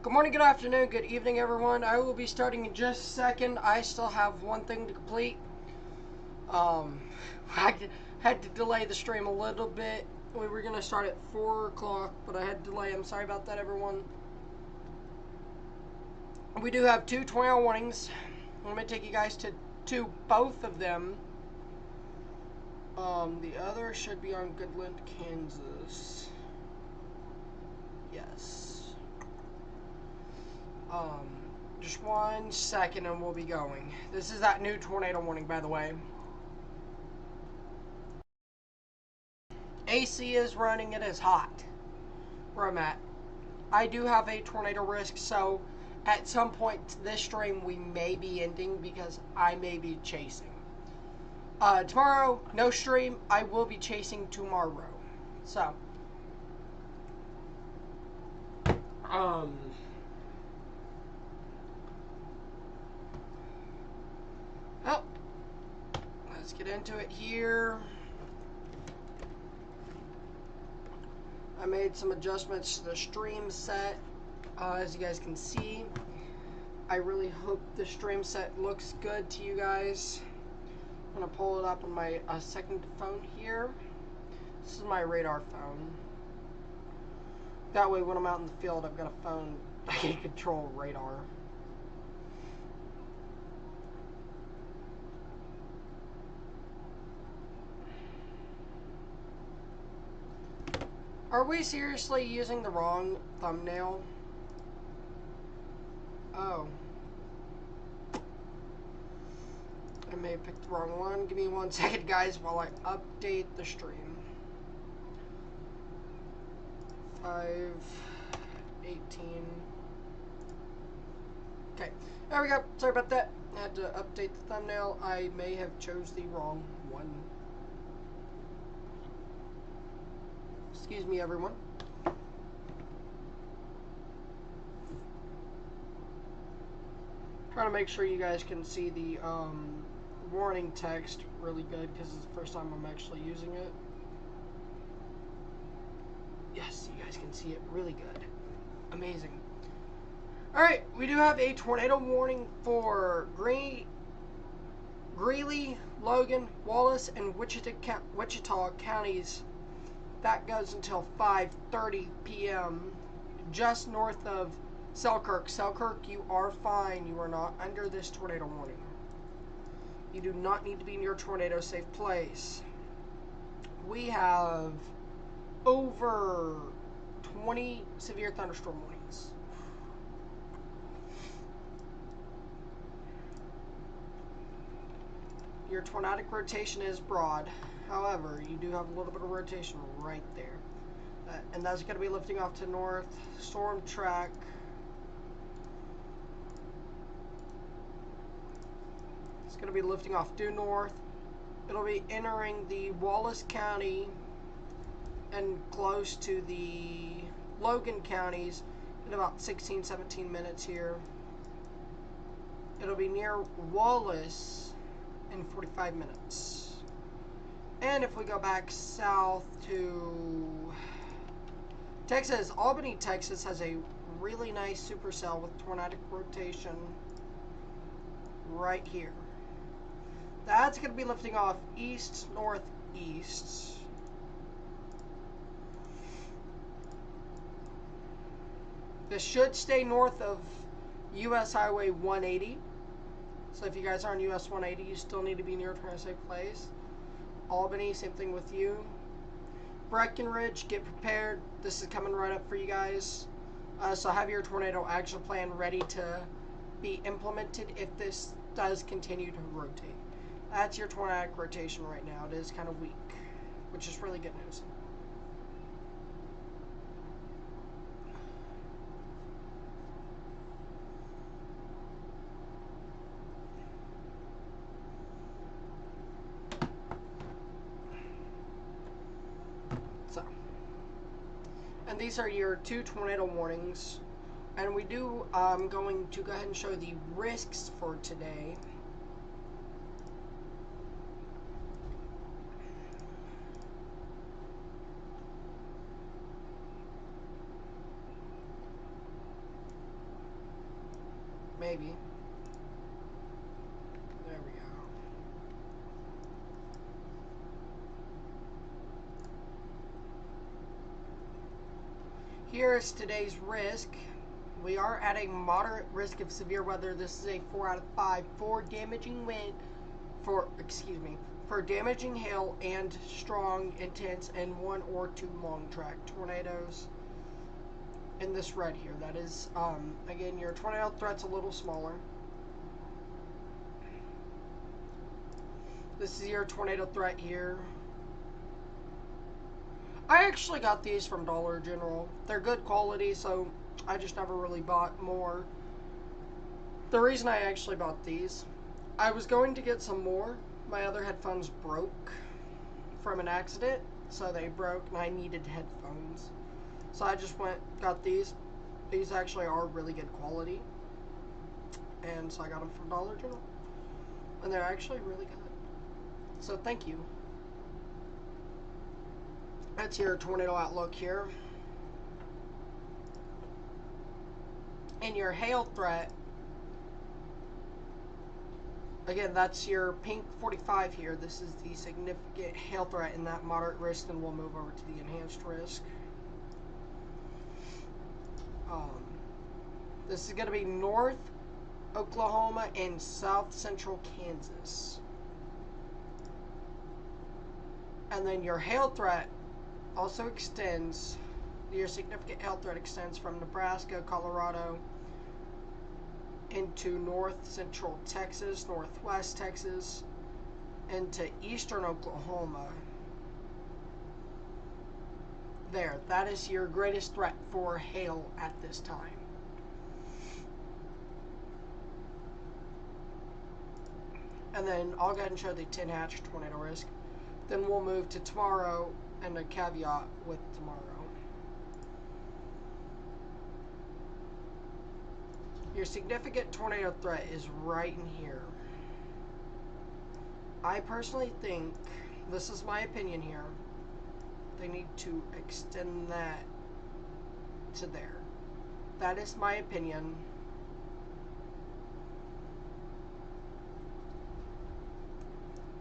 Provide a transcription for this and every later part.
Good morning, good afternoon, good evening, everyone. I will be starting in just a second. I still have one thing to complete. Um, I had to delay the stream a little bit. We were going to start at 4 o'clock, but I had to delay. I'm sorry about that, everyone. We do have two tornado warnings. I'm going to take you guys to both of them. The other should be on Goodland, Kansas. Yes. Just 1 second and we'll be going. This is that new tornado warning, by the way. AC is running, it is hot where I'm at. I do have a tornado risk, so at some point this stream we may be ending because I may be chasing. Tomorrow, no stream. I will be chasing tomorrow. So, well, let's get into it here. I made some adjustments to the stream set. As you guys can see, I really hope the stream set looks good to you guys. I'm going to pull it up on my second phone here. This is my radar phone. That way when I'm out in the field, I've got a phone I can control radar. Are we seriously using the wrong thumbnail? Oh. I may have picked the wrong one. Give me 1 second, guys, while I update the stream. 5:18. Okay, there we go. Sorry about that. I had to update the thumbnail. I may have chose the wrong one. Excuse me, everyone. Trying to make sure you guys can see the warning text really good because it's the first time I'm actually using it. Yes, you guys can see it really good. Amazing. Alright, we do have a tornado warning for Greeley, Logan, Wallace, and Wichita counties. That goes until 5:30 p.m. just north of Selkirk. Selkirk, you are fine. You are not under this tornado warning. You do not need to be near a tornado safe place. We have over 20 severe thunderstorm warnings. Your tornadic rotation is broad. However, you do have a little bit of rotation right there. And that's going to be lifting off to north. Storm track. It's going to be lifting off due north. It'll be entering the Wallace County and close to the Logan counties in about 16-17 minutes here. It'll be near Wallace in 45 minutes. And if we go back south to Texas, Albany, Texas has a really nice supercell with tornadic rotation right here. That's going to be lifting off east-northeast. This should stay north of US Highway 180. So if you guys are on US 180, you still need to be near a tornado safe place. Albany, same thing with you. Breckenridge, get prepared. This is coming right up for you guys. So have your tornado action plan ready to be implemented if this does continue to rotate. That's your tornadic rotation right now. It is kind of weak, which is really good news. And these are your two tornado warnings. And we do, I'm going to go ahead and show the risks for today. maybe. There we go. Here is today's risk. We are at a moderate risk of severe weather. This is a 4 out of 5 for damaging wind, for damaging hail and strong, intense, and 1 or 2 long track tornadoes. In this red here, that is, again, your tornado threat's a little smaller. This is your tornado threat here. I actually got these from Dollar General. They're good quality, so I just never really bought more. The reason I actually bought these, I was going to get some more. My other headphones broke from an accident, so they broke and I needed headphones. So I just got these. These actually are really good quality. And so I got them from Dollar General. And they're actually really good. So thank you. That's your tornado outlook here. And your hail threat, again, that's your pink 45 here. This is the significant hail threat in that moderate risk. Then we'll move over to the enhanced risk. This is going to be North Oklahoma and South Central Kansas. And then your hail threat also extends, your significant hail threat extends from Nebraska, Colorado, into north central Texas, northwest Texas, into eastern Oklahoma. There, that is your greatest threat for hail at this time. And then I'll go ahead and show the 10 hatch tornado risk. Then we'll move to tomorrow and a caveat with tomorrow. Your significant tornado threat is right in here. I personally think, this is my opinion here, they need to extend that to there. That is my opinion.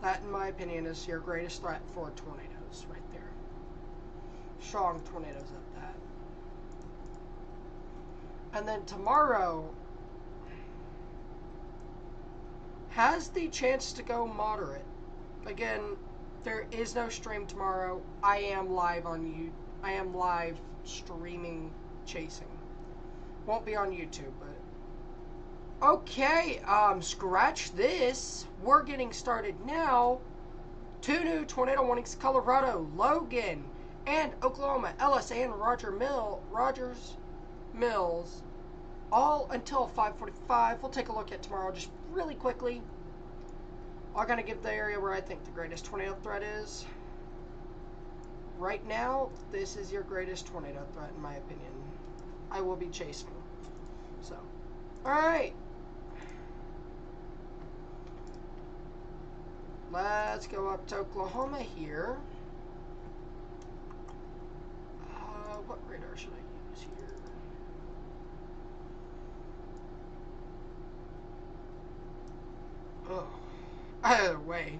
That, in my opinion, is your greatest threat for tornadoes right there. Strong tornadoes at that. And then tomorrow has the chance to go moderate. Again, there is no stream tomorrow. I am live on you. I am live streaming chasing. Won't be on YouTube, but okay, scratch this. We're getting started now. 2 new tornado warnings: Colorado, Logan, and Oklahoma, Ellis and Rogers Mills, all until 5:45. We'll take a look at tomorrow just really quickly. I'm going to give the area where I think the greatest tornado threat is. Right now, this is your greatest tornado threat, in my opinion. I will be chasing. So, alright. Let's go up to Oklahoma here. What radar should I use here? Oh. Either way.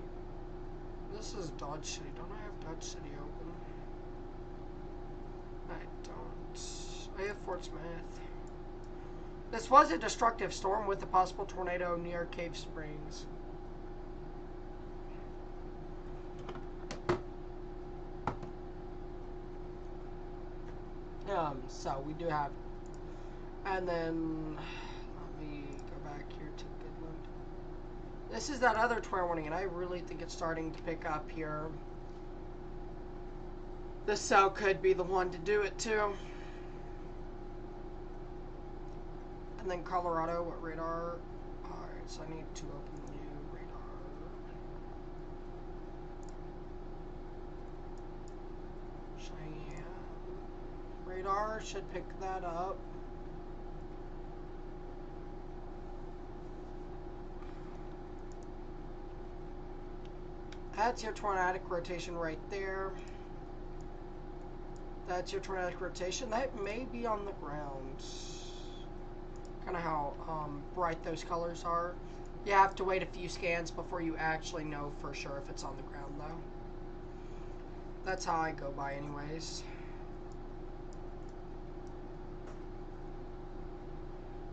This is Dodge City. Don't I have Dodge City open? I don't. I have Fort Smith. This was a destructive storm with a possible tornado near Cave Springs. So we do have, and then let me go back here to Goodland. This is that other tornado warning, and I really think it's starting to pick up here. This cell could be the one to do it too. And then Colorado, what radar? Alright, so I need to open the new radar. Cheyenne. Radar should pick that up. That's your tornadic rotation right there. That's your tornadic rotation. That may be on the ground. kind of how bright those colors are. You have to wait a few scans before you actually know for sure if it's on the ground, though. That's how I go by anyways.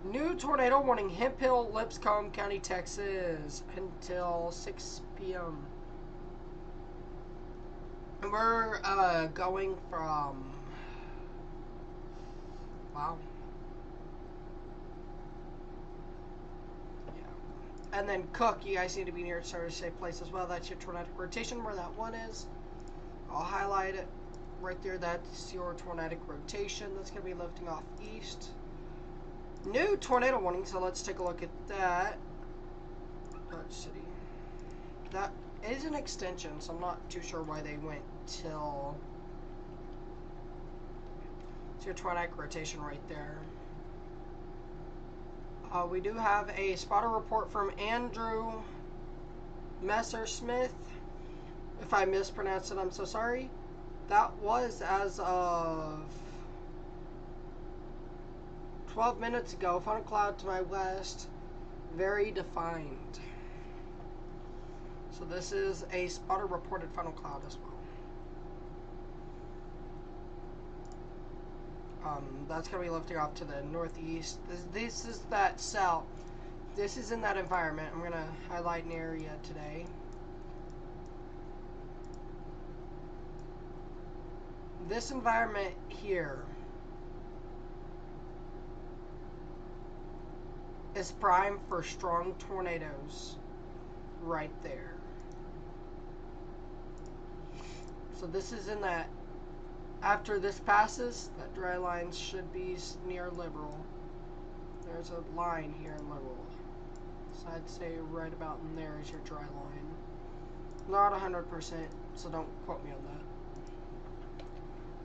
New tornado warning, Hemp Hill, Lipscomb County, Texas, until 6 p.m. And we're going from... Wow. Yeah. And then Cook, you guys need to be near a safe place as well. That's your tornadic rotation, where that one is. I'll highlight it right there. That's your tornadic rotation. That's going to be lifting off east. New tornado warning, so let's take a look at that. Dodge City. That is an extension, so I'm not too sure why they went till... It's your tornadic rotation right there. We do have a spotter report from Andrew Messersmith. If I mispronounced it, I'm so sorry. That was as of 12 minutes ago. Funnel cloud to my west. Very defined. So this is a spotter reported funnel cloud as well. That's going to be lifting off to the northeast. This is that south. This is in that environment. I'm going to highlight an area today. This environment here is prime for strong tornadoes right there. So this is in that, after this passes, that dry line should be near Liberal. There's a line here in Liberal. So I'd say right about in there is your dry line. Not 100%, so don't quote me on that.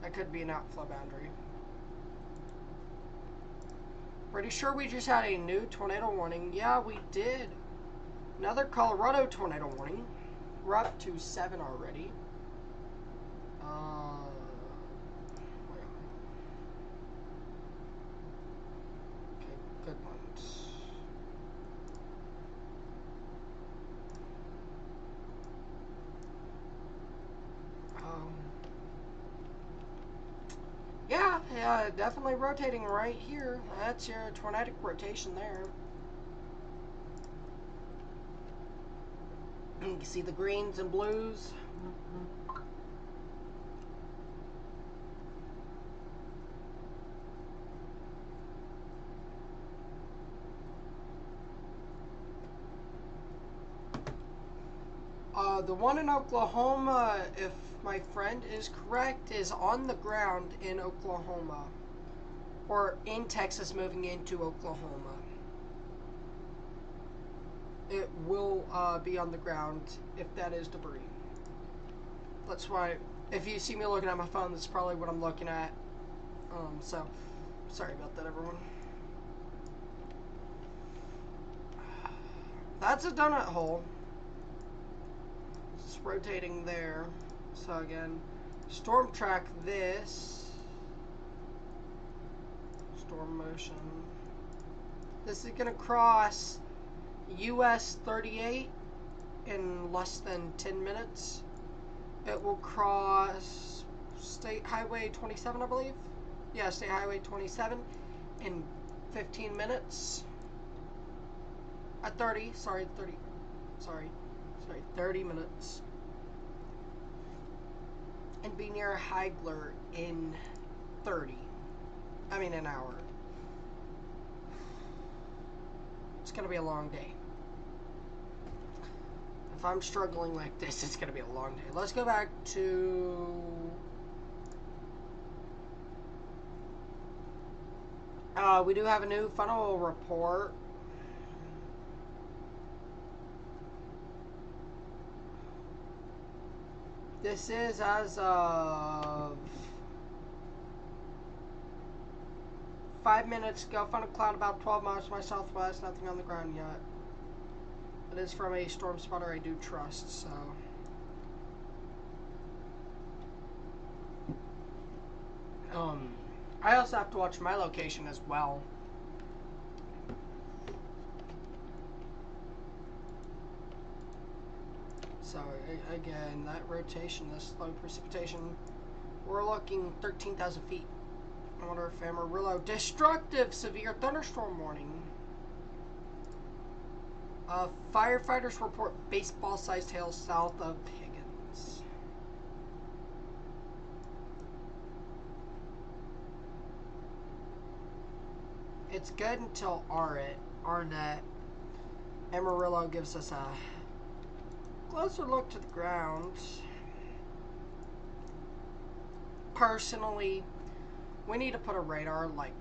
That could be an outflow boundary. Pretty sure we just had a new tornado warning. Yeah, we did. Another Colorado tornado warning. We're up to 7 already. Okay, good ones. Yeah, definitely rotating right here. That's your tornadic rotation there. You can see the greens and blues. The one in Oklahoma, if my friend is correct, is on the ground in Oklahoma. Or in Texas moving into Oklahoma. It will be on the ground if that is debris. That's why, if you see me looking at my phone, that's probably what I'm looking at. So, sorry about that, everyone. That's a donut hole. It's rotating there. So again, storm track this. Storm motion. This is going to cross US 38 in less than 10 minutes. It will cross State Highway 27, I believe. Yeah, State Highway 27 in 15 minutes. 30 minutes. And be near Heigler in an hour. It's going to be a long day. If I'm struggling like this, it's going to be a long day. Let's go back to... we do have a new funnel report. This is as of 5 minutes ago. Funnel cloud about 12 miles to my southwest. Nothing on the ground yet. It is from a storm spotter I do trust, so. I also have to watch my location as well. So again, that rotation, this low precipitation, we're looking 13,000 feet. I wonder if Amarillo, destructive severe thunderstorm warning. Firefighters report baseball-sized hail south of Higgins. It's good until Arnett. Amarillo gives us a closer look to the ground. Personally, we need to put a radar like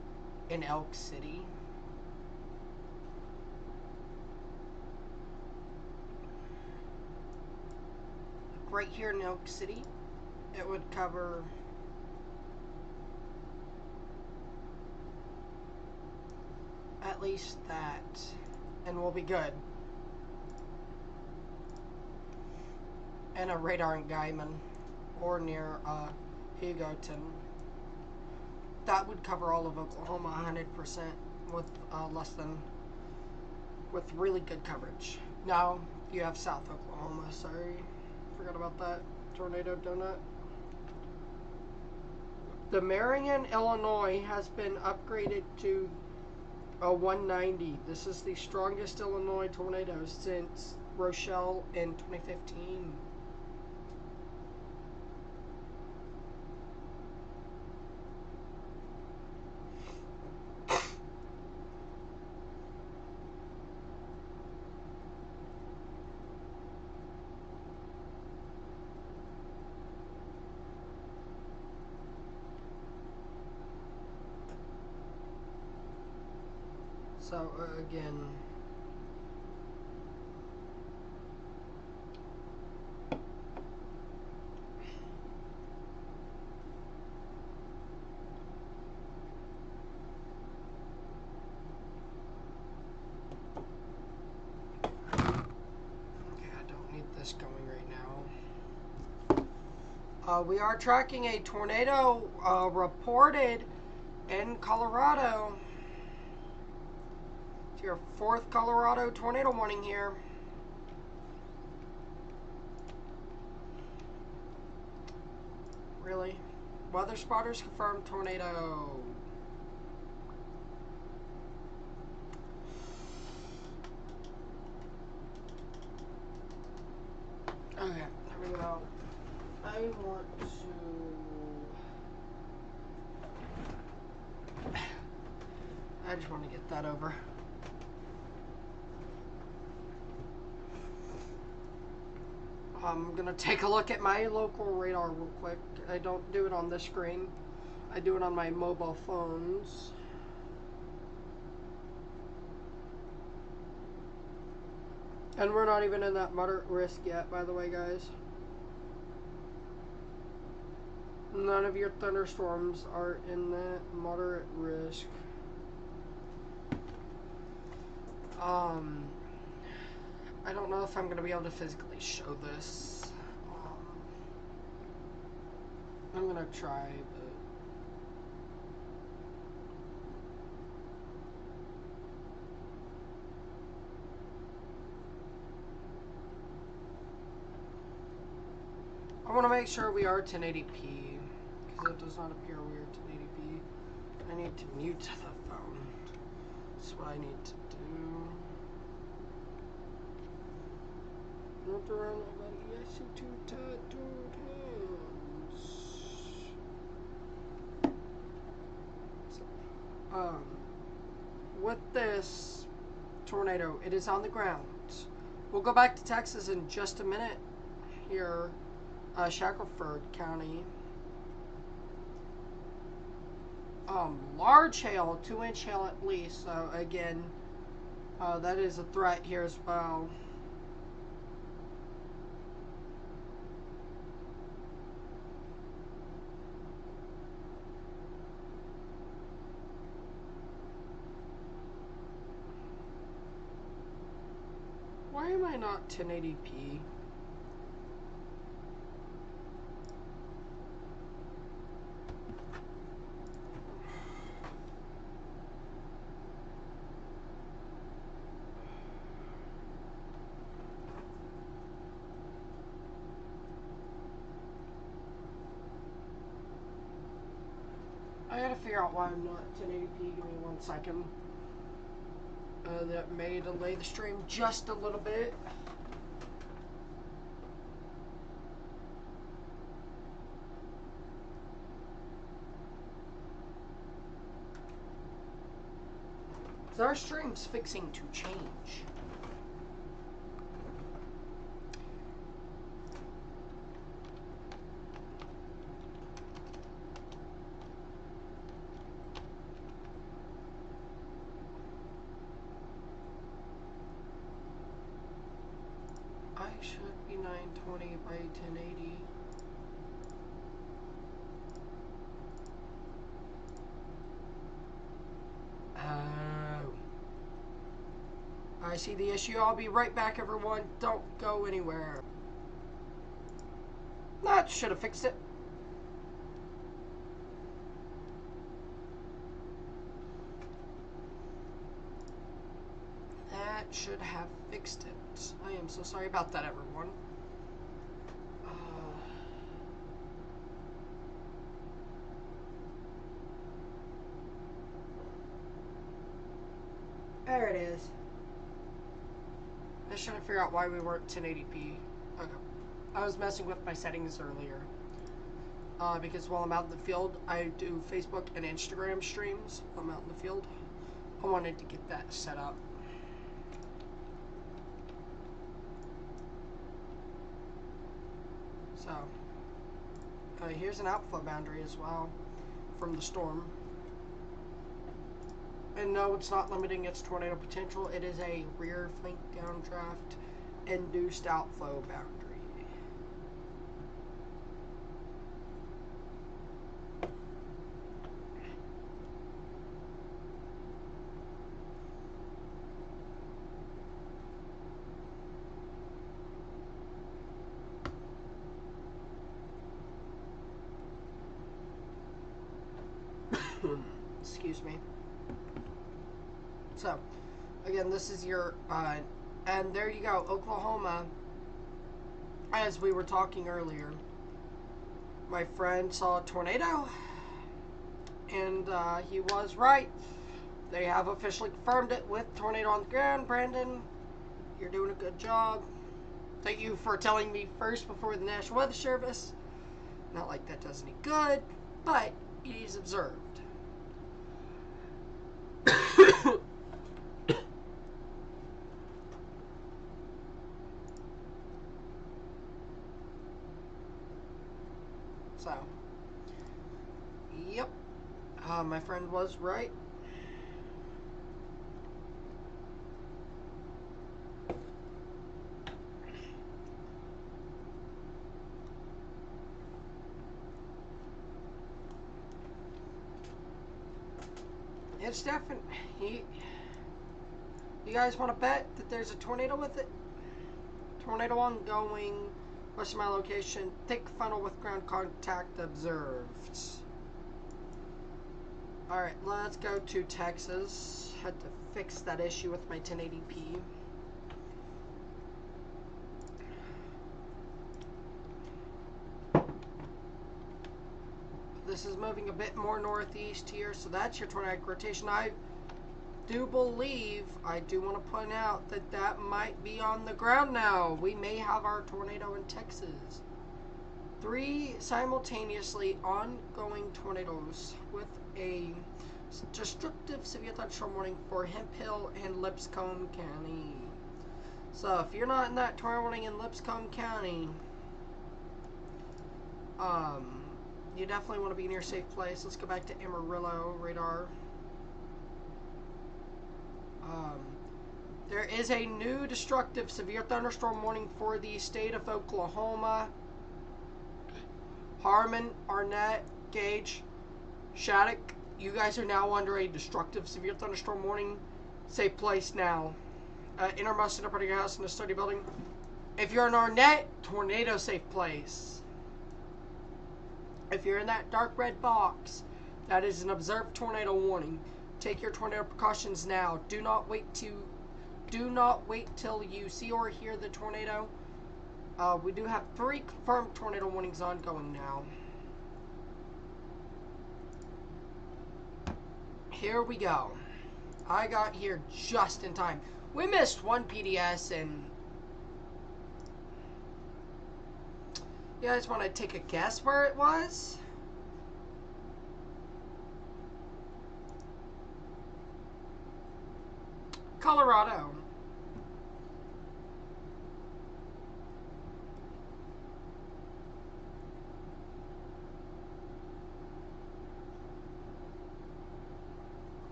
in Elk City. Right here in Elk City, it would cover at least that, and we'll be good. And a radar in Guyman or near Hugoton. That would cover all of Oklahoma 100% with with really good coverage. Now you have South Oklahoma. Sorry, forgot about that tornado donut. The Marion, Illinois has been upgraded to a 190. This is the strongest Illinois tornado since Rochelle in 2015. So again, going right now. We are tracking a tornado reported in Colorado. It's your 4th Colorado tornado warning here. Really? Weather spotters confirmed tornado. Okay, there we go. I want to... I just want to get that over. I'm going to take a look at my local radar real quick. I don't do it on this screen. I do it on my mobile phones. And we're not even in that moderate risk yet, by the way, guys. None of your thunderstorms are in that moderate risk. I don't know if I'm going to be able to physically show this. I'm going to try, but... I want to make sure we are 1080p, because it does not appear we are 1080p. I need to mute the phone. That's what I need to do. Not around about yes, two tattooed hands. With this tornado, it is on the ground. We'll go back to Texas in just a minute here. Shackelford County. Large hail, 2-inch hail at least. So again, that is a threat here as well. Why am I not 1080p? gotta figure out why I'm not 1080p. Give me 1 second. That may delay the stream just a little bit. So our stream's fixing to change. I should be 920 by 1080. I see the issue. I'll be right back, everyone. Don't go anywhere. That should have fixed it. That should have fixed it. I am so sorry about that, everyone. There it is. I was trying to figure out why we weren't 1080p. Okay. I was messing with my settings earlier. Because while I'm out in the field, I do Facebook and Instagram streams while I'm out in the field. I wanted to get that set up. So, here's an outflow boundary as well from the storm. And no, it's not limiting its tornado potential. It is a rear flank downdraft induced outflow boundary. Excuse me. So, again, this is your, and there you go, Oklahoma. As we were talking earlier, my friend saw a tornado, and he was right. They have officially confirmed it with tornado on the ground. Brandon, you're doing a good job. Thank you for telling me first before the National Weather Service. Not like that does any good, but it is observed. So, yep, my friend was right. It's definitely, you guys want to bet that there's a tornado with it? Tornado ongoing, west of my location, thick funnel with ground contact observed. Alright, let's go to Texas. Had to fix that issue with my 1080p. This is moving a bit more northeast here, so that's your tornadic rotation. I do believe, I do want to point out that that might be on the ground now. We may have our tornado in Texas. 3 simultaneously ongoing tornadoes with a destructive severe thunderstorm warning for Hemp Hill and Lipscomb County. So if you're not in that tornado warning in Lipscomb County, you definitely want to be near a safe place. Let's go back to Amarillo radar. There is a new destructive severe thunderstorm warning for the state of Oklahoma. Harmon, Arnett, Gage, Shattuck, you guys are now under a destructive severe thunderstorm warning. Safe place now. Innermost in a particular house in a study building. If you're in Arnett, tornado safe place. If you're in that dark red box, that is an observed tornado warning. Take your tornado precautions now. Do not wait till you see or hear the tornado. We do have 3 confirmed tornado warnings ongoing now. here we go. I got here just in time. We missed one PDS, and you guys want to take a guess where it was? Colorado.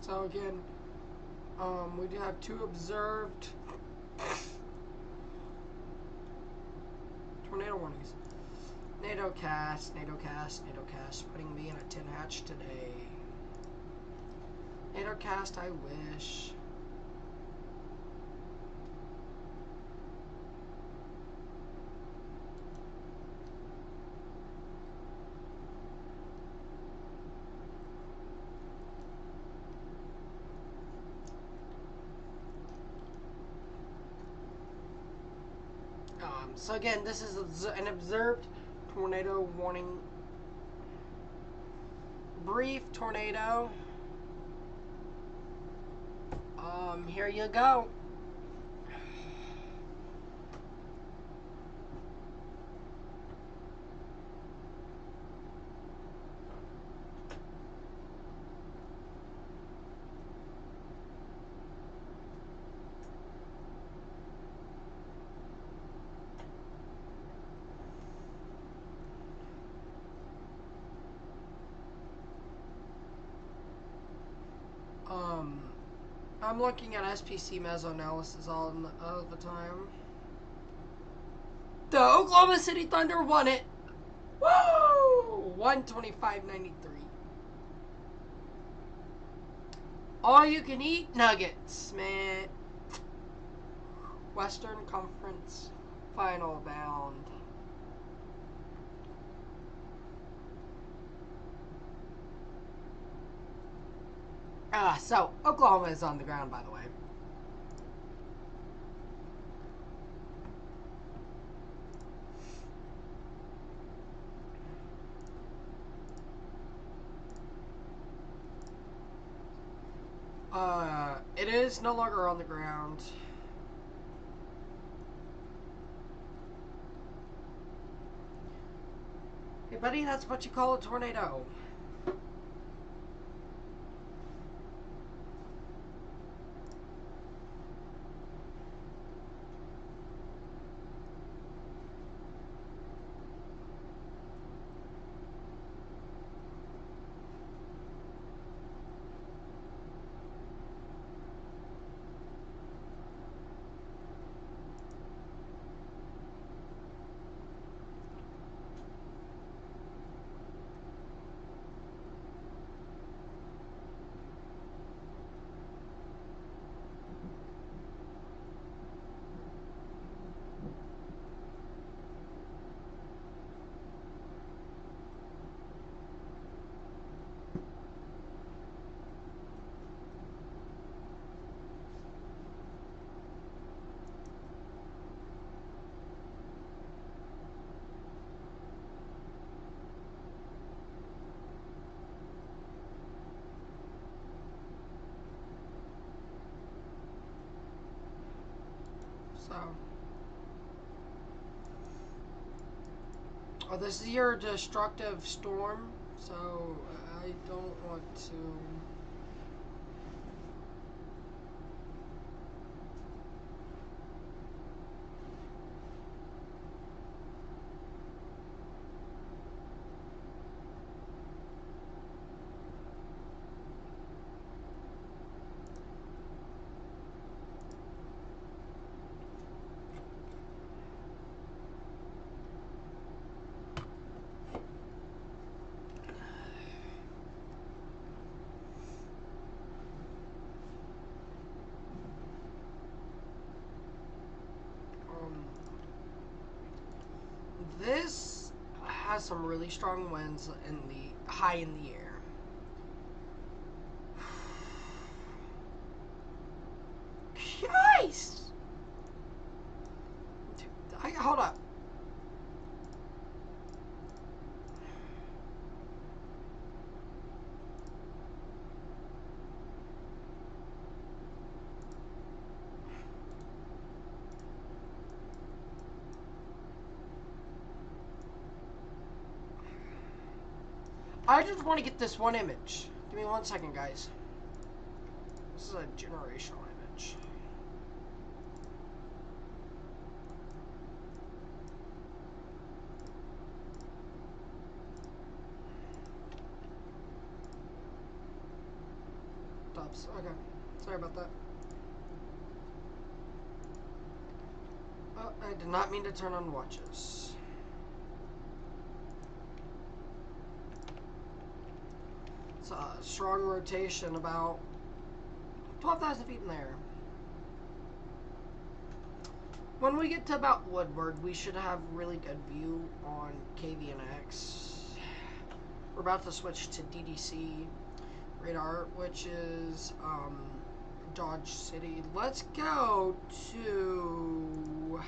So again, we do have 2 observed tornado warnings. NATO cast, putting me in a tin hatch today. NATO cast, I wish. So again, this is an observed tornado warning. Brief tornado. Here you go. I'm looking at SPC mesoanalysis all the time. The Oklahoma City Thunder won it. Woo! 125.93. All you can eat nuggets, man. Western Conference final bound. So Oklahoma is on the ground, by the way. It is no longer on the ground. Hey, buddy, that's what you call a tornado. So, this is your destructive storm, so I don't want to. some really strong winds in the high in the air. Christ! Hold up. I just want to get this one image. Give me 1 second, guys. This is a generational image. Stops. Okay. Sorry about that. Oh, I did not mean to turn on watches. It's a strong rotation, about 12,000 feet in the air. When we get to about Woodward, we should have really good view on KVNX. We're about to switch to DDC radar, which is Dodge City. Let's go to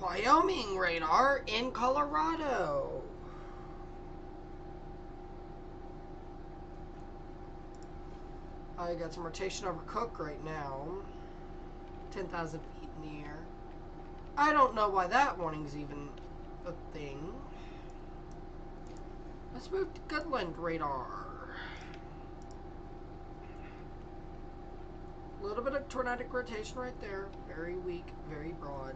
Wyoming radar in Colorado. I got some rotation over Cook right now. 10,000 feet in the air. I don't know why that warning's even a thing. Let's move to Goodland radar. A little bit of tornadic rotation right there. Very weak, very broad.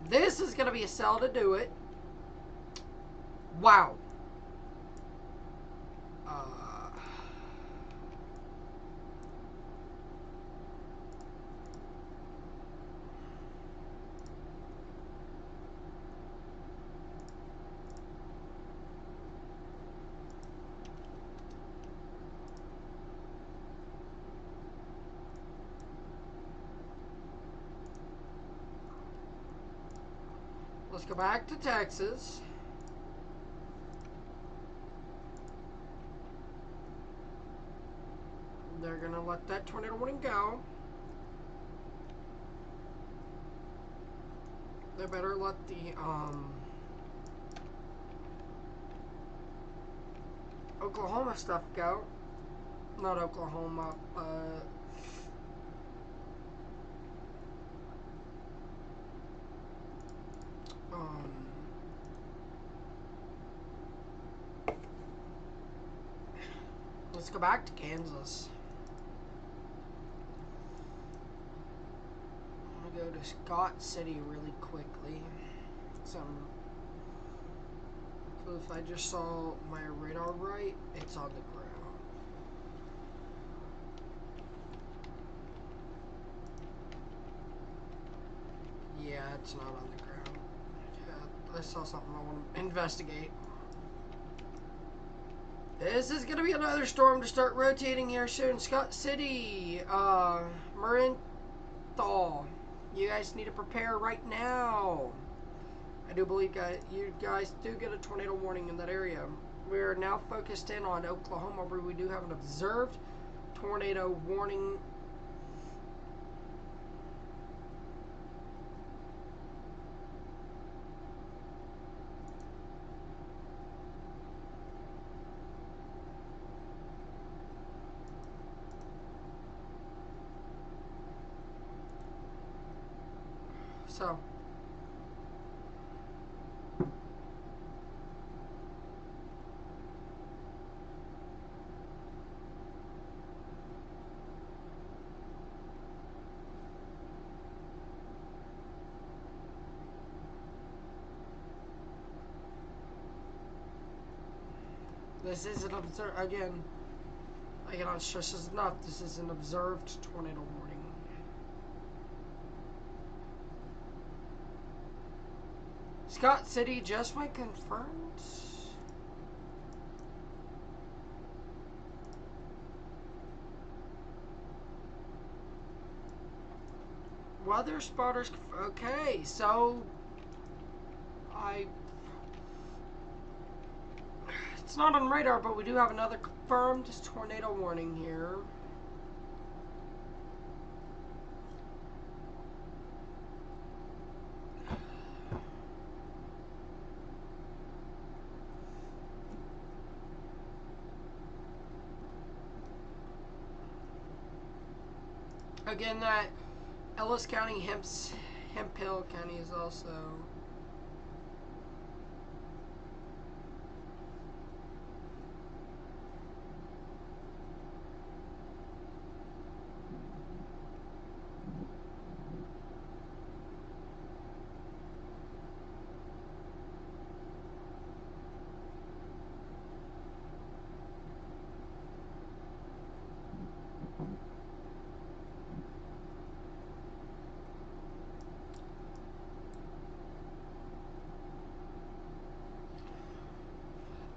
This is going to be a sell to do it. Wow. Let's go back to Texas. They're going to let that tornado warning go. They better let the Oklahoma stuff go. Not Oklahoma, let's go back to Kansas. I'm going to go to Scott City really quickly. So if I just saw my radar right, it's on the ground. Yeah, it's not on the ground. Yeah, I saw something I want to investigate. This is going to be another storm to start rotating here soon. Scott City, Marinthal. You guys need to prepare right now. I do believe you guys do get a tornado warning in that area. We're now focused in on Oklahoma, where we do have an observed tornado warning. So this is an observed, again, I cannot stress this enough, this is an observed tornado warning. Scott City just went confirmed. Weather spotters. Okay, so it's not on radar, but we do have another confirmed tornado warning here. Again, that Ellis County, Hemphill County is also.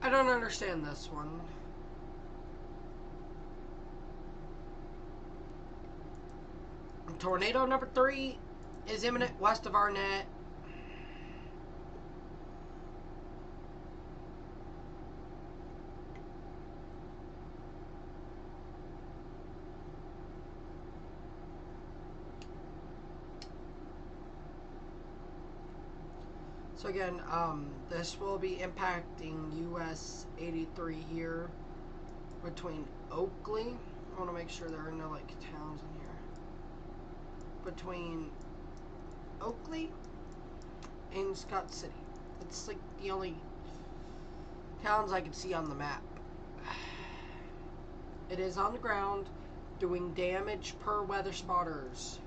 I don't understand this one. Tornado number 3 is imminent west of Arnett. So again, this will be impacting US 83 here between Oakley. I want to make sure there are no like towns in here. Between Oakley and Scott City. It's like the only towns I can see on the map. It is on the ground doing damage per weather spotters.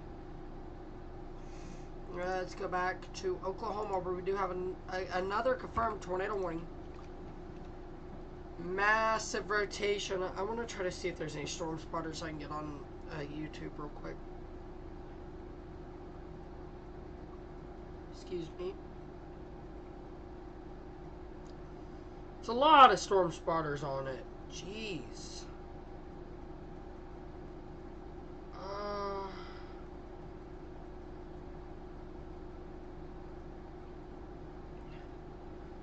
Let's go back to Oklahoma, where we do have another confirmed tornado warning. Massive rotation. I want to try to see if there's any storm spotters I can get on YouTube real quick. Excuse me. It's a lot of storm spotters on it. Jeez.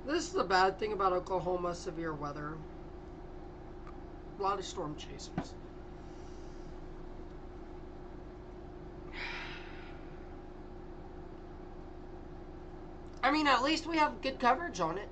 This is the bad thing about Oklahoma severe weather. A lot of storm chasers. I mean, at least we have good coverage on it.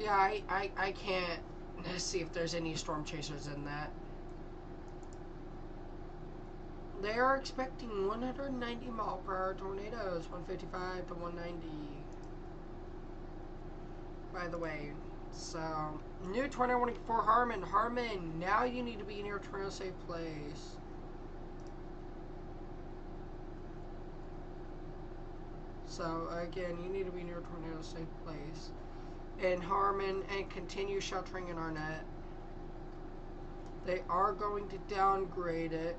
Yeah, I can't see if there's any storm chasers in that. They are expecting 190 mile per hour tornadoes, 155 to 190. By the way, so new tornado warning for Harmon. Harmon, now you need to be in your tornado safe place. So again, you need to be in your tornado safe place. In Harmon, and continue sheltering in Arnett. They are going to downgrade it.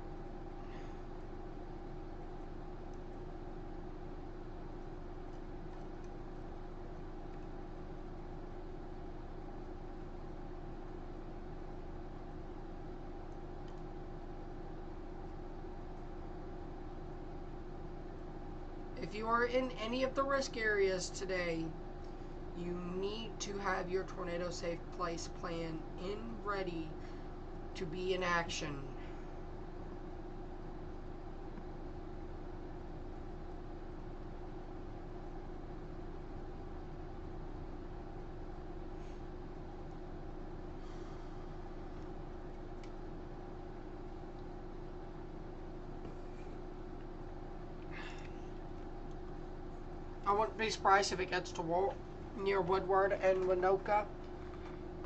If you are in any of the risk areas today, you need to have your tornado safe place plan in ready to be in action. I wouldn't be surprised if it gets to near Woodward and Winoka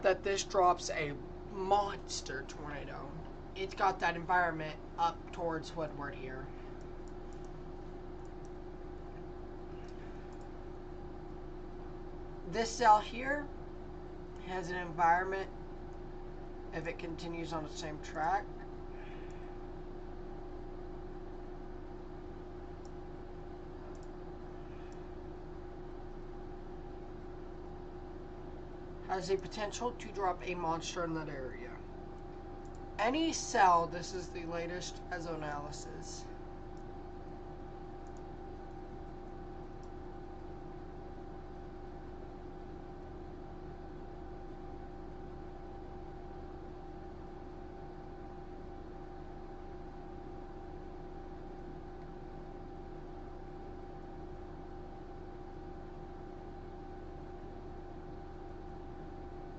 that this drops a monster tornado. It's got that environment up towards Woodward here. This cell here Has an environment if it continues on the same track. Has a potential to drop a monster in that area. Any cell, this is the latest mesoanalysis.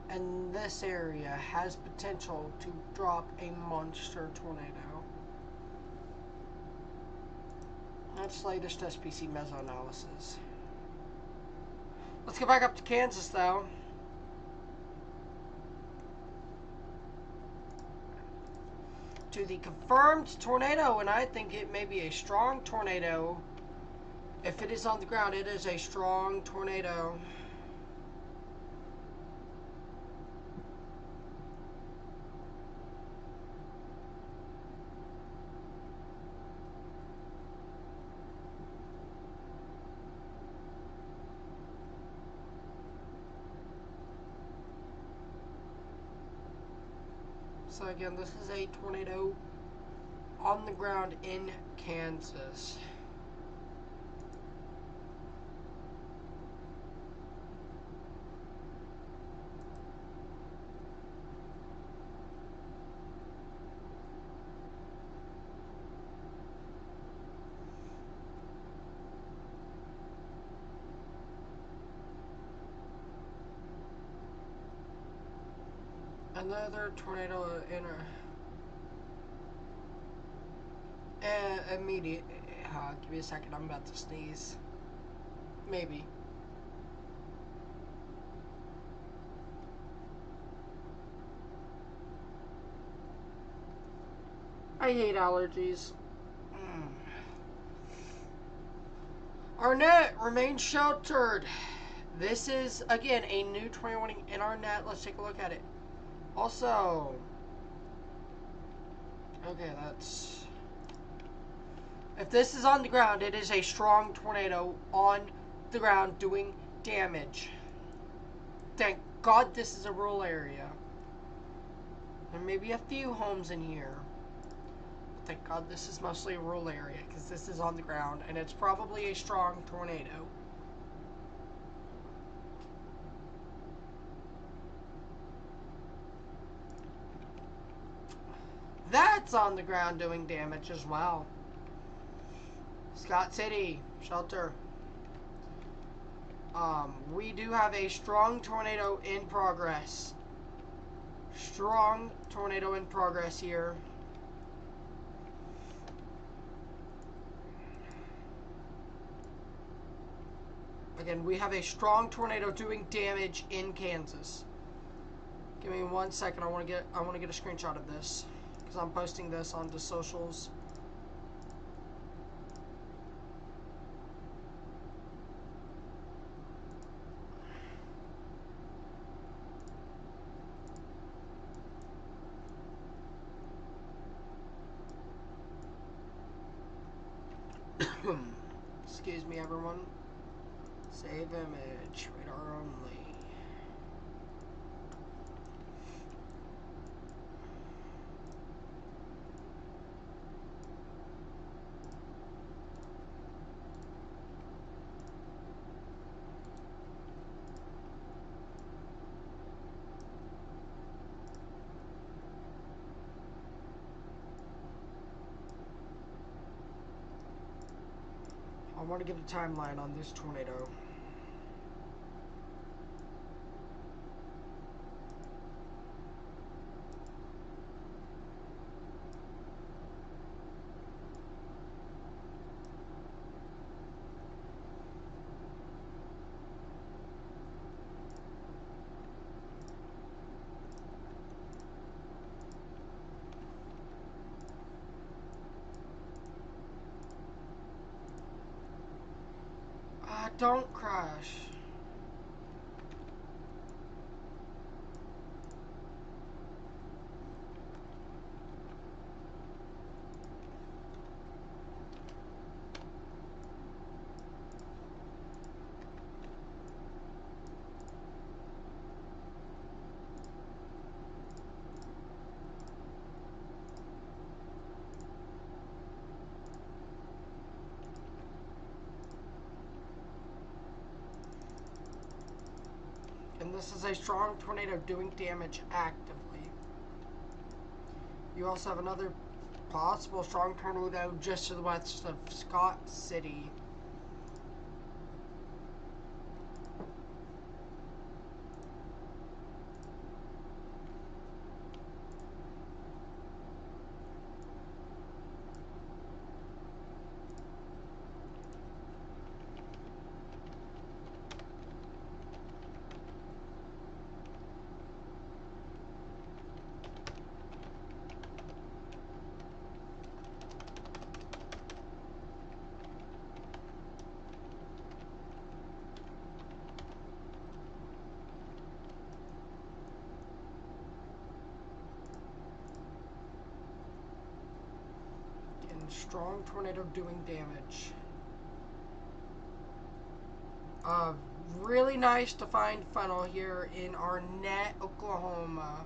And this area has potential to drop a monster tornado. That's latest SPC mesoanalysis. Let's go back up to Kansas though. To the confirmed tornado, and I think it may be a strong tornado. If it is on the ground, it is a strong tornado. So again, this is a tornado on the ground in Kansas. Another tornado in a immediate. Give me a second. I'm about to sneeze. Maybe. I hate allergies. Arnett remains sheltered. This is again a new 21 in Arnett. Let's take a look at it. Also, okay, that's... If this is on the ground, it is a strong tornado on the ground doing damage. Thank God this is a rural area. There may be a few homes in here. But thank God this is mostly a rural area because this is on the ground and it's probably a strong tornado. That's on the ground doing damage as well. Scott City, shelter. We do have a strong tornado in progress. Strong tornado in progress here. Again, we have a strong tornado doing damage in Kansas. Give me 1 second. I want to get a screenshot of this because I'm posting this onto socials. Excuse me, everyone. Save image. Radar only. I want to give a timeline on this tornado. Don't crash. this is a strong tornado doing damage actively. You also have another possible strong tornado just to the west of Scott City. Strong tornado doing damage. Really nice defined funnel here in Arnett, Oklahoma.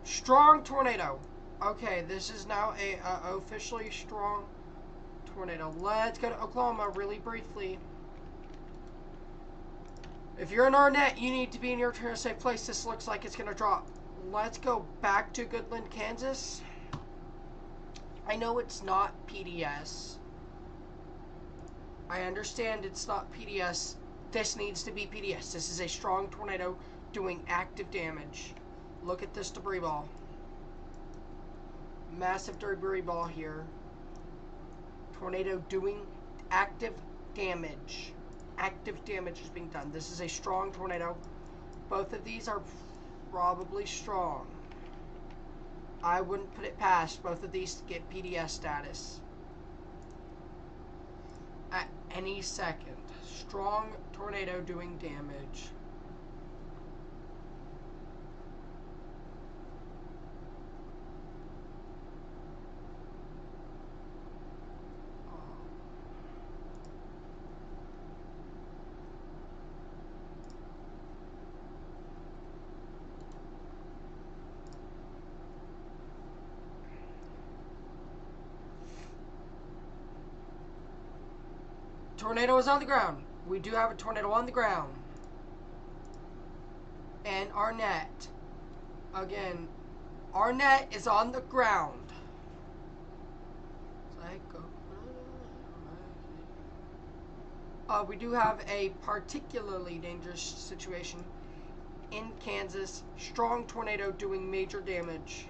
Strong tornado. Okay, this is now a officially strong tornado. Let's go to Oklahoma really briefly. If you're in Arnett, you need to be in your safe place. This looks like it's going to drop. Let's go back to Goodland, Kansas. I know it's not PDS. I understand it's not PDS. This needs to be PDS. This is a strong tornado doing active damage. Look at this debris ball. Massive debris ball here. Tornado doing active damage. Active damage is being done. This is a strong tornado. Both of these are probably strong. I wouldn't put it past both of these to get PDS status. At any second. Strong tornado doing damage. Tornado is on the ground. We do have a tornado on the ground. And Arnett. Again, Arnett is on the ground. We do have a particularly dangerous situation in Kansas. Strong tornado doing major damage.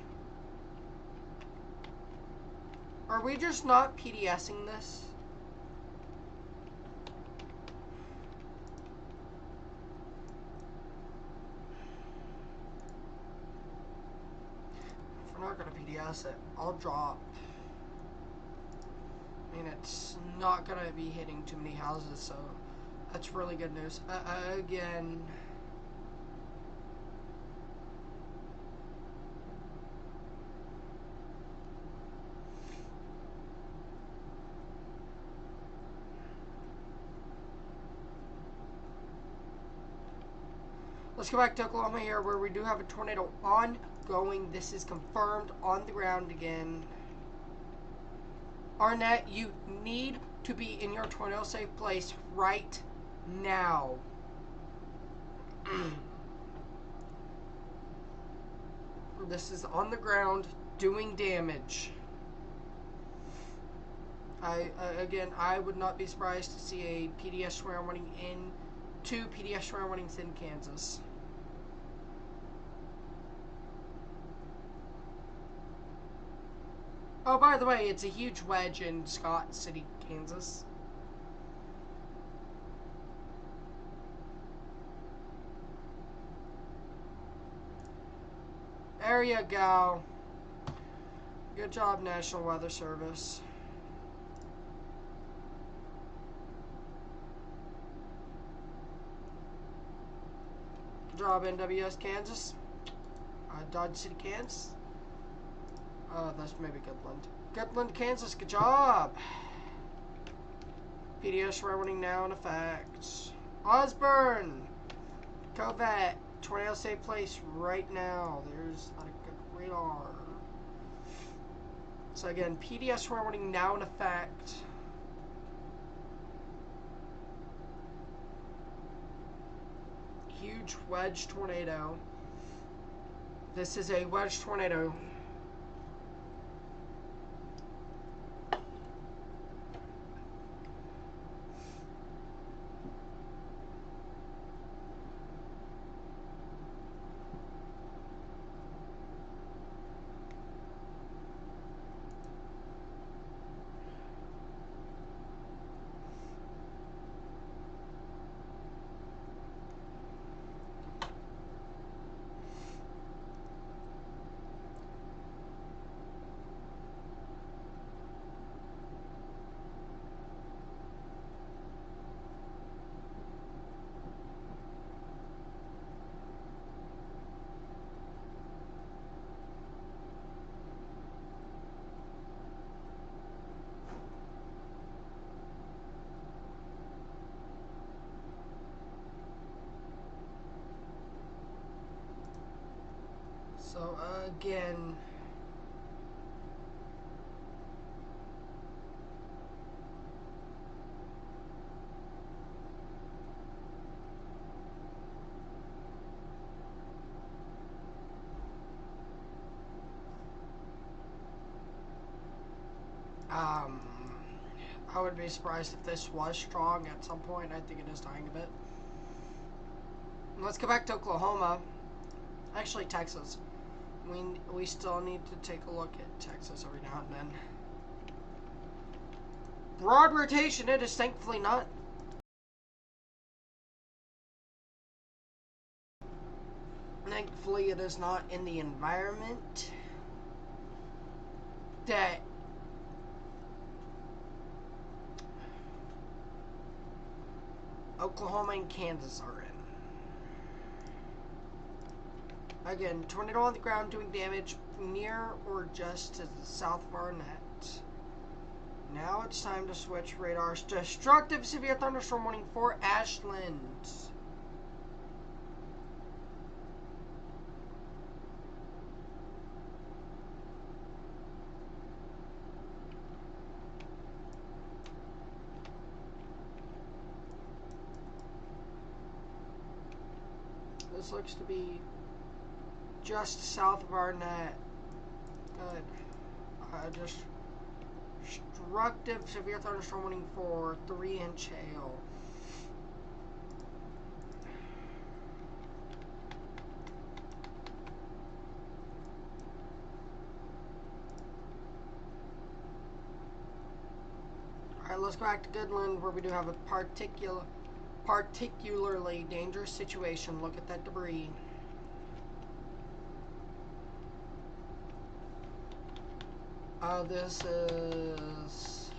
Are we just not PDSing this? If we're not going to PDS it, I'll drop. I mean, it's not going to be hitting too many houses, so that's really good news. Again... Let's go back to Oklahoma here, where we do have a tornado ongoing. This is confirmed on the ground again. Arnett, you need to be in your tornado safe place right now. This is on the ground doing damage. Again, I would not be surprised to see a PDS round running in, 2 PDS round runnings in Kansas. Oh, by the way, it's a huge wedge in Scott City, Kansas. There you go. Good job, National Weather Service. Good job, NWS Kansas. Dodge City, Kansas. Oh, that's maybe Goodland. Goodland, Kansas, good job. PDS running now in effect. Osborne, Covet, tornado safe place right now. There's not a good radar. So again, PDS running now in effect. huge wedge tornado. This is a wedge tornado. So again, I would be surprised if this was strong at some point. I think it is dying a bit. Let's go back to Oklahoma. Actually, Texas. We still need to take a look at Texas every now and then. Broad rotation, it is thankfully not. Thankfully, it is not in the environment that Oklahoma and Kansas are in. Again, tornado on the ground doing damage near or just to the south of our net. Now it's time to switch radars. Destructive severe thunderstorm warning for Ashland. This looks to be just south of our net. Good. Destructive severe thunderstorm warning for 3-inch hail. Alright, let's go back to Goodland where we do have a particularly dangerous situation. Look at that debris. This is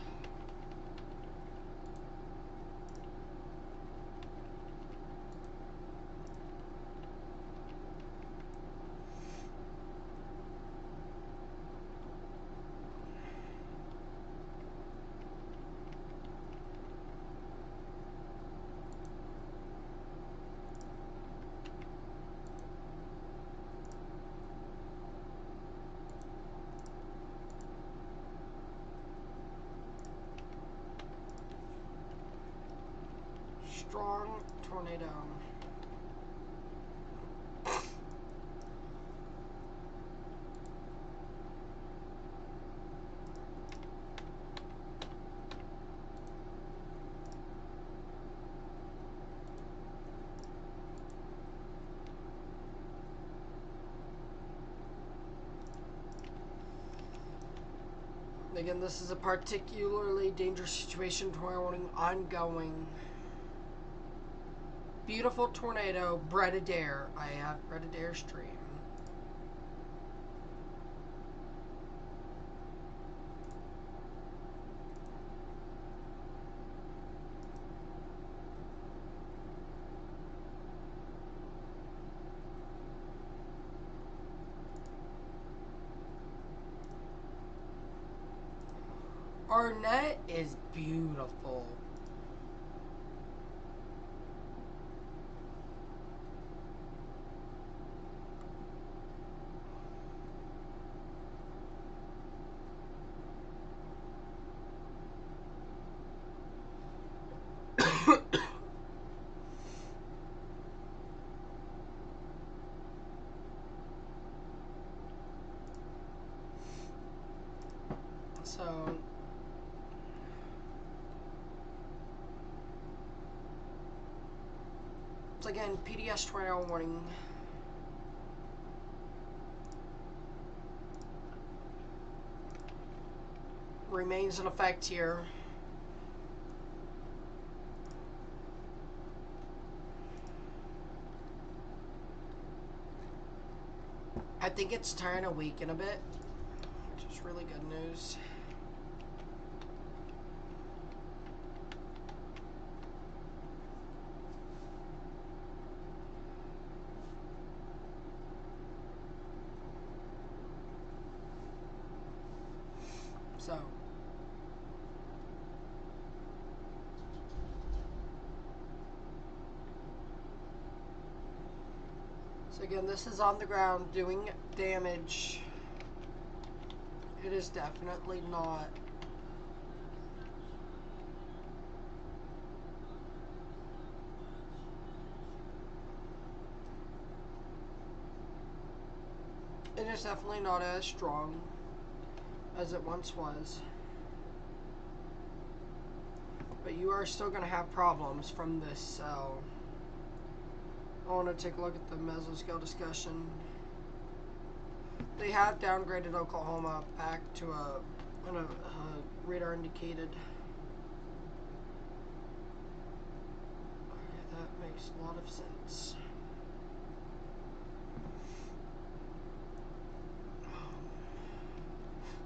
strong tornado. Again, this is a particularly dangerous situation. Tornado warning ongoing. Beautiful tornado, Bread Adair. I have Bread Adair stream. Arnett is beautiful. So again, PDS tornado warning. Remains in effect here. I think it's starting to weaken a bit, which is really good news. So again, this is on the ground doing damage. It is definitely not as strong as it once was. But you are still going to have problems from this cell. I want to take a look at the mesoscale discussion. They have downgraded Oklahoma back to a radar indicated. Okay, that makes a lot of sense.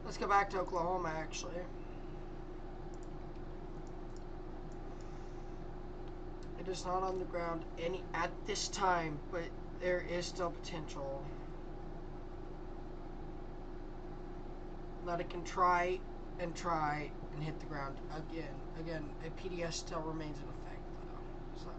Let's go back to Oklahoma, actually. It is not on the ground at this time, but there is still potential that it can try and hit the ground again. Again, a PDS still remains in effect, though. So.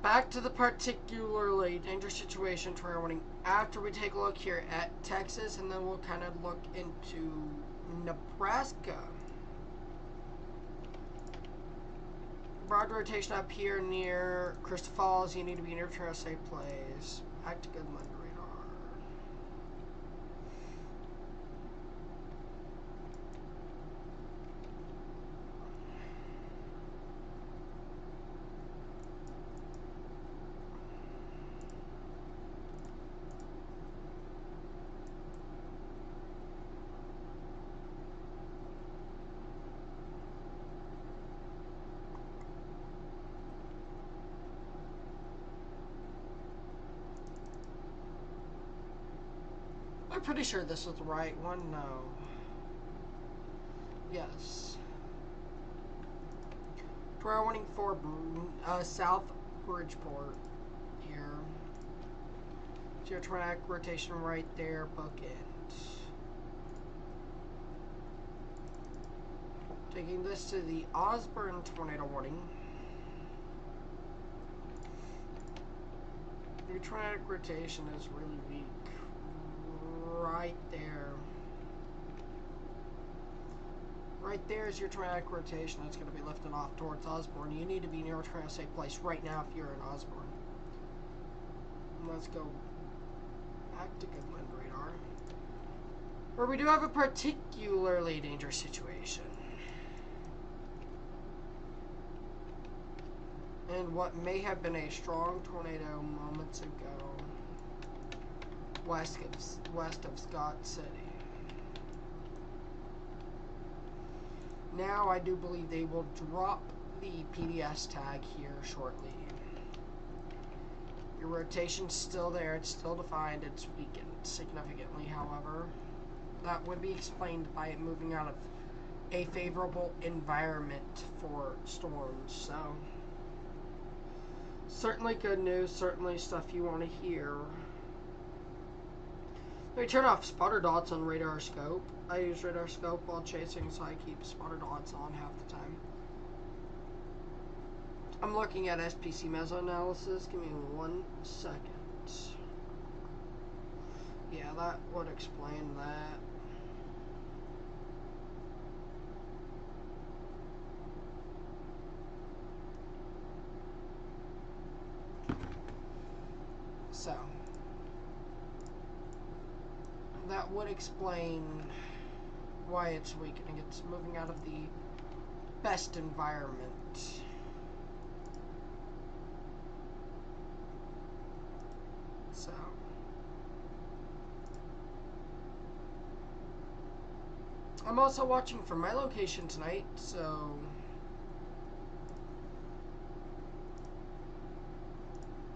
Back to the particularly dangerous situation tornado warning after we take a look here at Texas, and then we'll kind of look into Nebraska. Broad rotation up here near Crystal Falls. You need to be near tornado safe place. Back to Goodland radar. I'm pretty sure this is the right one. No. Yes. Tornado warning for South Bridgeport here. Geotrack rotation right there, bookend. Taking this to the Osborne tornado warning. Your tornadic rotation is really weak. Right there. Right there is your tornadic rotation that's going to be lifted off towards Osborne. You need to be near a tornado safe place right now if you're in Osborne. Let's go back to Goodland radar, where we do have a particularly dangerous situation. And what may have been a strong tornado moments ago, west of Scott City. Now I do believe they will drop the PDS tag here shortly. Your rotation's still there, it's still defined, it's weakened significantly, however. That would be explained by it moving out of a favorable environment for storms, so. Certainly good news, certainly stuff you want to hear. We turn off spotter dots on radar scope. I use radar scope while chasing, so I keep spotter dots on half the time. I'm looking at SPC meso-analysis. Give me 1 second. Yeah, that would explain that. So, that would explain why it's weakening. It's moving out of the best environment. So, I'm also watching from my location tonight, so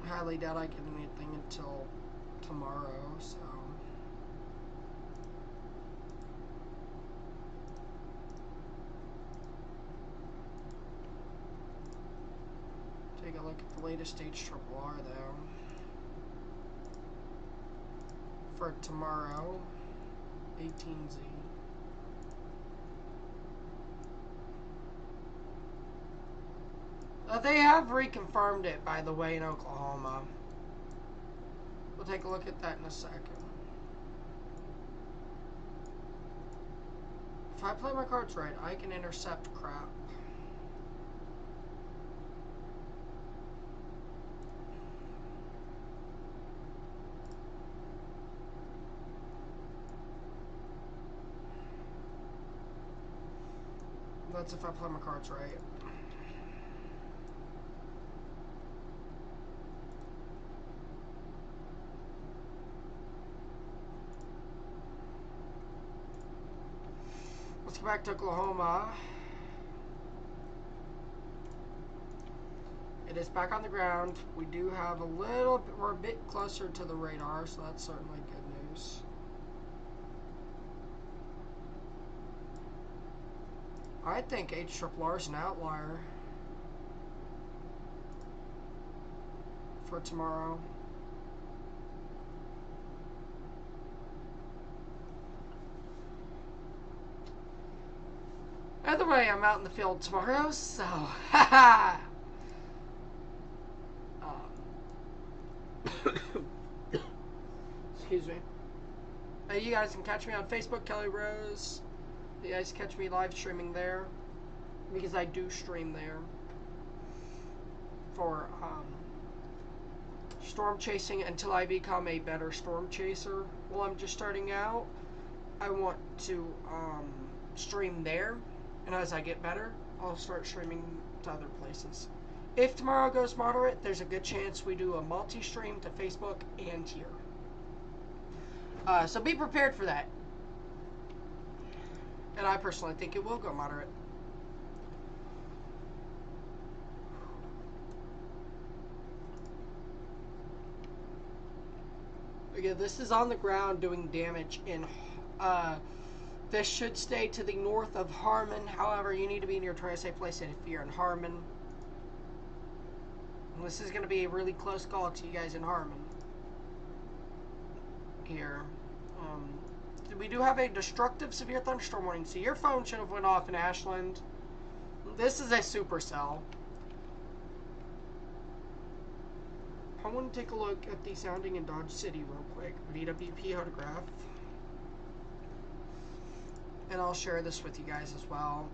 I highly doubt I get anything until tomorrow, so take a look at the latest HRRR though. For tomorrow, 18Z. They have reconfirmed it, by the way, in Oklahoma. We'll take a look at that in a second. If I play my cards right, I can intercept crap. That's if I play my cards right. Let's go back to Oklahoma. It is back on the ground. We do have a little bit, we're a bit closer to the radar, so that's certainly good news. I think HRRR is an outlier for tomorrow. Either way, I'm out in the field tomorrow, so haha. Excuse me. You guys can catch me on Facebook, Kelly Rose. You guys catch me live streaming there, because I do stream there for storm chasing until I become a better storm chaser. While I'm just starting out, I want to stream there, and as I get better, I'll start streaming to other places. If tomorrow goes moderate, there's a good chance we do a multi-stream to Facebook and here. So be prepared for that. And I personally think it will go moderate. Again, this is on the ground doing damage in this should stay to the north of Harmon. However, you need to be in your safe place if you're in Harmon. And this is going to be a really close call to you guys in Harmon. Here. We do have a destructive severe thunderstorm warning, so your phone should have went off in Ashland. This is a supercell. I want to take a look at the sounding in Dodge City real quick. VWP photograph. And I'll share this with you guys as well.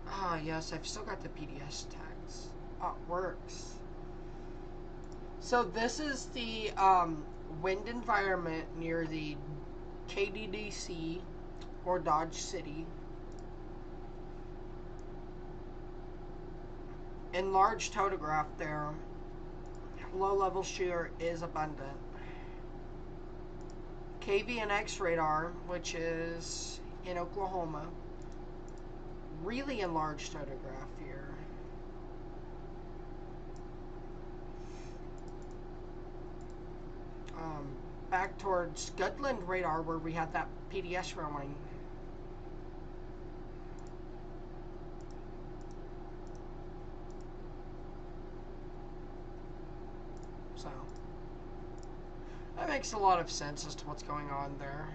Ah, yes, I've still got the PDS tags. Oh, it works. So this is the wind environment near the KDDC or Dodge City. Enlarged photograph there. Low-level shear is abundant. KVNX radar, which is in Oklahoma. Really enlarged photograph here. Back towards Goodland radar where we had that PDS rolling. So, That makes a lot of sense as to what's going on there.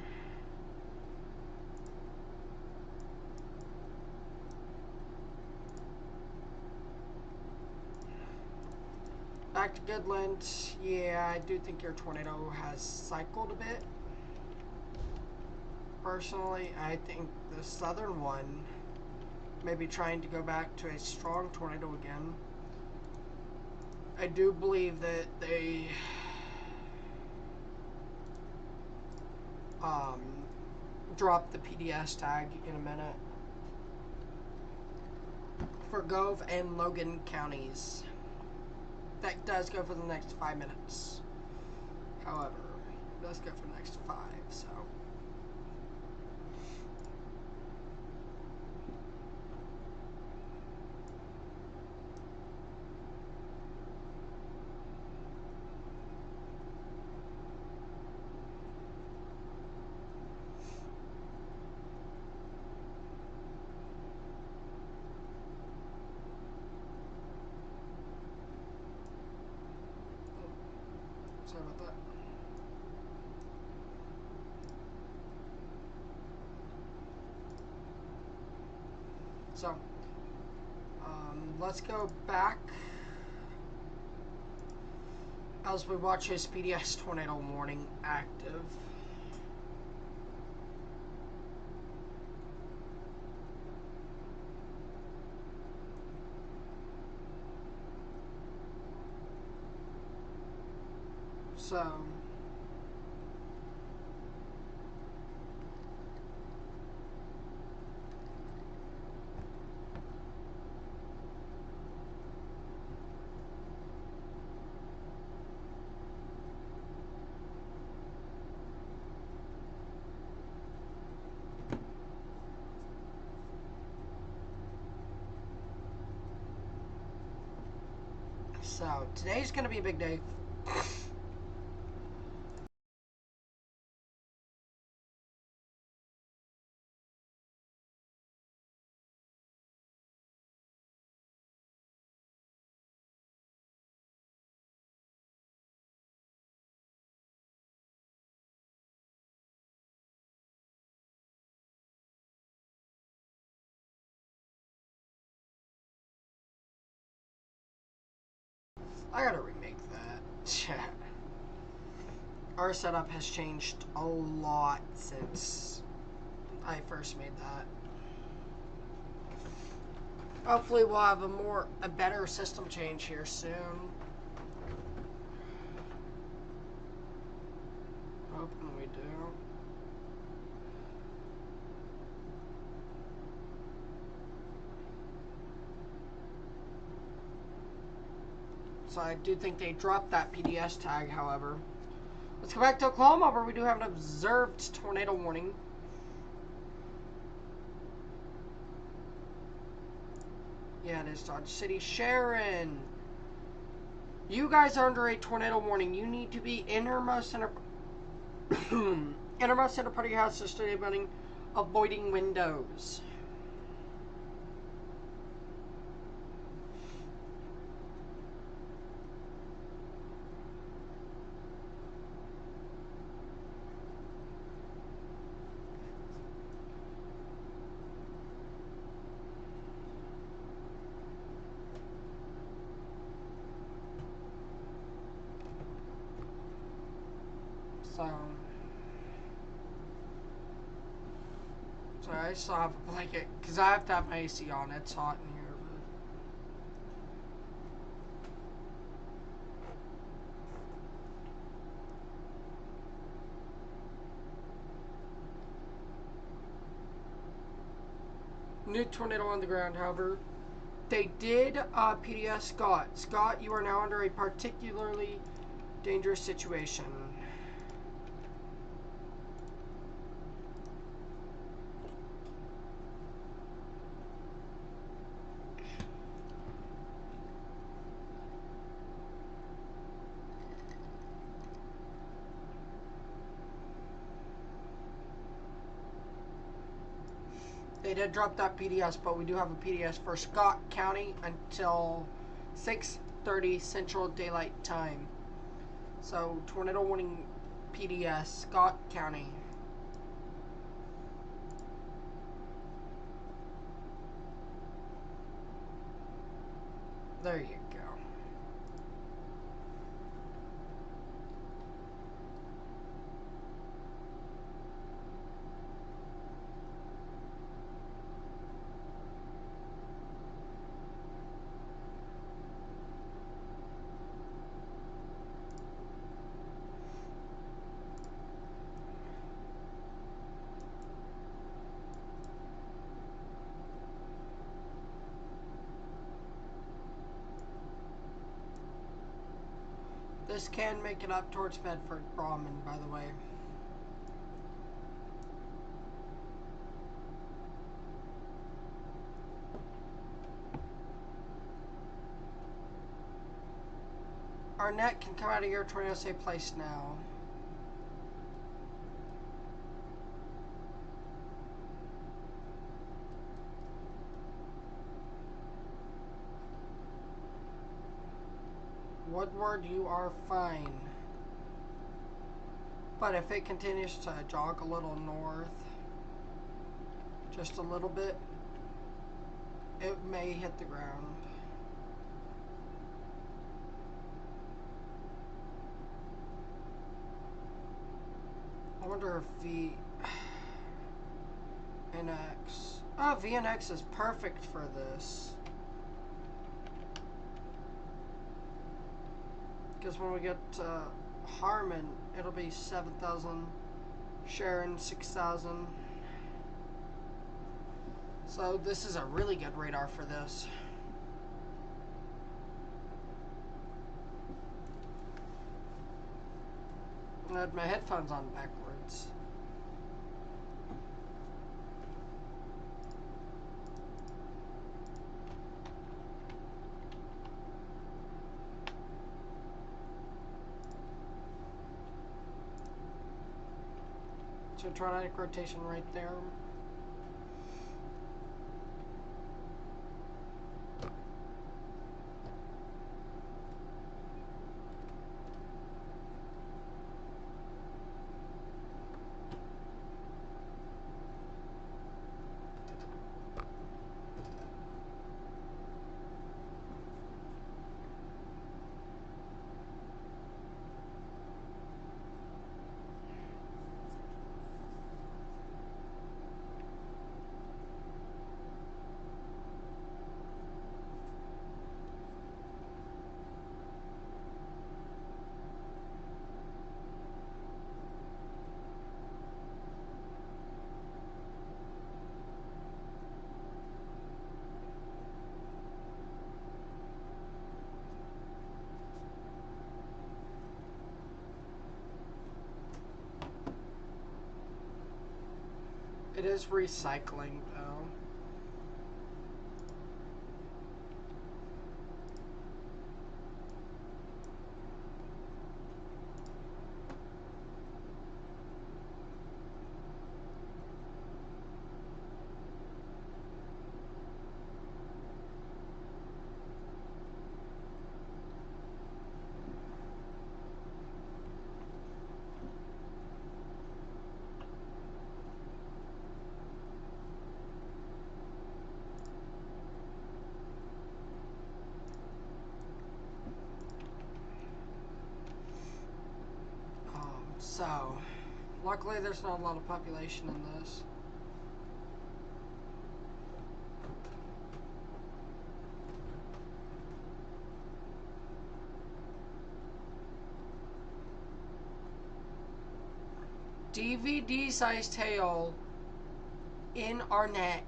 Back to Goodland. Yeah, I do think your tornado has cycled a bit. Personally, I think the southern one may be trying to go back to a strong tornado again. I do believe that they drop the PDS tag in a minute for Gove and Logan counties. That does go for the next 5 minutes. However, it does go for the next 5, so. Sorry about that. So, let's go back as we watch his PDS tornado warning active. So, today's going to be a big day. I gotta remake that. Our setup has changed a lot since I first made that. Hopefully we'll have a better system change here soon. Hoping we do. So I do think they dropped that PDS tag, however. Let's go back to Oklahoma, where we do have an observed tornado warning. Yeah, it is Dodge City. Sharon, you guys are under a tornado warning. You need to be innermost center part of your house to stay running, avoiding windows. So I still have a blanket because I have to have my AC on. It's hot in here. New tornado on the ground, however. They did PDS Scott. Scott, you are now under a particularly dangerous situation. They did drop that PDS, but we do have a PDS for Scott County until 6:30 Central Daylight Time. So tornado warning PDS, Scott County. There you go. This can make it up towards Bedford Brahman, by the way. Arnett can come out of your tornado safe place now. Woodward, you are fine. But if it continues to jog a little north, just a little bit, it may hit the ground. I wonder if VNX... Oh, VNX is perfect for this. Because when we get to Harmon, it'll be 7,000. Sharon, 6,000. So this is a really good radar for this. I had my headphones on backwards. So trotic rotation right there. It is recycling, though. So, luckily there's not a lot of population in this. DVD-sized hail in Arnett.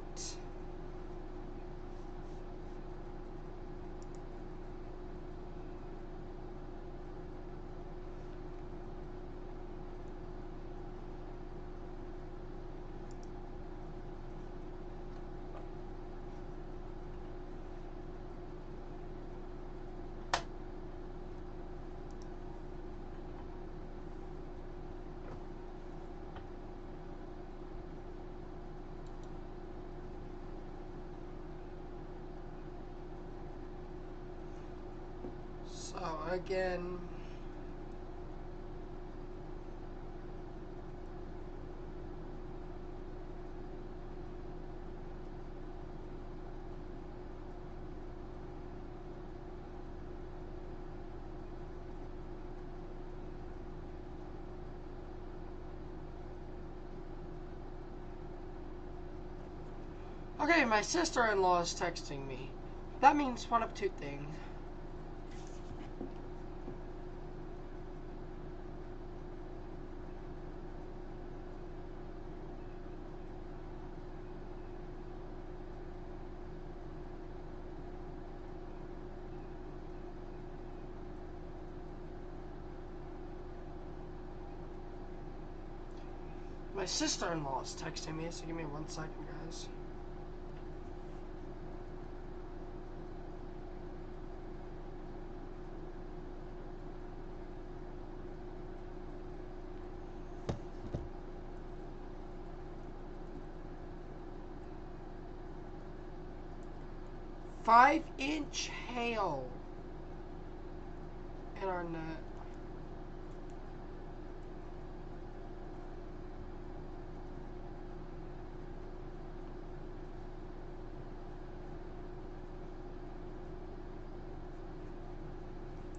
So again, Okay, my sister-in-law is texting me. That means one of two things. My sister-in-law is texting me, so give me 1 second, guys. Five-inch hail in our net.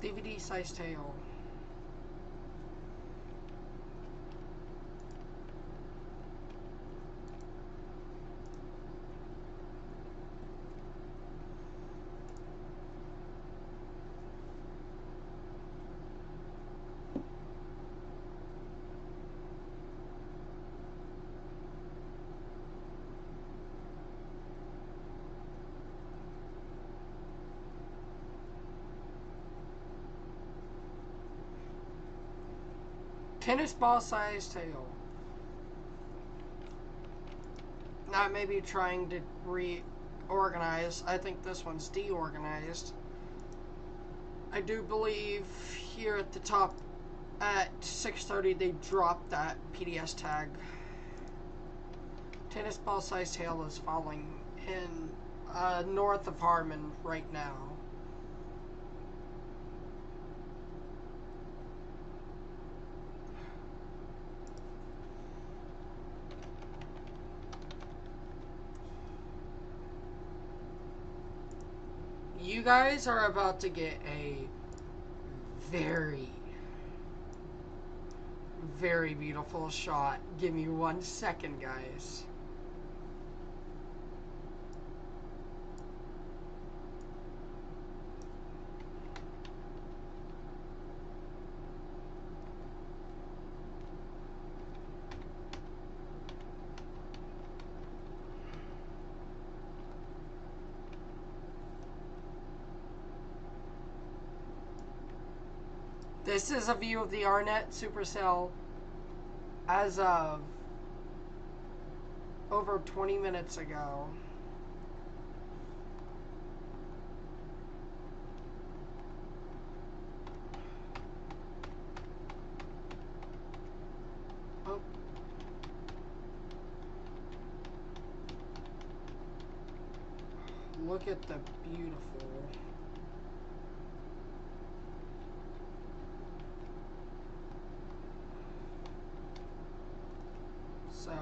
DVD-sized hail. Tennis ball sized hail. Now I may be trying to reorganize. I think this one's deorganized. I do believe here at the top at 6:30 they dropped that PDS tag. Tennis ball sized hail is falling in north of Harmon right now. You guys are about to get a very, very beautiful shot. Give me 1 second, guys. This is a view of the Arnett supercell as of over 20 minutes ago. Oh. Look at the beautiful. So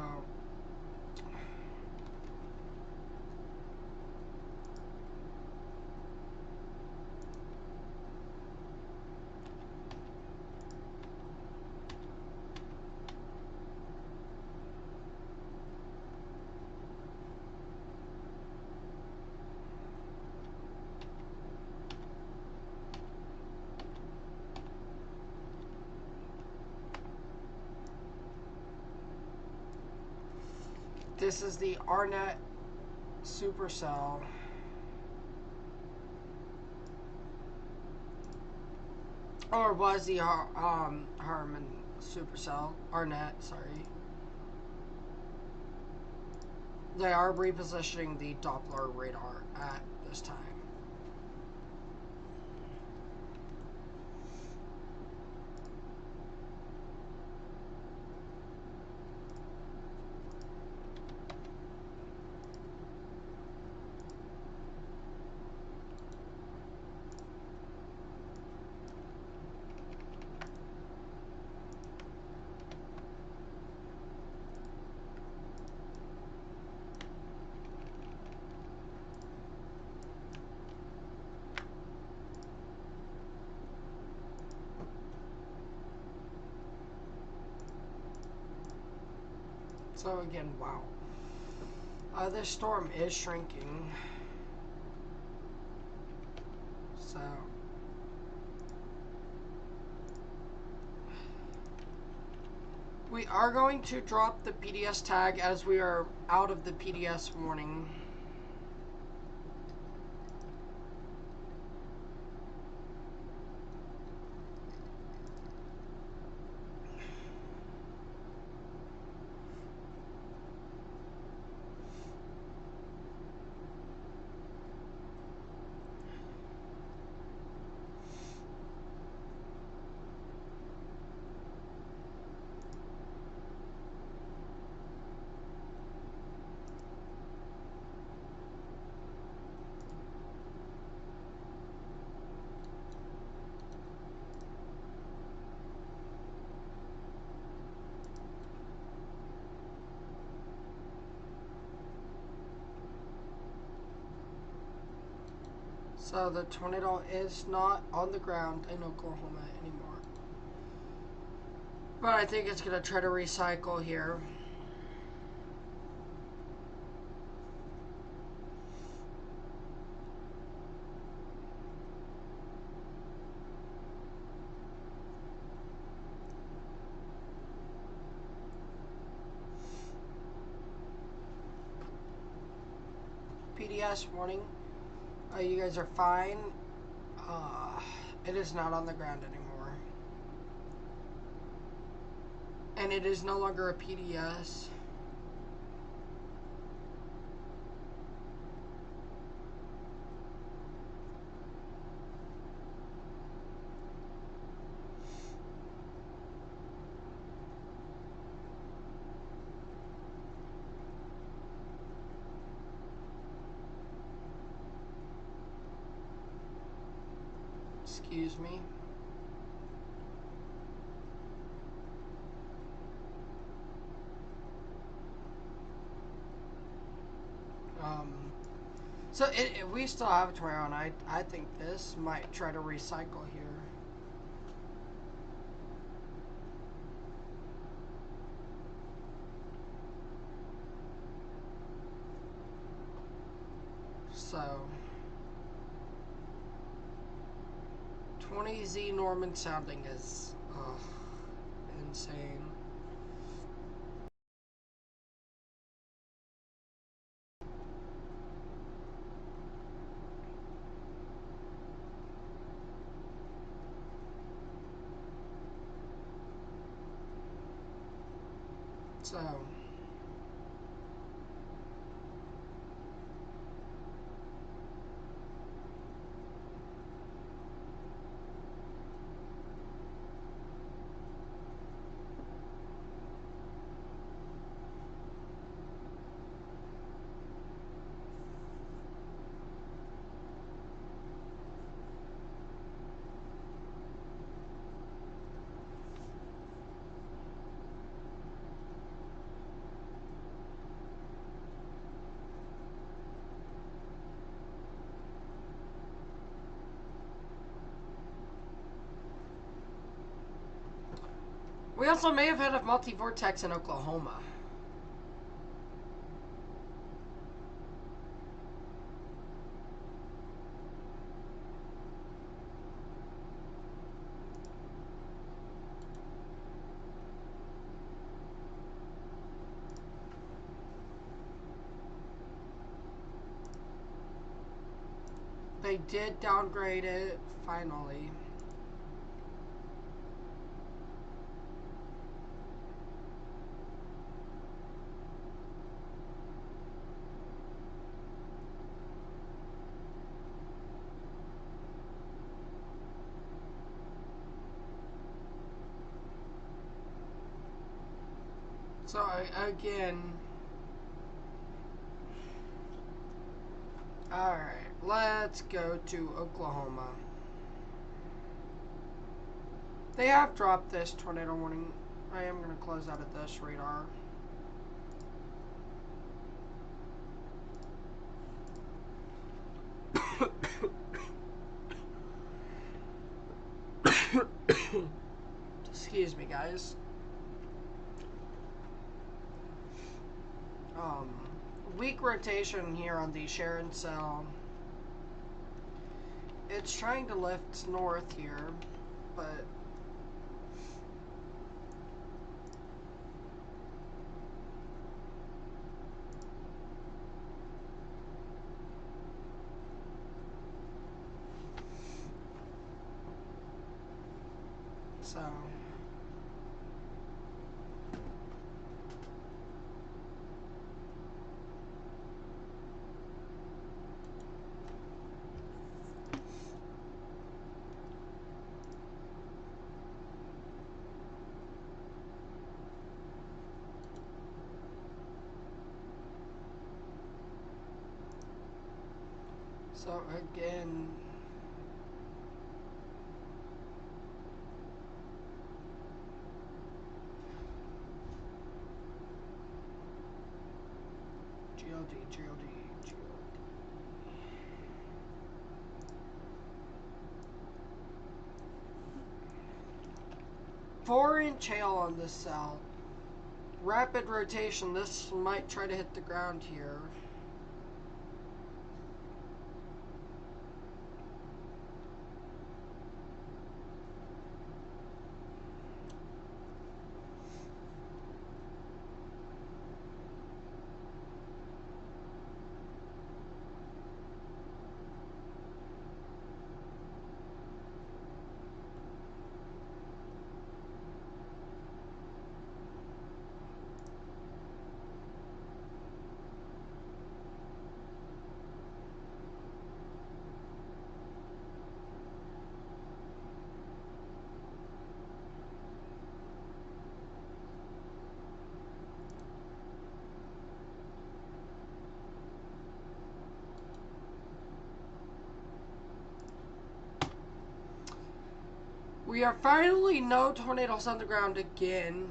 this is the Arnett supercell. Or was the Harmon supercell. Arnett, sorry. They are repositioning the Doppler radar at this time. So again, wow. This storm is shrinking. So we are going to drop the PDS tag as we are out of the PDS warning. So the tornado is not on the ground in Oklahoma anymore. But I think it's going to try to recycle here. PDS warning. You guys are fine. It is not on the ground anymore. And it is no longer a PDS. Excuse me. So we still have a tornado, and I think this might try to recycle here. So 20Z Norman sounding is insane. So we also may have had a multi-vortex in Oklahoma. They did downgrade it, finally. So, again... Alright, let's go to Oklahoma. They have dropped this tornado warning. I am going to close out of this radar. Excuse me, guys. weak rotation here on the Sharon cell. It's trying to lift north here, but so So again, GLD. 4-inch hail on this cell. Rapid rotation. This might try to hit the ground here. We are finally no tornadoes on the ground again.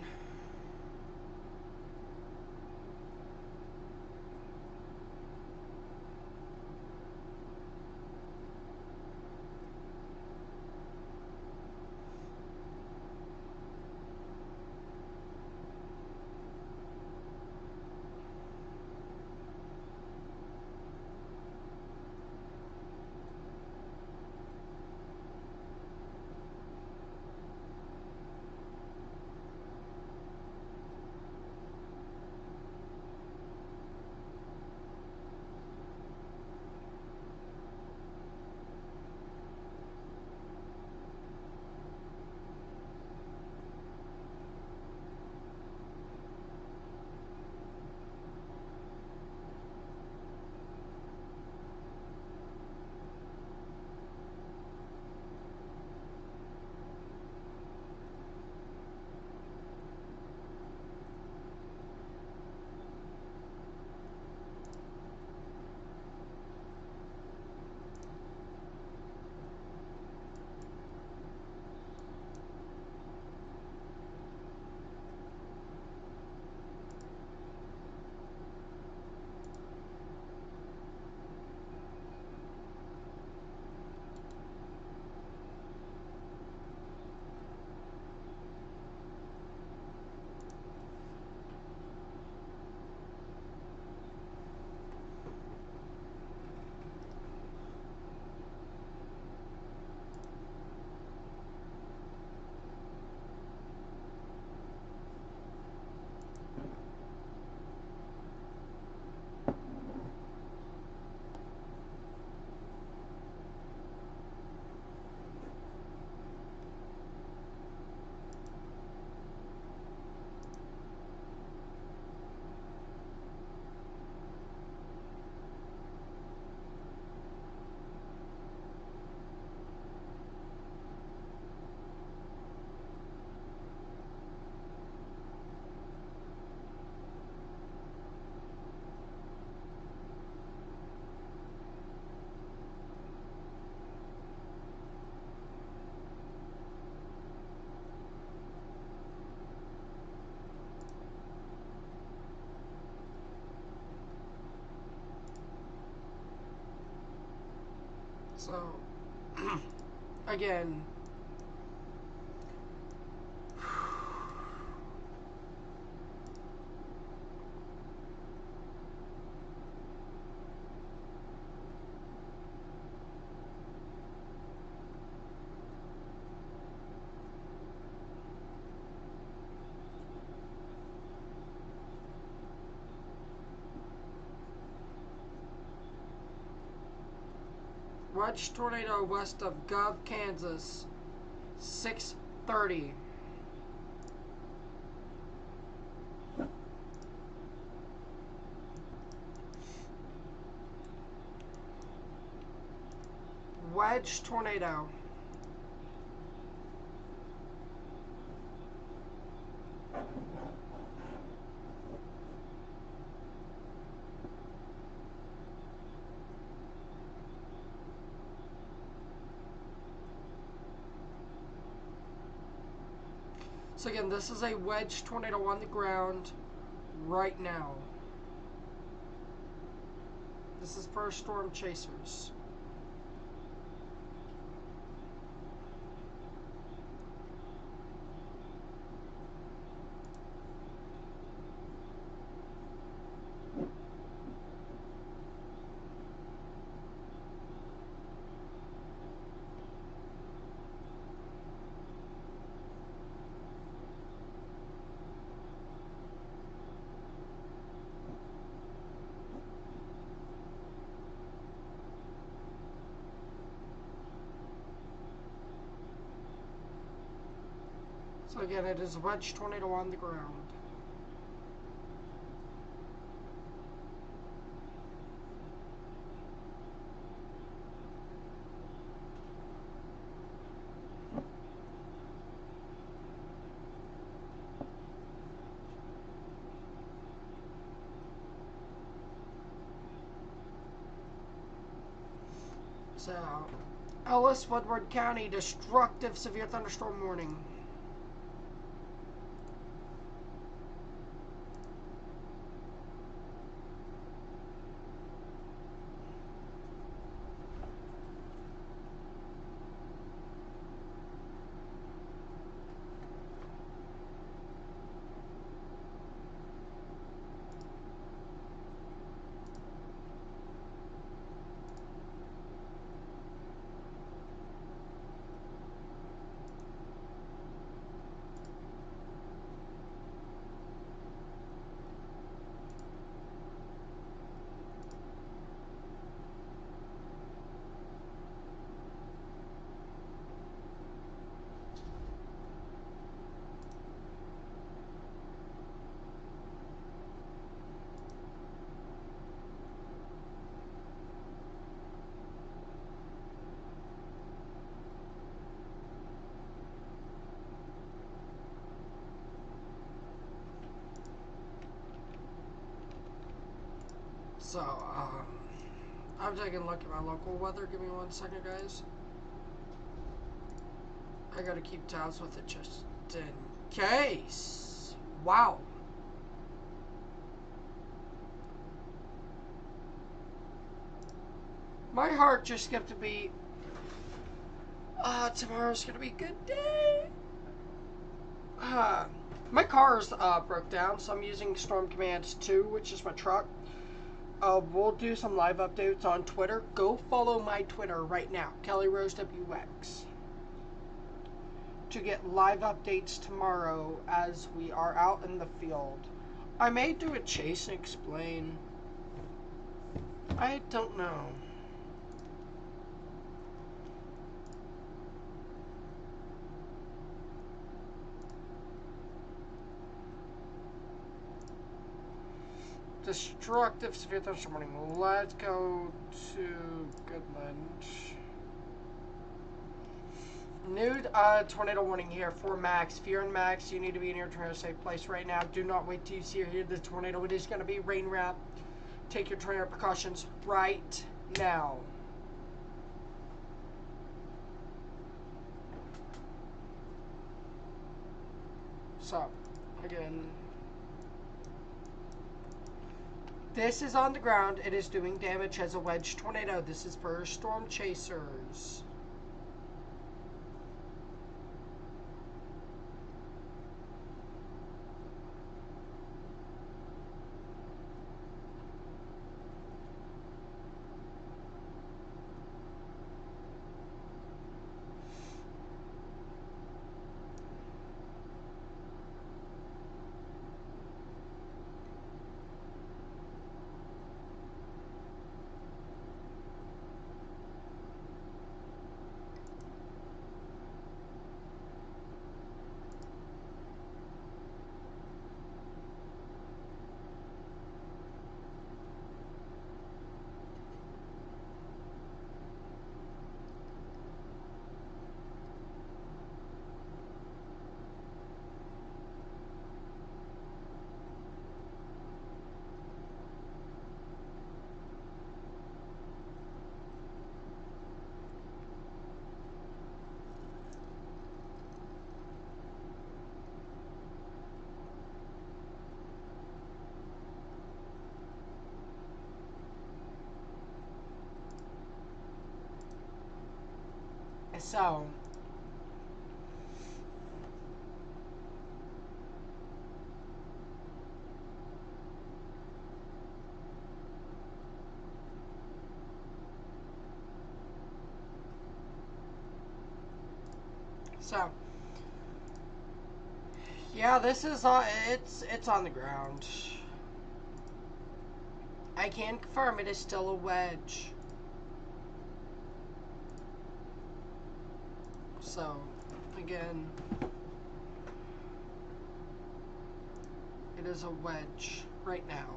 So, again, Wedge tornado west of Gov, Kansas. 6:30. Wedge tornado. So again, this is a wedge tornado on the ground right now. This is for storm chasers. So again, it is a wedge tornado on the ground. So, Ellis, Woodward County, destructive severe thunderstorm warning. So, I'm taking a look at my local weather. Give me 1 second, guys. I gotta keep tabs with it just in case. Wow. My heart just skipped a beat. Tomorrow's gonna be a good day. My car's broke down, so I'm using Storm Commands 2, which is my truck. We'll do some live updates on Twitter. Go follow my Twitter right now, Kelly Rose WX, to get live updates tomorrow as we are out in the field. I may do a chase and explain. I don't know. Destructive severe thunderstorm warning. Let's go to Goodland. New tornado warning here for Max. If you're in Max, you need to be in your tornado safe place right now. Do not wait till you see or hear the tornado. It is going to be rain wrap. Take your tornado precautions right now. So, again, this is on the ground. It is doing damage as a wedge tornado. This is for storm chasers. So, so yeah, this is it's on the ground. I can confirm it is still a wedge. So, again, it is a wedge right now.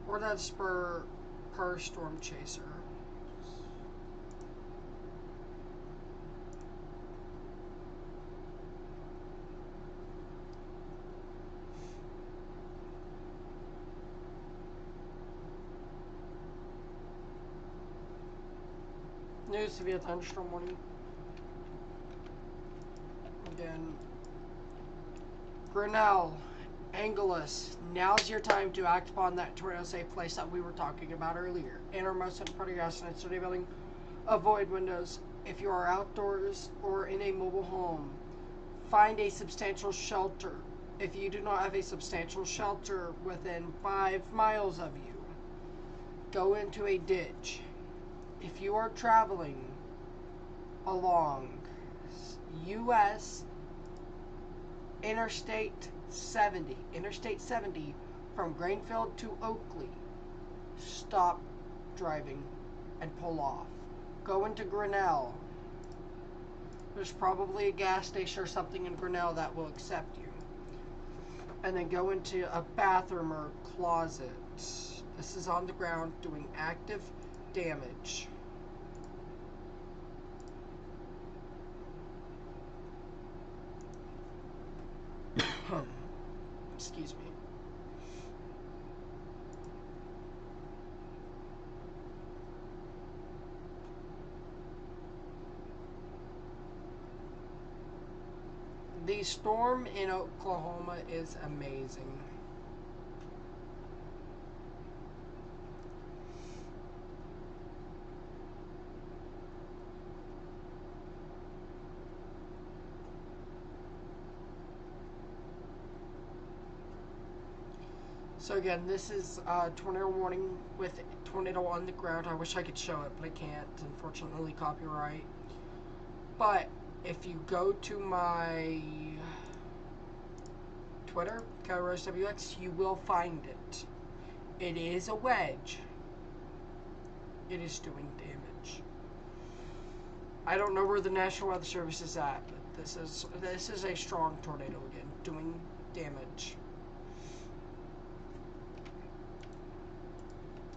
Or that's per storm chaser. News to be a thunderstorm warning. Again, Grinnell, Angelus, now's your time to act upon that tornado safe place that we were talking about earlier. Innermost and part of your house and study building, avoid windows. If you are outdoors or in a mobile home, find a substantial shelter. If you do not have a substantial shelter within 5 miles of you, go into a ditch. If you are traveling along U.S. Interstate 70 from Grainfield to Oakley, stop driving and pull off. Go into Grinnell. There's probably a gas station or something in Grinnell that will accept you. And then go into a bathroom or closet. This is on the ground doing active damage. Excuse me. The storm in Oklahoma is amazing. So again, this is tornado warning with tornado on the ground. I wish I could show it, but I can't. Unfortunately, copyright. But if you go to my Twitter, KaiRoseWX, you will find it. It is a wedge. It is doing damage. I don't know where the National Weather Service is at, but this is a strong tornado again, doing damage.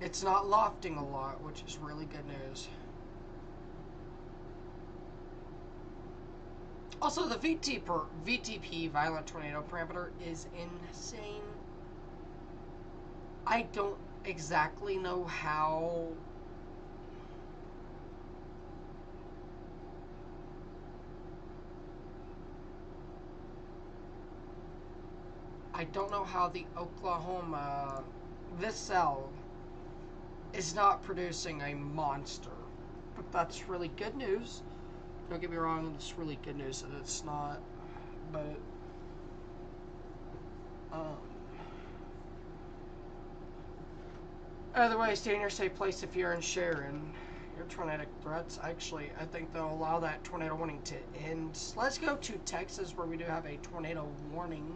It's not lofting a lot, which is really good news. Also, the VTP, Violent Tornado Parameter, is insane. I don't exactly know how... I don't know how the Oklahoma, this cell, is not producing a monster. But that's really good news. Don't get me wrong, it's really good news that it's not. But, either way, stay in your safe place if you're in Sharon. Your tornadic threats, actually, I think they'll allow that tornado warning to end. Let's go to Texas, where we do have a tornado warning.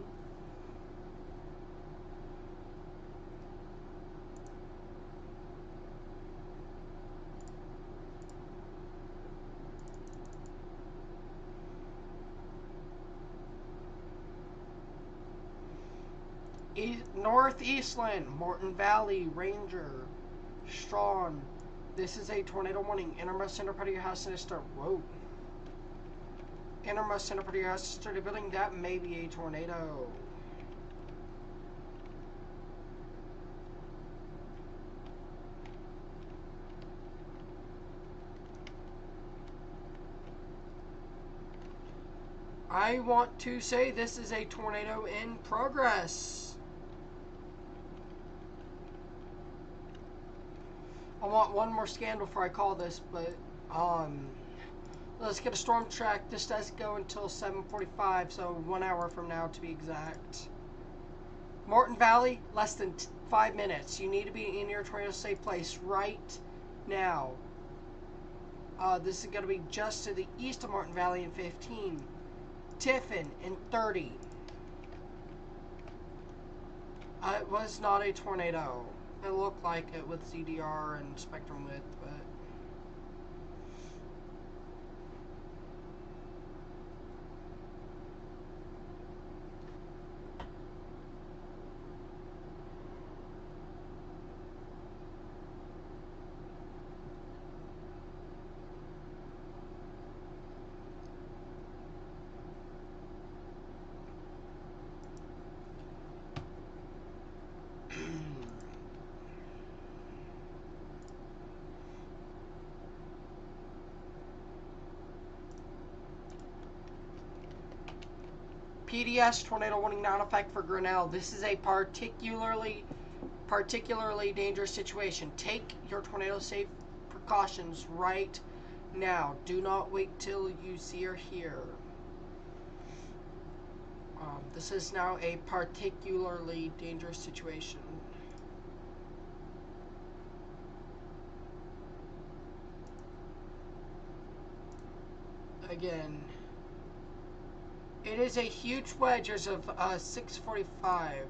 Northeastland, Morton Valley, Ranger, Strawn. This is a tornado warning. Innermost center part of your house and start. Whoa. Innermost center part of your house started building. That may be a tornado. I want to say this is a tornado in progress. I want one more scan before I call this, but Um, let's get a storm track. This doesn't go until 7:45, so 1 hour from now to be exact. Morton Valley, less than 5 minutes. You need to be in your tornado safe place right now. This is going to be just to the east of Morton Valley in 15. Tiffin in 30. It was not a tornado. It looked like it with ZDR and spectrum width, but... PDS, tornado warning not effect for Grinnell. This is a particularly dangerous situation. Take your tornado safe precautions right now. Do not wait till you see or hear. This is now a particularly dangerous situation. Again, it is a huge wedge as of 6:45.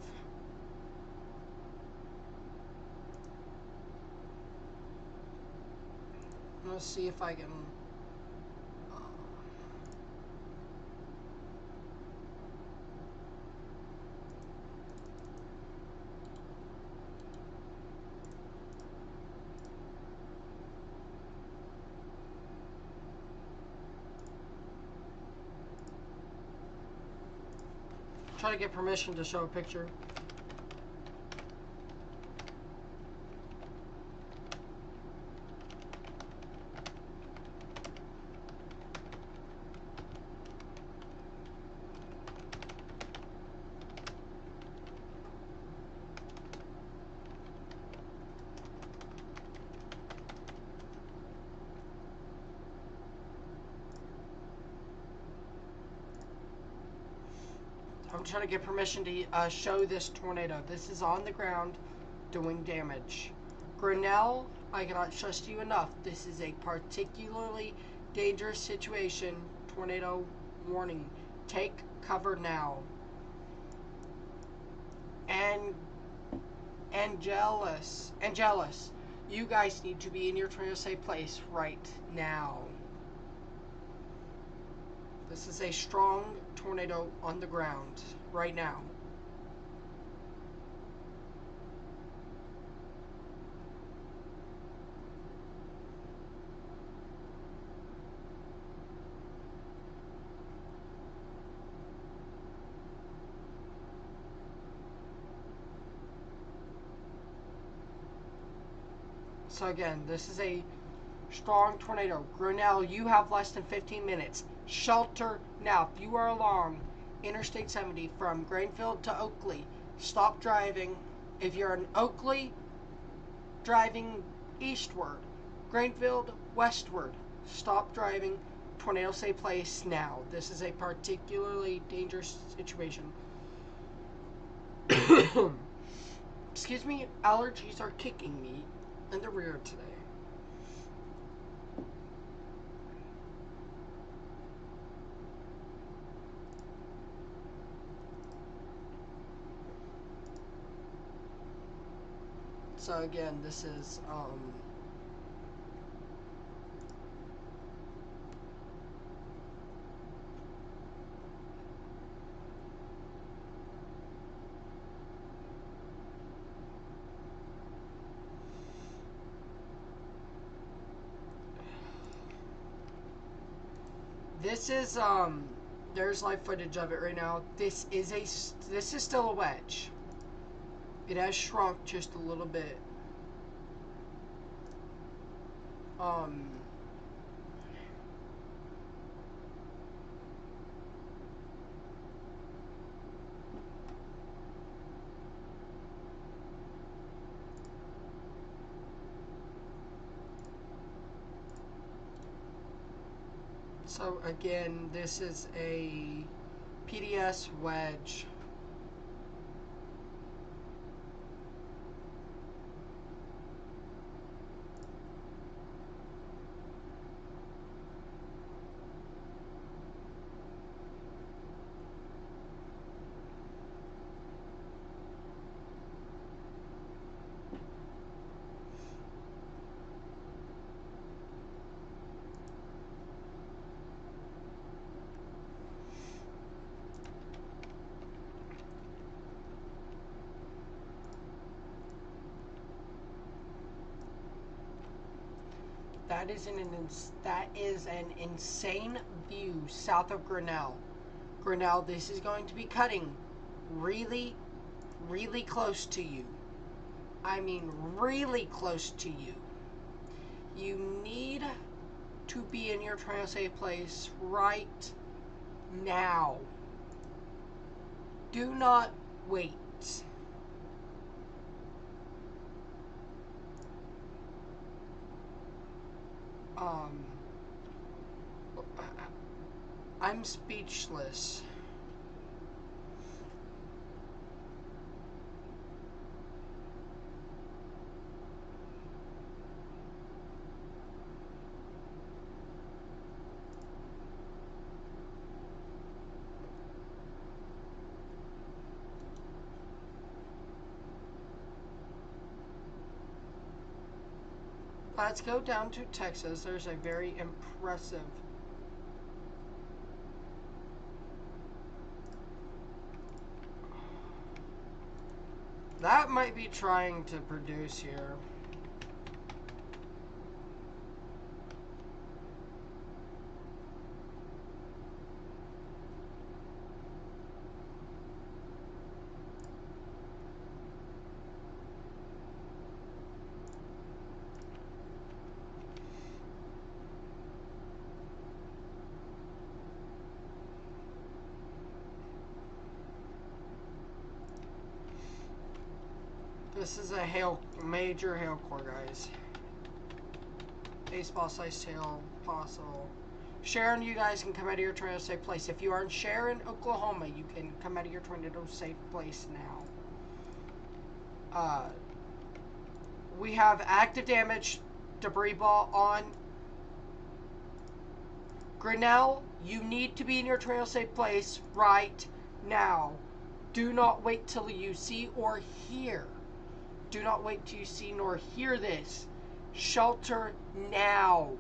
Let's see if I can... try to get permission to show a picture. I'm trying to get permission to show this tornado. This is on the ground doing damage. Grinnell, I cannot trust you enough. This is a particularly dangerous situation. Tornado warning. Take cover now. And Angelus, you guys need to be in your tornado safe place right now. This is a strong tornado on the ground right now. So again, this is a strong tornado. Grinnell, you have less than 15 minutes. Shelter now. If you are along Interstate 70 from Grainfield to Oakley, stop driving. If you're in Oakley, driving eastward. Grainfield, westward. Stop driving. Tornado safe place now. This is a particularly dangerous situation. Excuse me, allergies are kicking me in the rear today. So again, this is there's live footage of it right now. This is still a wedge. It has shrunk just a little bit. So again, this is a PDS wedge. That is an insane view south of Grinnell. Grinnell, this is going to be cutting really, really close to you. I mean, really close to you. You need to be in your trail safe place right now. Do not wait. I'm speechless. Let's go down to Texas. There's a very impressive that might be trying to produce here. This is a major hail core, guys. Baseball size hail possible. Sharon, you guys can come out of your tornado safe place. If you are in Sharon, Oklahoma, you can come out of your tornado safe place now. We have active damage, debris ball on Grinnell. You need to be in your tornado safe place right now. Do not wait till you see or hear. Do not wait till you see nor hear this. Shelter now.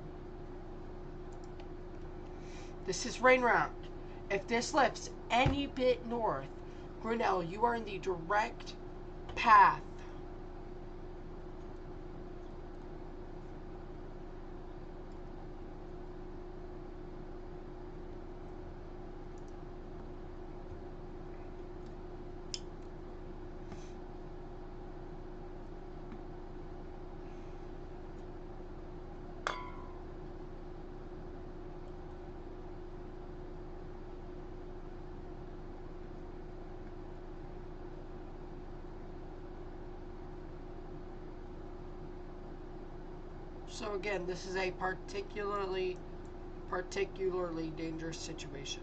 This is rain round. If this lifts any bit north, Grinnell, you are in the direct path. So again, this is a particularly dangerous situation.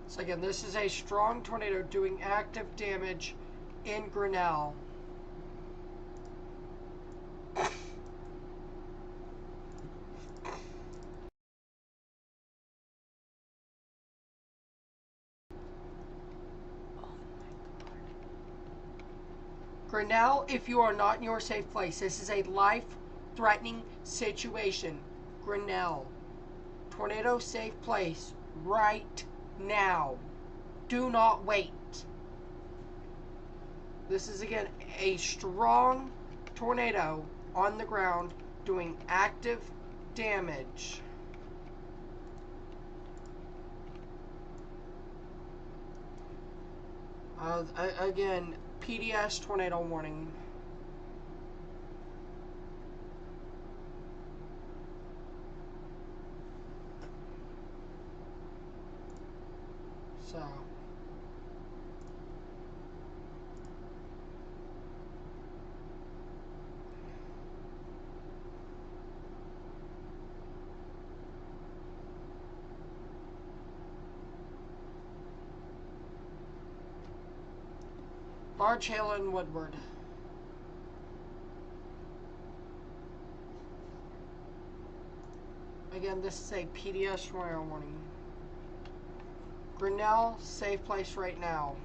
So again, this is a strong tornado doing active damage in Grinnell. Grinnell, if you are not in your safe place, this is a life-threatening situation. Grinnell, tornado safe place right now. Do not wait. This is again a strong tornado on the ground doing active damage. Again, PDS tornado warning. So, large hail in Woodward. Again, this is a PDS tornado warning. Grinnell, safe place right now.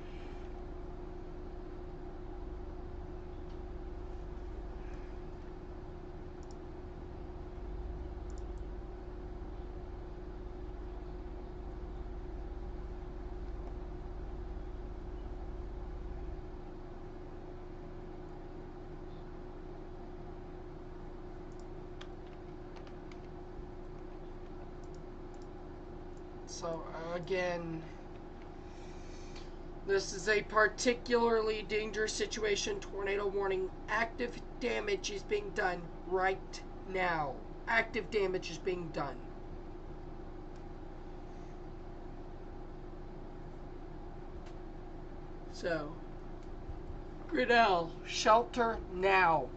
So, again, this is a particularly dangerous situation. Tornado warning. Active damage is being done right now. Active damage is being done. So, Grinnell, shelter now.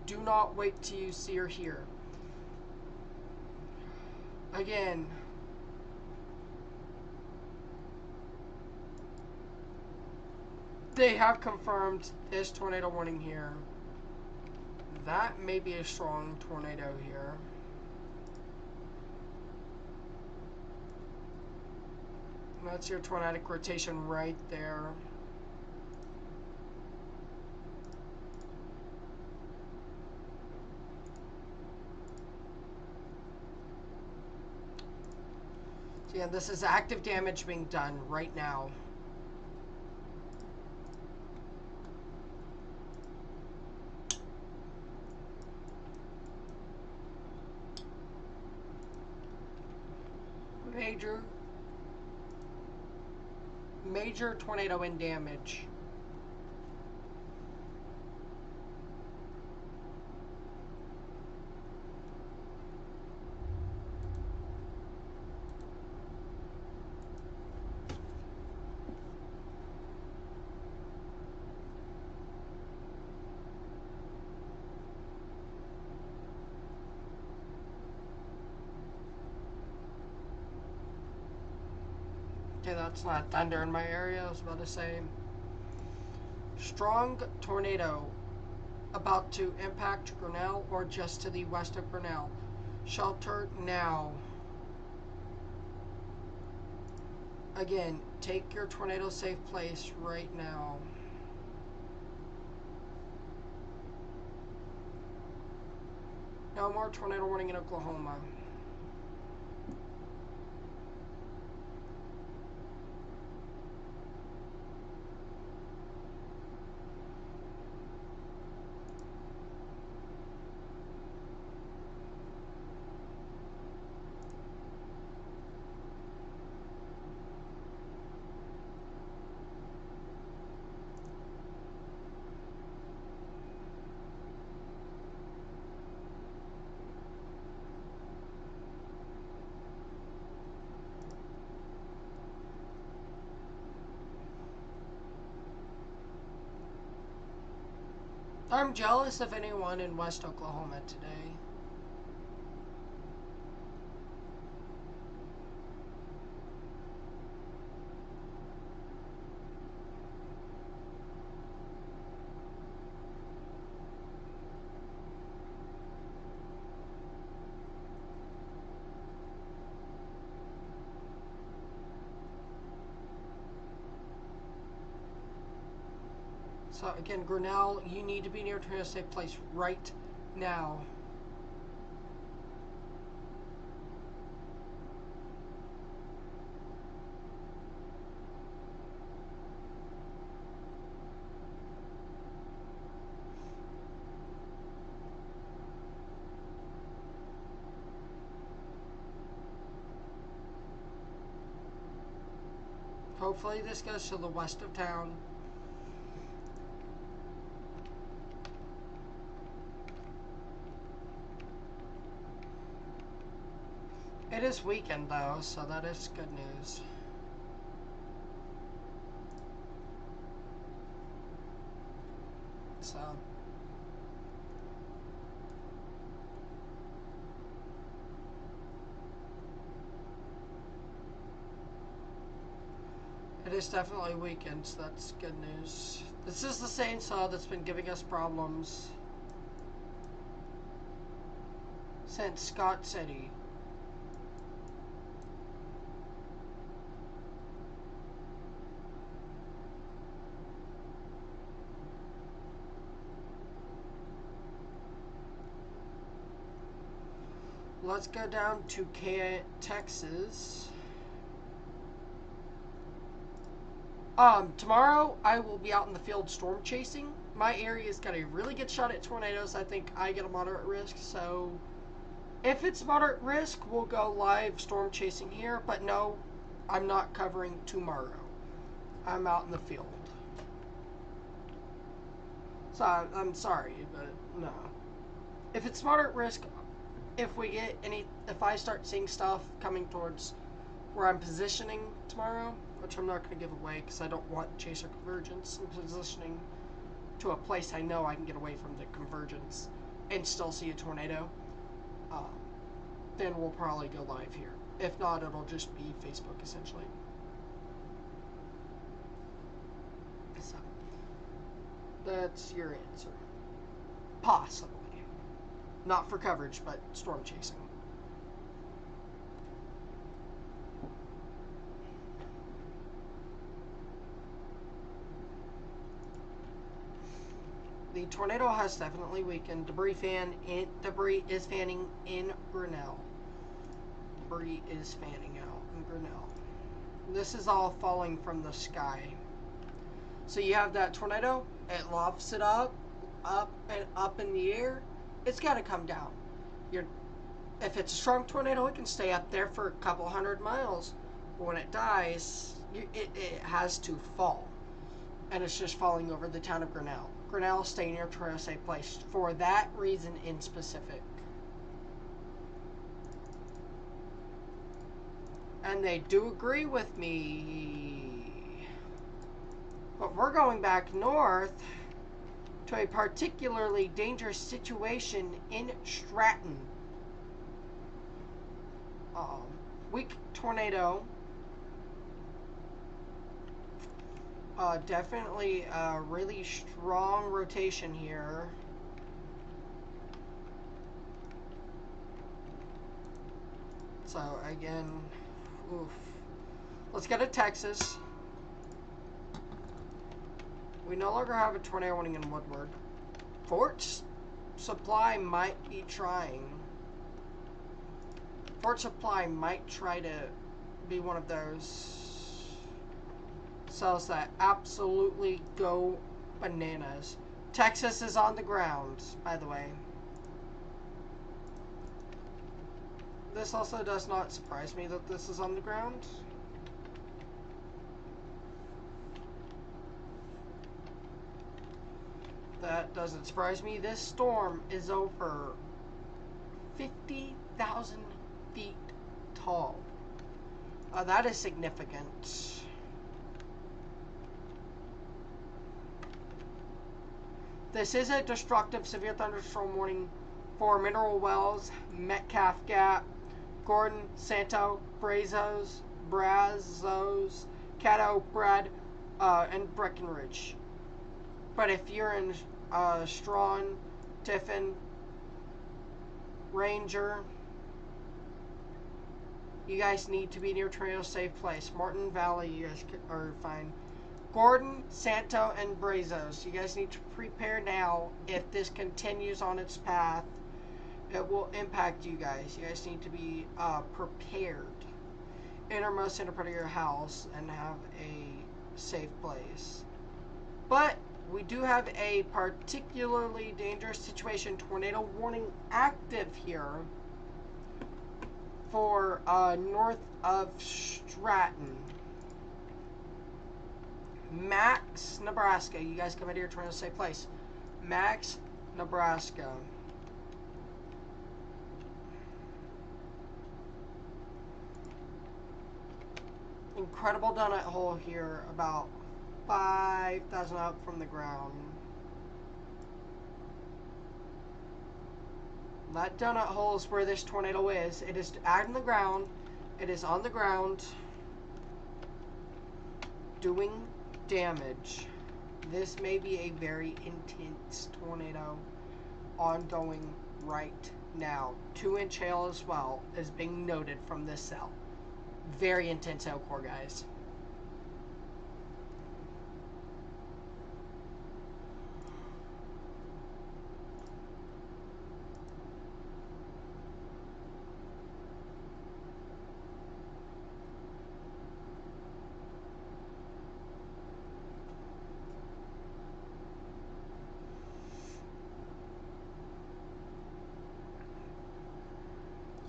Do not wait till you see or hear. Again, they have confirmed this tornado warning here. That may be a strong tornado here. That's your tornadic rotation right there. So yeah, this is active damage being done right now. Major tornado wind damage. Okay, that's not thunder in my area, I was about to say. Strong tornado about to impact Grinnell or just to the west of Grinnell. Shelter now. Again, take your tornado safe place right now. No more tornado warning in Oklahoma. I'm jealous of anyone in West Oklahoma today. So again, Grinnell, you need to be near a tornado safe place right now. Hopefully this goes to the west of town. It is weekend though, so that is good news. So it is definitely weekend, so that's good news. This is the same saw that's been giving us problems since Scott City. Let's go down to Texas. Tomorrow I will be out in the field storm chasing. My area's got a really good shot at tornadoes. I think I get a moderate risk, so if it's moderate risk, we'll go live storm chasing here, but no, I'm not covering tomorrow. I'm out in the field. So I'm sorry, but no. If it's moderate risk, if I start seeing stuff coming towards where I'm positioning tomorrow, which I'm not going to give away because I don't want chaser convergence, I'm positioning to a place I know I can get away from the convergence and still see a tornado, then we'll probably go live here. If not, it'll just be Facebook essentially. So that's your answer. Possibly. Not for coverage, but storm chasing. The tornado has definitely weakened. Debris is fanning in Grinnell. Debris is fanning out in Grinnell. This is all falling from the sky. So you have that tornado, it lofts it up in the air. It's got to come down. If it's a strong tornado, it can stay up there for a couple 100 miles. But when it dies, it has to fall. And it's just falling over the town of Grinnell. Grinnell, stay near Trail Safe Place for that reason in specific. And they do agree with me. But we're going back north to a particularly dangerous situation in Stratton. Weak tornado. Definitely a really strong rotation here. So again, oof. Let's go to Texas. We no longer have a tornado warning in Woodward. Fort Supply might be trying. Fort Supply might try to be one of those cells that absolutely go bananas. Texas is on the ground, by the way. This also does not surprise me that this is on the ground. That doesn't surprise me. This storm is over 50,000 feet tall. That is significant. This is a destructive severe thunderstorm warning for Mineral Wells, Metcalf Gap, Gordon, Santo, Brazos, Caddo, Brad, and Breckenridge. But if you're in Strawn, Tiffin, Ranger, you guys need to be near Trail Safe Place. Martin Valley, you guys are fine. Gordon, Santo, and Brazos. You guys need to prepare now. If this continues on its path, it will impact you guys. You guys need to be prepared. Innermost center part of your house and have a safe place. But we do have a particularly dangerous situation, tornado warning active here for north of Stratton. Max, Nebraska. You guys come out here trying to safe place. Max, Nebraska. Incredible donut hole here, about 5,000 up from the ground. That donut hole is where this tornado is. It is out in the ground. It is on the ground, doing damage. This may be a very intense tornado ongoing right now. 2-inch hail as well is being noted from this cell. Very intense hail core, guys.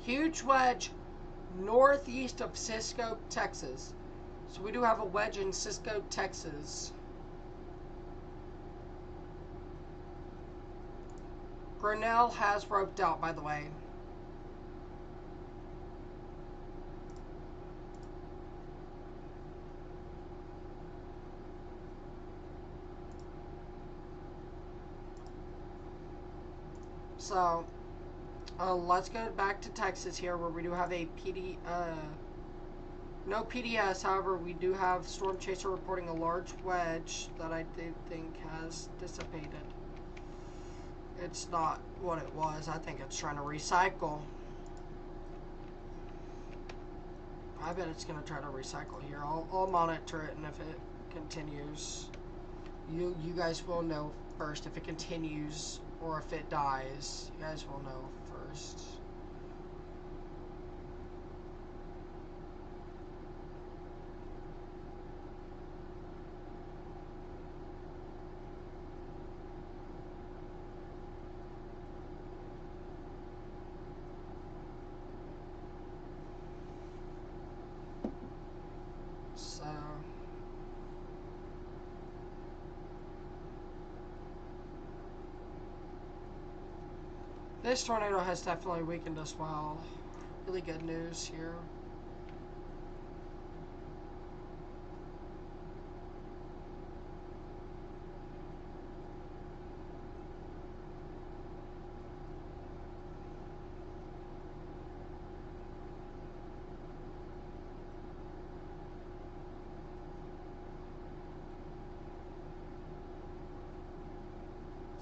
Huge wedge northeast of Cisco, Texas. So we do have a wedge in Cisco, Texas. Grinnell has roped out, by the way. So, let's go back to Texas here, where we do have a no PDS. However, we do have Storm Chaser reporting a large wedge that I do think has dissipated. It's not what it was. I think it's trying to recycle. I bet it's going to try to recycle here. I'll monitor it, and if it continues, you guys will know first if it continues or if it dies. You guys will know first. So this tornado has definitely weakened as well. Really good news here.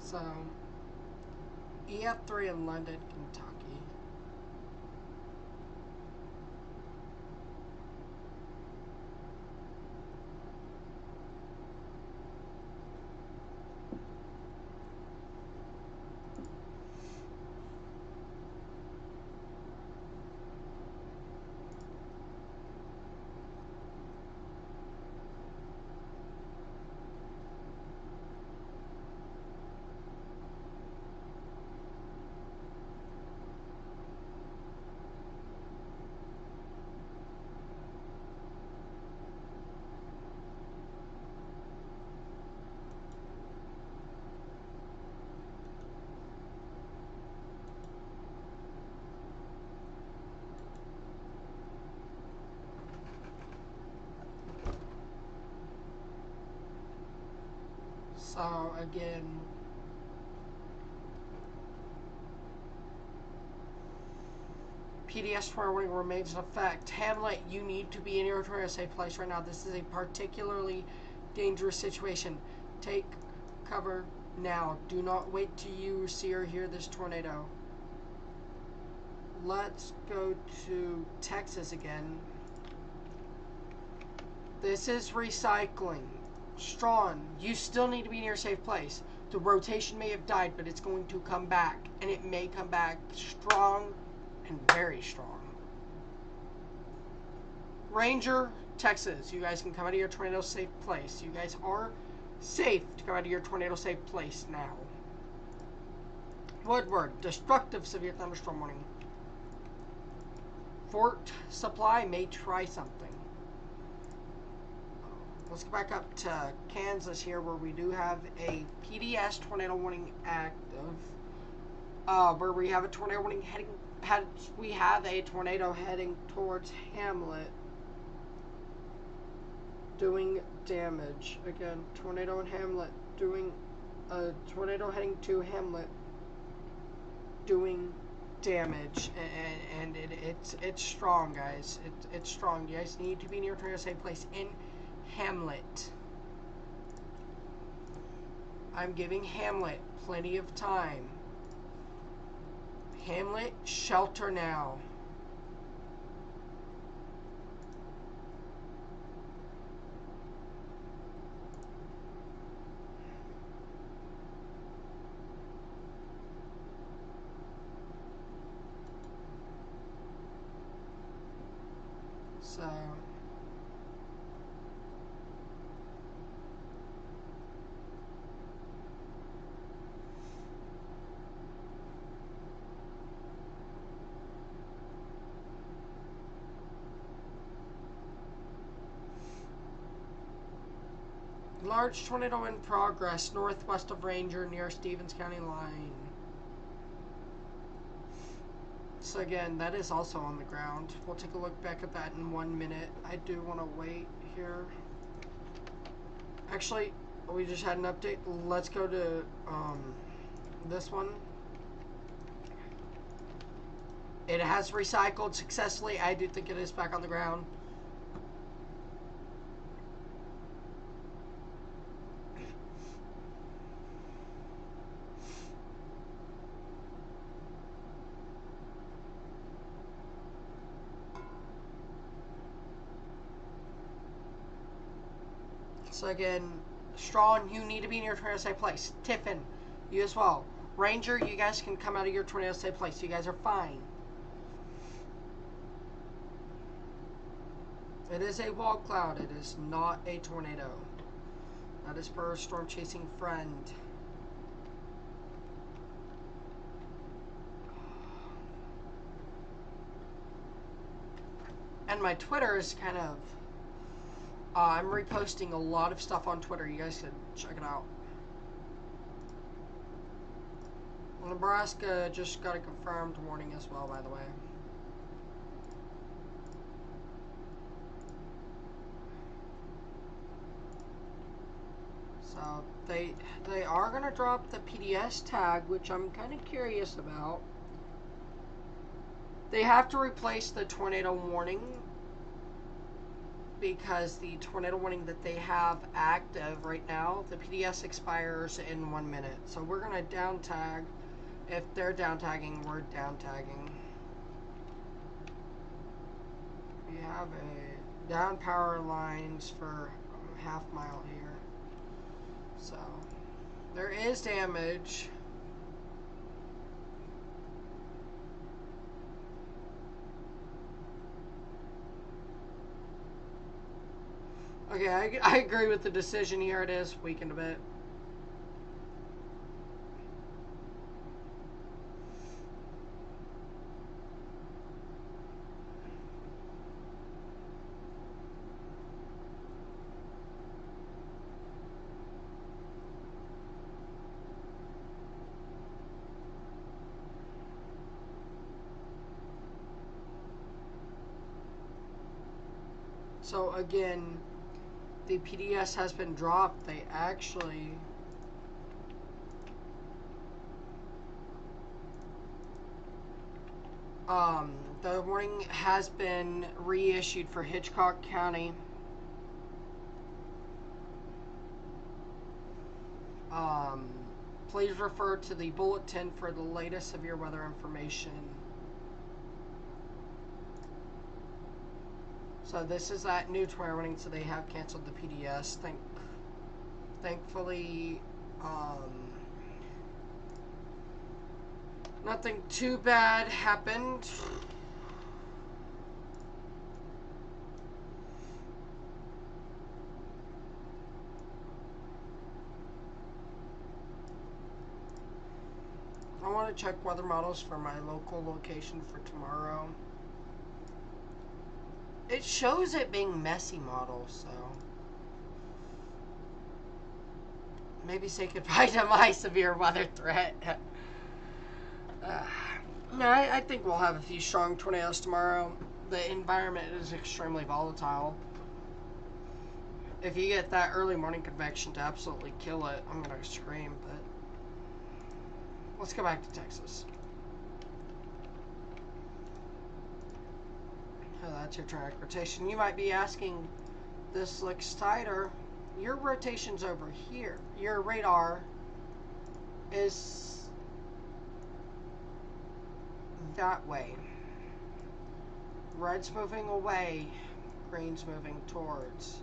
So, EF3 in London, Kentucky. So again, PDS warning remains in effect. Hamlet, you need to be in your tornado safe place right now. This is a particularly dangerous situation. Take cover now. Do not wait till you see or hear this tornado. Let's go to Texas again. This is recycling. Strawn, you still need to be in your safe place. The rotation may have died, but it's going to come back. And it may come back strong and very strong. Ranger, Texas, you guys can come out of your tornado safe place. You guys are safe to come out of your tornado safe place now. Woodward, destructive severe thunderstorm warning. Fort Supply may try something. let's go back up to Kansas here, where we do have a PDS tornado warning active. Where we have a tornado warning we have a tornado heading towards Hamlet, doing damage. Again, tornado in Hamlet, doing a tornado heading to Hamlet, doing damage, and it's strong, guys. It's strong. You guys need to be near a tornado safe place in Hamlet. I'm giving Hamlet plenty of time. Hamlet, shelter now. So large tornado in progress northwest of Ranger near Stevens County line. So again, that is also on the ground. We'll take a look back at that in 1 minute. I do want to wait here. Actually, we just had an update. Let's go to this one. It has recycled successfully. I do think it is back on the ground. So again, Strawn, you need to be in your tornado safe place. Tiffin, you as well. Ranger, you guys can come out of your tornado safe place. You guys are fine. It is a wall cloud. It is not a tornado. That is per storm chasing friend. And my Twitter is kind of... I'm reposting a lot of stuff on Twitter. You guys can check it out. Nebraska just got a confirmed warning as well, by the way. So they are going to drop the PDS tag, which I'm kind of curious about. They have to replace the tornado warning, because the tornado warning that they have active right now, the PDS expires in 1 minute. So we're going to down tag. If they're down tagging, we're down tagging. We have a down power lines for a half mile here. So there is damage. Okay, I agree with the decision here. It is weakened a bit. So again, the PDS has been dropped. They actually the warning has been reissued for Hitchcock County. Please refer to the bulletin for the latest severe weather information. So this is that new tornado warning, so they have canceled the PDS. Thankfully, nothing too bad happened. I want to check weather models for my local location for tomorrow. It shows it being messy models, so maybe say goodbye to my severe weather threat. No, I think we'll have a few strong tornadoes tomorrow. The environment is extremely volatile. If you get that early morning convection to absolutely kill it, I'm going to scream, but let's go back to Texas. Oh, that's your track rotation. You might be asking, this looks tighter. Your rotation's over here. Your radar is that way. Red's moving away, green's moving towards.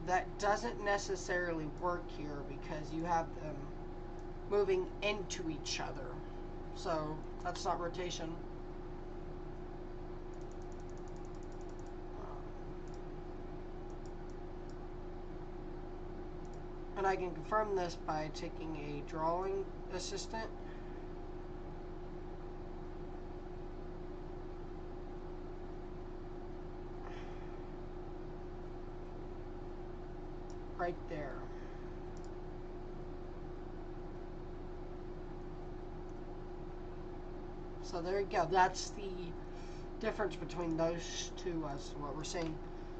That doesn't necessarily work here because you have them moving into each other. So that's not rotation. And I can confirm this by taking a drawing assistant. Right there. So there you go. That's the difference between those two as what we're seeing.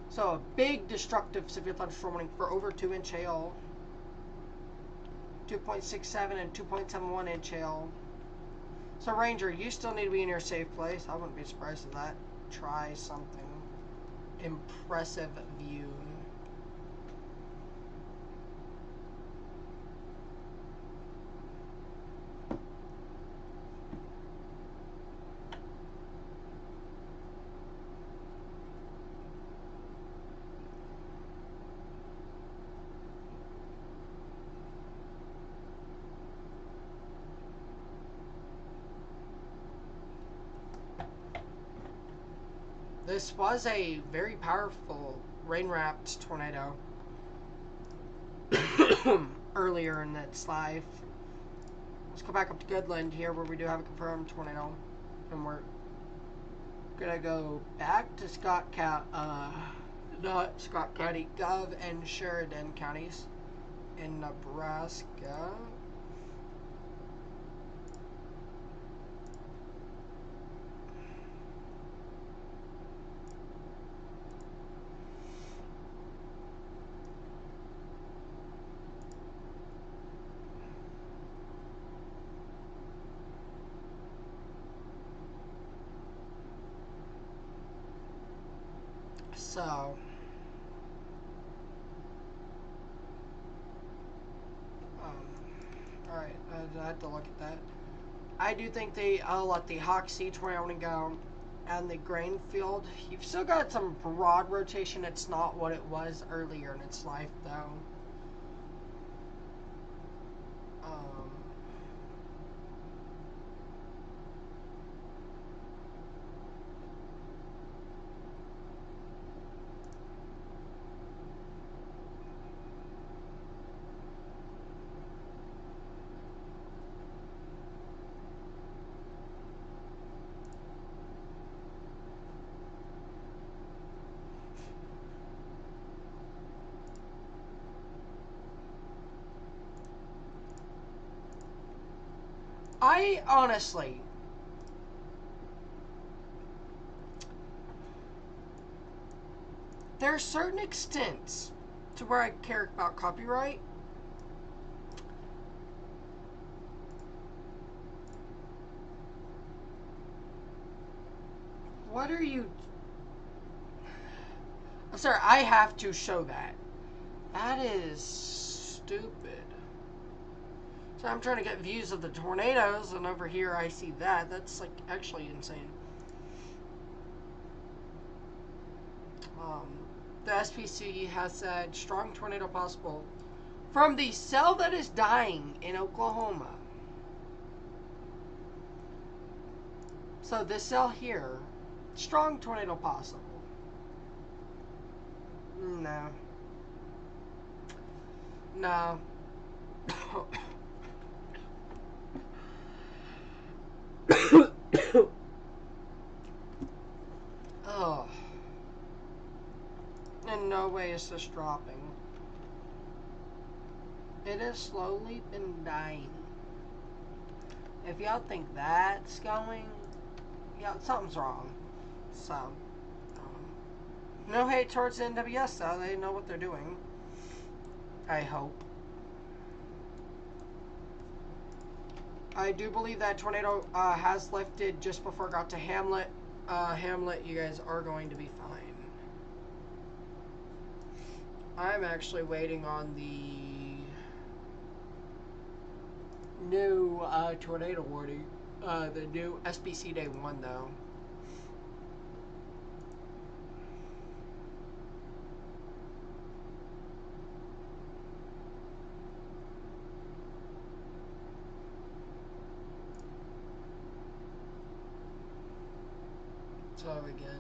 So a big destructive severe thunderstorm warning for over 2-inch hail. 2.67 and 2.71 inch hail. So Ranger, you still need to be in your safe place. I wouldn't be surprised if that. Try something. Impressive view. This was a very powerful rain-wrapped tornado earlier in its life. Let's go back up to Goodland here where we do have a confirmed tornado. And we're gonna go back to not Scott County, Gov and Sheridan counties in Nebraska. So, alright, I have to look at that. I do think I'll let the Hoxie tornado go and the grain field. You've still got some broad rotation. It's not what it was earlier in its life, though. I honestly, there are certain extents to where I care about copyright. What are you... I'm sorry, I have to show that. That is stupid. So I'm trying to get views of the tornadoes, and over here I see that. That's like actually insane. The SPC has said strong tornado possible from the cell that is dying in Oklahoma. So this cell here, strong tornado possible. No. No. Oh. In no way is this dropping. it has slowly been dying. If y'all think that's going, yeah, something's wrong. So, no hate towards the NWS though. They know what they're doing. I hope. I do believe that tornado has lifted just before it got to Hamlet. Hamlet, you guys are going to be fine. I'm actually waiting on the new tornado warning. The new SBC Day 1, though. So again,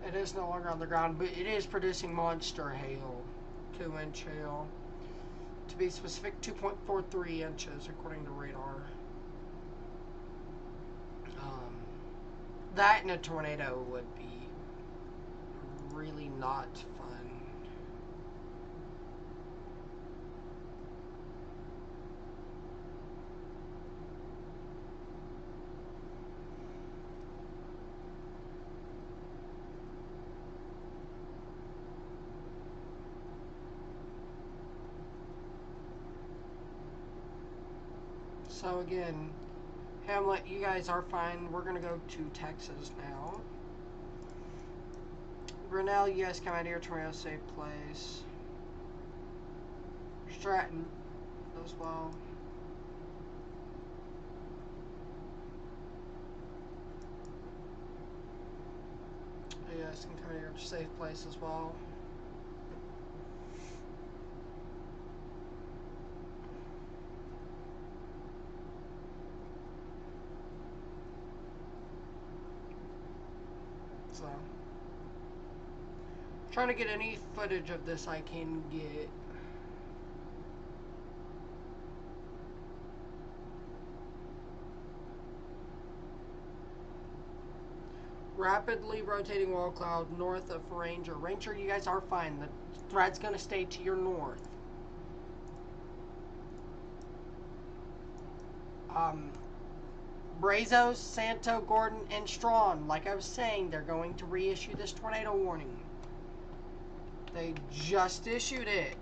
it is no longer on the ground, but it is producing monster hail, 2-inch hail. To be specific, 2.43 inches according to radar. That in a tornado would be really not fun. So again, Hamlet, you guys are fine. We're going to go to Texas now. Grinnell, you guys come out here, tornado safe place. Stratton as well. You guys can come out here to safe place as well. So, trying to get any footage of this I can get. Rapidly rotating wall cloud north of Ranger. Ranger, you guys are fine. The thread's going to stay to your north. Brazos, Santo, Gordon, and Strawn, like I was saying, they're going to reissue this tornado warning. They just issued it.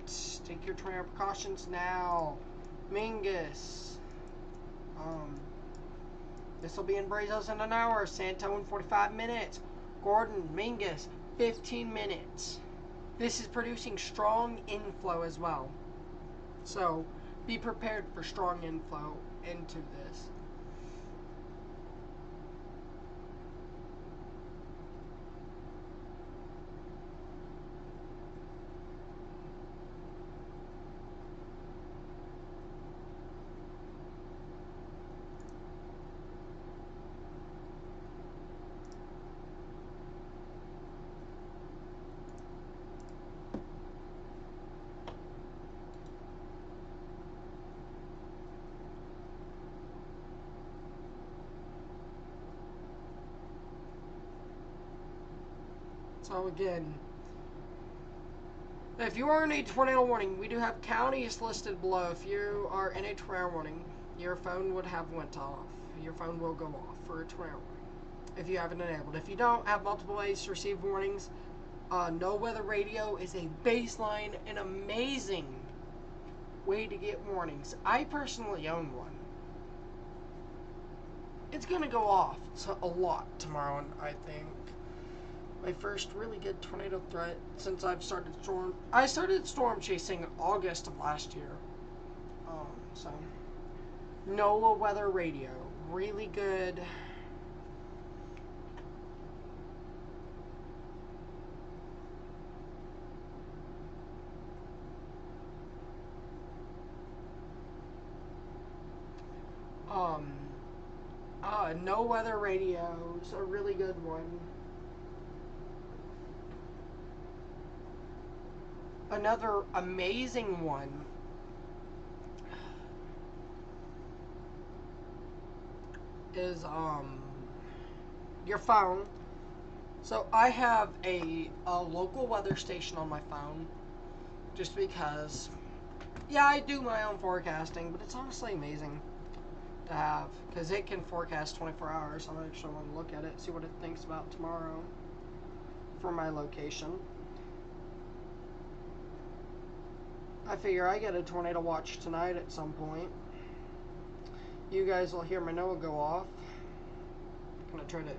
Take your tornado precautions now. Mingus. This will be in Brazos in an hour. Santo in 45 minutes. Gordon, Mingus, 15 minutes. This is producing strong inflow as well. So, be prepared for strong inflow into this. So again, if you are in a tornado warning, we do have counties listed below. If you are in a tornado warning, your phone would have went off. Your phone will go off for a tornado warning if you have it enabled. If you don't have multiple ways to receive warnings, No Weather Radio is a baseline and amazing way to get warnings. I personally own one. It's going to go off a lot tomorrow, I think. My first really good tornado threat since I've started storm. I started storm chasing August of last year. So NOAA Weather Radio, really good. No Weather Radio's a really good one. Another amazing one is your phone. So I have a local weather station on my phone just because Yeah, I do my own forecasting, but it's honestly amazing to have, because it can forecast 24 hours. I actually want to look at it, see what it thinks about tomorrow for my location. I figure I get a tornado watch tonight at some point. You guys will hear my NOAA go off. I'm going to try to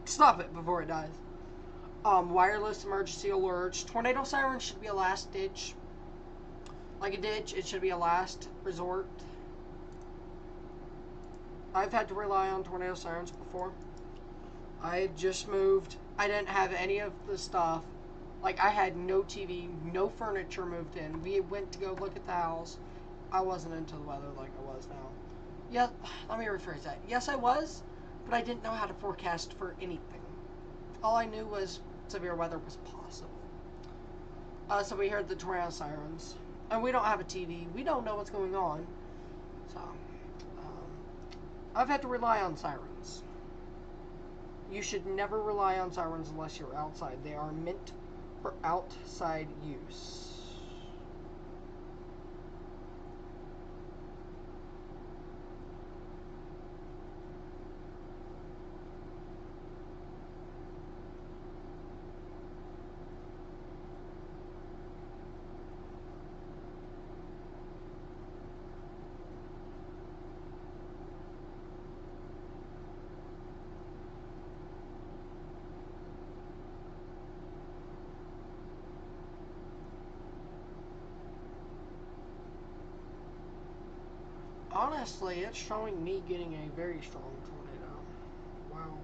stop it before it dies. Wireless emergency alerts. Tornado sirens should be a last ditch. Like a ditch, it should be a last resort. I've had to rely on tornado sirens before. I had just moved. I didn't have any of the stuff. Like, I had no TV, no furniture moved in. We went to go look at the house. I wasn't into the weather like I was now. Yeah, let me rephrase that. Yes, I was, but I didn't know how to forecast for anything. All I knew was severe weather was possible. So we heard the tornado sirens. And we don't have a TV. We don't know what's going on. So, I've had to rely on sirens. You should never rely on sirens unless you're outside. They are meant for outside use. Honestly, it's showing me getting a very strong tornado. Wow.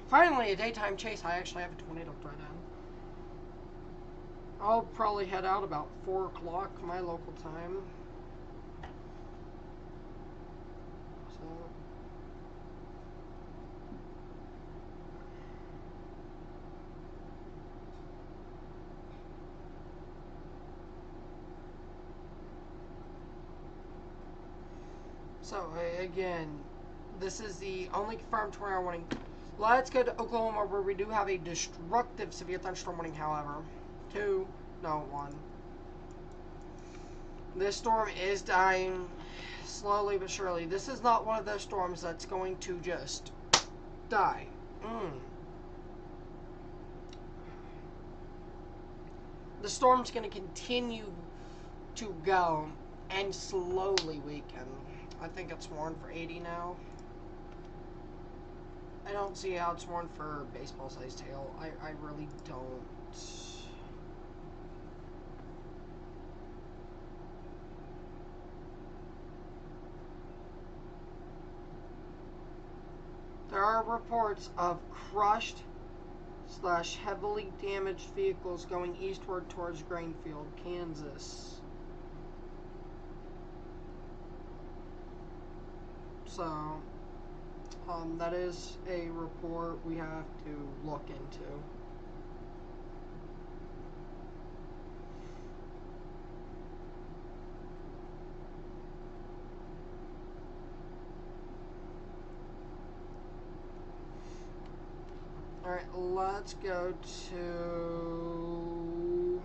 Finally, a daytime chase. I actually have a tornado threat in. I'll probably head out about 4 o'clock my local time. So again, this is the only confirmed tornado warning. Let's go to Oklahoma, where we do have a destructive severe thunderstorm warning, however. 2, no, 1. This storm is dying slowly but surely. This is not one of those storms that's going to just die. The storm's going to continue to go and slowly weaken. I think it's warned for 80 now. I don't see how it's warned for baseball-sized hail. I really don't. There are reports of crushed / heavily damaged vehicles going eastward towards Grainfield, Kansas. So, that is a report we have to look into. Alright, let's go to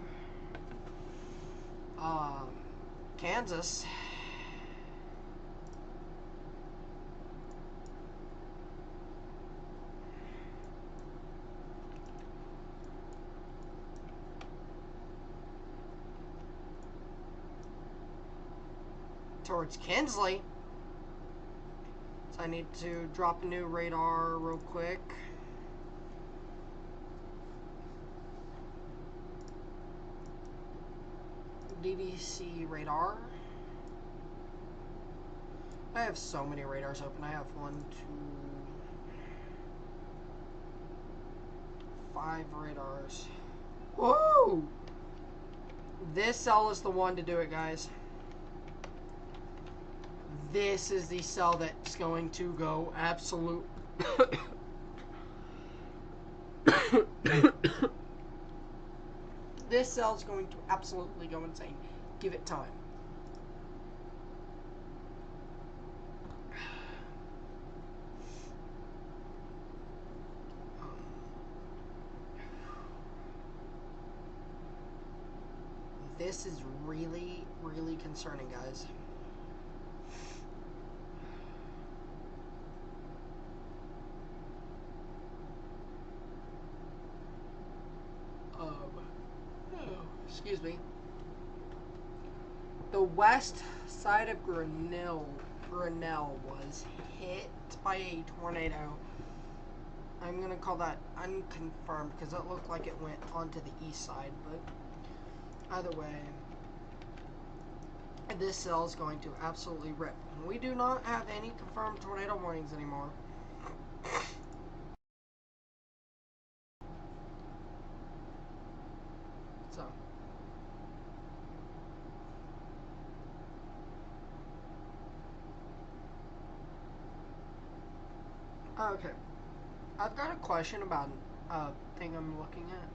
Kansas. Towards Kinsley. So I need to drop a new radar real quick. DVC radar. I have so many radars open. I have 1, 2, 5 radars. Woo! This cell is the one to do it, guys. This is the cell that's going to go absolute. This cell is going to absolutely go insane. Give it time. This is really, really concerning, guys. Excuse me. The west side of Grinnell was hit by a tornado. I'm gonna call that unconfirmed because it looked like it went onto the east side, but either way, this cell is going to absolutely rip. We do not have any confirmed tornado warnings anymore. So. Okay. I've got a question about a thing I'm looking at.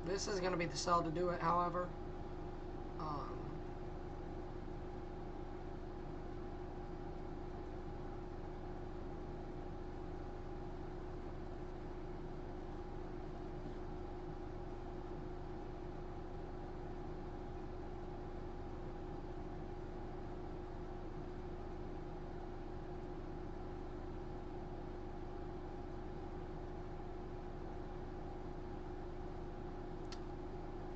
This is going to be the cell to do it, however.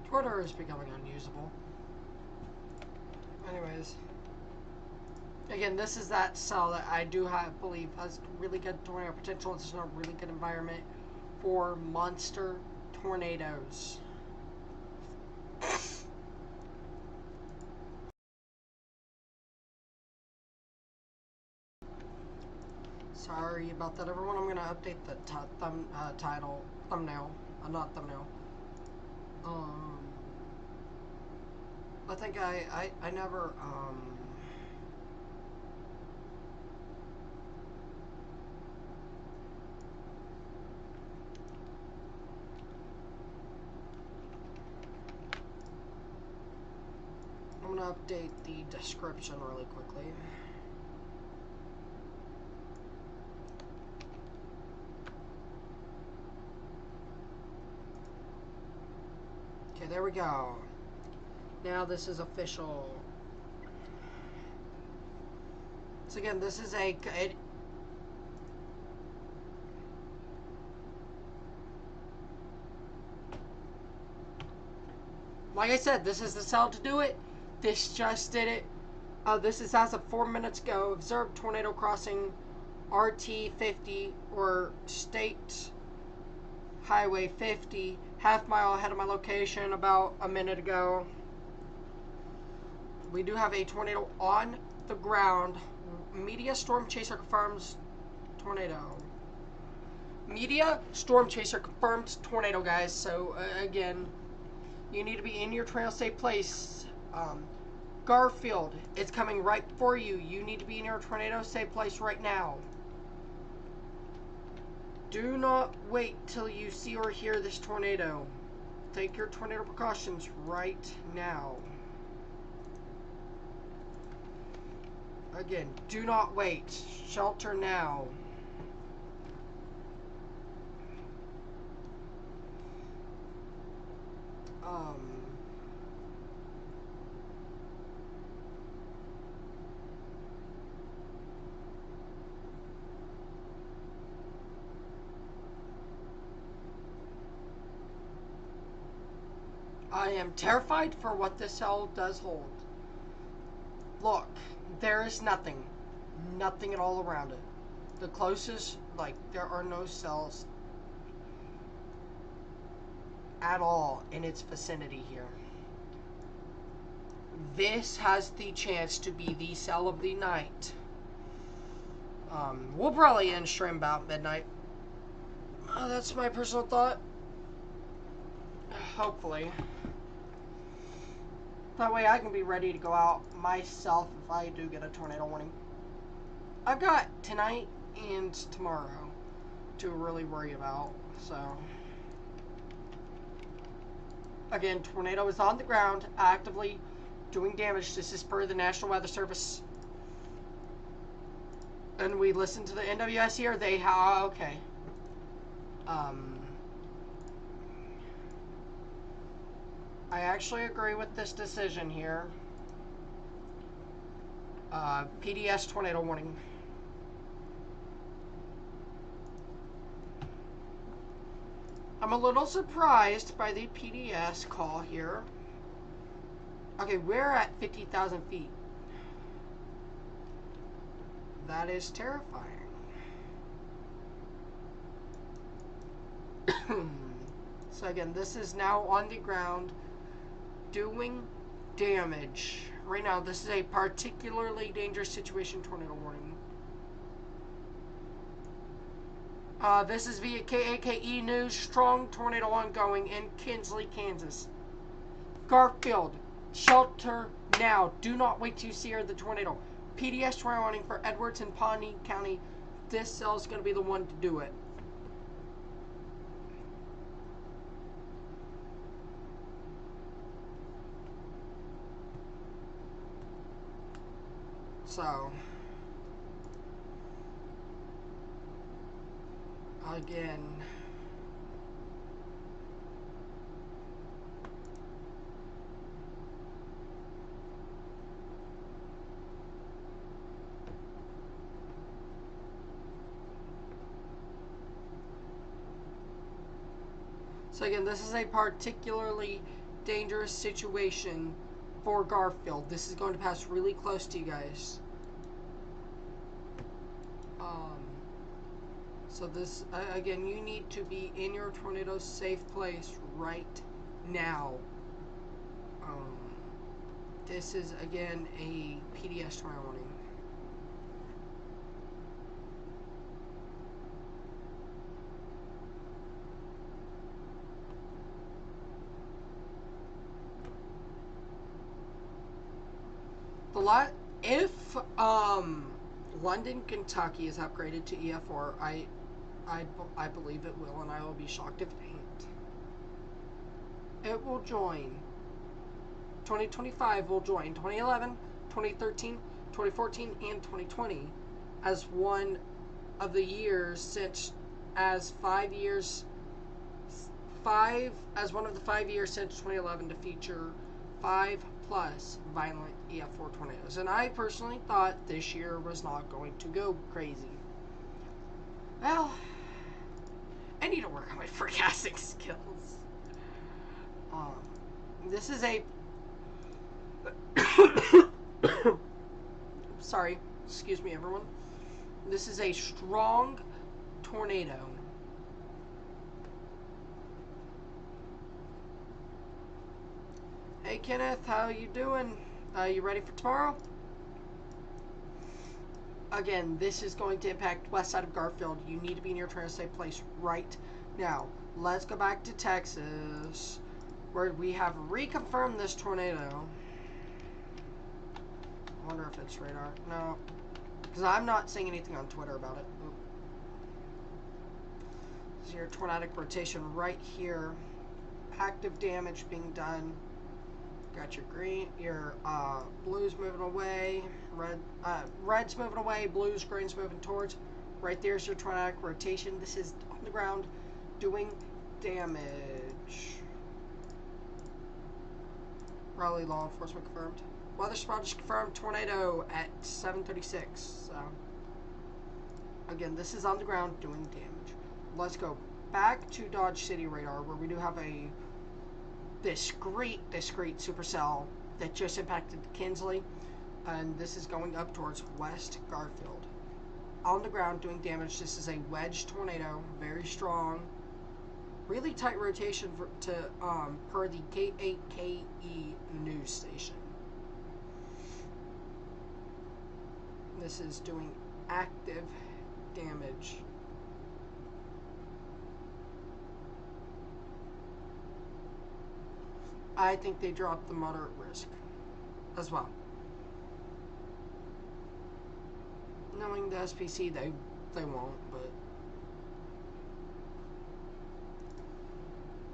Twitter is becoming unusable. Anyways. Again, this is that cell that I do believe has really good tornado potential. It's in a really good environment for monster tornadoes. Sorry about that, everyone. I'm gonna update the thumbnail, not thumbnail. I think I never I'm gonna update the description really quickly. Okay, there we go. Now this is official. So again, this is like I said, this is the cell to do it. This just did it. This is as of 4 minutes ago. Observed tornado crossing RT 50 or State Highway 50, half-mile ahead of my location about a minute ago. We do have a tornado on the ground. Media storm chaser confirms tornado. Media storm chaser confirms tornado, guys. So again, you need to be in your tornado safe place. Garfield, it's coming right for you. You need to be in your tornado safe place right now. Do not wait till you see or hear this tornado. Take your tornado precautions right now. Again, do not wait. Shelter now. I am terrified for what this cell does hold. Look, there is nothing. Nothing at all around it. The closest, like, there are no cells at all in its vicinity here. This has the chance to be the cell of the night. We'll probably end stream about midnight. That's my personal thought. Hopefully. That way I can be ready to go out myself if I do get a tornado warning. I've got tonight and tomorrow to really worry about, so. Again, tornado is on the ground, actively doing damage. This is per the National Weather Service. And we listen to the NWS here. They have, okay. I actually agree with this decision here. PDS tornado warning. I'm a little surprised by the PDS call here. Okay, we're at 50,000 feet. That is terrifying. So again, this is now on the ground doing damage. Right now, this is a particularly dangerous situation, tornado warning. This is via KAKE News. Strong tornado ongoing in Kinsley, Kansas. Garfield, shelter now. Do not wait to see the tornado. PDS tornado warning for Edwards and Pawnee County. This cell is going to be the one to do it. So, again, this is a particularly dangerous situation for Garfield. This is going to pass really close to you guys. So this, again, you need to be in your tornado safe place right now. This is, again, a PDS tornado warning. If London, Kentucky is upgraded to EF4, I believe it will, and I will be shocked if it ain't. It will join. 2025 will join 2011, 2013, 2014, and 2020 as one of the years since as 5 years as one of the 5 years since 2011 to feature 5+ violent EF4 tornadoes. And I personally thought this year was not going to go crazy. Well, I need to work on my forecasting skills. This is a sorry, excuse me everyone. This is a strong tornado. Hey Kenneth, how you doing? You ready for tomorrow? Again, this is going to impact west side of Garfield. You need to be in your tornado safe place right now. Let's go back to Texas, where we have reconfirmed this tornado. I wonder if it's radar. No, because I'm not seeing anything on Twitter about it. Oop. This is your tornadic rotation right here. Active damage being done. got your green, your blues moving away, red's moving away, blues, green's moving towards. Right there's your tornadic rotation. This is on the ground doing damage. Raleigh law enforcement confirmed. Weather spot is confirmed. Tornado at 7:36. So again, this is on the ground doing damage. Let's go back to Dodge City radar, where we do have a discrete supercell that just impacted Kinsley, and this is going up towards West Garfield. On the ground doing damage. This is a wedge tornado, very strong, really tight rotation per the K8KE news station. This is doing active damage. I think they dropped the moderate risk as well. Knowing the SPC, they won't, but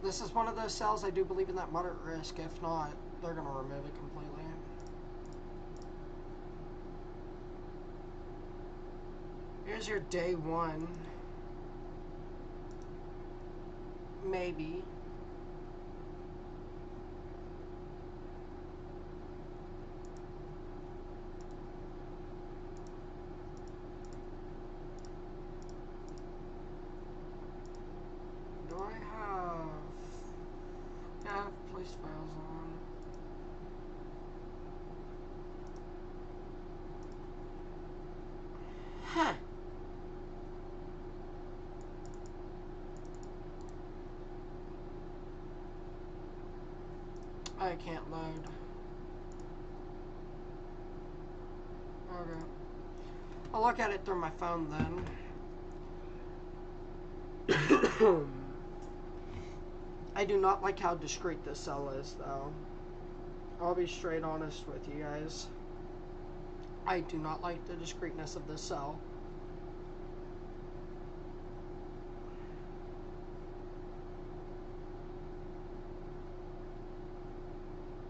this is one of those cells I do believe in that moderate risk. If not, they're going to remove it completely. Here's your day one. Maybe. Place files on. Huh. I can't load. Okay. I'll look at it through my phone then. I do not like how discreet this cell is, though. I'll be straight honest with you guys. I do not like the discreetness of this cell.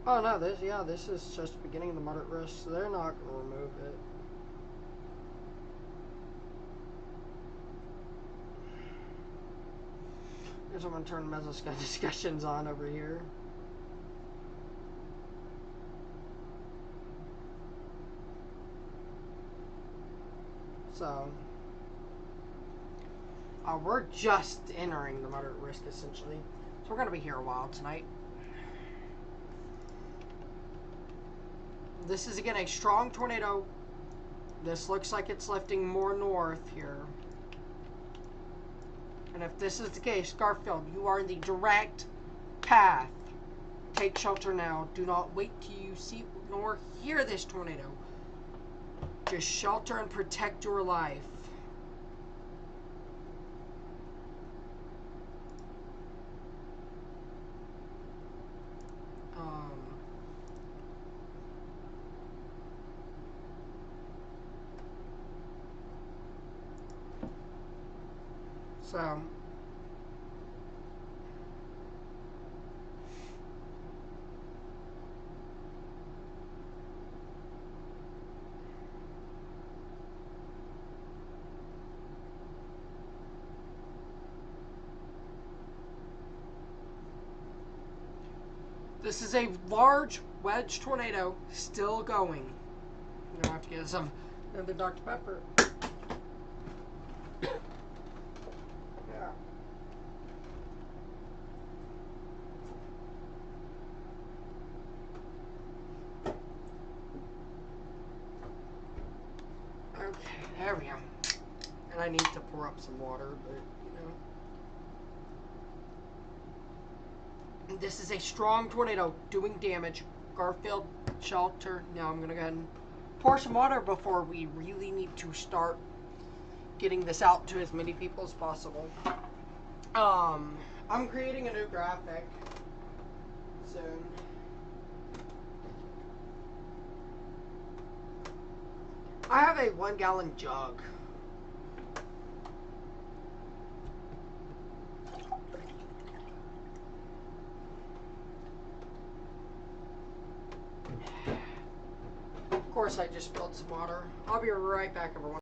Oh no, this is just beginning of the moderate risk, so they're not going to remove it. Here's I'm going to turn mesoscale discussions on over here. So, we're just entering the moderate risk, essentially. So we're going to be here a while tonight. This is, again, a strong tornado. This looks like it's lifting more north here. And if this is the case, Garfield, you are in the direct path. Take shelter now. Do not wait till you see nor hear this tornado. Just shelter and protect your life. So this is a large wedge tornado still going. I'm gonna have to get some another Dr. Pepper. Yeah. Okay, there we go. And I need to pour up some water, but you know. This is a strong tornado doing damage. Garfield, shelter. Now I'm going to go ahead and pour some water before we really need to start getting this out to as many people as possible. I'm creating a new graphic soon. I have a 1-gallon jug. course, I just spilled some water. I'll be right back, everyone.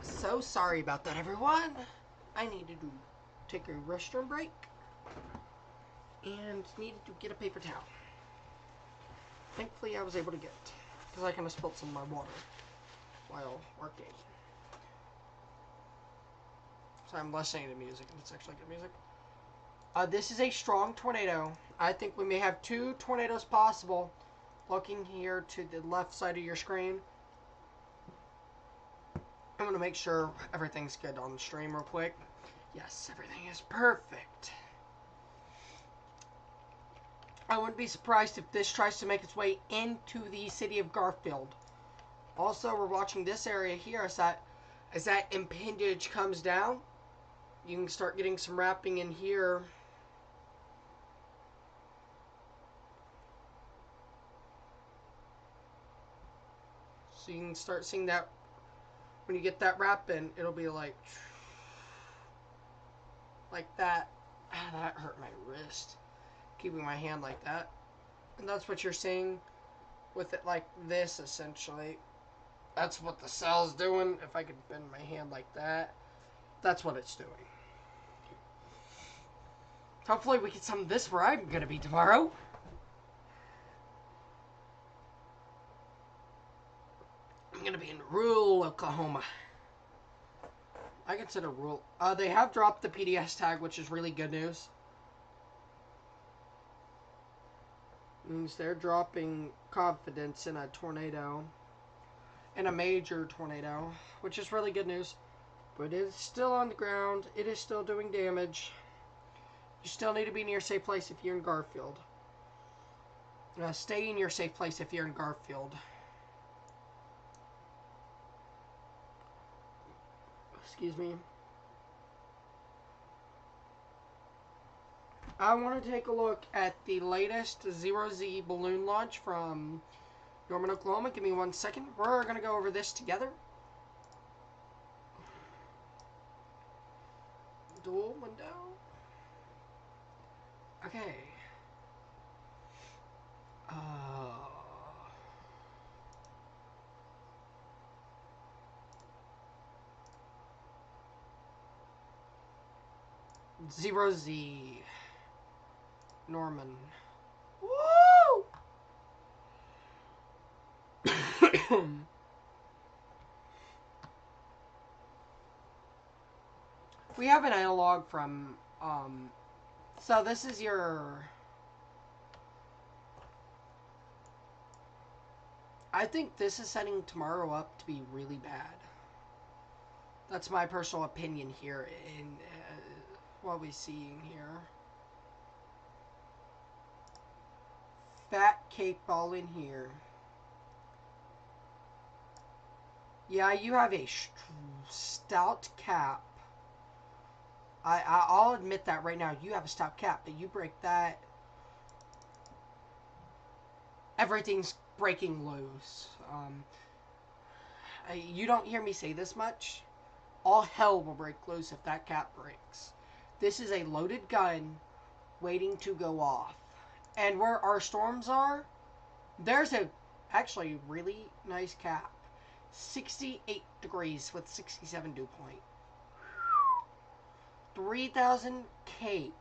So sorry about that, everyone. I needed to take a restroom break and needed to get a paper towel. Thankfully, I was able to get it because I kind of spilled some of my water while working. So I'm listening to music, and it's actually good music. This is a strong tornado. I think we may have 2 tornadoes possible. Looking here to the left side of your screen. I'm going to make sure everything's good on the stream real quick. Yes, everything is perfect. I wouldn't be surprised if this tries to make its way into the city of Garfield. Also, we're watching this area here as that impingement comes down. You can start getting some wrapping in here. So you can start seeing that when you get that wrap in, it'll be like that. Ah, that hurt my wrist. Keeping my hand like that. And that's what you're seeing with it like this, essentially. That's what the cell's doing. If I could bend my hand like that, that's what it's doing. Hopefully we get some of this where I'm going to be tomorrow. I'm going to be in rural Oklahoma. I consider rural. They have dropped the PDS tag, which is really good news. Means they're dropping confidence in a tornado. In a major tornado, which is really good news. But it is still on the ground. It is still doing damage. You still need to be near a safe place if you're in Garfield. Stay in your safe place if you're in Garfield. Excuse me. I want to take a look at the latest 0Z balloon launch from Norman, Oklahoma, give me 1 second. We're going to go over this together. Dual window. Okay. Zero Z. Norman. Woo! We have an analog from, so this is your, I think this is setting tomorrow up to be really bad. That's my personal opinion here in what we're seeing here. Fat cake ball in here. Yeah, you have a stout cap. I'll admit that right now. You have a stout cap, but you break that, everything's breaking loose. You don't hear me say this much. All hell will break loose if that cap breaks. This is a loaded gun waiting to go off. And where our storms are, there's a actually really nice cap. 68 degrees with 67 dew point. 3,000 cape.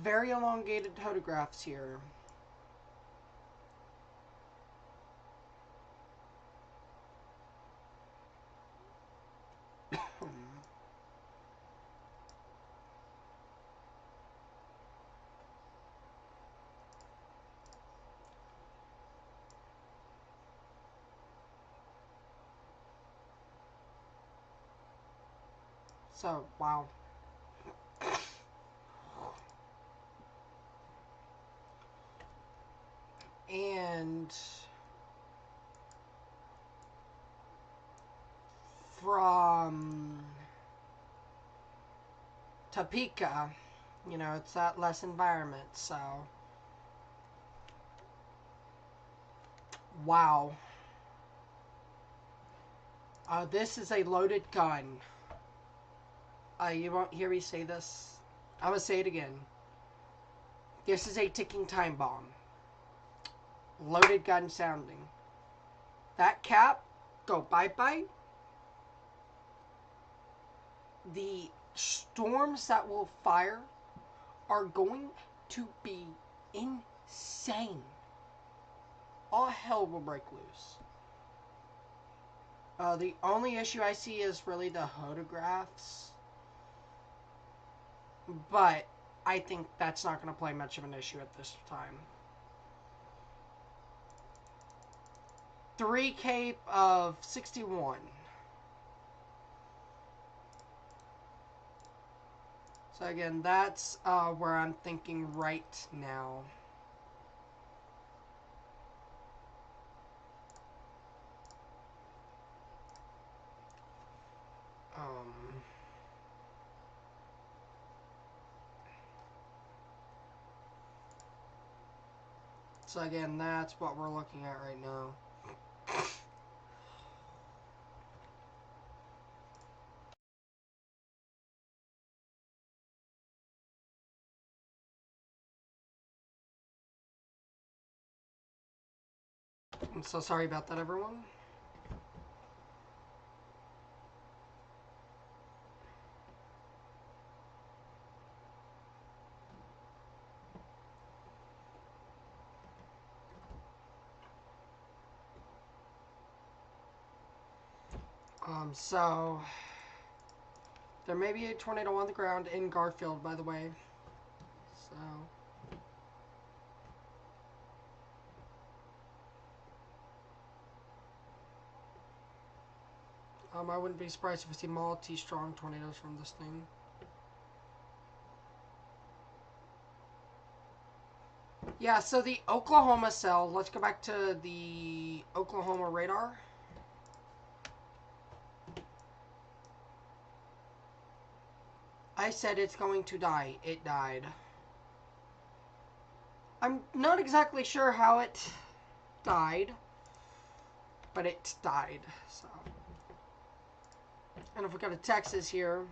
Very elongated photographs here. So, wow. And from Topeka, you know, it's that less environment, so wow. This is a loaded gun. You won't hear me say this. I'm gonna say it again. This is a ticking time bomb. Loaded gun sounding. That cap, go bye-bye. The storms that will fire are going to be insane. All hell will break loose. The only issue I see is really the photographs. But I think that's not going to play much of an issue at this time. 3 cape of 61. So again, that's where I'm thinking right now. So again, that's what we're looking at right now. I'm so sorry about that, everyone. So there may be a tornado on the ground in Garfield, by the way. So I wouldn't be surprised if we see multi-strong tornadoes from this thing. Yeah, so the Oklahoma cell, let's go back to the Oklahoma radar. I said it's going to die. It died. I'm not exactly sure how it died, but it died. So, and if we go to Texas here,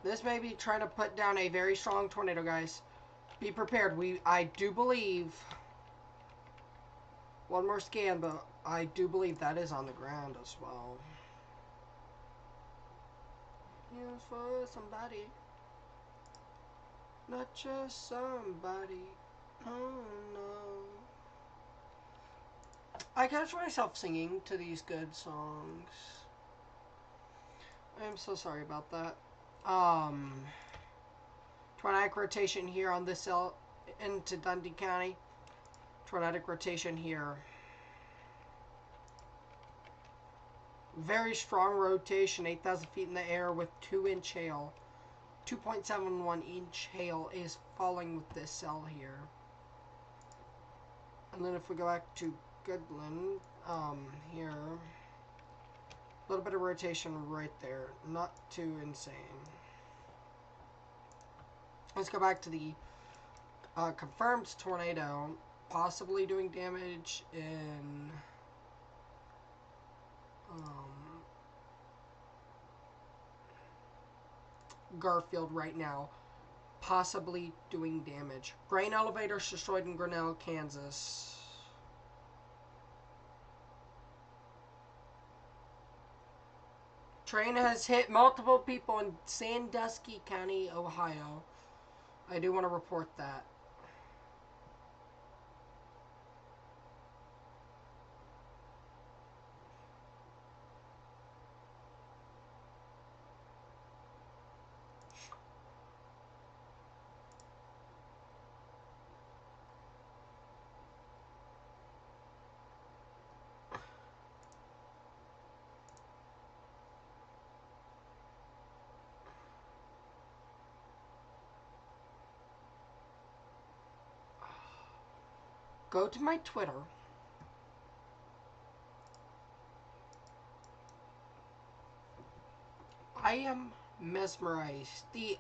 this may be trying to put down a very strong tornado, guys. Be prepared. I do believe, one more scan, but I do believe that is on the ground as well. Yes, for somebody. Not just somebody. Oh no. I catch myself singing to these good songs. I'm so sorry about that. Tornadic rotation here on this cell into Dundee County. Tornadic rotation here. Very strong rotation, 8,000 feet in the air with 2-inch hail. 2.71 inch hail is falling with this cell here. And then if we go back to Goodland, here, a little bit of rotation right there. Not too insane. Let's go back to the confirmed tornado, possibly doing damage in Garfield right now, possibly doing damage. Grain elevators destroyed in Grinnell, Kansas. Train has hit multiple people in Sandusky County, Ohio. I do want to report that. Go to my Twitter. I am mesmerized. The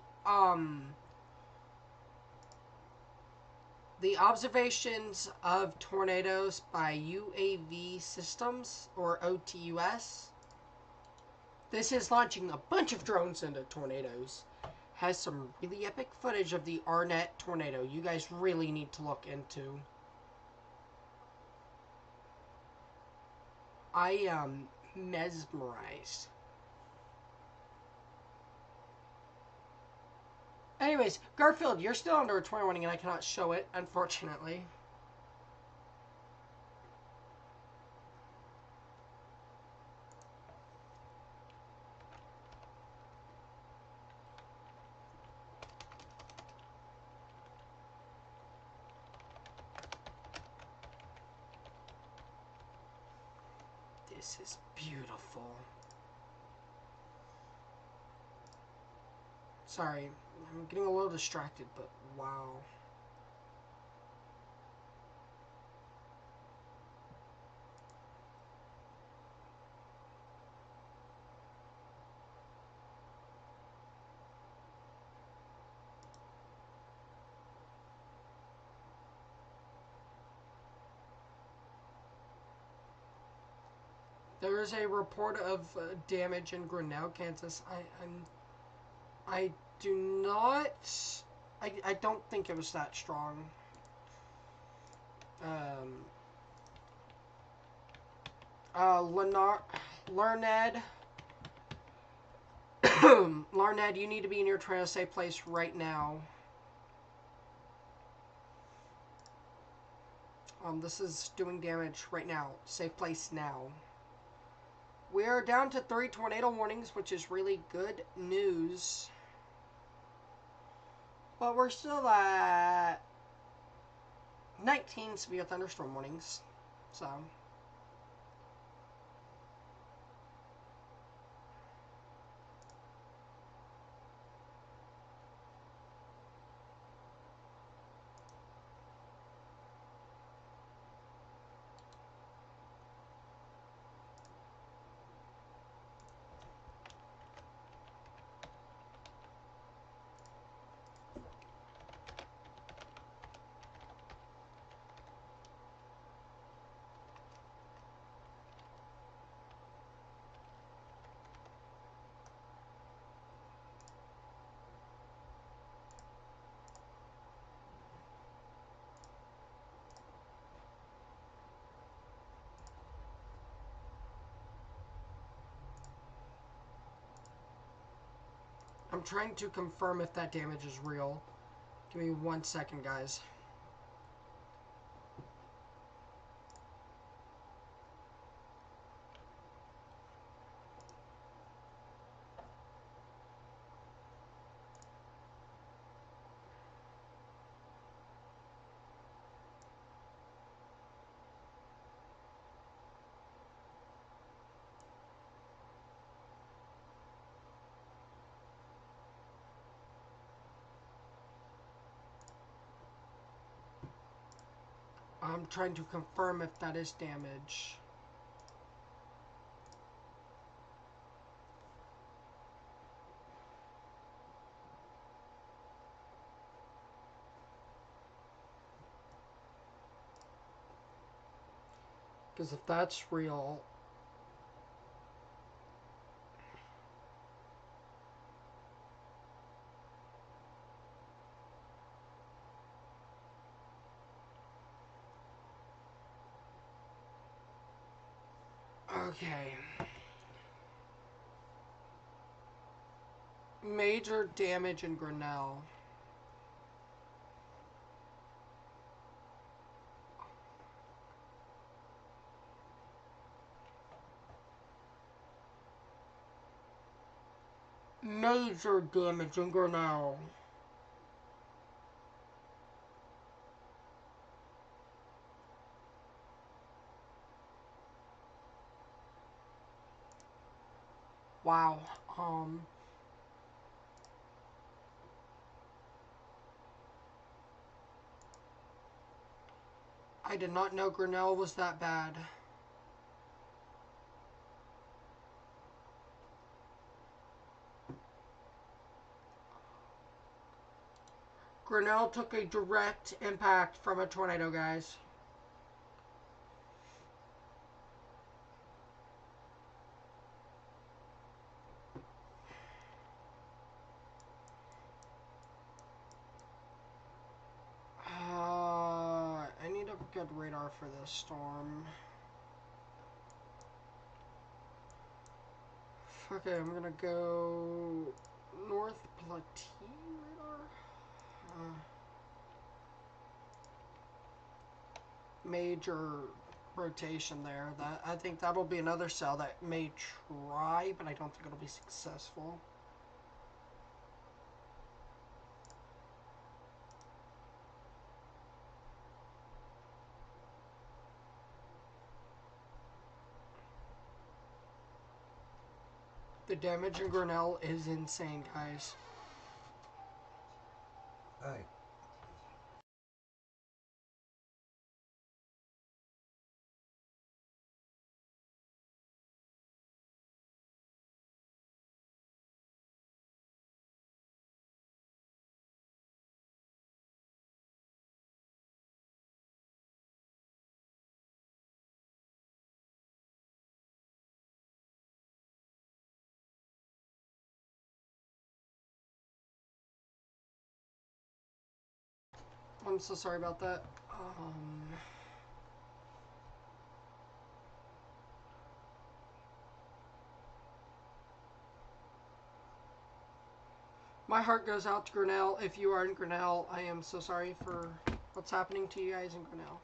observations of tornadoes by UAV systems, or OTUS. This is launching a bunch of drones into tornadoes. Has some really epic footage of the Arnett tornado. You guys really need to look into. I am mesmerized. Anyways, Garfield, you're still under a 20 warning and I cannot show it, unfortunately. This is beautiful. Sorry, I'm getting a little distracted, but wow. There is a report of damage in Grinnell, Kansas. I do not. I don't think it was that strong. Larned. Larned, you need to be in your tornado safe place right now. This is doing damage right now. Safe place now. We are down to 3 tornado warnings, which is really good news. But we're still at 19 severe thunderstorm warnings. So. I'm trying to confirm if that damage is real. Give me 1 second, guys. I'm trying to confirm if that is damage. Because if that's real... Okay. Major damage in Grinnell. Major damage in Grinnell. Wow. I did not know Grinnell was that bad. Grinnell took a direct impact from a tornado, guys. I need a good radar for this storm. Okay, I'm gonna go North Plateau radar. Major rotation there. I think that'll be another cell that may try, but I don't think it'll be successful. The damage in Grinnell is insane, guys. Hi. I'm so sorry about that. My heart goes out to Grinnell. If you are in Grinnell, I am so sorry for what's happening to you guys in Grinnell.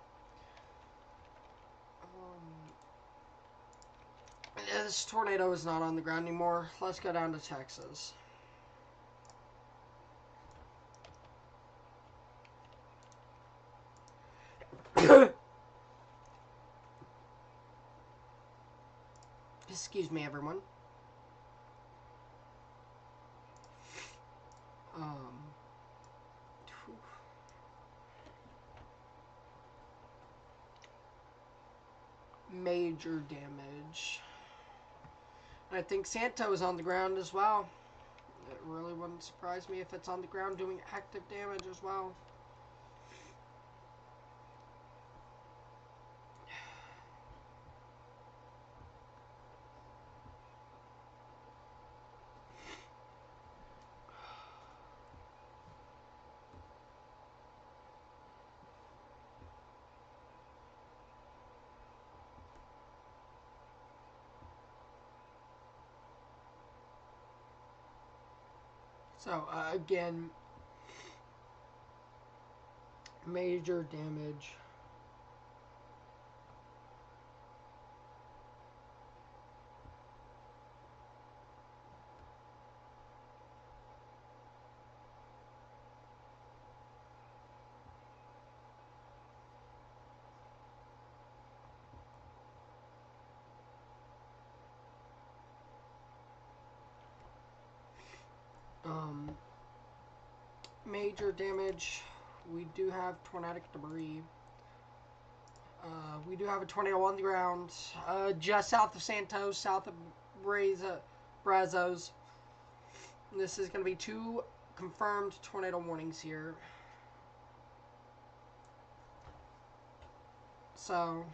This tornado is not on the ground anymore. Let's go down to Texas. Excuse me, everyone. Major damage. I think Santo is on the ground as well. It really wouldn't surprise me if it's on the ground doing active damage as well. So, again, major damage. Major damage. We do have tornadic debris. We do have a tornado on the ground, just south of Santos, south of Brazos. This is going to be 2 confirmed tornado warnings here. So,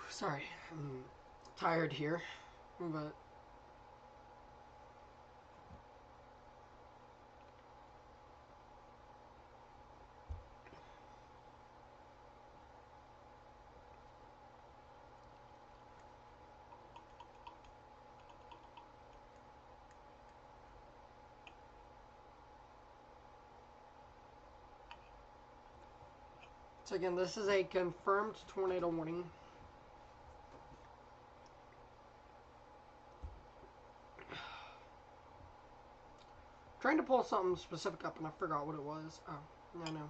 sorry, I'm tired here, but so again, this is a confirmed tornado warning. Trying to pull something specific up and I forgot what it was. Oh, no.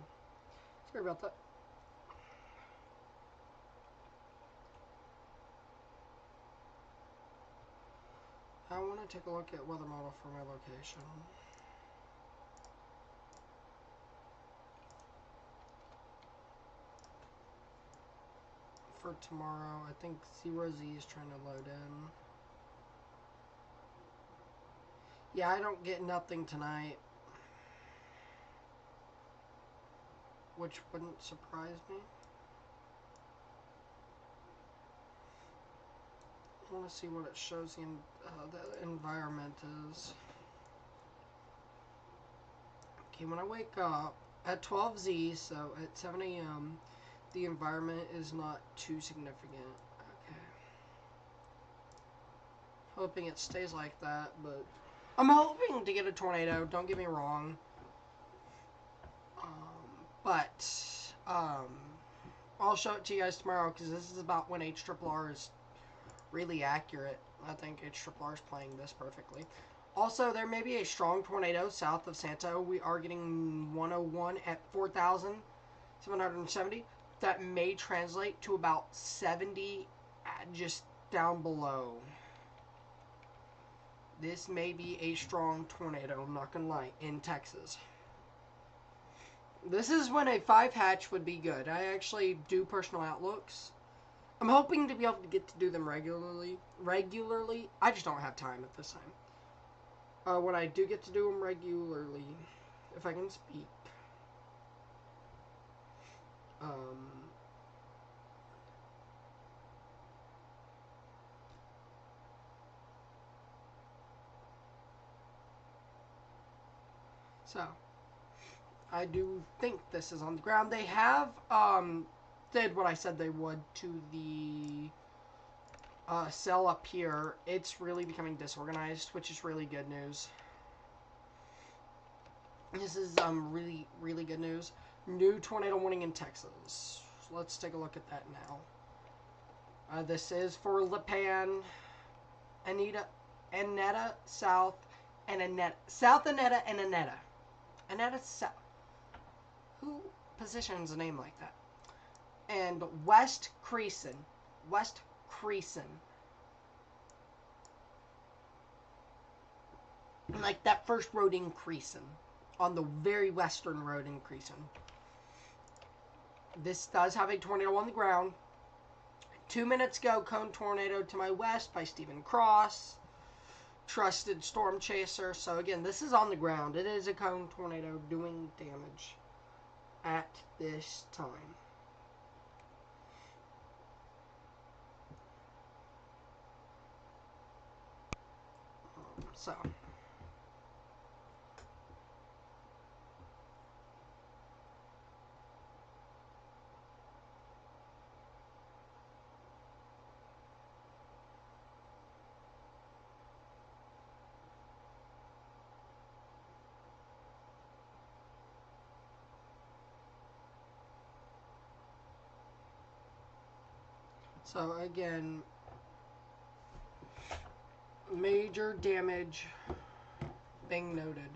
Sorry about that. I want to take a look at weather model for my location. For tomorrow, I think 0Z is trying to load in. Yeah, I don't get nothing tonight, which wouldn't surprise me. I want to see what it shows the environment is. Okay, when I wake up at 12Z, so at 7 a.m., the environment is not too significant. Okay. Hoping it stays like that, but I'm hoping to get a tornado, don't get me wrong. But I'll show it to you guys tomorrow because this is about when HRRR is really accurate. I think HRRR is playing this perfectly. Also, there may be a strong tornado south of Santo. We are getting 101 at 4,770. That may translate to about 70 just down below. This may be a strong tornado, I'm not going to lie, in Texas. This is when a 5 hatch would be good. I actually do personal outlooks. I'm hoping to be able to get to do them regularly. I just don't have time at this time. When I do get to do them regularly, if I can speak. So, I do think this is on the ground. They have did what I said they would to the cell up here. It's really becoming disorganized, which is really good news. This is really, really good news. New tornado warning in Texas. Let's take a look at that now. This is for Lipan, Annetta South, and Annetta. South Annetta and Annetta. Annetta South. Who positions a name like that? And West Creason. West Creason. Like that first road in Creason. On the very western road in Creason. This does have a tornado on the ground. 2 minutes ago, cone tornado to my west by Stephen Cross. Trusted storm chaser. So again, this is on the ground. It is a cone tornado doing damage at this time. So So again, major damage being noted.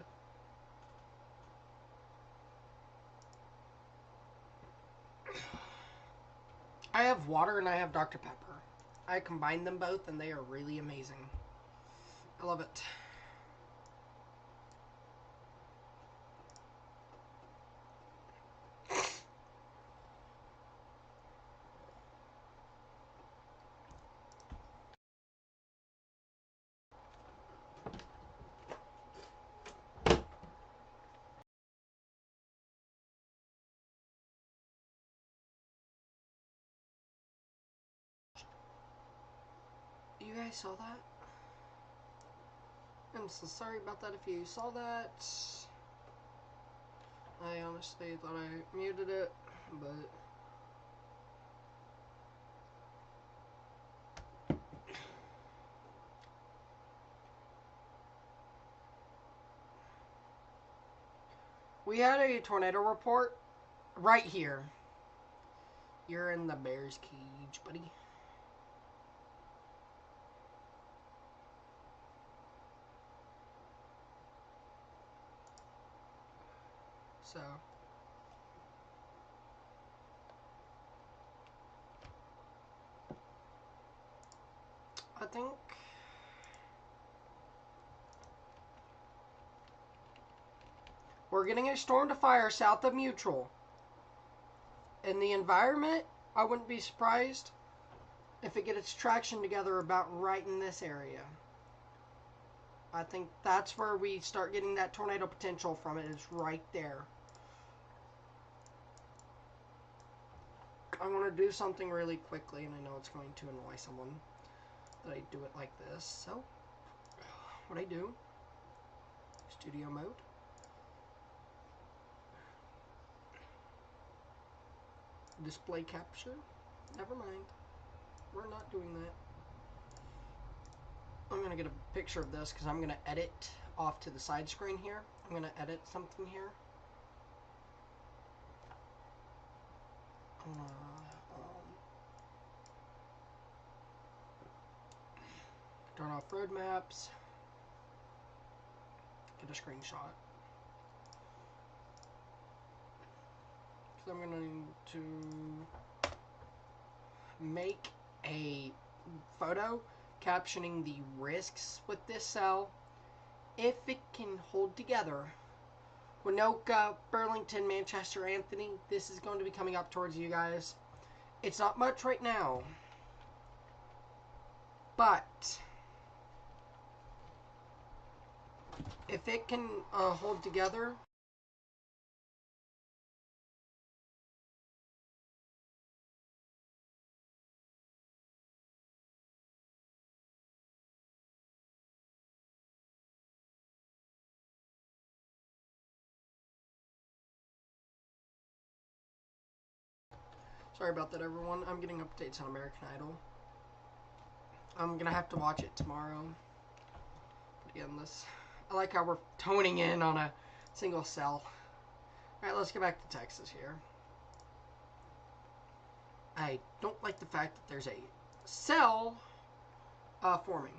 I have water and I have Dr. Pepper. I combine them both and they are really amazing. I love it. You guys saw that? I'm so sorry about that if you saw that. I honestly thought I muted it, but... We had a tornado report right here. You're in the bear's cage, buddy. So... I think... we're getting a storm to fire south of Mutual. In the environment, I wouldn't be surprised if it gets its traction together about right in this area. I think that's where we start getting that tornado potential from. It is right there. I want to do something really quickly, and I know it's going to annoy someone that I do it like this. So, what I do, studio mode. Display capture. Never mind. We're not doing that. I'm going to get a picture of this because I'm going to edit off to the side screen here. I'm going to edit something here. Turn off road maps. Get a screenshot. So I'm going to make a photo captioning the risks with this cell. If it can hold together. Winoka, Burlington, Manchester, Anthony, this is going to be coming up towards you guys. It's not much right now. But if it can hold together, sorry about that, everyone. I'm getting updates on American Idol. I'm gonna have to watch it tomorrow. But again, I like how we're toning in on a single cell. Alright, let's get back to Texas here. I don't like the fact that there's a cell forming.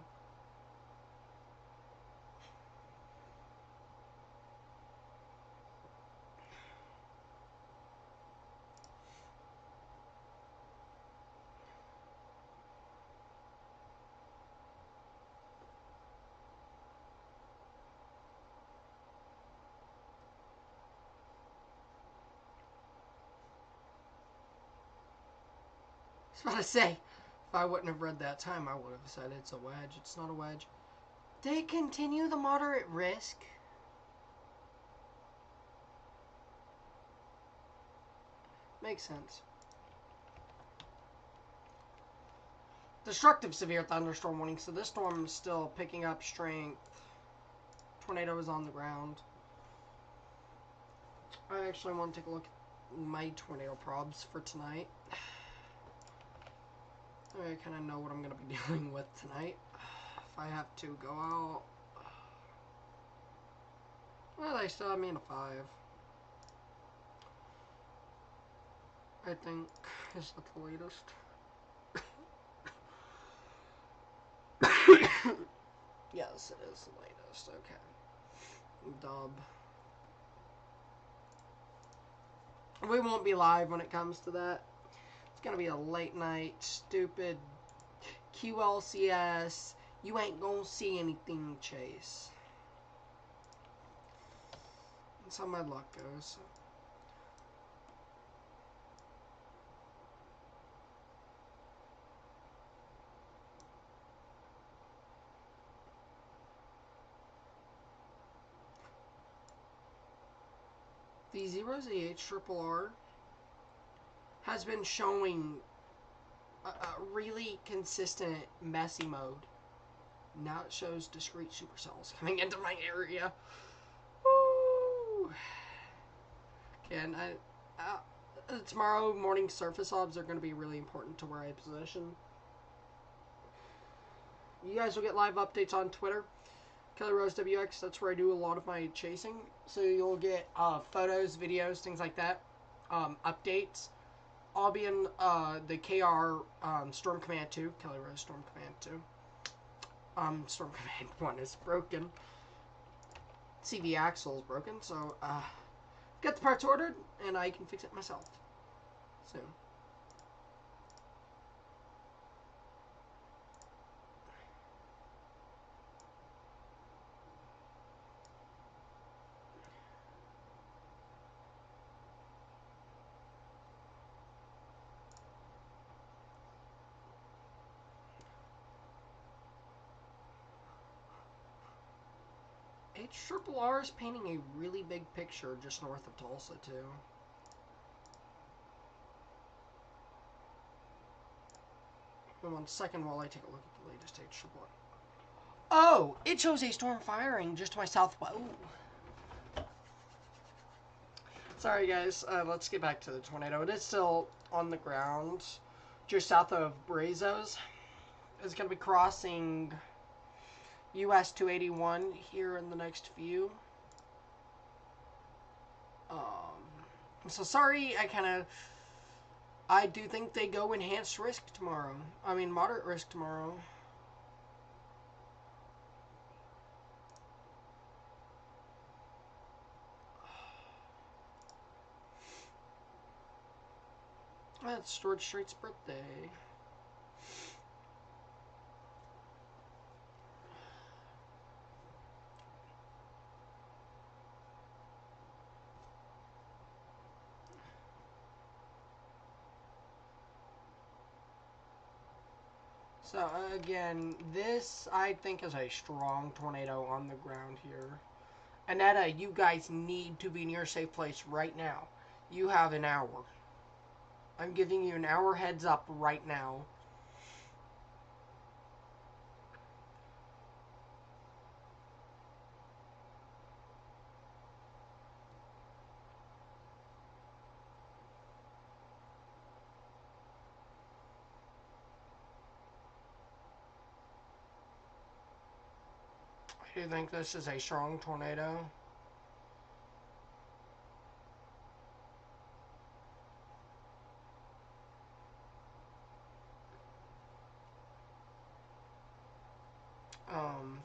I was about to say, if I wouldn't have read that time, I would have said it's a wedge. It's not a wedge. They continue the moderate risk. Makes sense. Destructive severe thunderstorm warning. So this storm is still picking up strength. Tornado is on the ground. I actually want to take a look at my tornado probs for tonight. I kind of know what I'm going to be dealing with tonight. If I have to go out. Well, they still have me in a 5. I think is the latest. Yes, it is the latest. Okay. Dub. We won't be live when it comes to that. It's gonna be a late night, stupid QLCS. You ain't gonna see anything, Chase. That's how my luck goes. The 0ZH Triple R has been showing a really consistent messy mode. Now it shows discrete supercells coming into my area. Woo! Okay, and tomorrow morning surface obs are going to be really important to where I position. You guys will get live updates on Twitter. Kelly Rose WX, that's where I do a lot of my chasing. So you'll get photos, videos, things like that, updates. I'll be in the KR Storm Command 2, Kelly Rose Storm Command 2. Storm Command 1 is broken. CV axle is broken, so get the parts ordered, and I can fix it myself soon. HRRR is painting a really big picture just north of Tulsa, too. Hold on 1 second while I take a look at the latest HRRR. Oh, it shows a storm firing just to my southwest. Ooh. Sorry, guys. Let's get back to the tornado. It is still on the ground just south of Brazos. It's going to be crossing US 281 here in the next few. So sorry, I do think they go enhanced risk tomorrow. I mean, moderate risk tomorrow. That's George Strait's birthday. So, again, this, I think, is a strong tornado on the ground here. Annetta, you guys need to be near a safe place right now. You have an hour. I'm giving you an hour heads up right now. Do you think this is a strong tornado?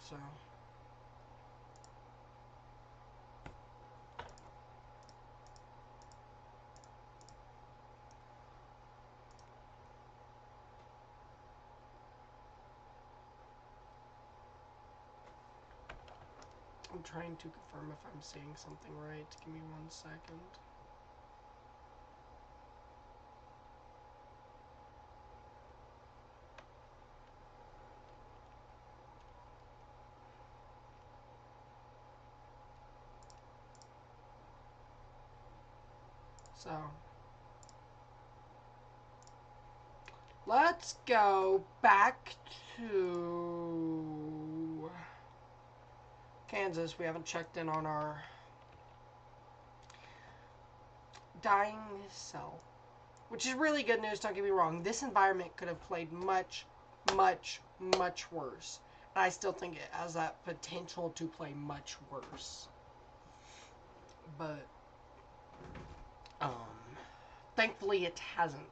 So... I'm trying to confirm if I'm seeing something right. Give me 1 second. So, let's go back to Kansas. We haven't checked in on our dying cell, which is really good news, don't get me wrong. This environment could have played much, much, much worse. And I still think it has that potential to play much worse. But, thankfully it hasn't.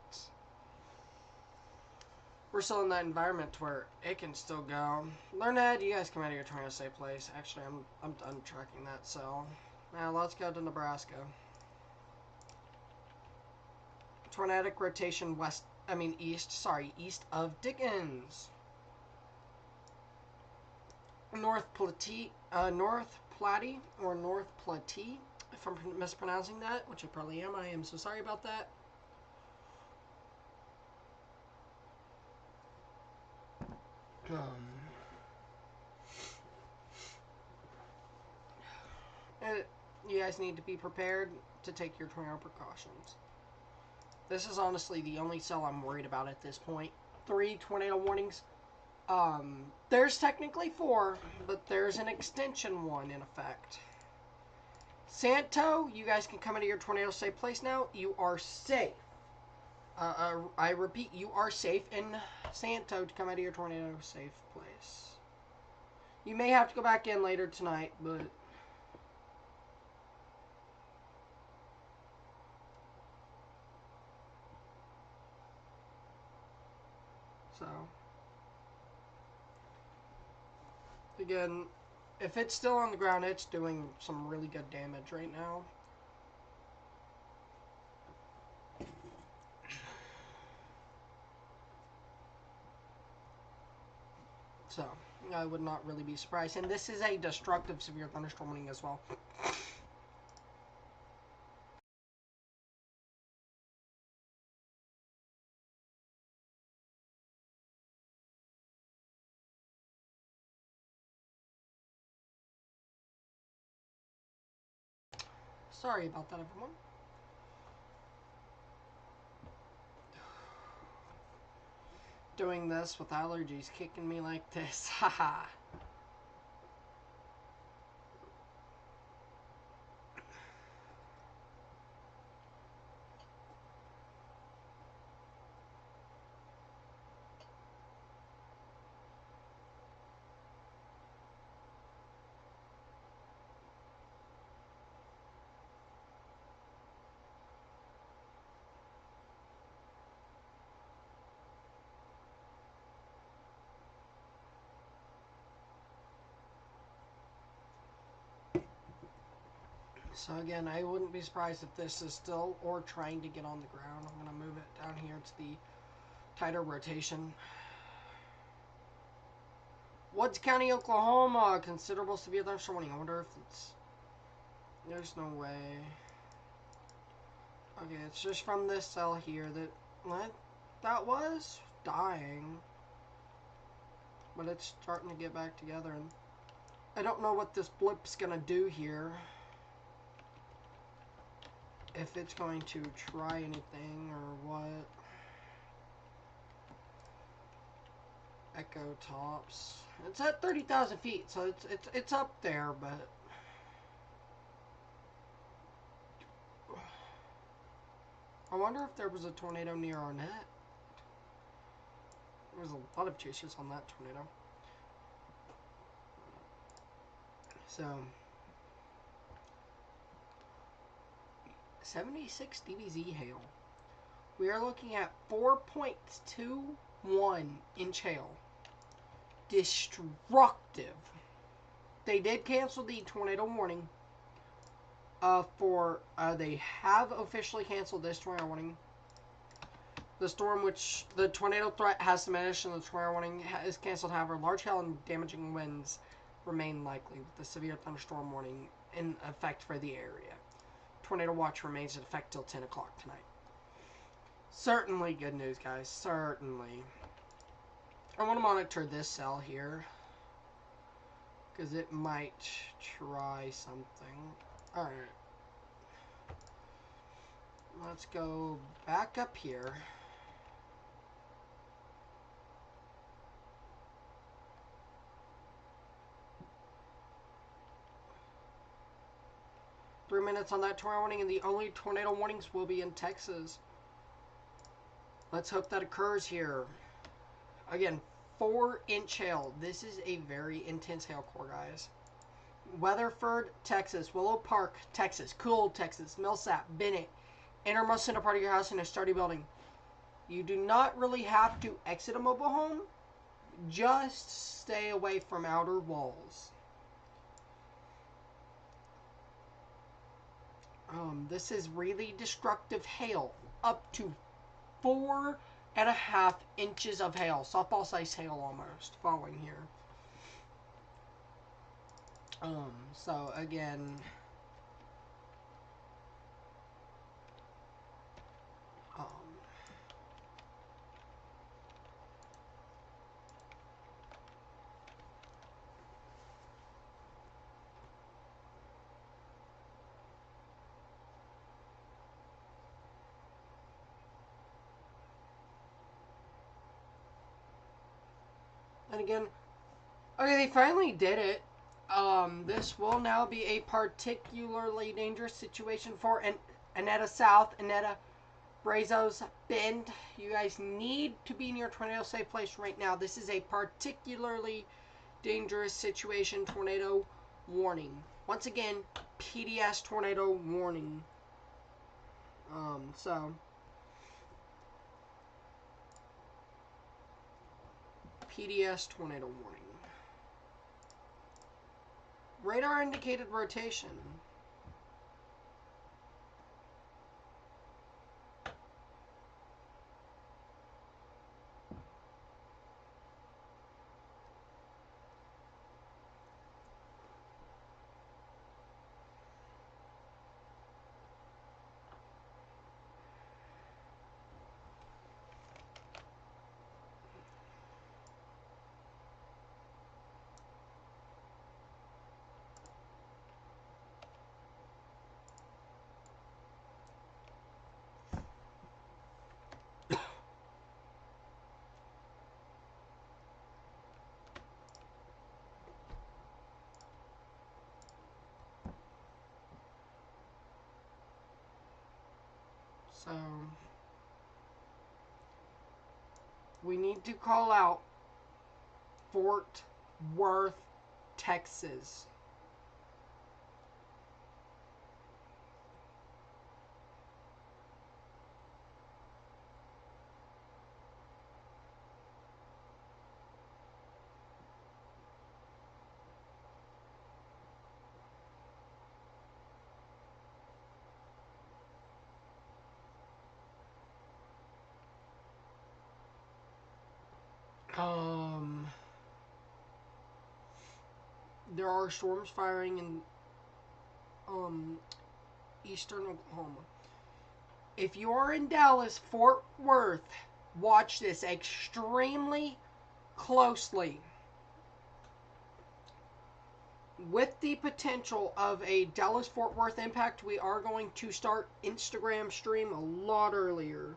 we're still in that environment where it can still go. Learn ahead, you guys come out of your tornado safe place. Actually, I'm done tracking that cell. Now let's go to Nebraska. Tornadic rotation east of Dickens. North Platte, or North Platte, if I'm mispronouncing that, which I probably am. I am so sorry about that. You guys need to be prepared to take your tornado precautions. This is honestly the only cell I'm worried about at this point. 3 tornado warnings. There's technically 4, but there's an extension one in effect. Santo, you guys can come into your tornado safe place now. You are safe. I repeat, you are safe in Santo to come out of your tornado safe place. You may have to go back in later tonight, but... So... Again, if it's still on the ground, it's doing some really good damage right now. So, I would not really be surprised. And this is a destructive severe thunderstorm warning as well. Sorry about that, everyone. Doing this with allergies kicking me like this. Haha. 'So again, I wouldn't be surprised if this is still or trying to get on the ground. I'm going to move it down here to the tighter rotation. Woods County, Oklahoma. Considerable severe thunderstorm warning. I wonder if it's... There's no way. Okay, it's just from this cell here that was dying. But it's starting to get back together. And I don't know what this blip's going to do here. If it's going to try anything or what. Echo tops. It's at 30,000 feet, so it's up there, but I wonder if there was a tornado near Arnett. There was a lot of chasers on that tornado. So 76 dBz hail. We are looking at 4.21 inch hail. Destructive. They did cancel the tornado warning. They have officially canceled this tornado warning. The storm, which the tornado threat has diminished, and the tornado warning is canceled. However, large hail and damaging winds remain likely, with the severe thunderstorm warning in effect for the area. Tornado watch remains in effect till 10 o'clock tonight. Certainly good news, guys. Certainly. I want to monitor this cell here, because it might try something. Alright. Let's go back up here. Three minutes on that tornado warning, and the only tornado warnings will be in Texas. Let's hope that occurs here. Again, 4-inch hail. This is a very intense hail core, guys. Weatherford, Texas. Willow Park, Texas. Cool, Texas. Millsap, Bennett. Innermost center part of your house in a sturdy building. You do not really have to exit a mobile home. Just stay away from outer walls. This is really destructive hail. Up to 4.5 inches of hail. Softball size hail almost falling here. So again, and again, okay, they finally did it. This will now be a particularly dangerous situation for Annetta South, Annetta, Brazos, Bend. You guys need to be near tornado safe place right now. This is a particularly dangerous situation. Tornado warning. Once again, PDS tornado warning. PDS tornado warning. Radar indicated rotation. So we need to call out Fort Worth, Texas. There are storms firing in eastern Oklahoma. If you are in Dallas, Fort Worth, watch this extremely closely. With the potential of a Dallas-Fort Worth impact, we are going to start Instagram stream a lot earlier.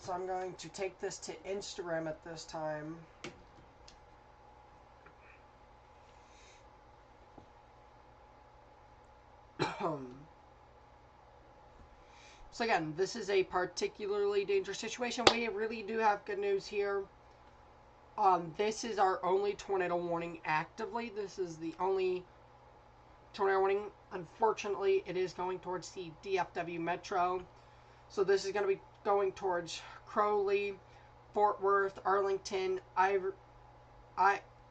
So I'm going to take this to Instagram at this time. So again, this is a particularly dangerous situation. We really do have good news here. This is our only tornado warning actively. This is the only tornado warning. Unfortunately, it is going towards the DFW Metro. So this is going to be going towards Crowley, Fort Worth, Arlington,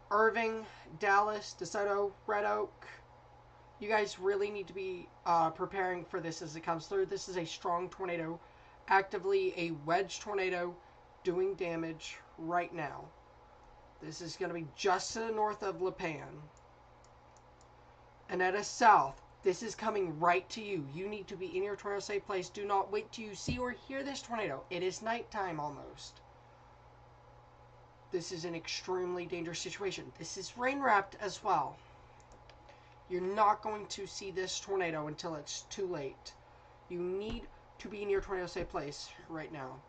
Irving, Dallas, DeSoto, Red Oak. You guys really need to be preparing for this as it comes through. This is a strong tornado, actively a wedge tornado doing damage right now. This is going to be just to the north of Lipan. And at a south, this is coming right to you. You need to be in your tornado safe place. Do not wait till you see or hear this tornado. It is nighttime almost. This is an extremely dangerous situation. This is rain wrapped as well. You're not going to see this tornado until it's too late. You need to be near tornado safe place right now.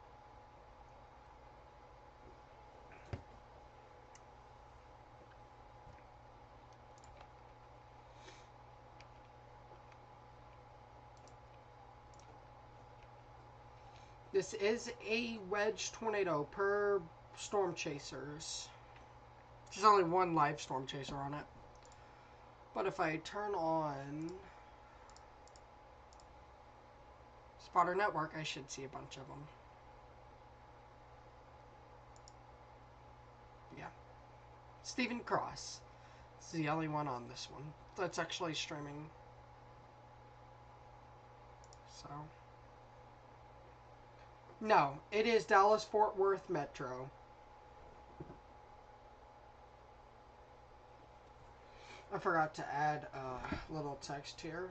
This is a wedge tornado per storm chasers. There's only one live storm chaser on it. But if I turn on Spotter Network, I should see a bunch of them. Yeah. Stephen Cross is the only one on this one that's actually streaming. So. No, it is Dallas-Fort Worth Metro. I forgot to add a little text here.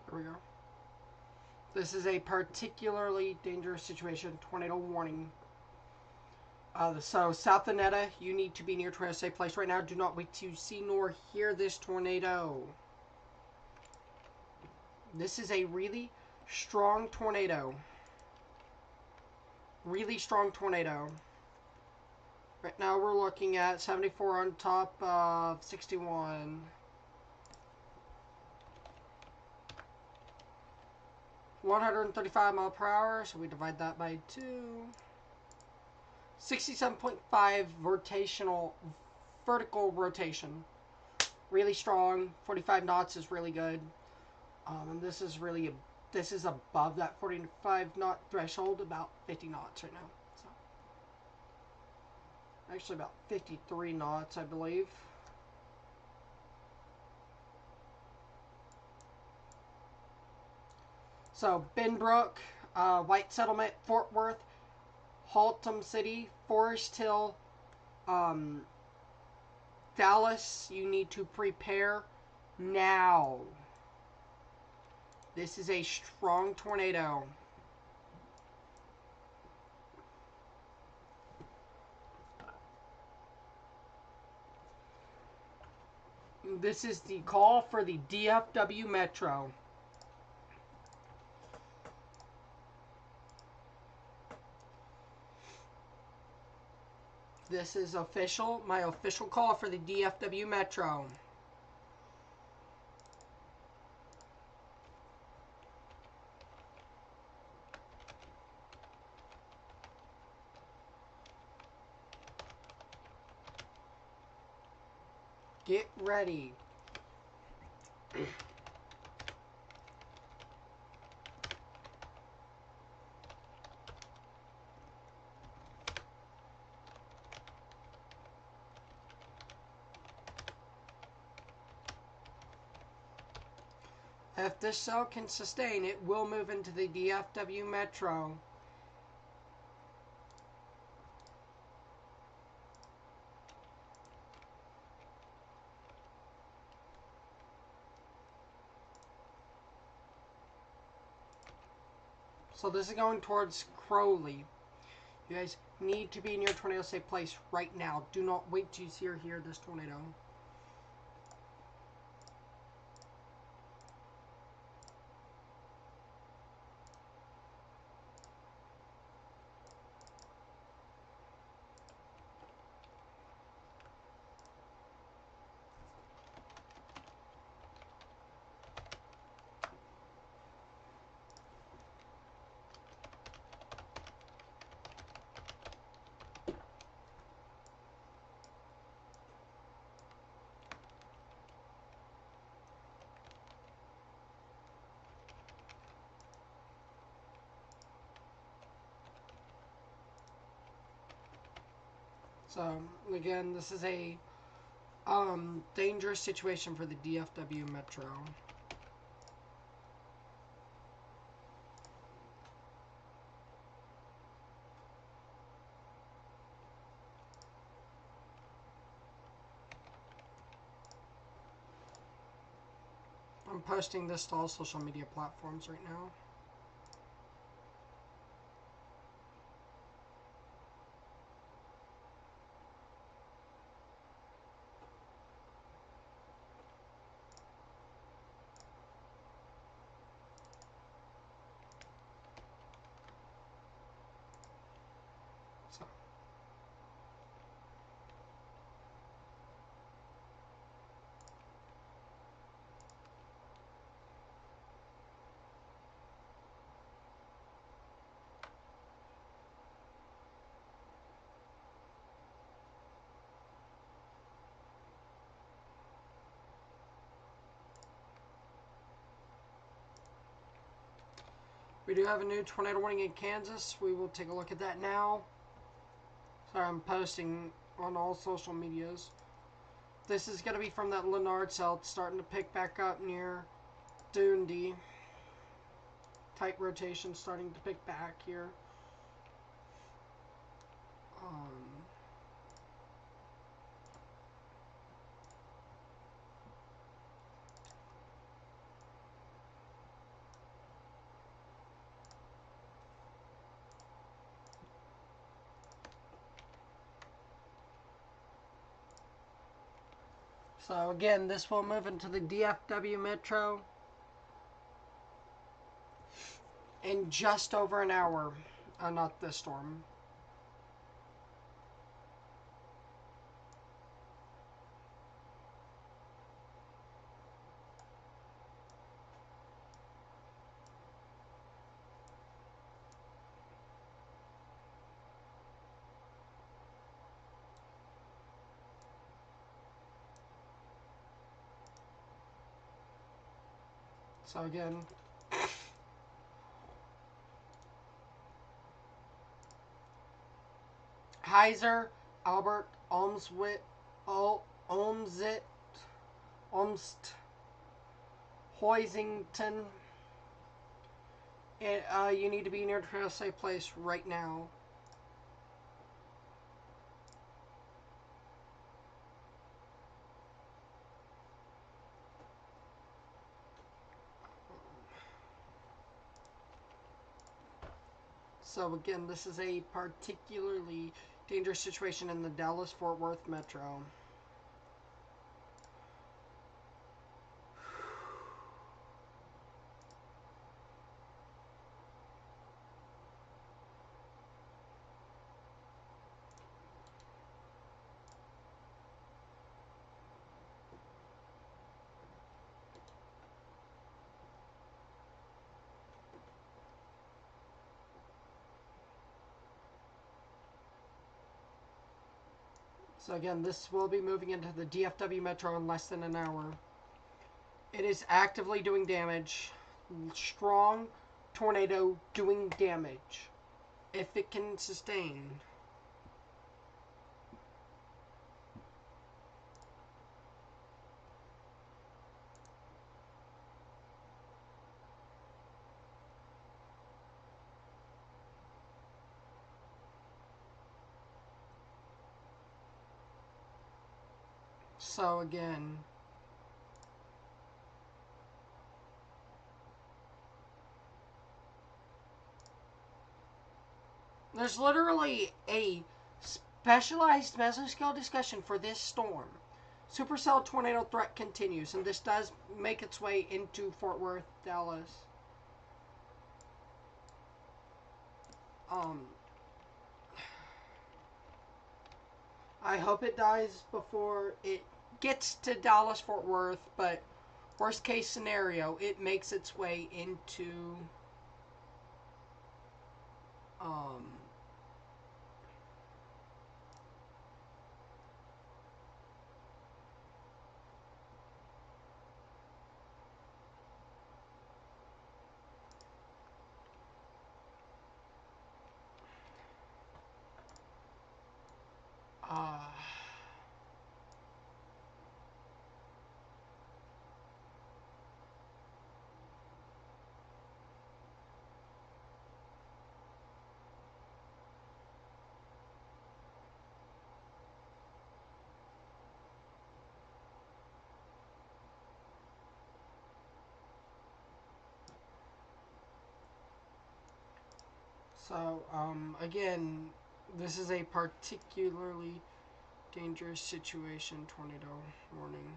There we go. This is a particularly dangerous situation. Tornado warning. So, South Annetta, you need to be near tornado safe place right now. Do not wait to see nor hear this tornado. This is a really strong tornado. Really strong tornado. Right now we're looking at 74 on top of 61. 135 mile per hour, so we divide that by 2. 67.5 vertical rotation. Really strong. 45 knots is really good. And this is above that 45 knot threshold, about 50 knots right now. So actually about 53 knots, I believe. So, Benbrook, White Settlement, Fort Worth, Haltom City, Forest Hill, Dallas, you need to prepare now. This is a strong tornado. This is the call for the DFW Metro. This is official, my official call for the DFW Metro. Get ready. If this cell can sustain, it will move into the DFW Metro. So this is going towards Crowley. You guys need to be in your tornado safe place right now. Do not wait to see or hear this tornado. So, again, this is a dangerous situation for the DFW Metro. I'm posting this to all social media platforms right now. So. We do have a new tornado warning in Kansas. We will take a look at that now. Sorry, I'm posting on all social medias. This is going to be from that Lennard cell. It's starting to pick back up near Dundee. Tight rotation starting to pick back here. So again, this will move into the DFW Metro in just over an hour. Not this storm. So again, Heiser, Albert, Olmsted, Olmst, Hoisington. And, you need to be near a safe place right now. So again, this is a particularly dangerous situation in the Dallas-Fort Worth Metro. So again, this will be moving into the DFW Metro in less than an hour. It is actively doing damage. Strong tornado doing damage. If it can sustain. So again, there's literally a specialized mesoscale discussion for this storm. Supercell tornado threat continues, and this does make its way into Fort Worth, Dallas. I hope it dies before it gets to Dallas, Fort Worth, but worst case scenario, it makes its way into So, again, this is a particularly dangerous situation, tornado warning.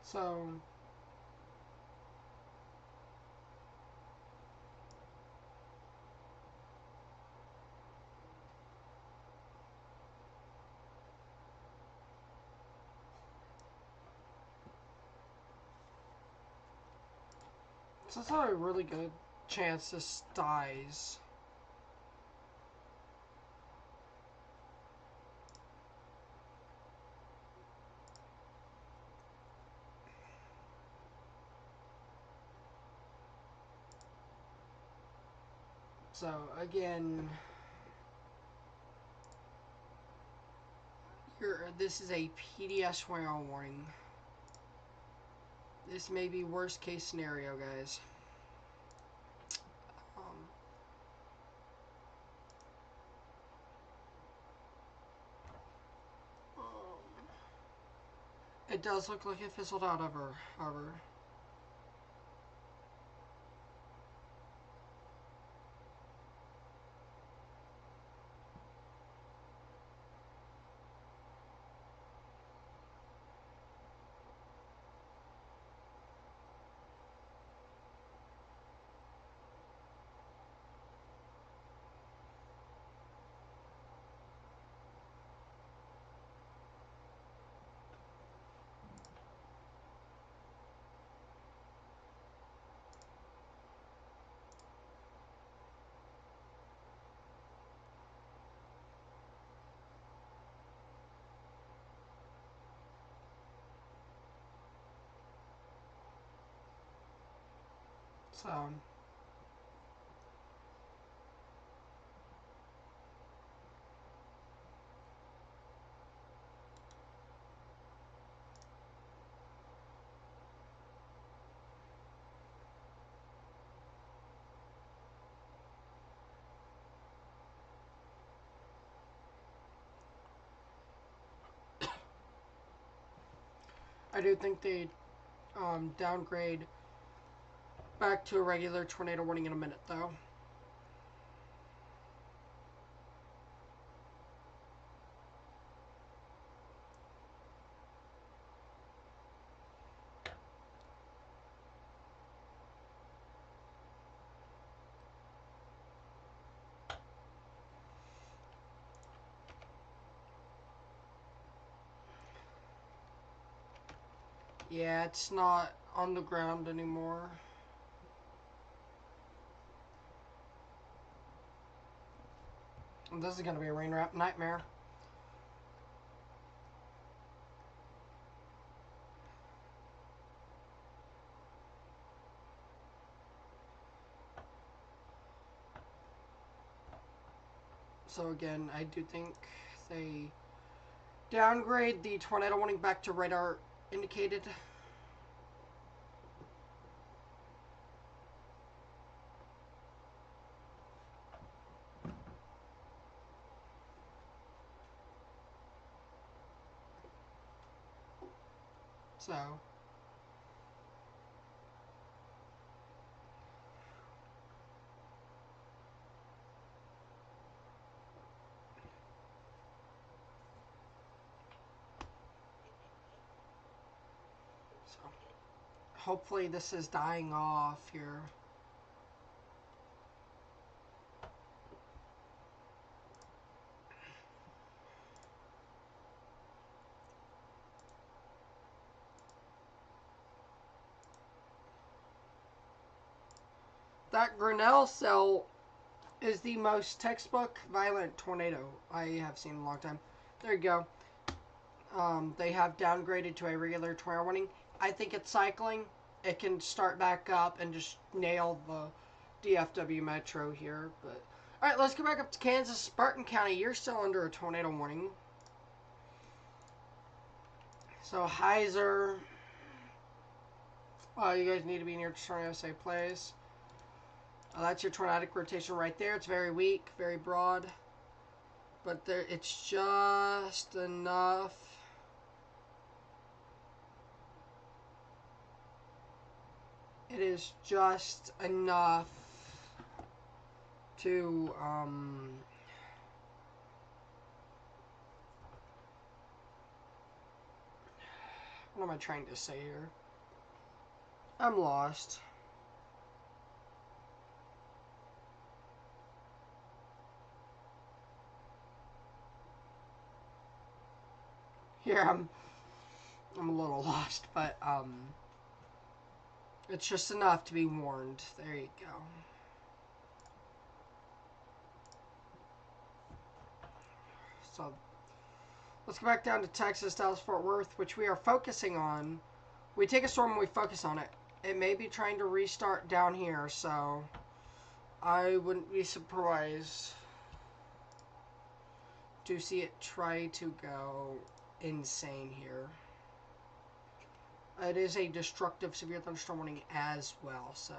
So, this is a really good chance this dies. So, again, this is a PDS warning. This may be worst case scenario, guys. It does look like it fizzled out, however. So, I do think they downgrade back to a regular tornado warning in a minute, though. Yeah, it's not on the ground anymore. This is going to be a rain wrap nightmare. So again, I do think they downgrade the tornado warning back to radar indicated. So, hopefully this is dying off here. That Grinnell cell is the most textbook violent tornado I have seen in a long time. There you go. They have downgraded to a regular tornado warning. I think it's cycling. It can start back up and just nail the DFW Metro here. But all right, let's go back up to Kansas, Spartan County. You're still under a tornado warning. So Heiser, you guys need to be near Tornado Safe Place. That's your tornadic rotation right there. It's very weak, very broad, but there it's just enough. It is just enough to what am I trying to say here? I'm lost. Here I'm a little lost, but it's just enough to be warned. There you go. So let's go back down to Texas, Dallas, Fort Worth, which we are focusing on. We take a storm and we focus on it. It may be trying to restart down here, so I wouldn't be surprised to see it try to go insane here. It is a destructive severe thunderstorm warning as well, so.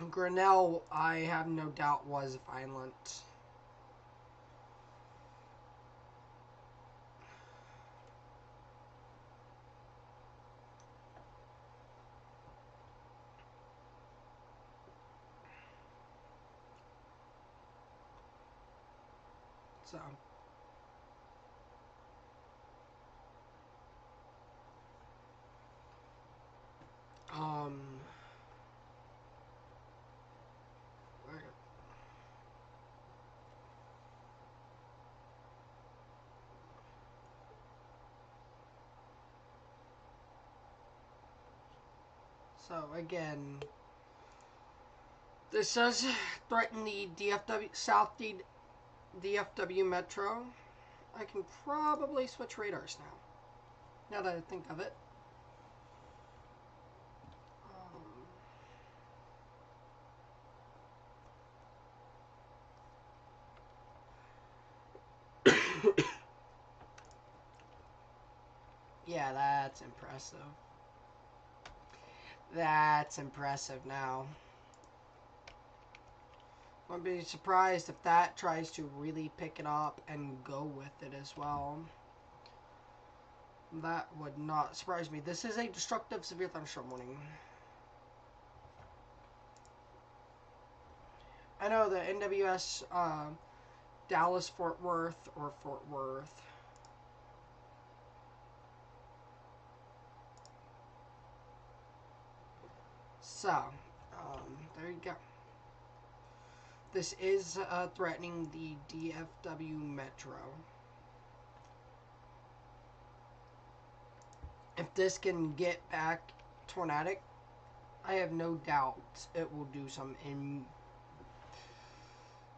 Grinnell, I have no doubt, was violent. So. So again, this does threaten the DFW South DFW Metro. I can probably switch radars now that I think of it. Yeah, that's impressive. That's impressive now. I'd be surprised if that tries to really pick it up and go with it as well. That would not surprise me. This is a destructive severe thunderstorm warning. I know the NWS Dallas Fort Worth or Fort Worth. So, there you go. This is threatening the DFW Metro. If this can get back tornadic, I have no doubt it will do some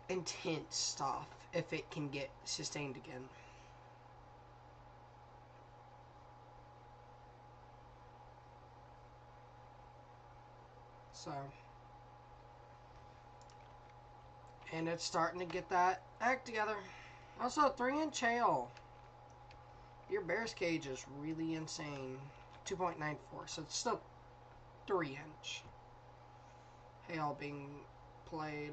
intense stuff if it can get sustained again. So, and it's starting to get that act together. Also, 3-inch hail. Your bear's cage is really insane. 2.94, so it's still 3-inch hail being played.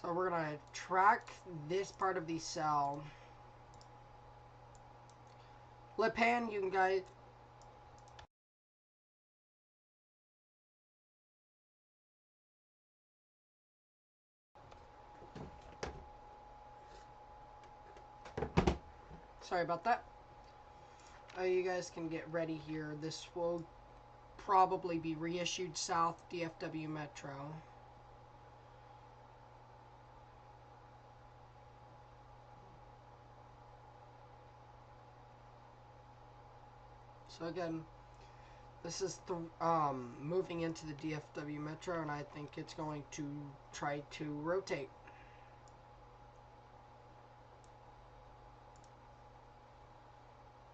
So we're going to track this part of the cell. Lipan, you can guys... Sorry about that. You guys can get ready here. This will probably be reissued South DFW Metro. So again, This is the moving into the DFW Metro, and I think it's going to try to rotate.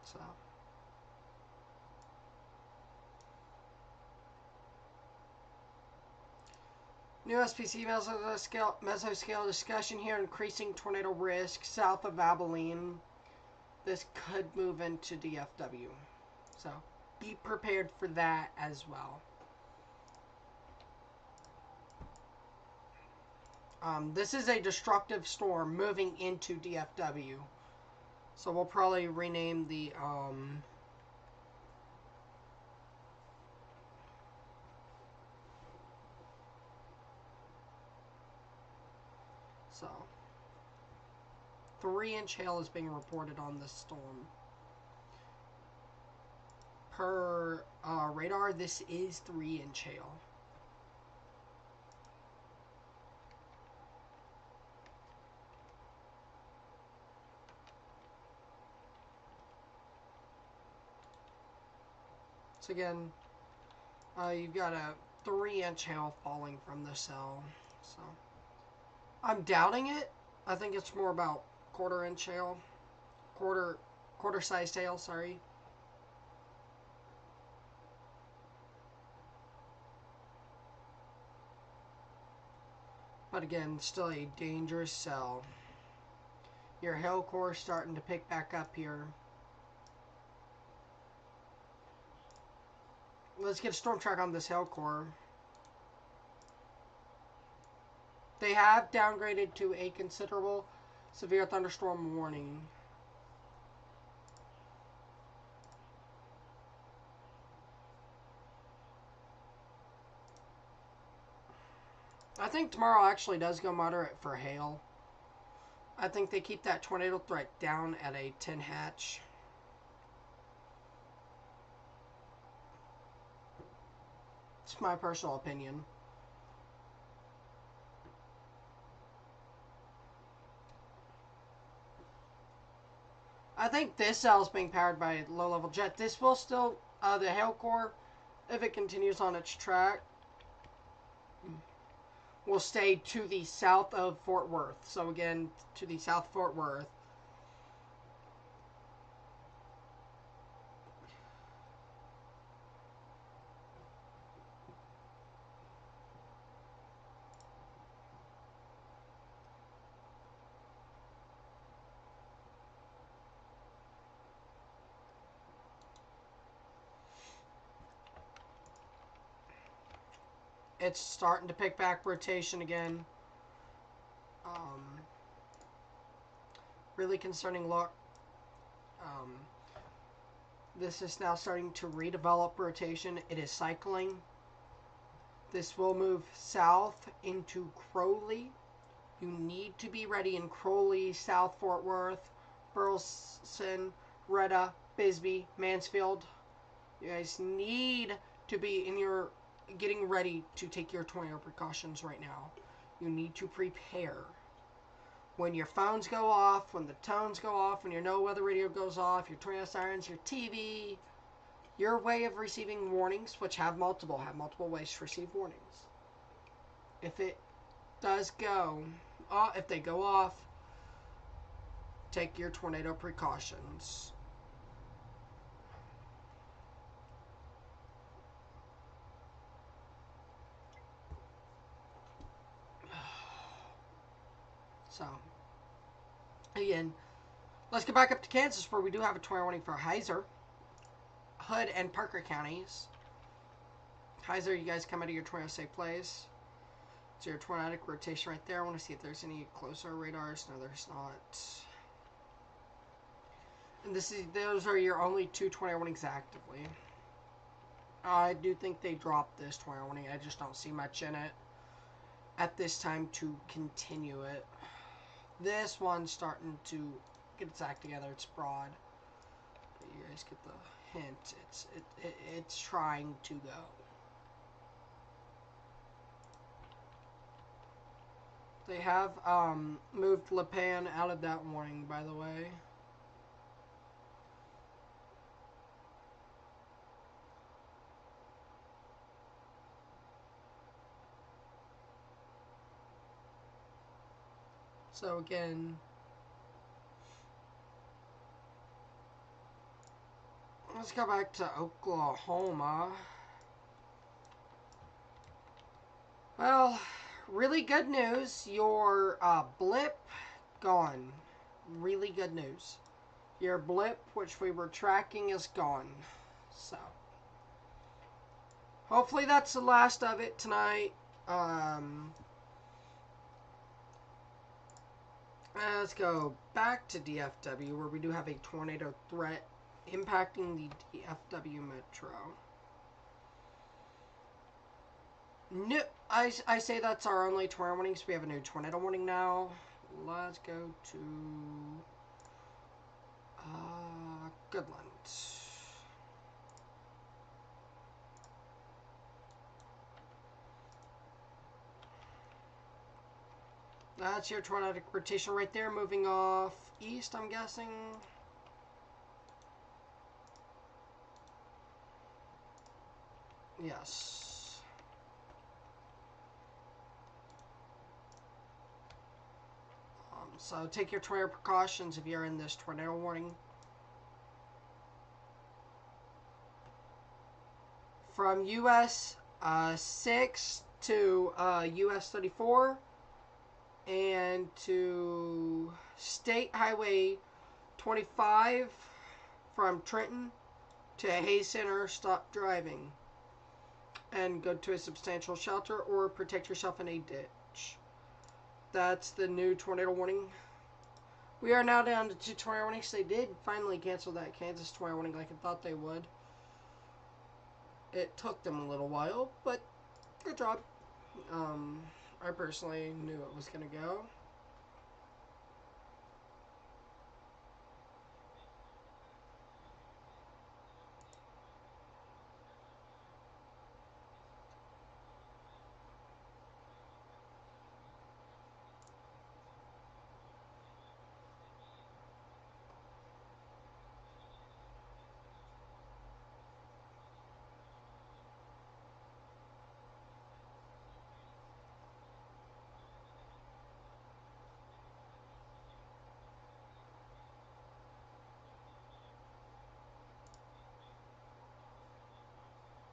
So. New SPC mesoscale discussion here. Increasing tornado risk south of Abilene. This could move into DFW. So be prepared for that as well. This is a destructive storm moving into DFW. So we'll probably rename the so 3-inch hail is being reported on this storm. Per radar, this is 3-inch hail. So again, you've got a 3-inch hail falling from the cell. So I'm doubting it. I think it's more about quarter-inch hail, quarter-sized hail. Sorry. But again, still a dangerous cell. Your hail core is starting to pick back up here. Let's get a storm track on this hail core. They have downgraded to a considerable severe thunderstorm warning. I think tomorrow actually does go moderate for hail. I think they keep that tornado threat down at a 10 hatch. It's my personal opinion. I think this cell is being powered by a low-level jet. This will still, the hail core, if it continues on its track, will stay to the south of Fort Worth. So again, to the south of Fort Worth. It's starting to pick back rotation again. Really concerning look. This is now starting to redevelop rotation. It is cycling. This will move south into Crowley. You need to be ready in Crowley, South Fort Worth, Burleson, Retta, Bisbee, Mansfield. You guys need to be in your getting ready to take your tornado precautions right now. You need to prepare. When your phones go off, when the tones go off, when your no weather radio goes off, your tornado sirens, your TV, your way of receiving warnings, which have multiple ways to receive warnings. If it does go, if they go off, take your tornado precautions. So, again, let's get back up to Kansas where we do have a tornado warning for Heiser, Hood, and Parker counties. Heiser, you guys come out of your tornado safe place. So your tornadic rotation right there. I want to see if there's any closer radars. No, there's not. And those are your only 2 tornado warnings actively. I do think they dropped this tornado warning. I just don't see much in it at this time to continue it. This one's starting to get its act together. It's broad. But you guys get the hint. It's trying to go. They have moved Lipan out of that warning, by the way. So again, let's go back to Oklahoma. Well, really good news. Your blip, gone. Really good news. Your blip, which we were tracking, is gone. So, hopefully that's the last of it tonight. Let's go back to DFW, where we do have a tornado threat impacting the DFW metro. No, I say that's our only tornado warning, so we have a new tornado warning now. Let's go to Goodland. That's your tornadic rotation right there, moving off east, I'm guessing. Yes. So take your tornado precautions if you're in this tornado warning. From US 6 to US 34 and to State Highway 25 from Trenton to Hayes Center, stop driving and go to a substantial shelter or protect yourself in a ditch. That's the new tornado warning. We are now down to 2 tornado warnings. They did finally cancel that Kansas tornado warning like I thought they would. It took them a little while, but good job. I personally knew it was going to go.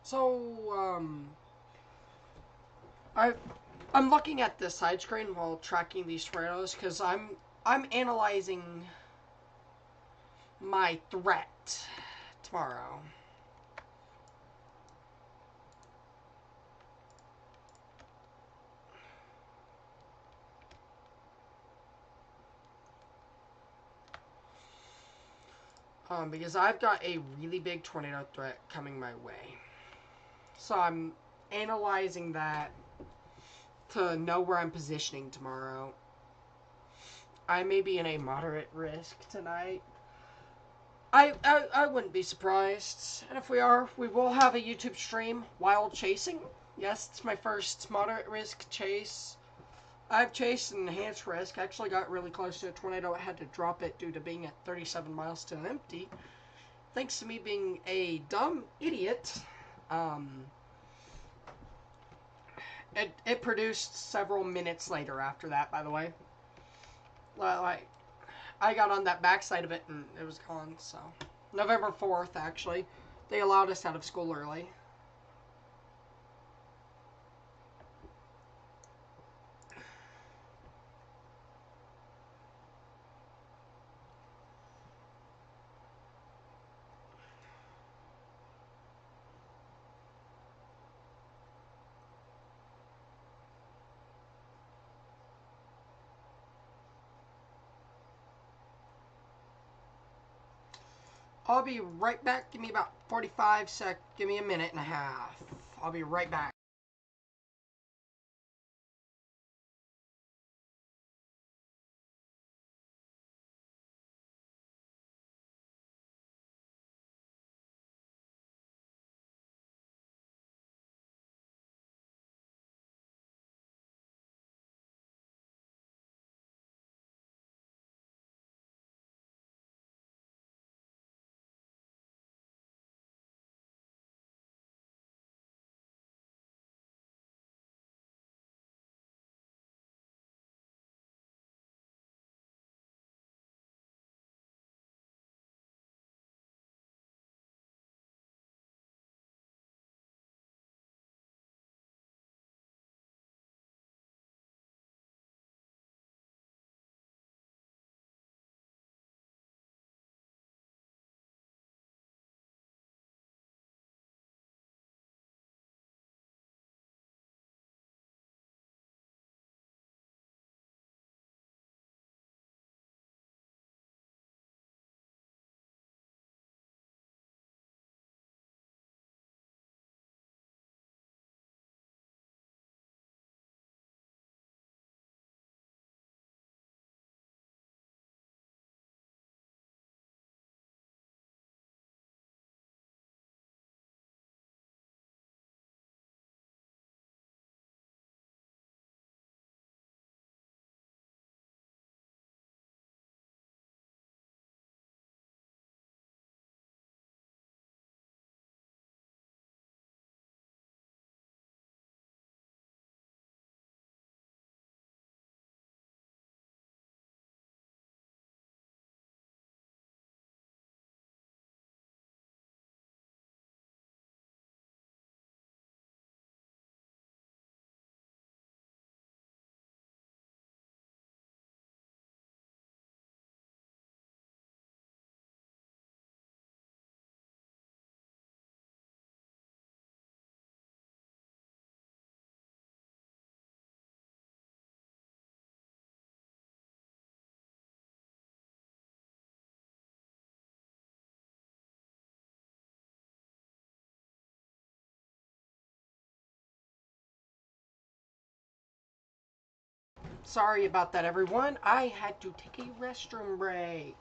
So, I'm looking at this side screen while tracking these tornadoes because I'm analyzing my threat tomorrow. Because I've got a really big tornado threat coming my way. So I'm analyzing that to know where I'm positioning tomorrow. I may be in a moderate risk tonight. I wouldn't be surprised. And if we are, we will have a YouTube stream while chasing. Yes, it's my first moderate risk chase. I've chased an enhanced risk. I actually got really close to a tornado. I had to drop it due to being at 37 miles to empty. Thanks to me being a dumb idiot. It produced several minutes later after that, by the way. Like, I got on that backside of it and it was gone, so. November 4th, actually. They allowed us out of school early. I'll be right back. Give me about 45 sec. Give me a minute and a half. I'll be right back. Sorry about that, everyone. I had to take a restroom break.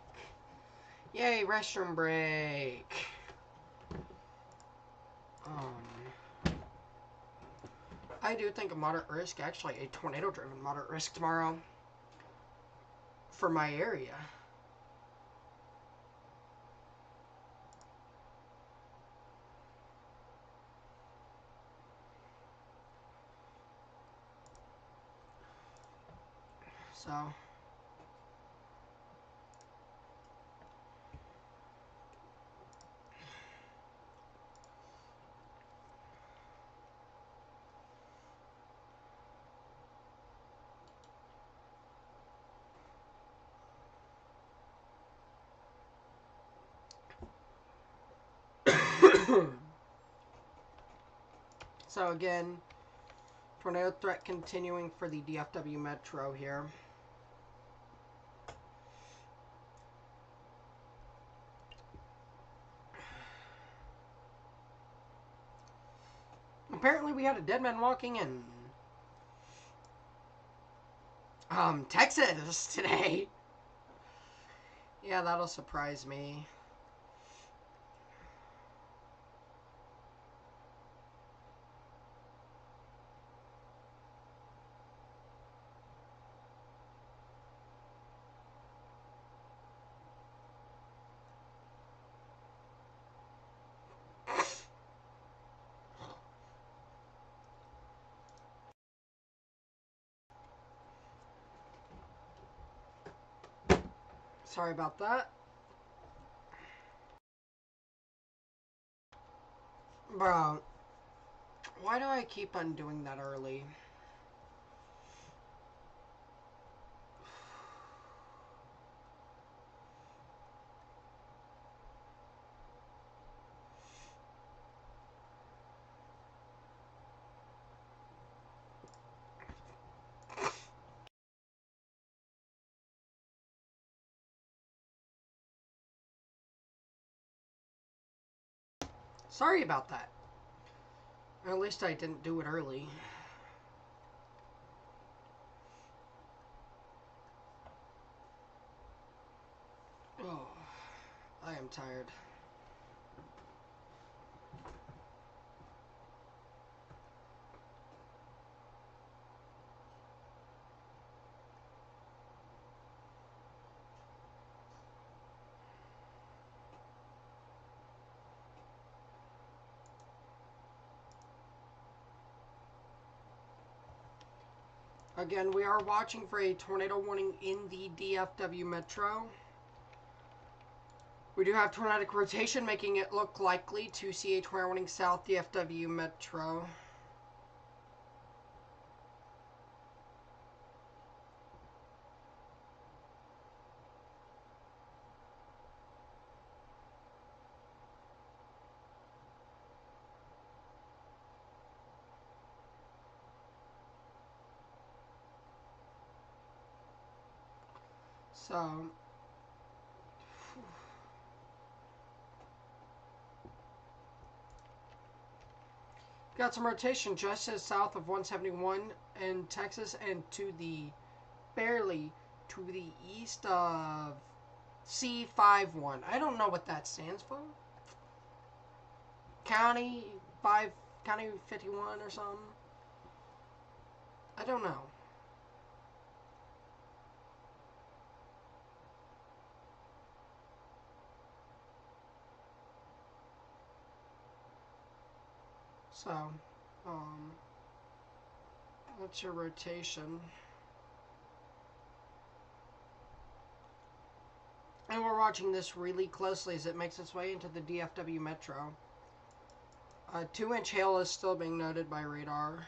Yay, restroom break. I do think a moderate risk, actually a tornado-driven moderate risk tomorrow for my area. So, so again, tornado threat continuing for the DFW Metro here. Apparently we had a dead man walking in Texas today. Yeah, that'll surprise me. Sorry about that. Bro, why do I keep on doing that early? Sorry about that. Or at least I didn't do it early. Oh, I am tired. Again, we are watching for a tornado warning in the DFW Metro. We do have tornadic rotation, making it look likely to see a tornado warning south DFW Metro. So, got some rotation just as south of 171 in Texas and to the barely to the east of C51. I don't know what that stands for. County 5, County 51 or something. I don't know. So, what's your rotation? And we're watching this really closely as it makes its way into the DFW Metro. 2-inch hail is still being noted by radar.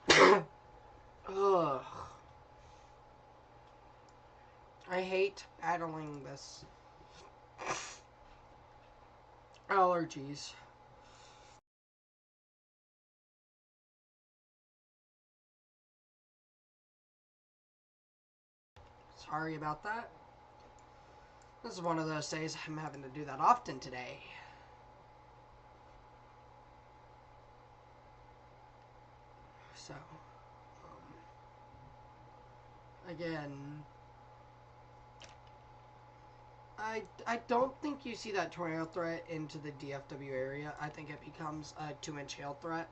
Ugh. I hate battling this. Allergies. Sorry about that. This is one of those days I'm having to do that often today. So, again, I don't think you see that tornado threat into the DFW area. I think it becomes a 2-inch hail threat.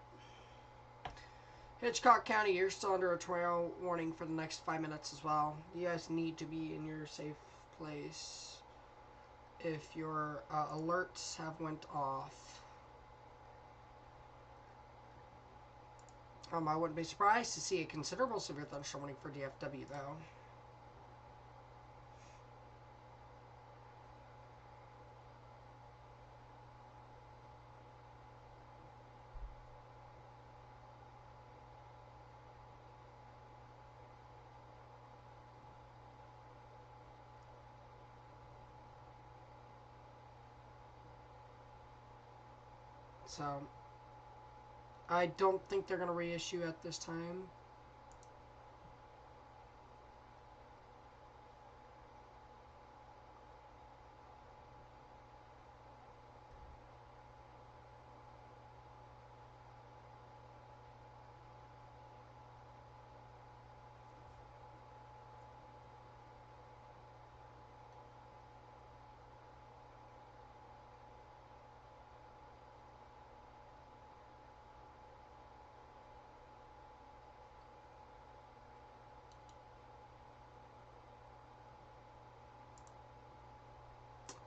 Hitchcock County, you're still under a tornado warning for the next 5 minutes as well. You guys need to be in your safe place if your alerts have went off. I wouldn't be surprised to see a considerable severe thunderstorm warning for DFW though. So, I don't think they're going to reissue at this time.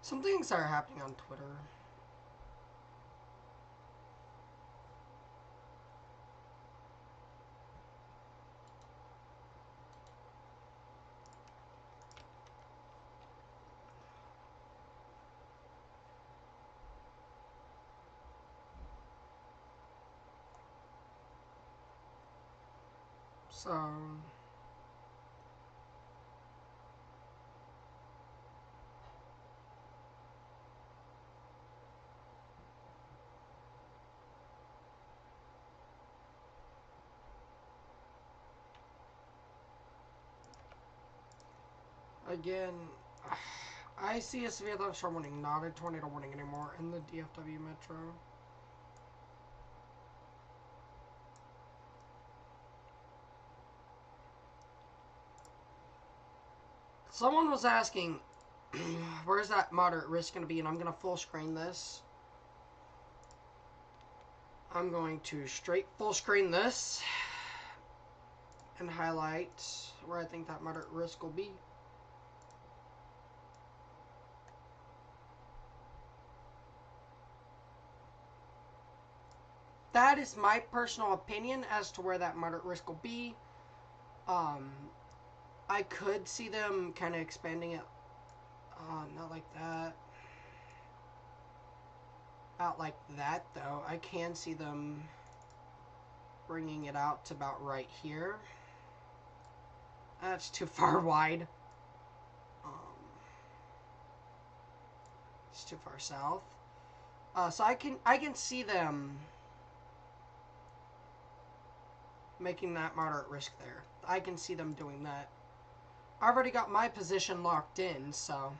Some things are happening on Twitter. So, again, I see a severe thunderstorm warning, not a tornado warning anymore in the DFW metro. Someone was asking, where's that moderate risk going to be? And I'm going to full screen this. I'm going to straight full screen this and highlight where I think that moderate risk will be. That is my personal opinion as to where that moderate risk will be. I could see them kind of expanding it. Not like that. Out like that, though. I can see them bringing it out to about right here. That's too far wide. It's too far south. So I can see them making that moderate risk there. I can see them doing that. I've already got my position locked in, so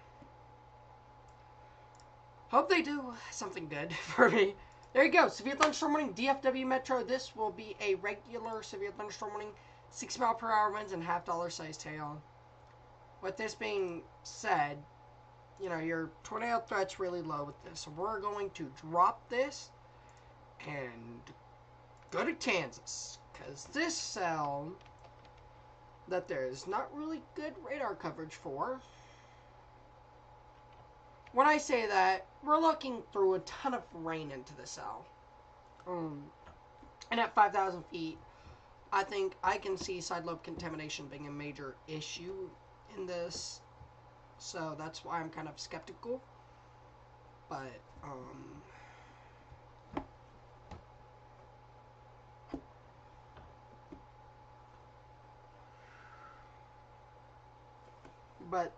hope they do something good for me. There you go. Severe thunderstorm warning, DFW Metro. This will be a regular severe thunderstorm warning. 6-mile-per-hour winds and $half size hail. With this being said, you know, your tornado threat's really low with this. So we're going to drop this and go to Kansas. Because this cell that there's not really good radar coverage for. When I say that, we're looking through a ton of rain into the cell. And at 5,000 feet, I think I can see side lobe contamination being a major issue in this. So that's why I'm kind of skeptical. But,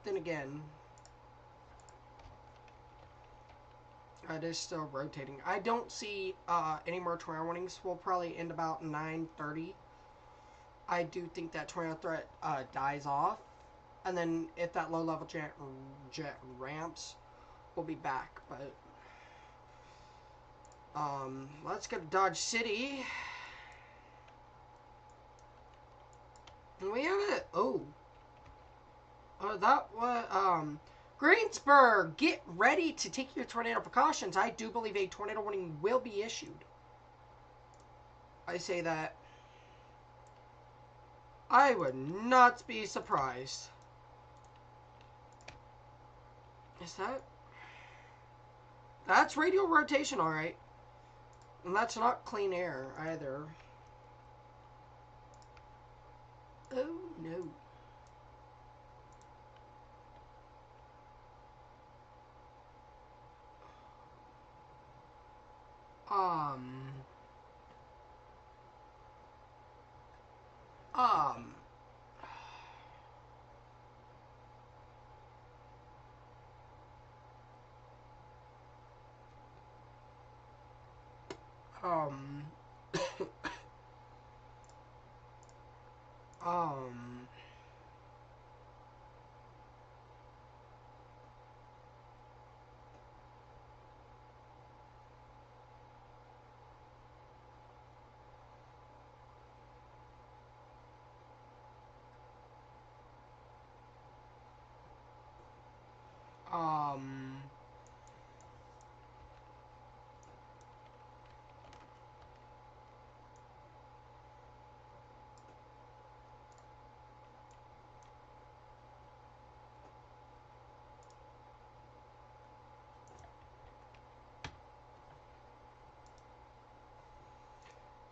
then again, it is still rotating. I don't see any more tornado warnings. We'll probably end about 9:30. I do think that tornado threat dies off. And then if that low-level jet ramps, we'll be back. But let's go to Dodge City. And we have it. Oh. That was, Greensburg, get ready to take your tornado precautions. I do believe a tornado warning will be issued. I say that. I would not be surprised. Is that? That's radial rotation, alright. And that's not clean air, either. Oh, no. Um... Um... um... Um...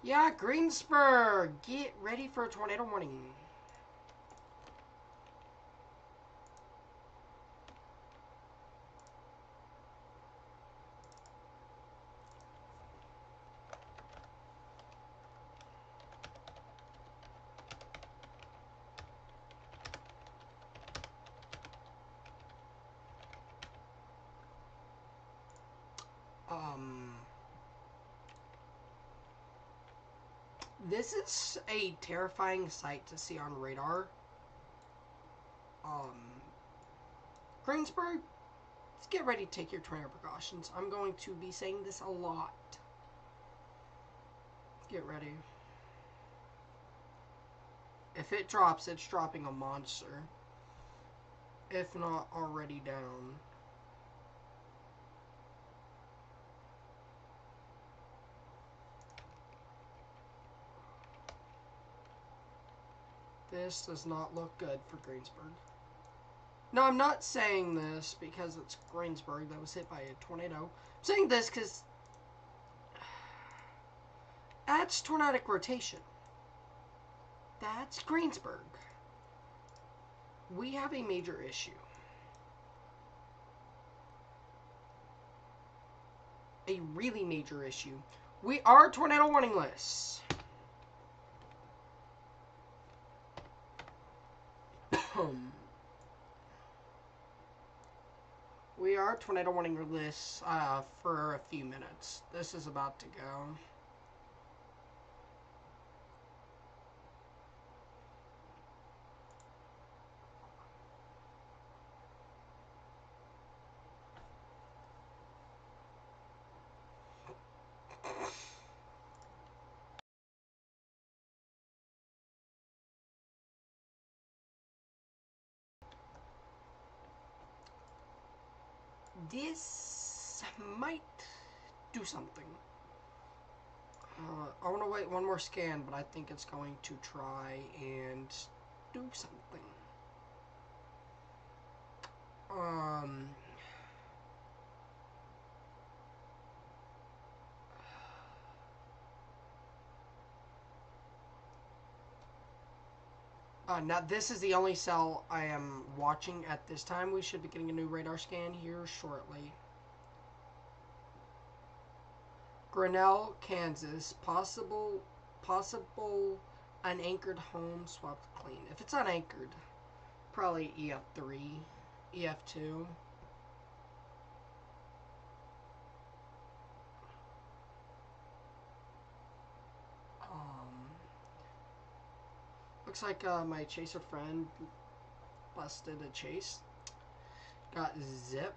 Yeah, Greensburg, get ready for a tornado warning. This is a terrifying sight to see on radar. Greensburg, let's get ready to take your tornado precautions. I'm going to be saying this a lot. Get ready. If it drops, it's dropping a monster. If not already down. This does not look good for Greensburg. No, I'm not saying this because it's Greensburg that was hit by a tornado. I'm saying this because that's tornadic rotation. That's Greensburg. We have a major issue. A really major issue. We are tornado warning lists. We are tornado warning lists for a few minutes. This is about to go. This might do something. I want to wait one more scan, but I think it's going to try and do something. Now this is the only cell I am watching at this time. We should be getting a new radar scan here shortly. Grinnell, Kansas. Possible unanchored home swapped clean. If it's unanchored, probably EF3, EF2. Looks like my chaser friend busted a chase. Got zip.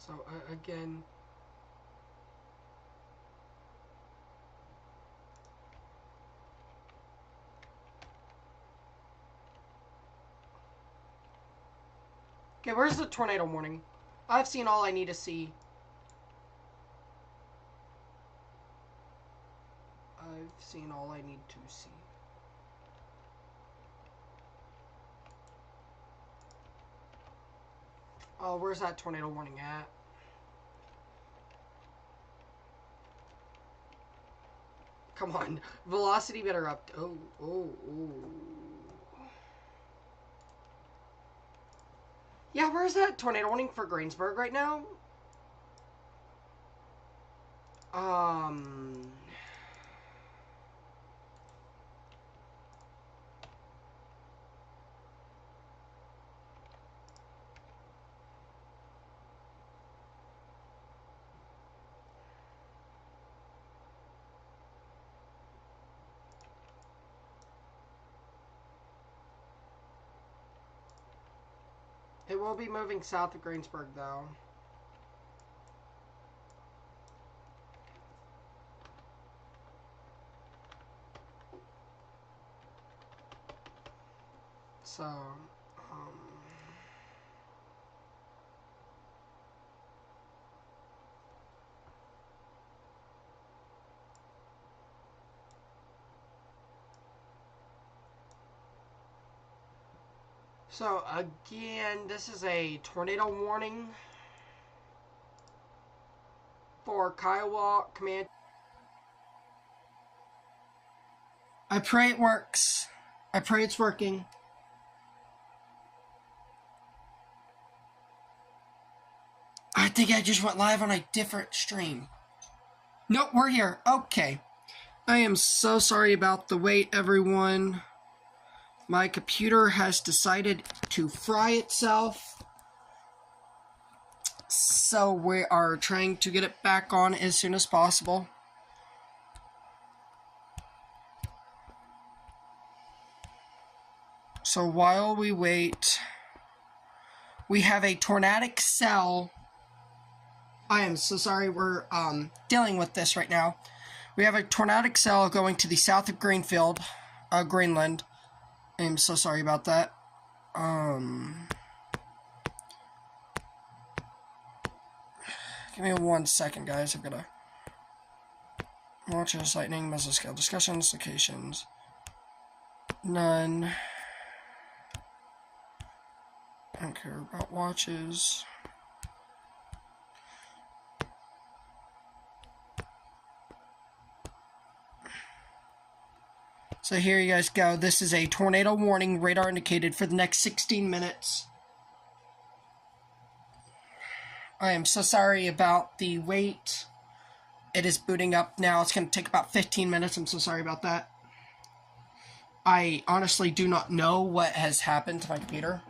So, again... Okay, where's the tornado warning? I've seen all I need to see. I've seen all I need to see. Oh, where's that tornado warning at? Come on. Velocity better up. Oh. Yeah, where's that tornado warning for Greensburg right now? It will be moving south of Greensburg, though. So, So, again, this is a tornado warning for Kiowa Command. I pray it works. I pray it's working. I think I just went live on a different stream. Nope, we're here. Okay. I am so sorry about the wait, everyone. My computer has decided to fry itself. So we are trying to get it back on as soon as possible. So while we wait, we have a tornadic cell. I am so sorry we're dealing with this right now. We have a tornadic cell going to the south of Greenland. I'm so sorry about that. Give me 1 second, guys. I'm gonna watches, lightning, mesoscale discussions, locations. None. I don't care about watches. So here you guys go. This is a tornado warning, radar indicated for the next 16 minutes. I am so sorry about the wait. It is booting up now. It's going to take about 15 minutes. I'm so sorry about that. I honestly do not know what has happened to my computer.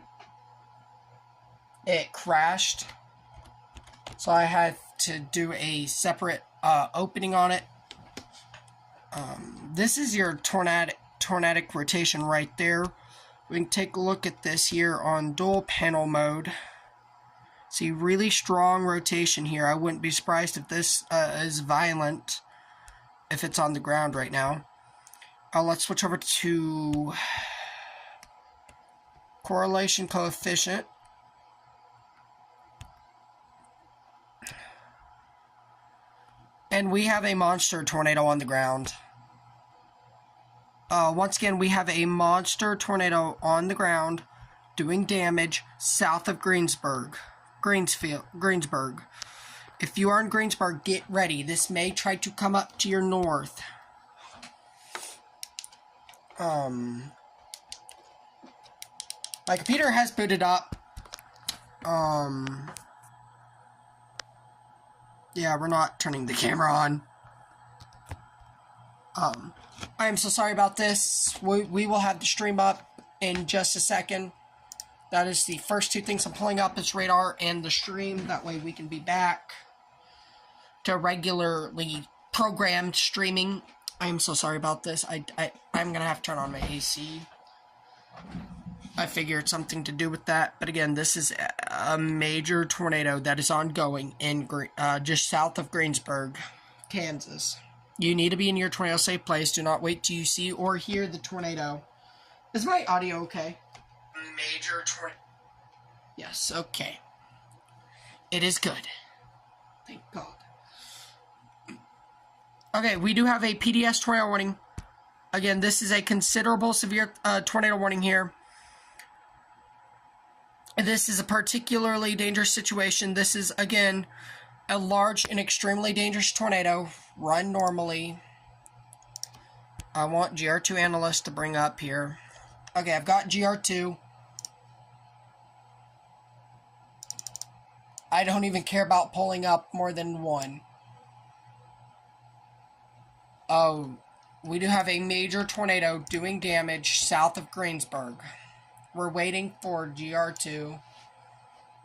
It crashed. So I had to do a separate opening on it. This is your tornadic rotation right there. We can take a look at this here on dual panel mode. See, really strong rotation here. I wouldn't be surprised if this is violent if it's on the ground right now. Let's switch over to correlation coefficient. And we have a monster tornado on the ground. Once again, we have a monster tornado on the ground doing damage south of Greensburg. If you are in Greensburg, get ready. This may try to come up to your north. My computer has booted up. Yeah, we're not turning the camera on. I am so sorry about this. We will have the stream up in just a second. That is the first two things I'm pulling up is radar and the stream. That way we can be back to regularly programmed streaming. I am so sorry about this. I'm going to have to turn on my AC. I figure it's something to do with that. But again, this is a major tornado that is ongoing in just south of Greensburg, Kansas. You need to be in your tornado safe place. Do not wait till you see or hear the tornado. Is my audio okay? Major tornado. Yes, okay. It is good. Thank God. Okay, we do have a PDS tornado warning. Again, this is a considerable severe tornado warning here. This is a particularly dangerous situation. This is, again, a large and extremely dangerous tornado. Run normally. I want GR2 analyst to bring up here. Okay, I've got GR2. I don't even care about pulling up more than one. Oh, we do have a major tornado doing damage south of Greensburg. We're waiting for GR2.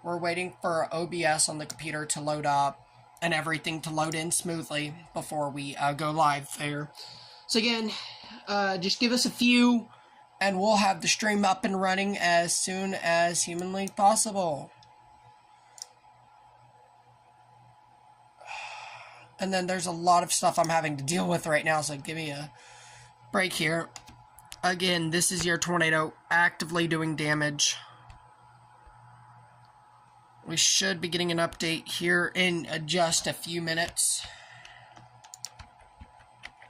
We're waiting for OBS on the computer to load up and everything to load in smoothly before we go live there. So again, just give us a few and we'll have the stream up and running as soon as humanly possible. And then there's a lot of stuff I'm having to deal with right now, so give me a break here. Again, this is your tornado actively doing damage. We should be getting an update here in just a few minutes.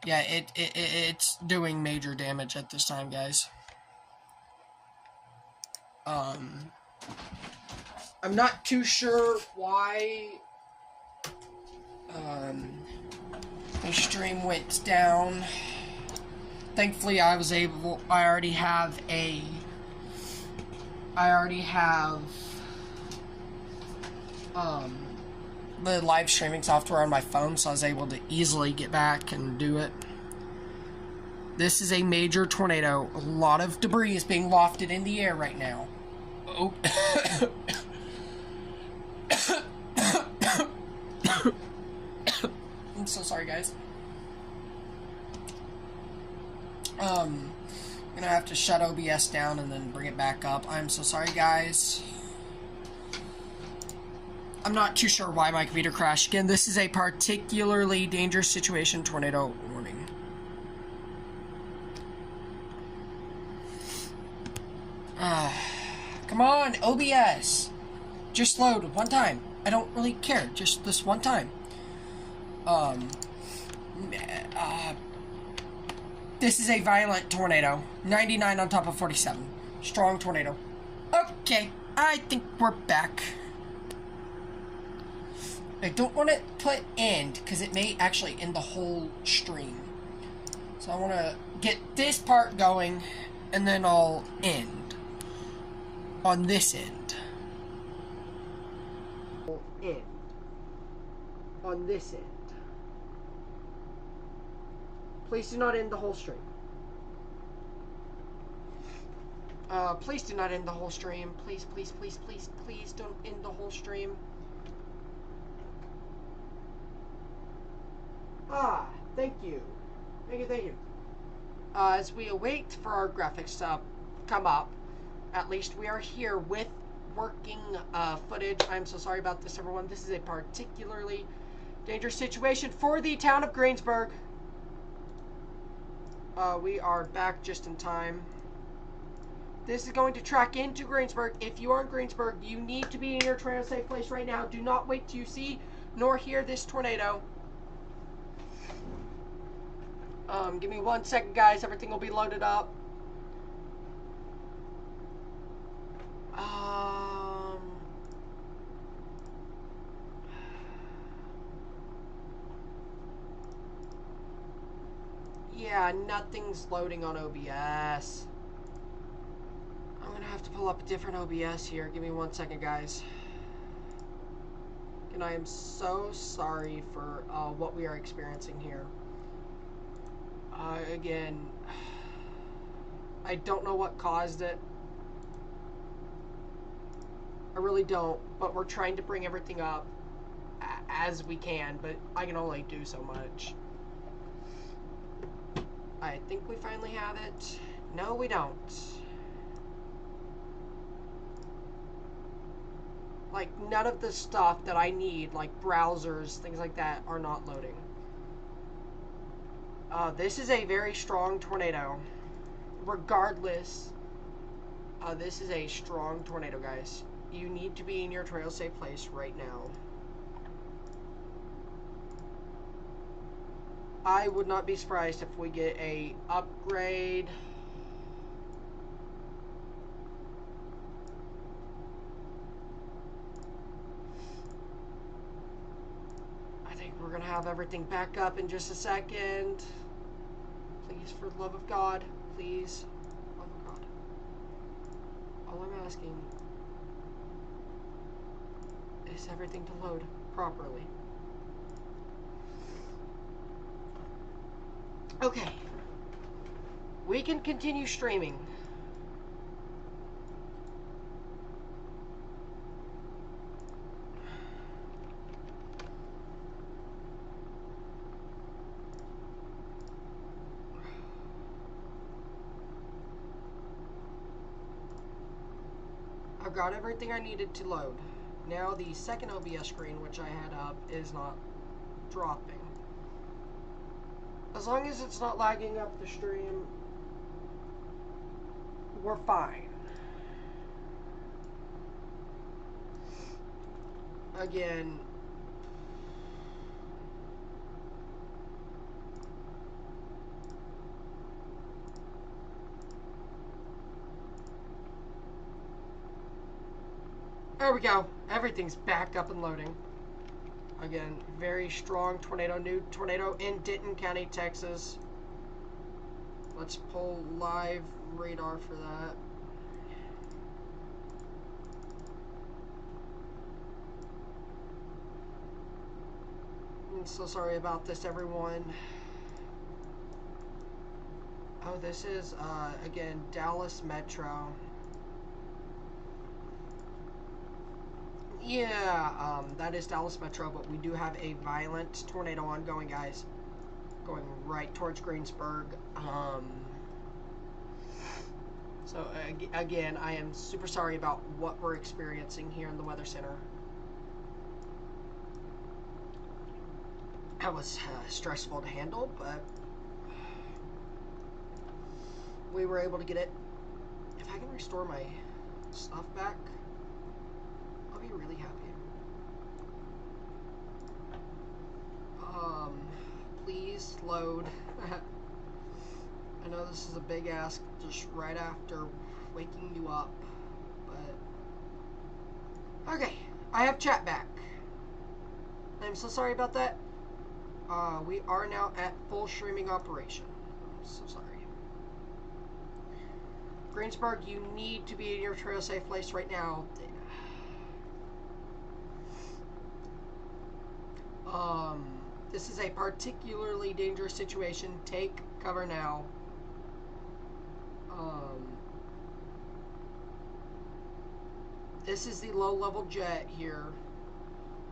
Yeah, it's doing major damage at this time, guys. I'm not too sure why the stream went down. Thankfully, I already have the live streaming software on my phone, so I was able to easily get back and do it. This is a major tornado. A lot of debris is being wafted in the air right now. Oh. I'm so sorry, guys. I'm gonna have to shut OBS down and then bring it back up. I'm so sorry, guys. I'm not too sure why my computer crashed. Again, this is a particularly dangerous situation. Tornado warning. Come on, OBS. Just load one time. I don't really care. Just this one time. This is a violent tornado. 99 on top of 47. Strong tornado. Okay, I think we're back. I don't want to put end, because it may actually end the whole stream. So I want to get this part going, and then I'll end on this end. End on this end. Please do not end the whole stream. Please do not end the whole stream. Please, please, please, please, please don't end the whole stream. Thank you. Thank you, thank you. As we await for our graphics to come up, at least we are here with working footage. I'm so sorry about this, everyone. This is a particularly dangerous situation for the town of Greensburg. We are back just in time. This is going to track into Greensburg. If you are in Greensburg, you need to be in your tornado safe place right now. Do not wait till you see nor hear this tornado. Give me 1 second, guys. Everything will be loaded up. Yeah, nothing's loading on OBS. I'm gonna have to pull up a different OBS here. Give me 1 second, guys. And I am so sorry for what we are experiencing here. Again, I don't know what caused it. I really don't, but we're trying to bring everything up as we can, but I can only do so much. I think we finally have it. No, we don't. Like, none of the stuff that I need, like browsers, things like that, are not loading. This is a very strong tornado. Regardless, this is a strong tornado, guys. You need to be in your trail safe place right now. I would not be surprised if we get a upgrade. I think we're gonna have everything back up in just a second. Please, for the love of God, please. Love of God. All I'm asking is everything to load properly. Okay. We can continue streaming. I've got everything I needed to load. Now the second OBS screen, which I had up, is not dropping. As long as it's not lagging up the stream, we're fine. Again, there we go. Everything's back up and loading. Again, very strong tornado. New tornado in Denton County, Texas. Let's pull live radar for that. I'm so sorry about this, everyone. Oh, this is, again, Dallas Metro. Yeah, that is Dallas Metro, but we do have a violent tornado ongoing, guys. Going right towards Greensburg. So, again, I am super sorry about what we're experiencing here in the Weather Center. That was stressful to handle, but we were able to get it. If I can restore my stuff back, I'll be really happy. Please load. I know this is a big ask just right after waking you up, but okay, I have chat back. I'm so sorry about that. We are now at full streaming operation. I'm so sorry. Greensburg, you need to be in your trail safe place right now. This is a particularly dangerous situation. Take cover now. This is the low-level jet here.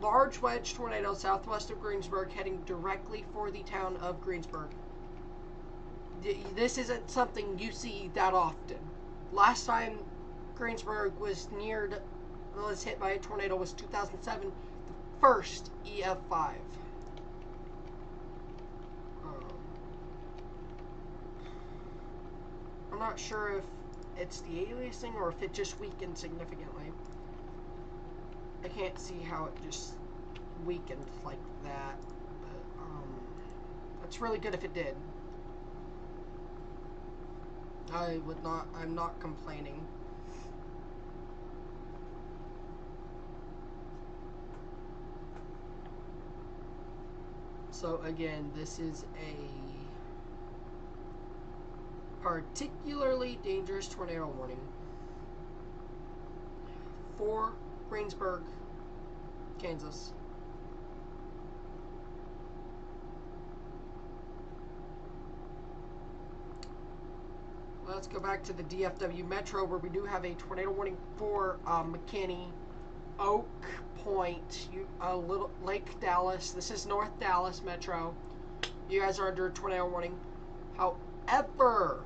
Large wedge tornado southwest of Greensburg heading directly for the town of Greensburg. This isn't something you see that often. Last time Greensburg was hit by a tornado was 2007, the first EF5. I'm not sure if it's the aliasing or if it just weakened significantly. I can't see how it just weakened like that, but that's really good if it did. I'm not complaining. So again, this is a particularly dangerous tornado warning for Greensburg, Kansas. Let's go back to the DFW Metro, where we do have a tornado warning for McKinney, Oak Point, Little Lake Dallas. This is North Dallas Metro. You guys are under a tornado warning. However,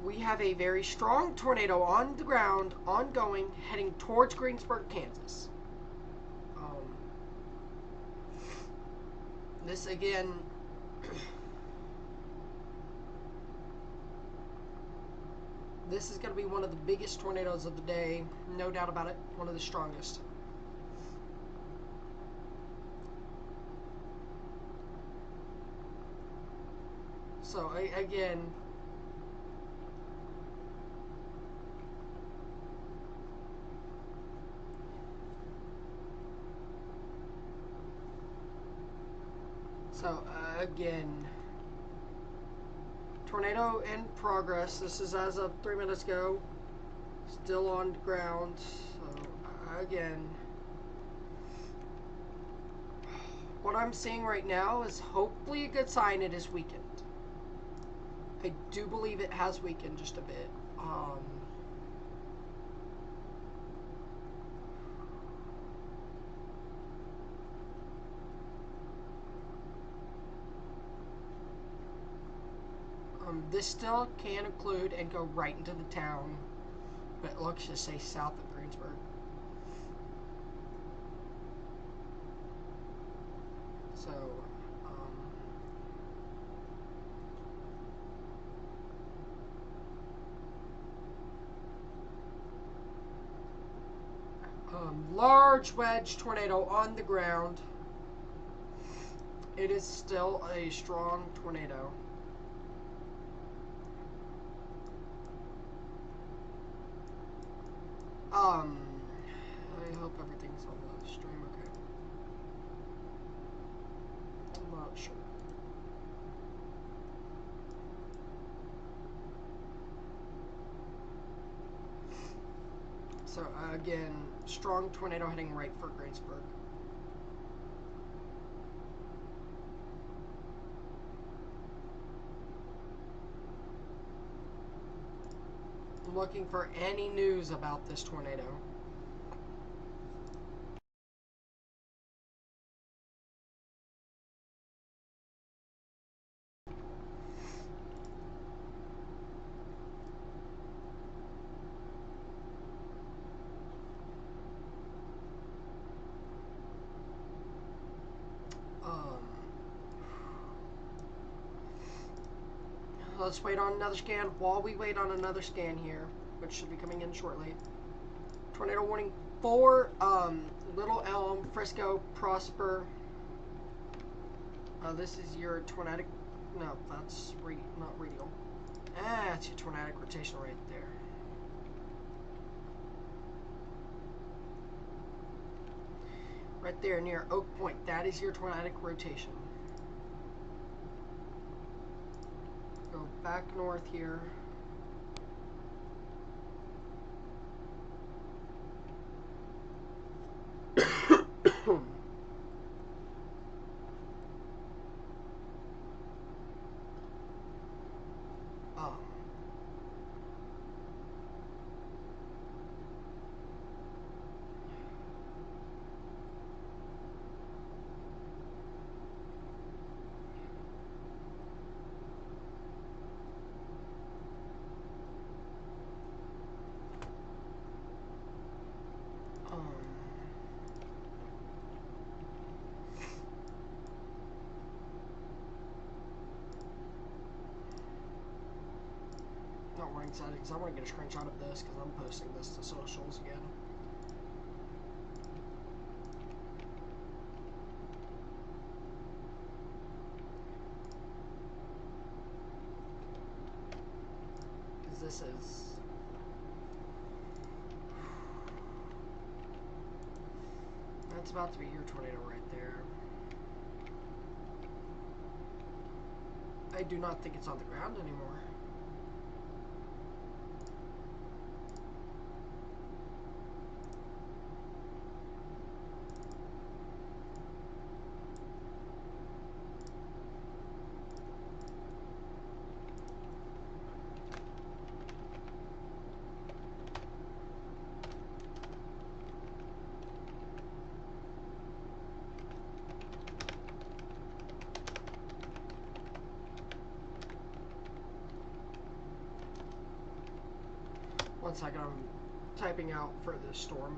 we have a very strong tornado on the ground, ongoing, heading towards Greensburg, Kansas. This again, this is going to be one of the biggest tornadoes of the day, no doubt about it, one of the strongest. So again, again, tornado in progress. This is as of 3 minutes ago. Still on the ground. So again, what I'm seeing right now is hopefully a good sign it is weakened. I do believe it has weakened just a bit. This still can include and go right into the town, but let's just say south of Greensburg. So, large wedge tornado on the ground. It is still a strong tornado. I hope everything's on the stream okay. I'm not sure. So again, strong tornado heading right for Greensburg. I'm looking for any news about this tornado. Let's wait on another scan. While we wait on another scan here, which should be coming in shortly. Tornado warning 4, Little Elm, Frisco, Prosper. This is your tornadic. No, that's not radial. That's your tornadic rotation right there. Right there near Oak Point. That is your tornadic rotation. Go back north here. Not warning settings. I want to get a screenshot of this because I'm posting this to socials again. Because this is... That's about to be your tornado right there. I do not think it's on the ground anymore. 1 second, I'm typing out for this storm.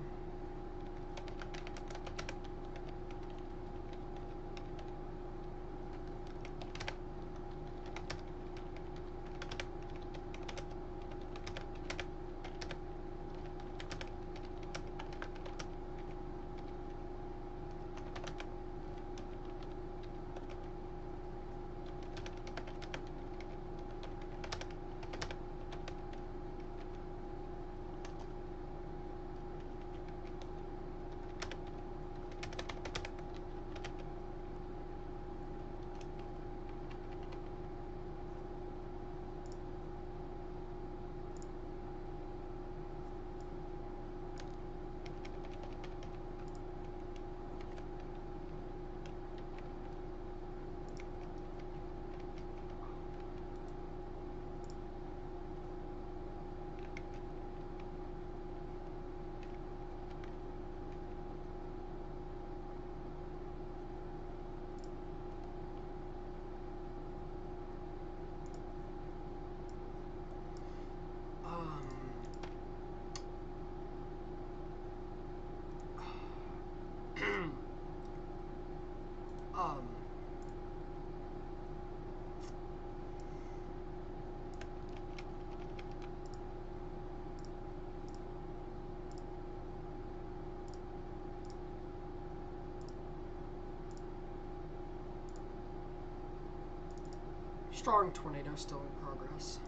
Strong tornado still in progress.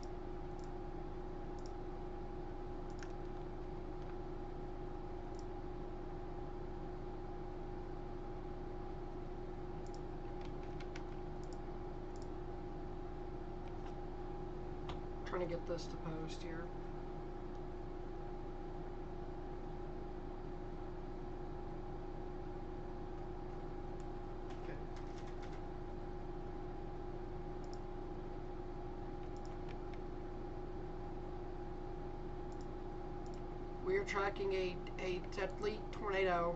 Trying to get this to post here. Okay. We are tracking a deadly tornado.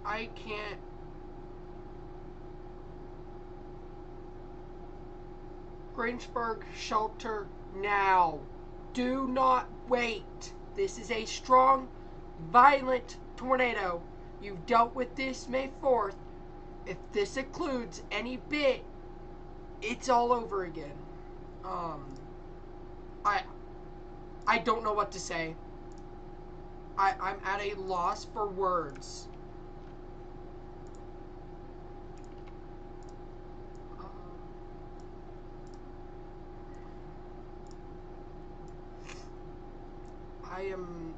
I can't. Greensburg, shelter now. Do not wait. This is a strong, violent tornado. You've dealt with this May 4th. If this includes any bit, it's all over again. I don't know what to say. I'm at a loss for words. I am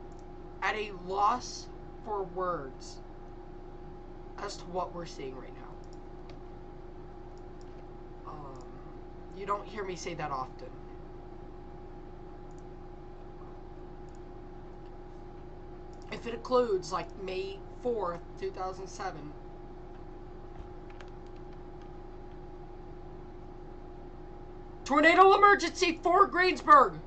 at a loss for words as to what we're seeing right now. You don't hear me say that often. If it includes like May 4th, 2007, tornado emergency for Greensburg.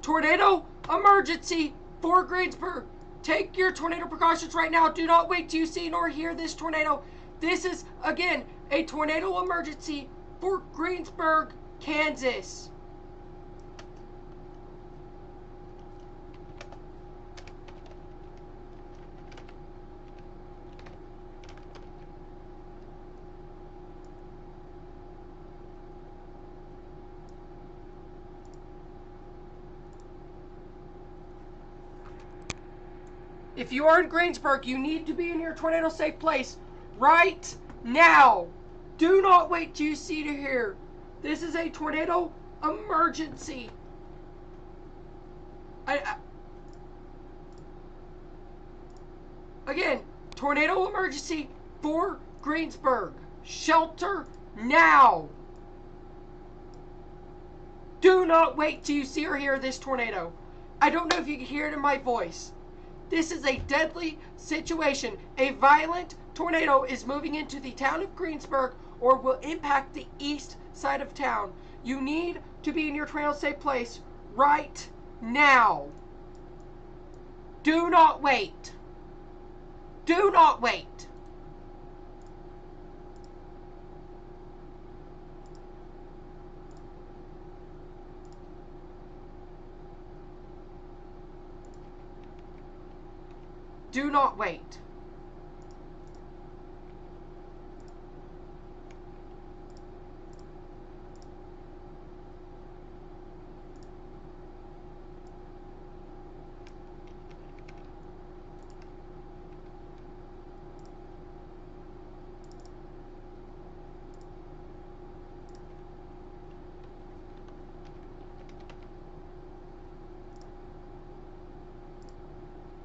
Tornado emergency for Greensburg. Take your tornado precautions right now. Do not wait till you see nor hear this tornado. This is, again, a tornado emergency for Greensburg, Kansas. If you are in Greensburg, you need to be in your tornado safe place right now. Do not wait till you see to hear. This is a tornado emergency. Again, tornado emergency for Greensburg. Shelter now. Do not wait till you see or hear this tornado. I don't know if you can hear it in my voice. This is a deadly situation. A violent tornado is moving into the town of Greensburg or will impact the east side of town. You need to be in your tornado safe place right now. Do not wait. Do not wait. Do not wait.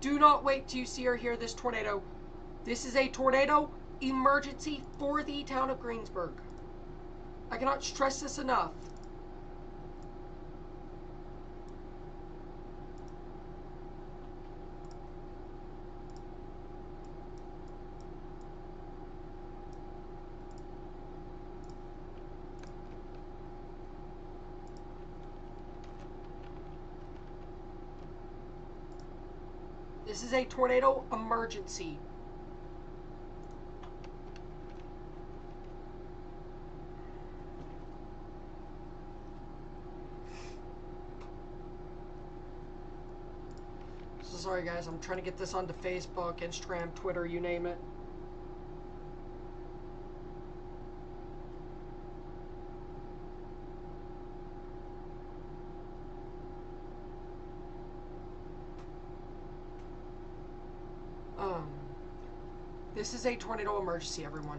Do not wait till you see or hear this tornado. This is a tornado emergency for the town of Greensburg. I cannot stress this enough. This is a tornado emergency. So sorry guys, I'm trying to get this onto Facebook, Instagram, Twitter, you name it. This is a tornado emergency, everyone.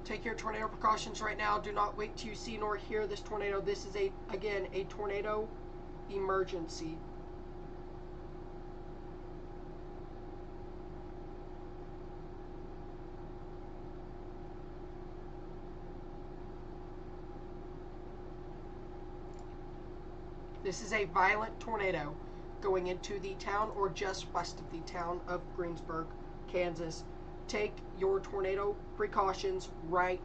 Take your tornado precautions right now. Do not wait till you see nor hear this tornado. This is, again, a tornado emergency. This is a violent tornado going into the town or just west of the town of Greensburg, Kansas. Take your tornado precautions right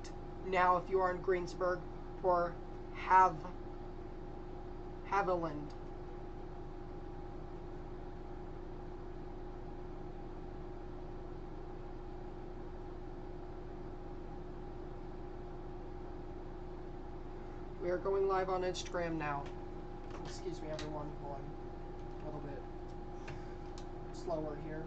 now if you are in Greensburg or Haviland. We are going live on Instagram now. Excuse me, everyone. Hold on. A little bit slower here.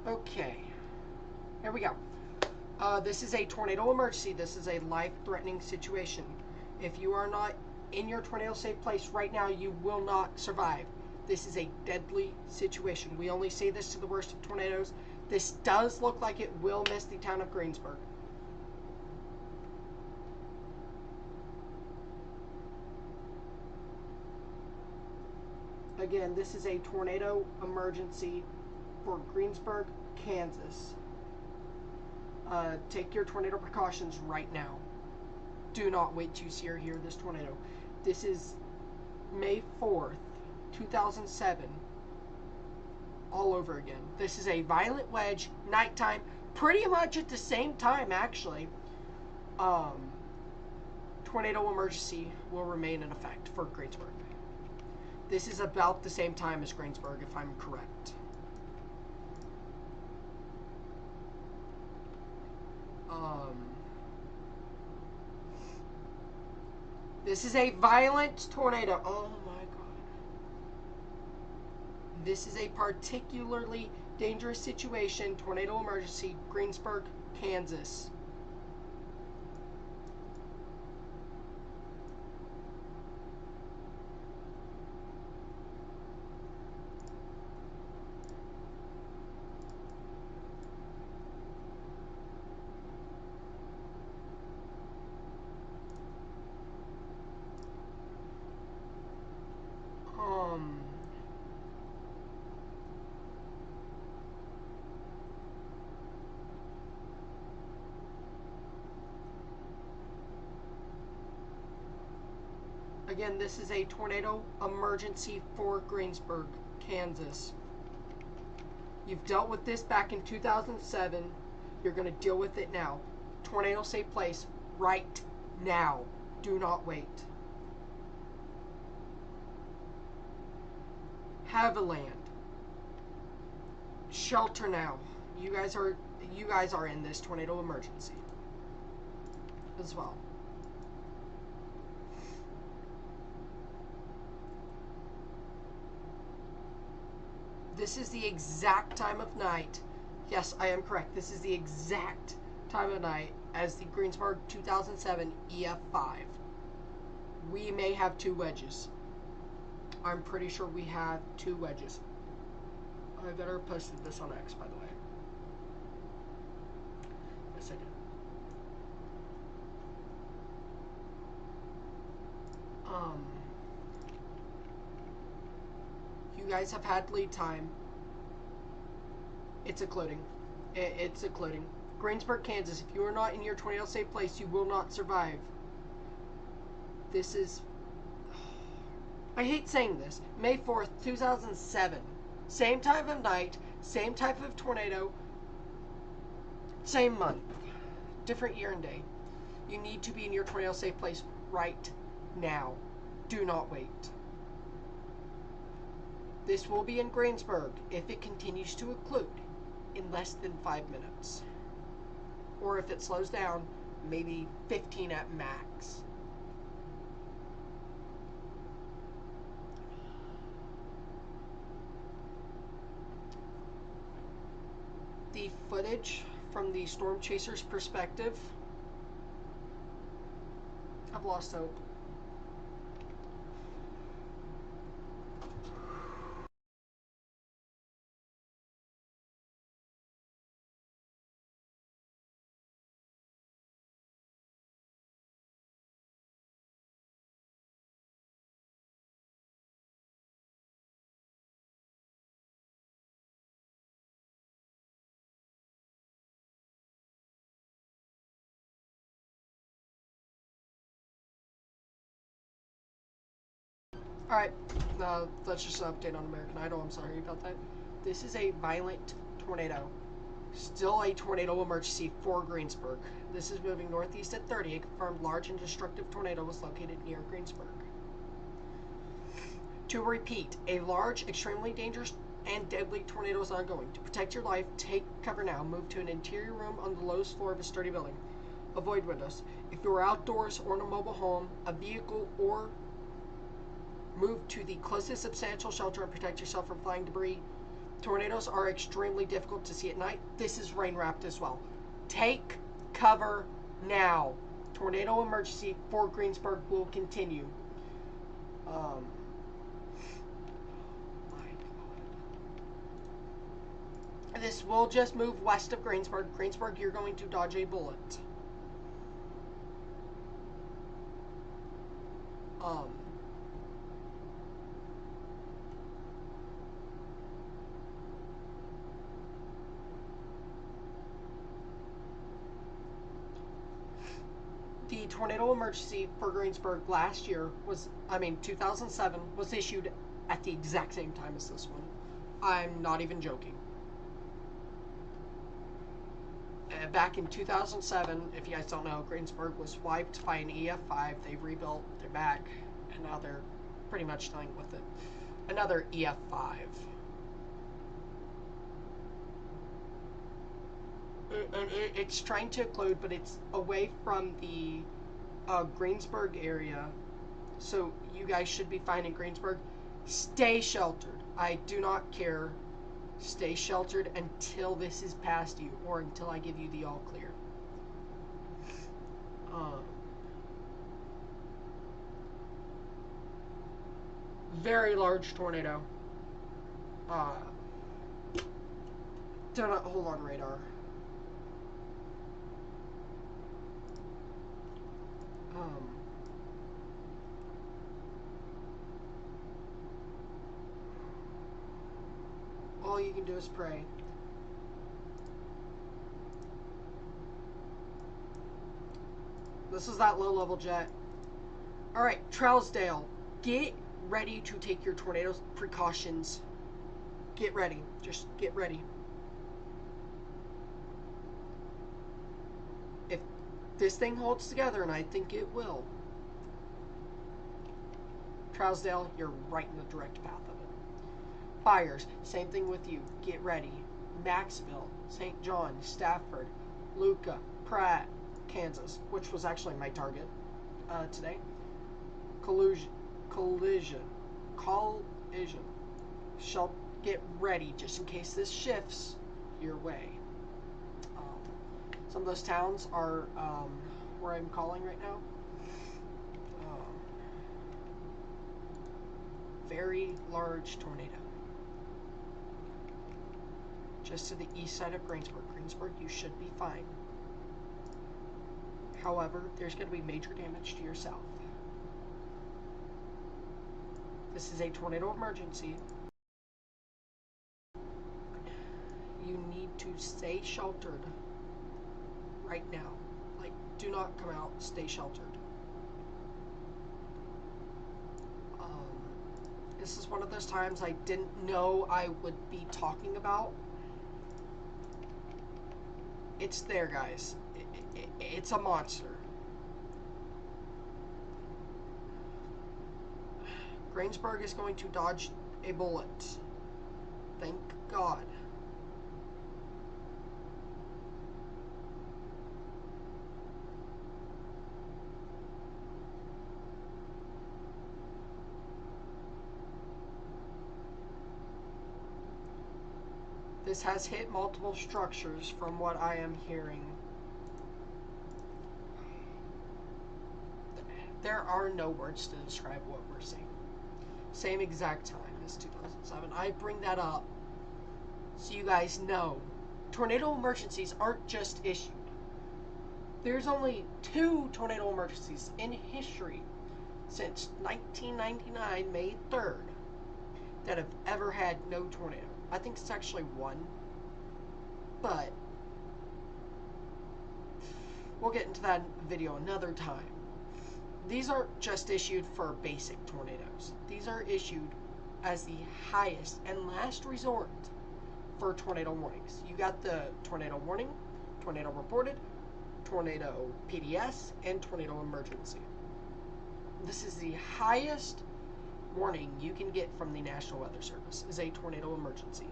Okay. Here we go. This is a tornado emergency. This is a life-threatening situation. If you are not in your tornado safe place right now, you will not survive. This is a deadly situation. We only say this to the worst of tornadoes. This does look like it will miss the town of Greensburg. Again, this is a tornado emergency for Greensburg, Kansas. Take your tornado precautions right now. Do not wait to see or hear this tornado. This is May 4th. 2007 all over again. This is a violent wedge, nighttime, pretty much at the same time actually. Tornado emergency will remain in effect for Greensburg. This is about the same time as Greensburg, if I'm correct. This is a violent tornado. Oh my God. This is a particularly dangerous situation. Tornado emergency, Greensburg, Kansas. Again, this is a tornado emergency for Greensburg, Kansas. You've dealt with this back in 2007. You're going to deal with it now. Tornado safe place right now. Do not wait. Haviland. Shelter now. You guys are in this tornado emergency as well. This is the exact time of night. Yes, I am correct. This is the exact time of night as the Greensburg 2007 EF5. We may have 2 wedges. I'm pretty sure we have 2 wedges. I better have posted this on X, by the way. Yes, I did. You guys have had lead time. It's occluding. It's occluding. Greensburg, Kansas, if you are not in your tornado safe place, you will not survive. This is... I hate saying this. May 4th, 2007. Same time of night, same type of tornado, same month. Different year and day. You need to be in your tornado safe place right now. Do not wait. This will be in Greensburg if it continues to occlude in less than 5 minutes. Or if it slows down, maybe 15 at max. The footage from the storm chaser's perspective, I've lost hope. Alright, that's just an update on American Idol. I'm sorry about that. This is a violent tornado. Still a tornado emergency for Greensburg. This is moving northeast at 30. A confirmed large and destructive tornado was located near Greensburg. To repeat, a large, extremely dangerous and deadly tornado is ongoing. To protect your life, take cover now. Move to an interior room on the lowest floor of a sturdy building. Avoid windows. If you are outdoors or in a mobile home, a vehicle, or move to the closest substantial shelter and protect yourself from flying debris. Tornadoes are extremely difficult to see at night. This is rain wrapped as well. Take cover now. Tornado emergency for Greensburg will continue. My God. This will just move west of Greensburg. Greensburg, you're going to dodge a bullet. The tornado emergency for Greensburg last year was, 2007, was issued at the exact same time as this one. I'm not even joking. Back in 2007, if you guys don't know, Greensburg was wiped by an EF5. They rebuilt, they're back, and now they're pretty much dealing with it. Another EF5. It's trying to occlude, but it's away from the Greensburg area. So you guys should be fine in Greensburg. Stay sheltered. I do not care. Stay sheltered until this is past you, or until I give you the all clear. Very large tornado. Do not hold on radar. All you can do is pray. This is that low-level jet. All right, Trousdale, get ready to take your tornado precautions. Get ready. Just get ready. If this thing holds together, and I think it will, Trousdale, you're right in the direct path of it. Fires, same thing with you. Get ready. Maxville, St. John, Stafford, Luca, Pratt, Kansas, which was actually my target today. Collision. Shall get ready just in case this shifts your way. Some of those towns are where I'm calling right now. Very large tornado. Just to the east side of Greensburg. Greensburg, you should be fine. However, there's going to be major damage to your south. This is a tornado emergency. You need to stay sheltered right now. Like, do not come out, stay sheltered. This is one of those times I didn't know I would be talking about. It's there, guys. It's a monster. Greensburg is going to dodge a bullet. Thank God. This has hit multiple structures from what I am hearing. There are no words to describe what we're seeing. Same exact time as 2007. I bring that up so you guys know. Tornado emergencies aren't just issued. There's only 2 tornado emergencies in history since 1999, May 3rd, that have ever had no tornado. I think it's actually 1, but we'll get into that video another time. These aren't just issued for basic tornadoes. These are issued as the highest and last resort for tornado warnings. You got the tornado warning, tornado reported, tornado PDS, and tornado emergency. This is the highest warning you can get from the National Weather Service, is a tornado emergency.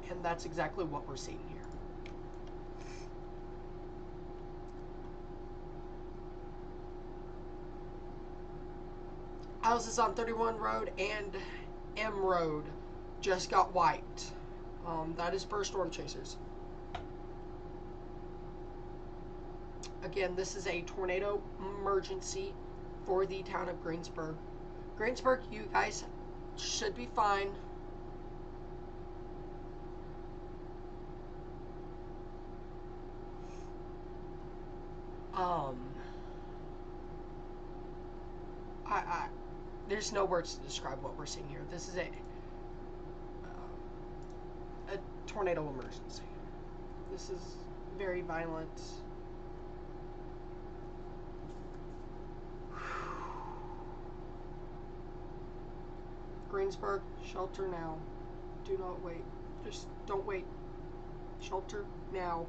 And that's exactly what we're seeing here. Houses on 31 Road and M Road just got wiped. That is per storm chasers. Again, this is a tornado emergency for the town of Greensburg. Greensburg, you guys should be fine. There's no words to describe what we're seeing here. This is a tornado emergency. This is very violent. Greensburg, shelter now. Do not wait. Just don't wait. Shelter now.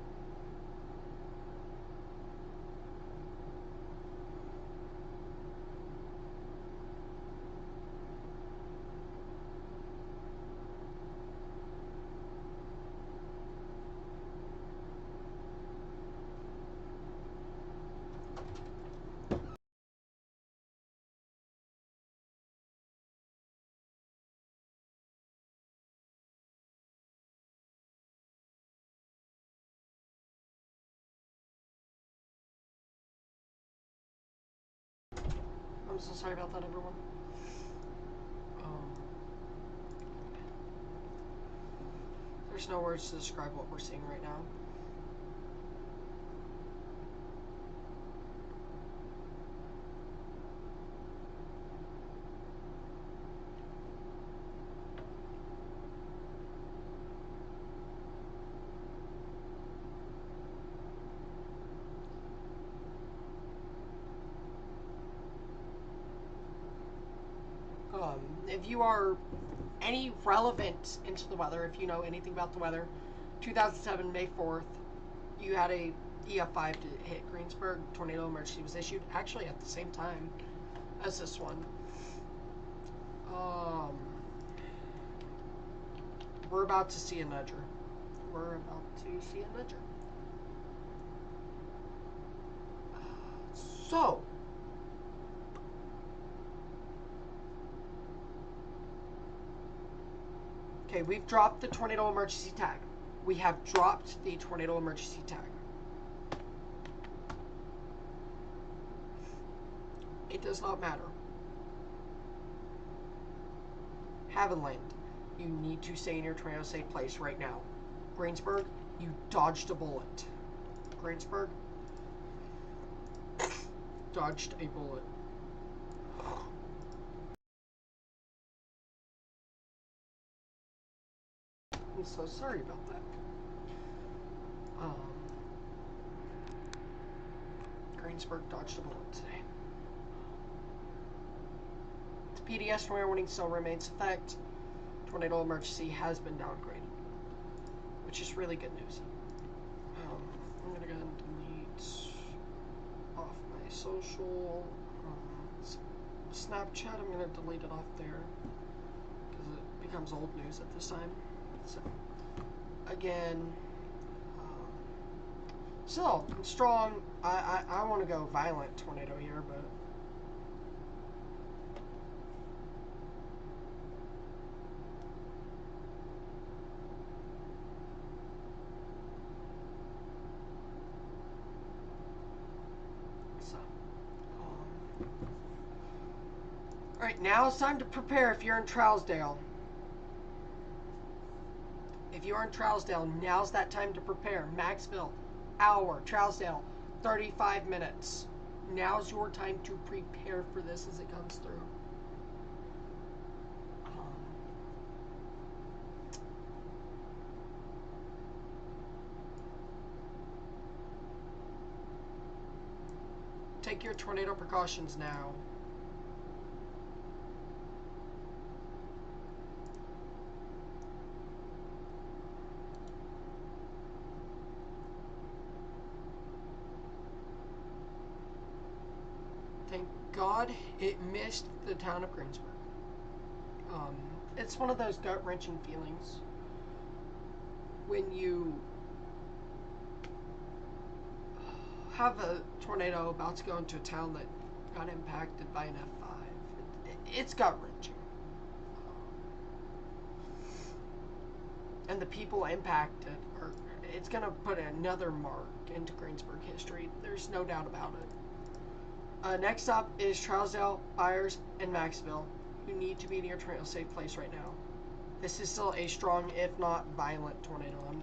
I'm so sorry about that, everyone. There's no words to describe what we're seeing right now. If you are any relevant into the weather, if you know anything about the weather, 2007 May 4th, you had a EF5 to hit Greensburg. Tornado emergency was issued actually at the same time as this one. We're about to see a nudger. We're about to see a nudger. So, okay, we've dropped the tornado emergency tag. We have dropped the tornado emergency tag. It does not matter. Havenland, you need to stay in your tornado safe place right now. Greensburg, you dodged a bullet. Greensburg, dodged a bullet. I'm so sorry about that. Greensburg dodged a bullet today. The PDS tornado warning still remains in effect. Tornado emergency has been downgraded, which is really good news. I'm gonna go ahead and delete off my social. Snapchat, I'm gonna delete it off there because it becomes old news at this time. So again, still strong. I want to go violent tornado here, but so all right, now it's time to prepare. If you're in Trousdale, now's that time to prepare. Maxville, hour. Trousdale, 35 minutes. Now's your time to prepare for this as it comes through. Take your tornado precautions now. Thank God it missed the town of Greensburg. It's one of those gut-wrenching feelings when you have a tornado about to go into a town that got impacted by an F5. It's gut-wrenching. And the people impacted it's going to put another mark into Greensburg history. There's no doubt about it. Next up is Trousdale, Byers, and Maxville. You need to be in your tornado safe place right now. This is still a strong, if not violent, tornado. I'm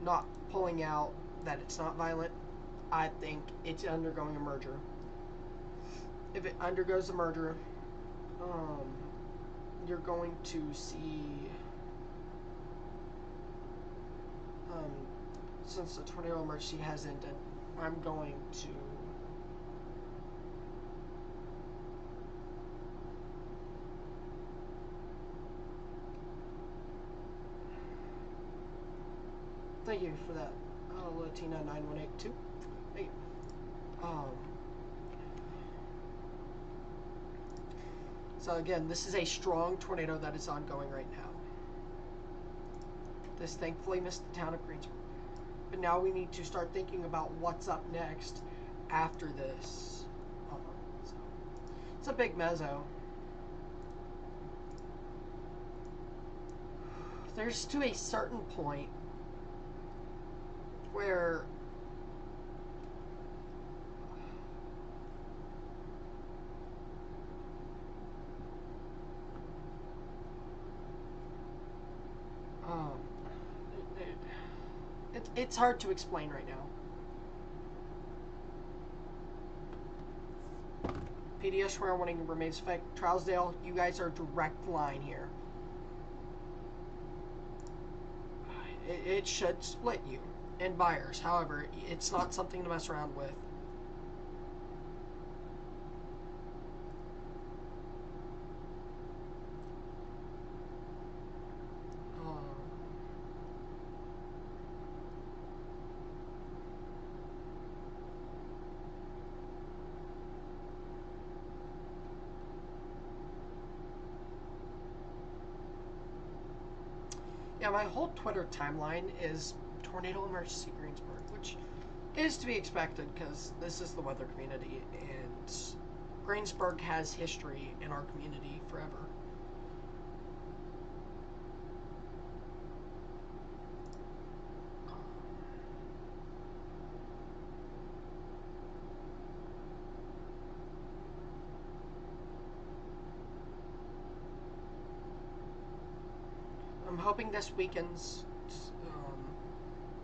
not pulling out that it's not violent. I think it's undergoing a merger. If it undergoes a merger, you're going to see, since the tornado emergency has ended, I'm going to thank you for that, Latina 9182. Thank you. So again, this is a strong tornado that is ongoing right now. This thankfully missed the town of Greensburg. But now we need to start thinking about what's up next after this. So it's a big mezzo. There's to a certain point where it's hard to explain right now. PDS swear warning remains effect. Trousdale, you guys are direct line here. It should split you. And Byers, however, it's not something to mess around with. Yeah, my whole Twitter timeline is tornado emergency Greensburg, which is to be expected because this is the weather community and Greensburg has history in our community forever. I'm hoping this weekends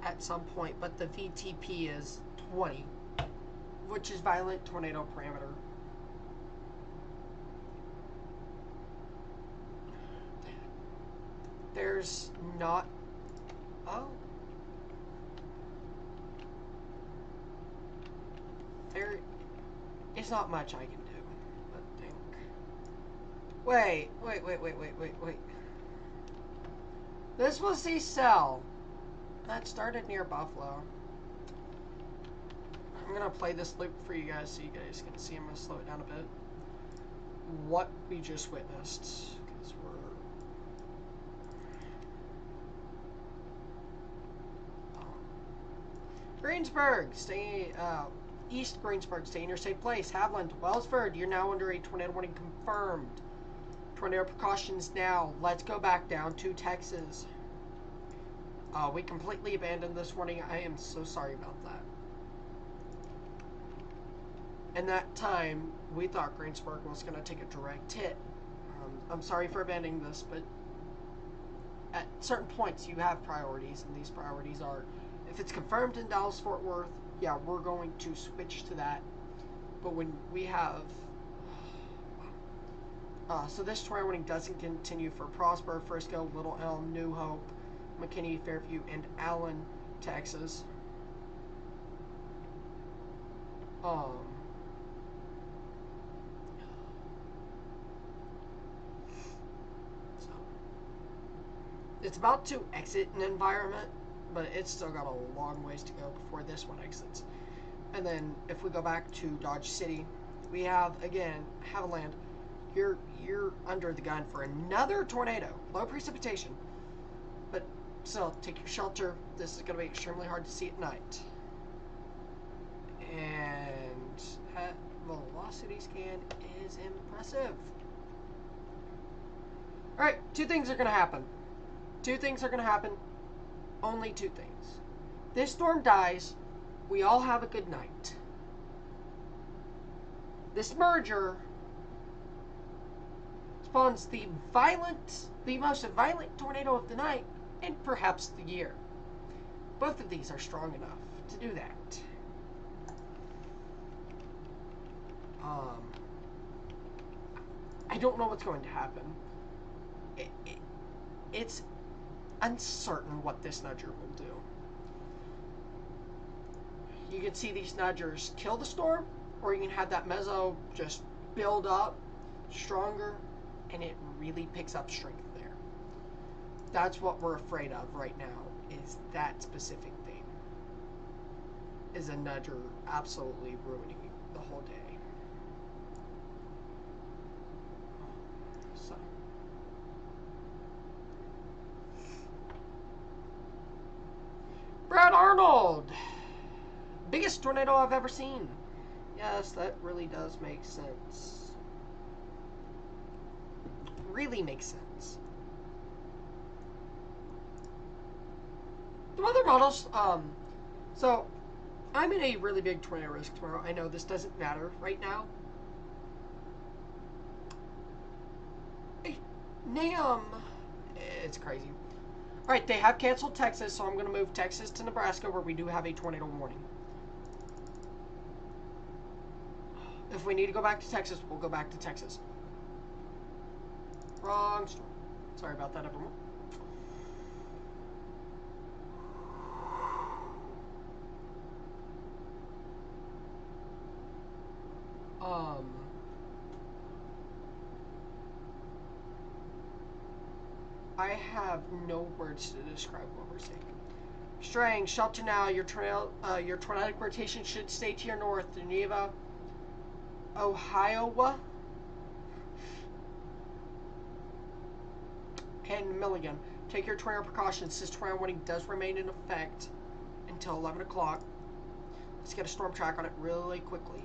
at some point, but the VTP is 20, which is violent tornado parameter. There's not. Oh. There is not much I can do, I think. Wait. This was the cell that started near Buffalo. I'm gonna play this loop for you guys so you guys can see. I'm gonna slow it down a bit. What we just witnessed, because Greensburg, stay East Greensburg, stay in your safe place. Haviland, Wellsford, you're now under a tornado warning confirmed. Tornado precautions now. Let's go back down to Texas. We completely abandoned this warning. I am so sorry about that. In that time, we thought Greensburg was going to take a direct hit. I'm sorry for abandoning this, but at certain points you have priorities, and these priorities are, if it's confirmed in Dallas-Fort Worth, yeah, we're going to switch to that. But when we have... so this tornado warning doesn't continue for Prosper, Frisco, Little Elm, New Hope, McKinney, Fairview, and Allen, Texas. So it's about to exit an environment, but it's still got a long ways to go before this one exits. And then if we go back to Dodge City, we have, again, Haviland. You're under the gun for another tornado. Low precipitation. But still, take your shelter. This is going to be extremely hard to see at night. And that velocity scan is impressive. Alright, two things are going to happen. Two things are going to happen. Only two things. This storm dies. We all have a good night. This merger spawns the most violent tornado of the night and perhaps the year. Both of these are strong enough to do that. I don't know what's going to happen. It's uncertain what this nudger will do. You can see these nudgers kill the storm, or you can have that mezzo just build up stronger, and it really picks up strength there. That's what we're afraid of right now, is that specific thing. Is a nudger absolutely ruining the whole day. So. Brad Arnold! Biggest tornado I've ever seen. Yes, that really does make sense. Really makes sense. The weather models, so I'm in a really big tornado risk tomorrow. I know this doesn't matter right now. NAM, it's crazy. Alright, they have canceled Texas, so I'm going to move Texas to Nebraska, where we do have a tornado warning. If we need to go back to Texas, we'll go back to Texas. Wrong storm. Sorry about that, everyone. I have no words to describe what we're seeing. Straying, shelter now. Your tornadic rotation should stay to your north. Geneva, Ohio, and Milligan. Take your tornado precautions. This tornado warning does remain in effect until 11 o'clock. Let's get a storm track on it really quickly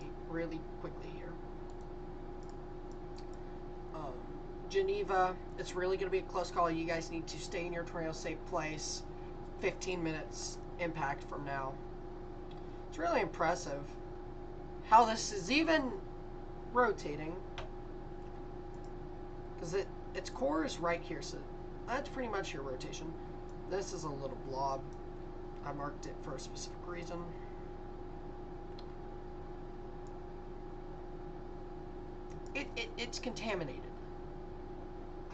here. Geneva, it's really going to be a close call. You guys need to stay in your tornado safe place. 15 minutes impact from now. It's really impressive how this is even rotating, because its core is right here, so that's pretty much your rotation. This is a little blob. I marked it for a specific reason. It's contaminated.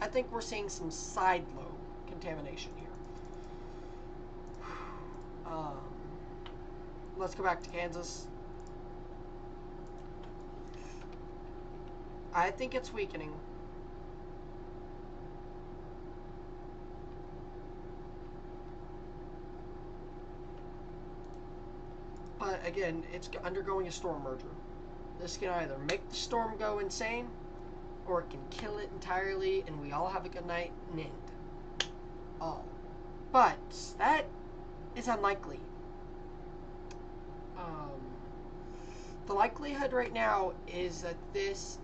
I think we're seeing some side lobe contamination here. Let's go back to Kansas. I think it's weakening. But again, it's undergoing a storm merger. This can either make the storm go insane, or it can kill it entirely, and we all have a good night and end. But that is unlikely. The likelihood right now is that this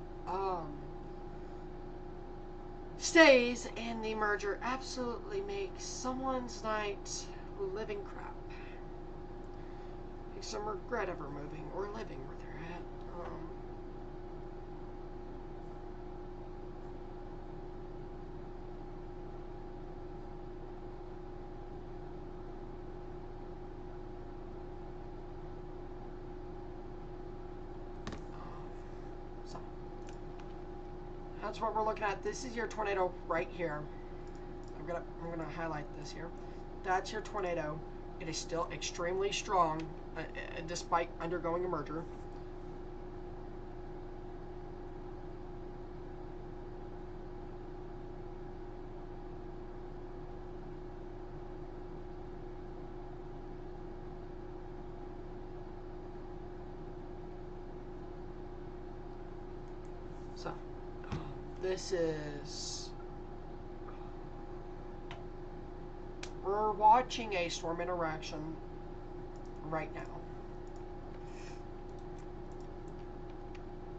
stays, and the merger absolutely makes someone's night living crap. Makes them regret ever moving or living where they're at. That's what we're looking at. This is your tornado right here. I'm gonna highlight this here. That's your tornado. It is still extremely strong, despite undergoing a merger. So, this is... We're watching a storm interaction right now.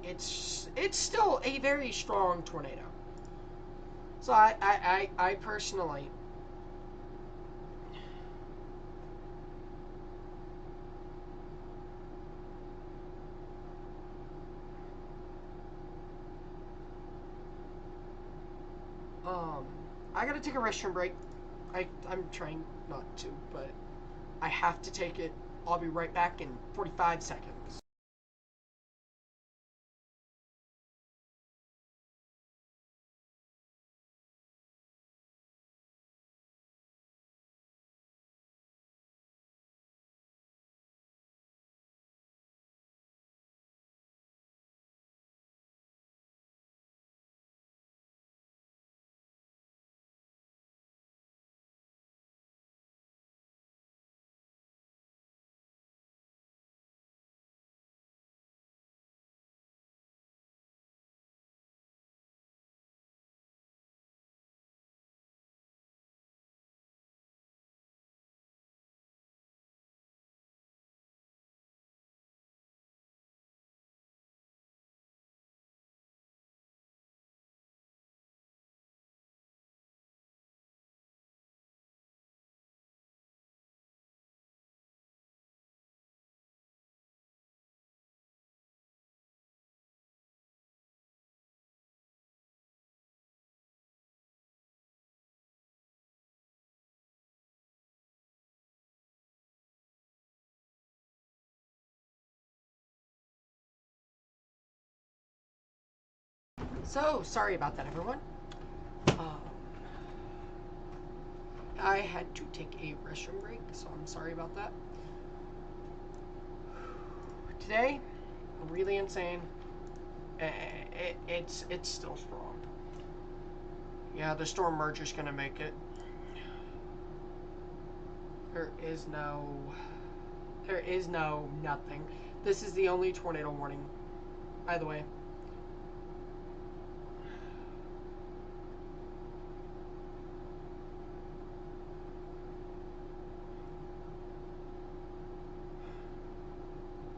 It's still a very strong tornado. So I personally... I gotta take a restroom break. I'm trying not to, but I have to take it. I'll be right back in 45 seconds. So, sorry about that, everyone. I had to take a restroom break, so I'm sorry about that. Today, really insane. It's still strong. Yeah, the storm merger's gonna make it. There is no nothing. This is the only tornado warning, by the way.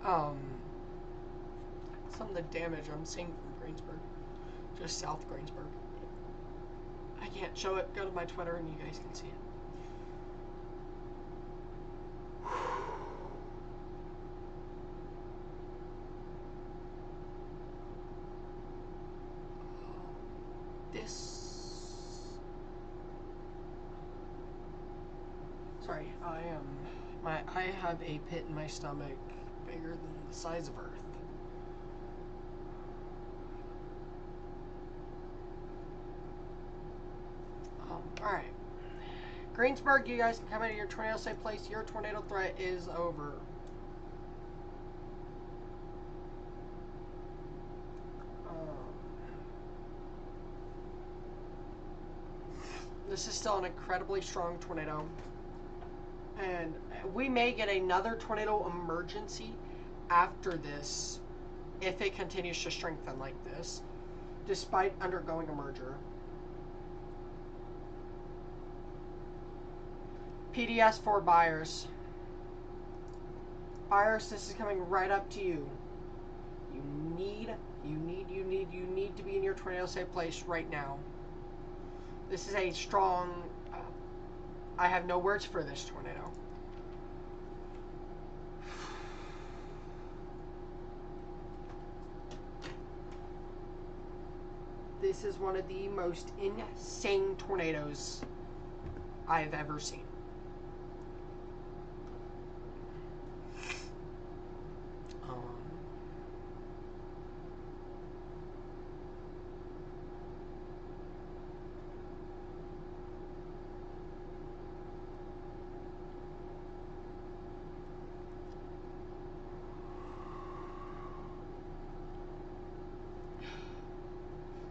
um, some of the damage I'm seeing from Greensburg, just south of Greensburg. I can't show it. Go to my Twitter and you guys can see it. Sorry, I have a pit in my stomach bigger than the size of Earth. Alright. Greensburg, you guys can come into your tornado safe place. Your tornado threat is over. This is still an incredibly strong tornado. And we may get another tornado emergency after this if it continues to strengthen like this, despite undergoing a merger. PDS for buyers. Buyers, this is coming right up to you. You need to be in your tornado safe place right now. This is a strong, I have no words for this tornado. This is one of the most insane tornadoes I've ever seen.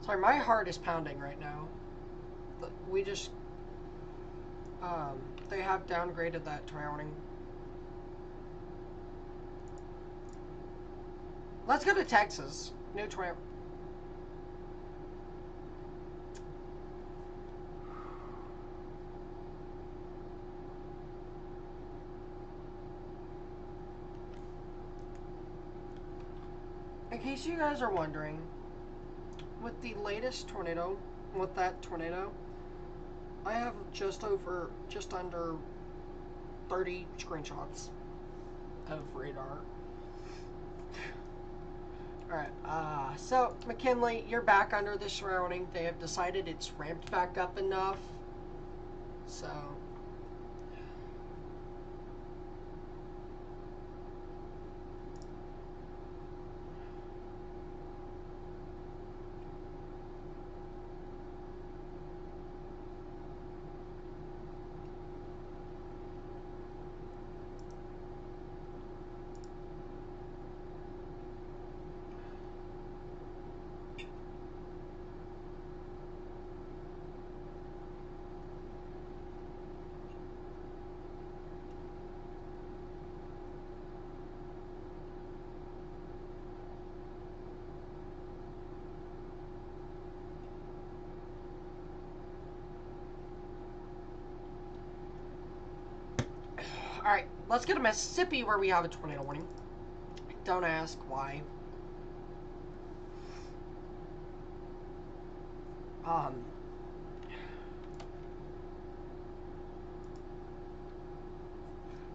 Sorry, my heart is pounding right now. We just, they have downgraded that tornado warning. Let's go to Texas. New tornado. In case you guys are wondering, with the latest tornado, with that tornado, I have just under 30 screenshots of radar. Alright, so McKinley, you're back under the surrounding. They have decided it's ramped back up enough. So alright, let's go to Mississippi where we have a tornado warning. Don't ask why.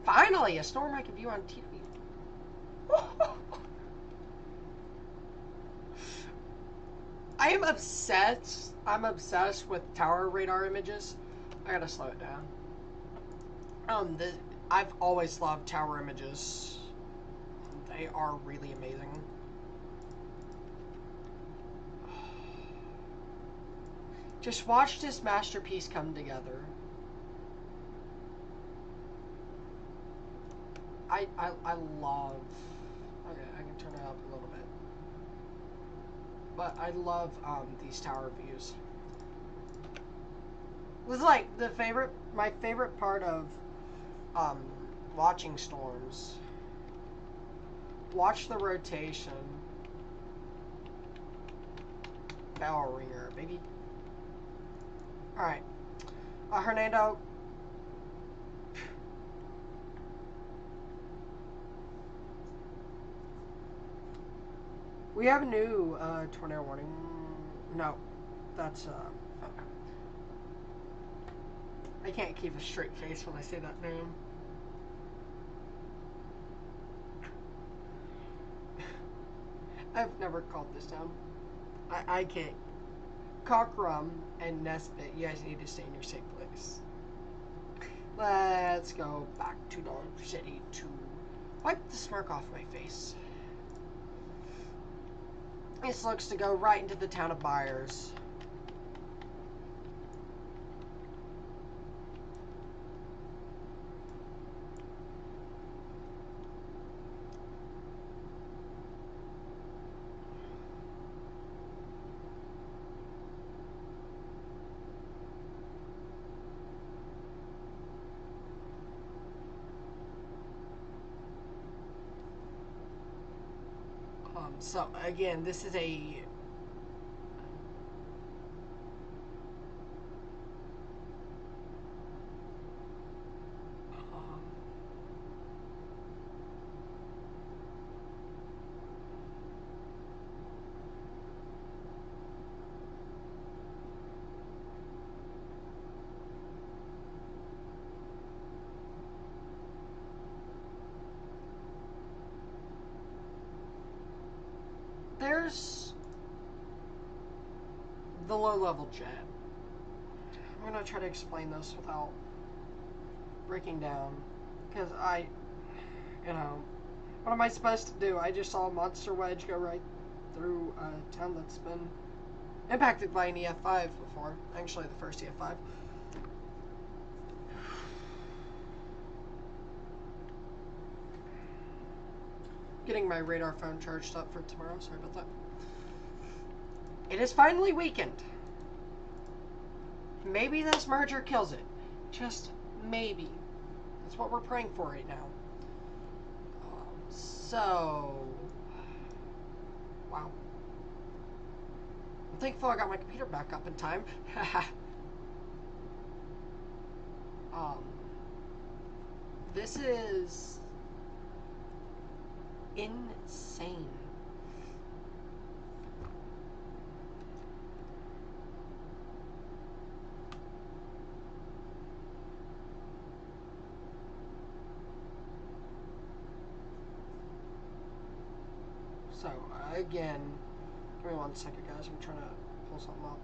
Finally, a storm I can view on TV. I am obsessed. I'm obsessed with tower radar images. I gotta slow it down. I've always loved tower images. They are really amazing. Just watch this masterpiece come together. I love. Okay, I can turn it up a little bit. But I love these tower views. It was like my favorite part of watching storms. Watch the rotation. Bell ringer, baby. Alright. Hernando. We have a new tornado warning. No, that's I can't keep a straight face when I say that name. I've never called this down. I can't. Cockrum and Nesbit, you guys need to stay in your safe place. Let's go back to Dodge City to wipe the smirk off my face. This looks to go right into the town of Byers. So again, this is a there's the low-level jet. I'm gonna try to explain this without breaking down, because what am I supposed to do? I just saw a monster wedge go right through a town that's been impacted by an EF5 before. Actually, the first EF5. Getting my radar phone charged up for tomorrow. Sorry about that. It is finally weakened. Maybe this merger kills it. Just maybe. That's what we're praying for right now. So, wow. I'm thankful I got my computer back up in time. This is insane. So, again, give me 1 second, guys. I'm trying to pull something up.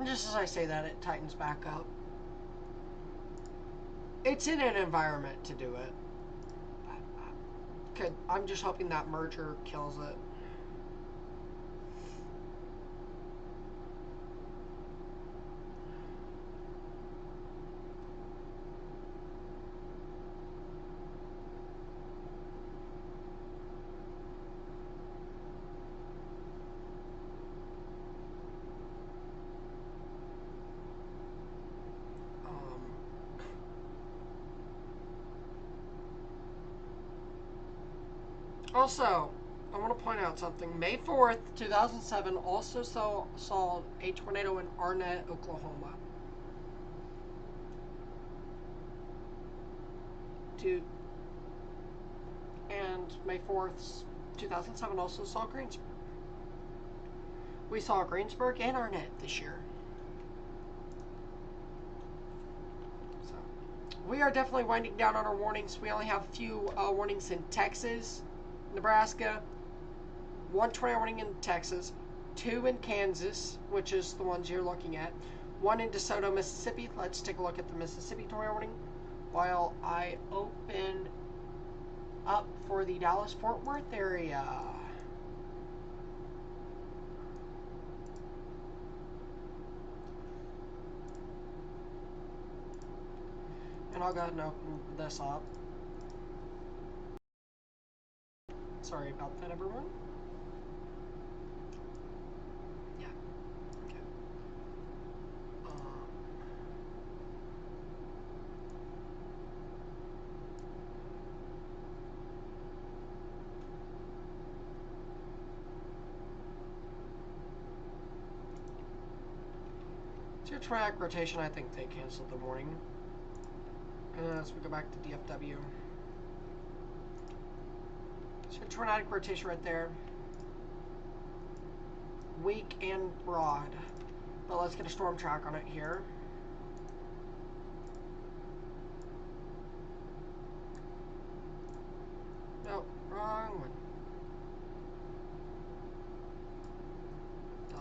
Just as I say that, it tightens back up. It's in an environment to do it. I'm just hoping that merger kills it. Also, I want to point out something. May 4th, 2007 also saw a tornado in Arnett, Oklahoma. And May 4th, 2007 also saw Greensburg. We saw Greensburg and Arnett this year. So, we are definitely winding down on our warnings. We only have a few warnings in Texas, Nebraska, 1 tornado warning in Texas, 2 in Kansas, which is the ones you're looking at, 1 in DeSoto, Mississippi. Let's take a look at the Mississippi tornado warning while I open up for the Dallas-Fort Worth area. And I'll go ahead and open this up. Sorry about that, everyone. Yeah. Okay. Track rotation, I think they canceled the warning. And as we go back to DFW. So tornadic rotation right there. Weak and broad. But let's get a storm track on it here. Nope, wrong one. Oh.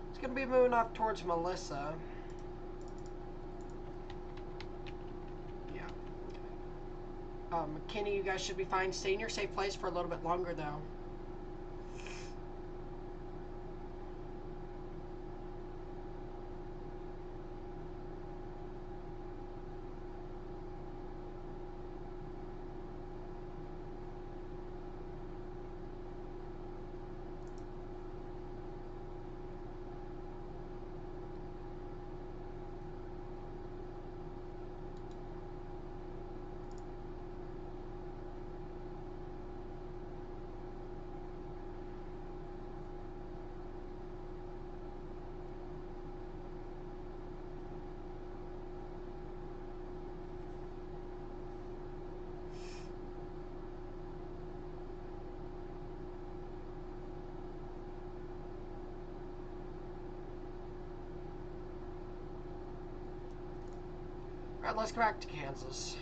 It's going to be moving off towards Melissa. Yeah. McKinney, you guys should be fine. Stay in your safe place for a little bit longer, though. Alright, let's go back to Kansas.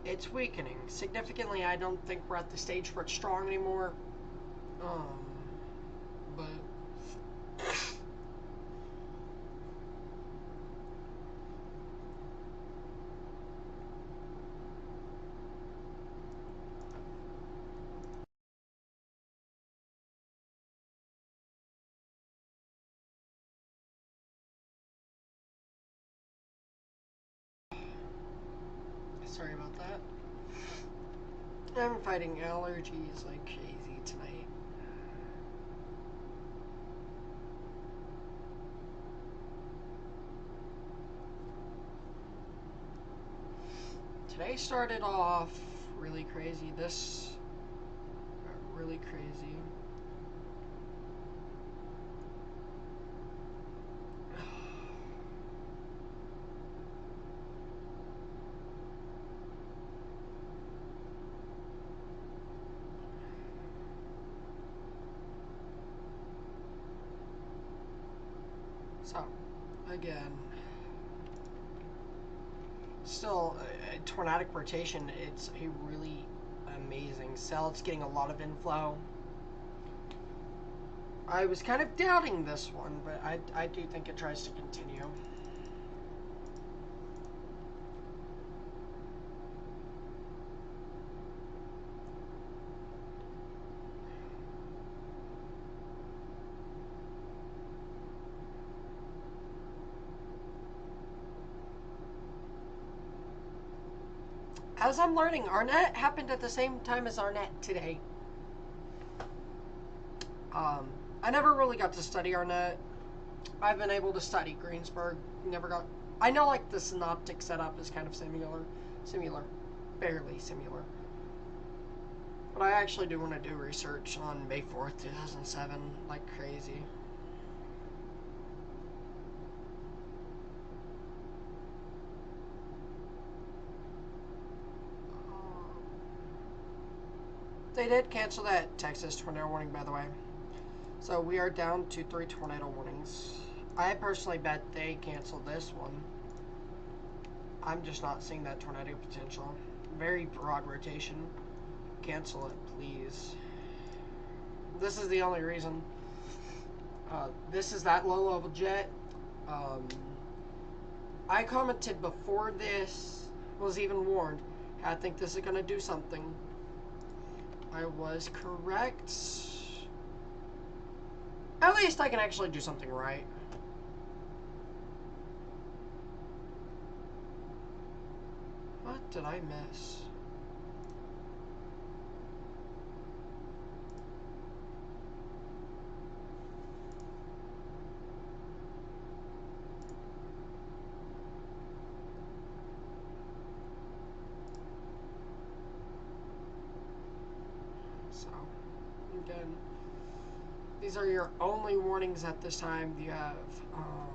It's weakening. Significantly, I don't think we're at the stage where it's strong anymore. But... Sorry about that. I'm fighting allergies like crazy tonight. Today started off really crazy. This got really crazy. So, again, still a tornadic rotation. It's a really amazing cell. It's getting a lot of inflow. I was kind of doubting this one, but I do think it tries to continue. As I'm learning, Arnett happened at the same time as Arnett today. I never really got to study Arnett. I've been able to study Greensburg. Never got... I know, like, the synoptic setup is kind of similar. Barely similar. But I actually do want to do research on May 4th, 2007, like crazy. They did cancel that Texas tornado warning, by the way. So we are down to 3 tornado warnings. I personally bet they canceled this one. I'm just not seeing that tornado potential. Very broad rotation. Cancel it, please. This is the only reason. This is that low level jet. I commented before this was even warned. I think this is going to do something. I was correct. At least I can actually do something right. What did I miss? Again, these are your only warnings at this time. You have, oh.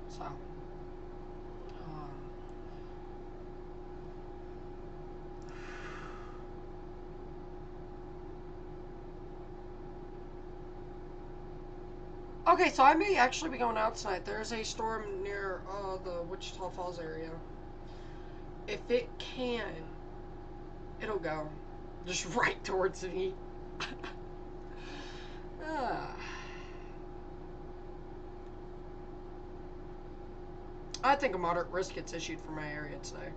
So, okay, so I may actually be going out tonight. There's a storm near the Wichita Falls area. If it can, it'll go just right towards me. I think a moderate risk gets issued for my area today,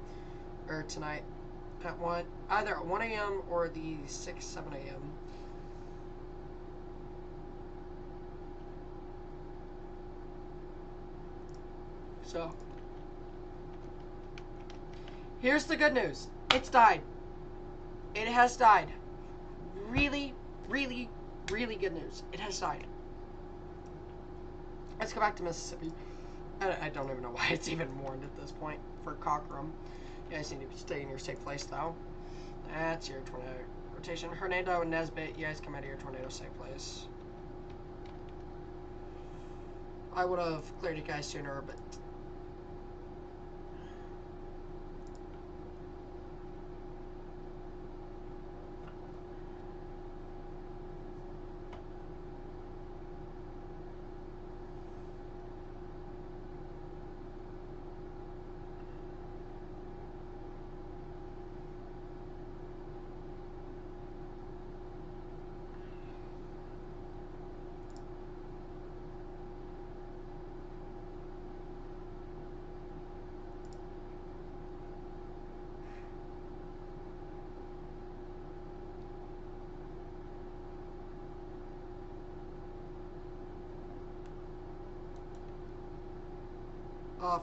or tonight, at either at 1 a.m. or the 7 a.m. So, here's the good news. It's died. It has died. Really, really, really good news. It has died. Let's go back to Mississippi. I don't even know why it's even warned at this point for Cockrum. You guys need to stay in your safe place, though. That's your tornado rotation. Hernando and Nesbitt, you guys come out of your tornado safe place. I would have cleared you guys sooner, but...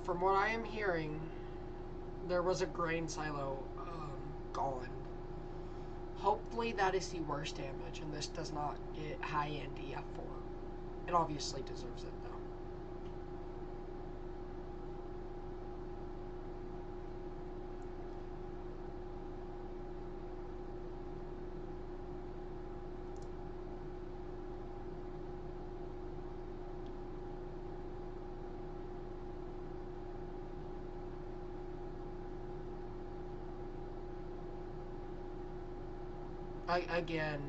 from what I am hearing, there was a grain silo gone. Hopefully that is the worst damage, and this does not get high-end EF4. It obviously deserves it, though. Again,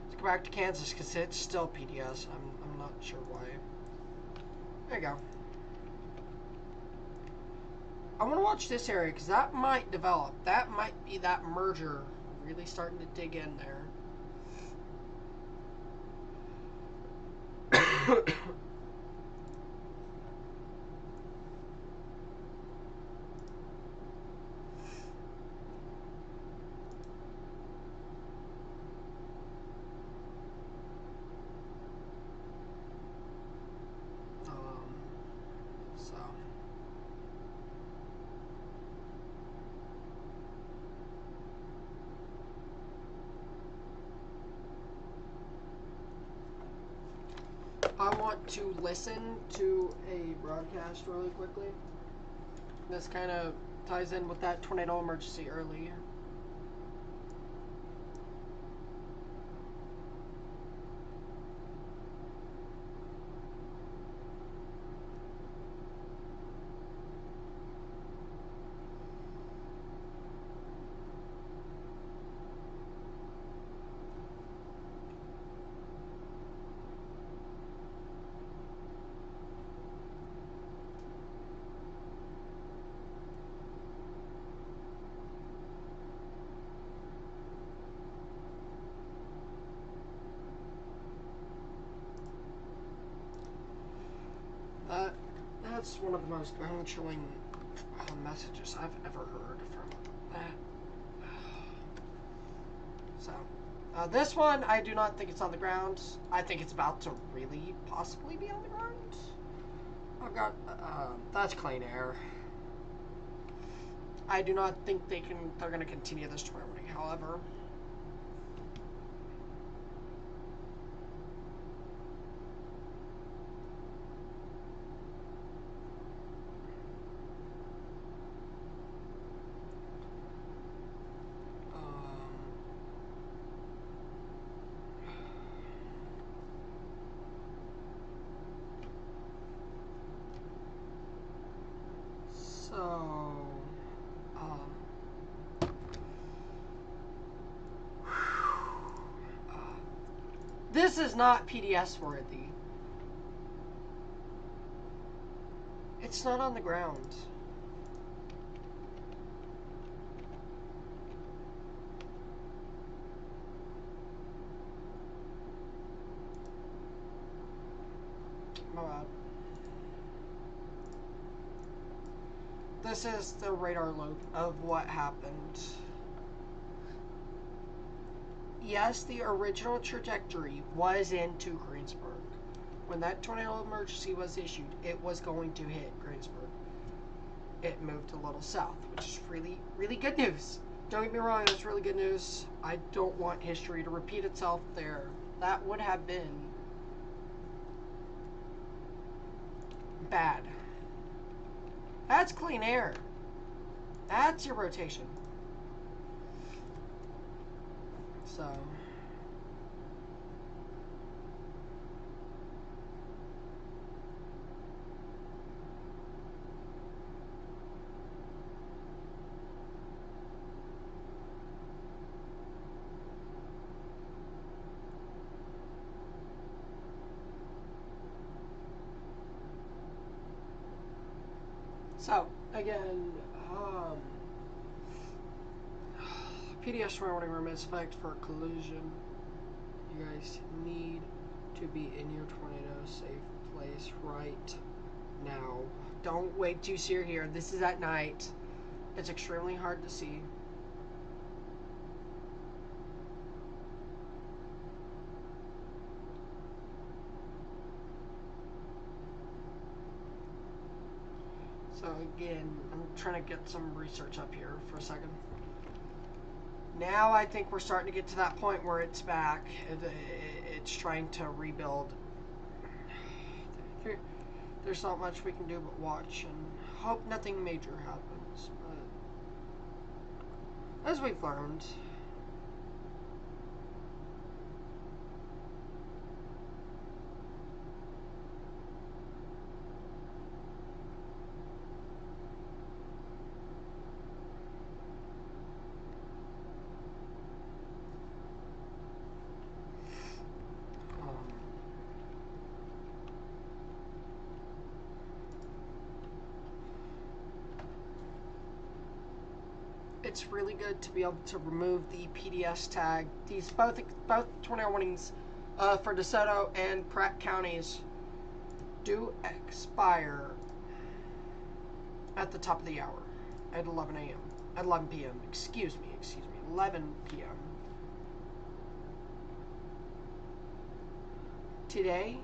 let's go back to Kansas because it's still PDS. I'm not sure why. There you go. I want to watch this area because that might develop. That might be that merger really starting to dig in there. So. I want to listen to a broadcast really quickly. This kind of ties in with that tornado emergency earlier. That's one of the most bone-chilling messages I've ever heard from that. So, this one, I do not think it's on the ground. I think it's about to really possibly be on the ground. I've got, that's clean air. I do not think they're going to continue this tournament, however. This is not PDS worthy. It's not on the ground. My bad. This is the radar loop of what happened. Yes, the original trajectory was into Greensburg. When that tornado emergency was issued, it was going to hit Greensburg. It moved a little south, which is really, really good news. Don't get me wrong, that's really good news. I don't want history to repeat itself there. That would have been bad. That's clean air. That's your rotation. So... So, again, PDS warning room is effect for collision. You guys need to be in your tornado safe place right now. Don't wait till you're here. This is at night. It's extremely hard to see. So again, I'm trying to get some research up here for a second. Now I think we're starting to get to that point where it's back. It's trying to rebuild. There's not much we can do but watch and hope nothing major happens. But as we've learned, it's really good to be able to remove the PDS tag. These both tornado warnings for DeSoto and Pratt counties do expire at the top of the hour at 11 a.m. At 11 p.m. Excuse me, 11 p.m. Today,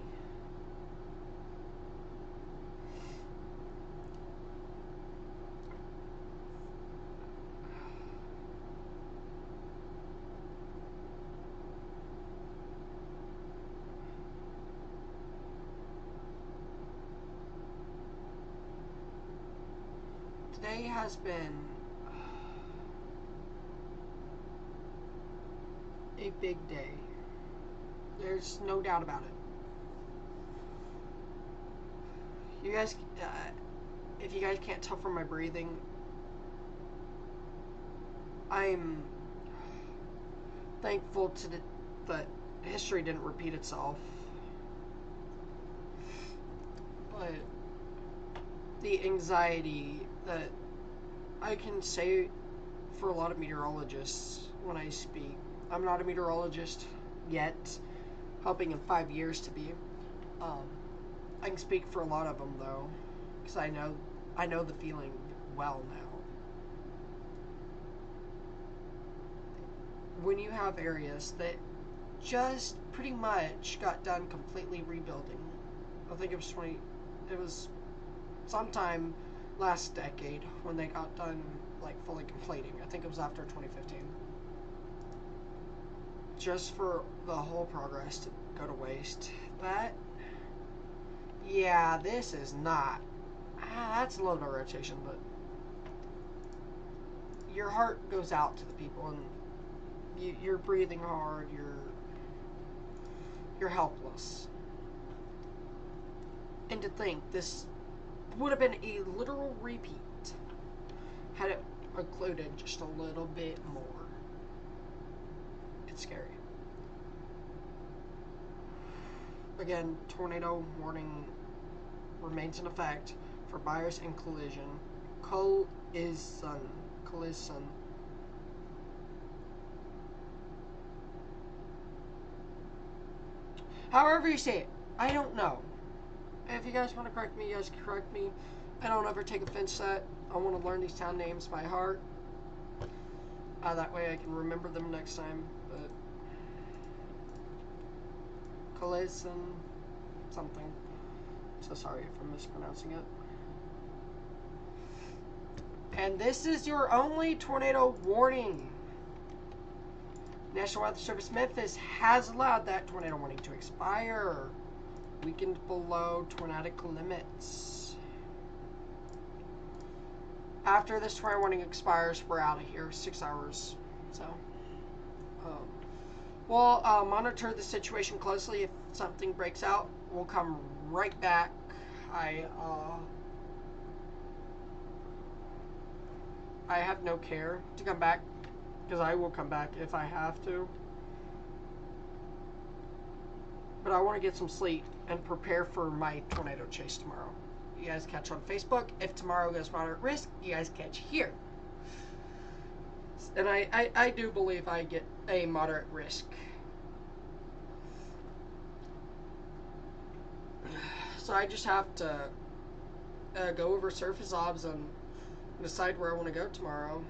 has been a big day. There's no doubt about it. You guys, if you guys can't tell from my breathing, I'm thankful to that history didn't repeat itself. But the anxiety that I can say for a lot of meteorologists when I speak. I'm not a meteorologist yet, hoping in 5 years to be. I can speak for a lot of them though. because I know the feeling well now. When you have areas that just pretty much got done completely rebuilding, I think it was sometime last decade when they got done like fully completing. I think it was after 2015. Just for the whole progress to go to waste. Yeah, this is not. That's a little bit of rotation, but your heart goes out to the people, and you're breathing hard. You're helpless. And to think this would have been a literal repeat had it included just a little bit more. It's scary. Again, tornado warning remains in effect for buyers and collision. Collision. However you say it, I don't know. If you guys want to correct me, you guys can correct me. I don't ever take offense to that. I want to learn these town names by heart. That way I can remember them next time. But Collision something. So sorry if I'm mispronouncing it. And this is your only tornado warning. National Weather Service Memphis has allowed that tornado warning to expire. Weakened below tornadic limits. After this tornado warning expires, we're out of here. 6 hours. So, we'll monitor the situation closely. If something breaks out, we'll come right back. I have no care to come back, because I will come back if I have to. But I want to get some sleep and prepare for my tornado chase tomorrow. You guys catch on Facebook. If tomorrow goes moderate risk, you guys catch here. And I do believe I get a moderate risk. So I just have to go over surface obs and decide where I want to go tomorrow.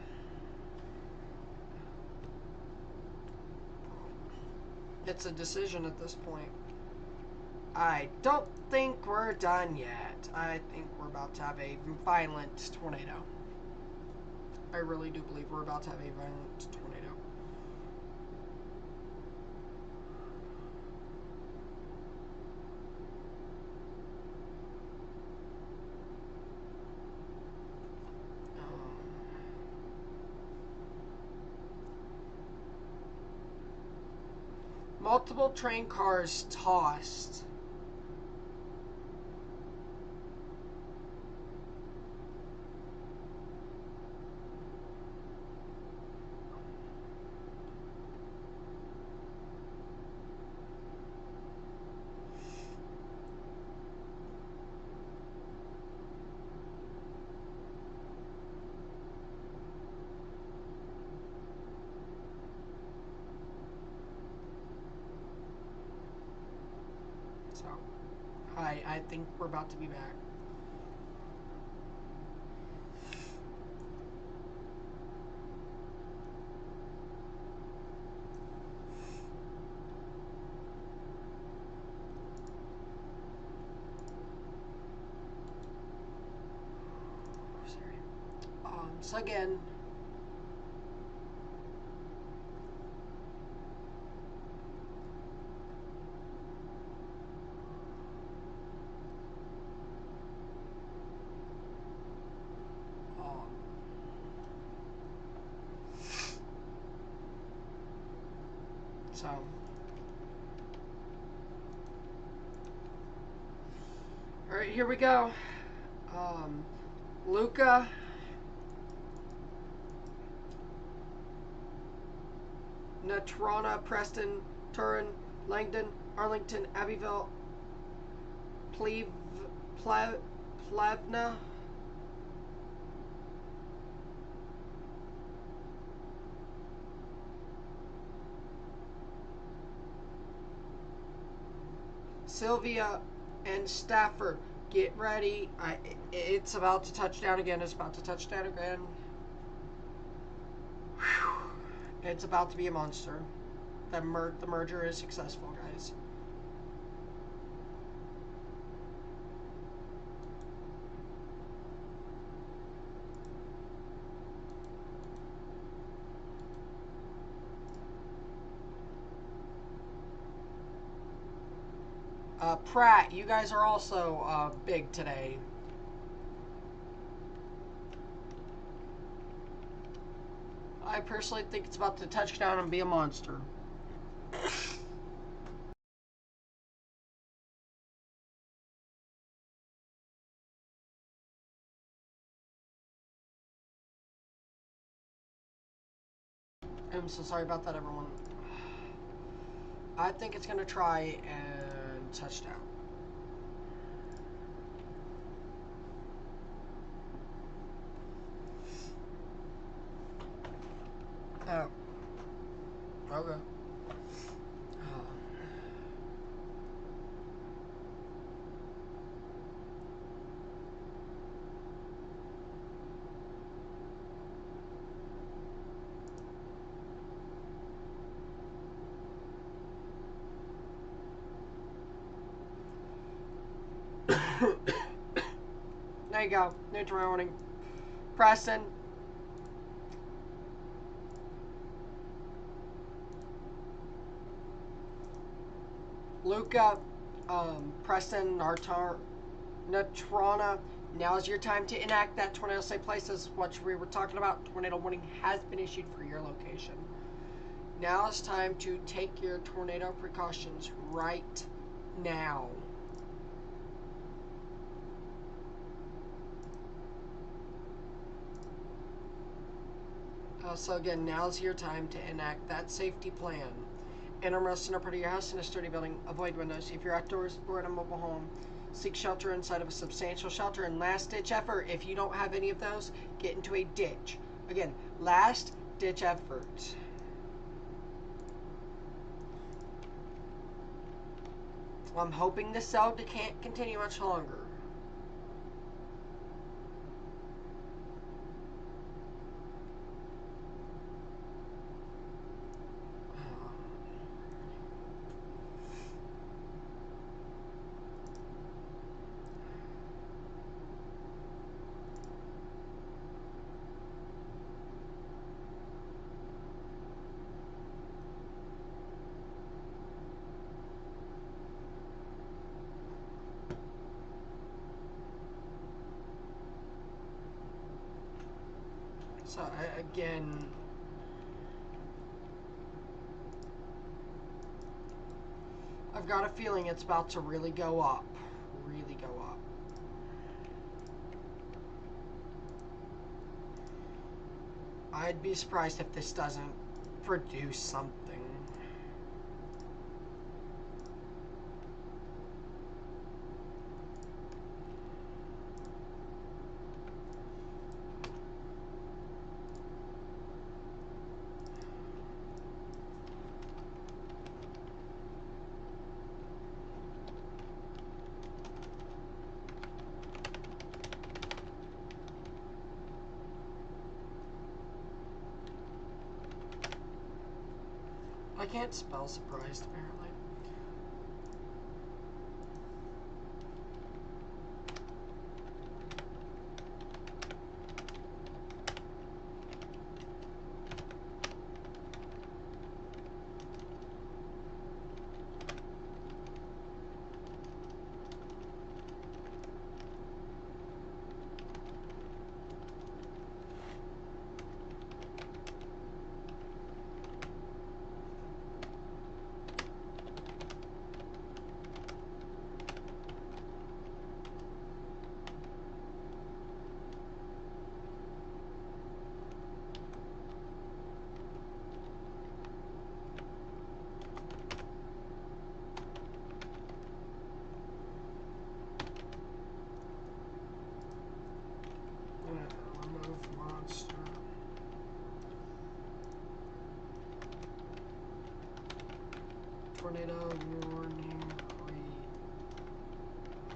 It's a decision at this point. I don't think we're done yet. I think we're about to have a violent tornado. I really do believe we're about to have a violent tornado. Multiple train cars tossed. So, I think we're about to be back. So again, so all right, here we go. Luca, Natrona, Preston, Turin, Langdon, Arlington, Abbeville, Plevna, Sylvia, and Stafford. Get ready. It's about to touch down again. It's about to touch down again. Whew. It's about to be a monster. The merger is successful, guys. Pratt, you guys are also big today. I personally think it's about to touch down and be a monster. I'm so sorry about that, everyone. I think it's going to try and touch down. Oh. Okay. There you go. New tornado warning. Preston. Luca. Preston. Natrana. Now is your time to enact that tornado safe places, what we were talking about. Tornado warning has been issued for your location. Now it's time to take your tornado precautions right now. So again, now's your time to enact that safety plan. Enter rest in a part of your house in a sturdy building. Avoid windows. If you're outdoors or in a mobile home, seek shelter inside of a substantial shelter. And last ditch effort, if you don't have any of those, get into a ditch. Again, last ditch effort. I'm hoping this cell can't continue much longer. So again, I've got a feeling it's about to really go up. Really go up. I'd be surprised if this doesn't produce something. I can't spell surprised, apparently. Remove monster. Tornado warning read.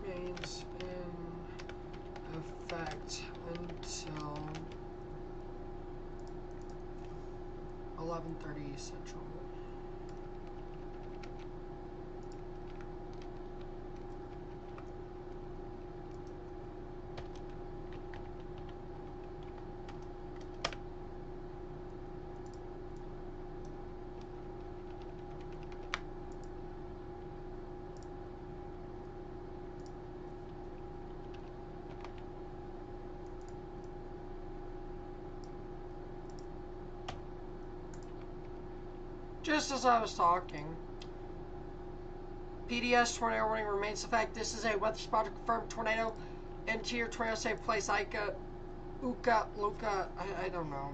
remains in effect until 11:30 Central. Just as I was talking, PDS tornado warning remains in effect. This is a weather spot confirmed tornado. Interior tornado safe place. Ika, Uka, Luka. I don't know.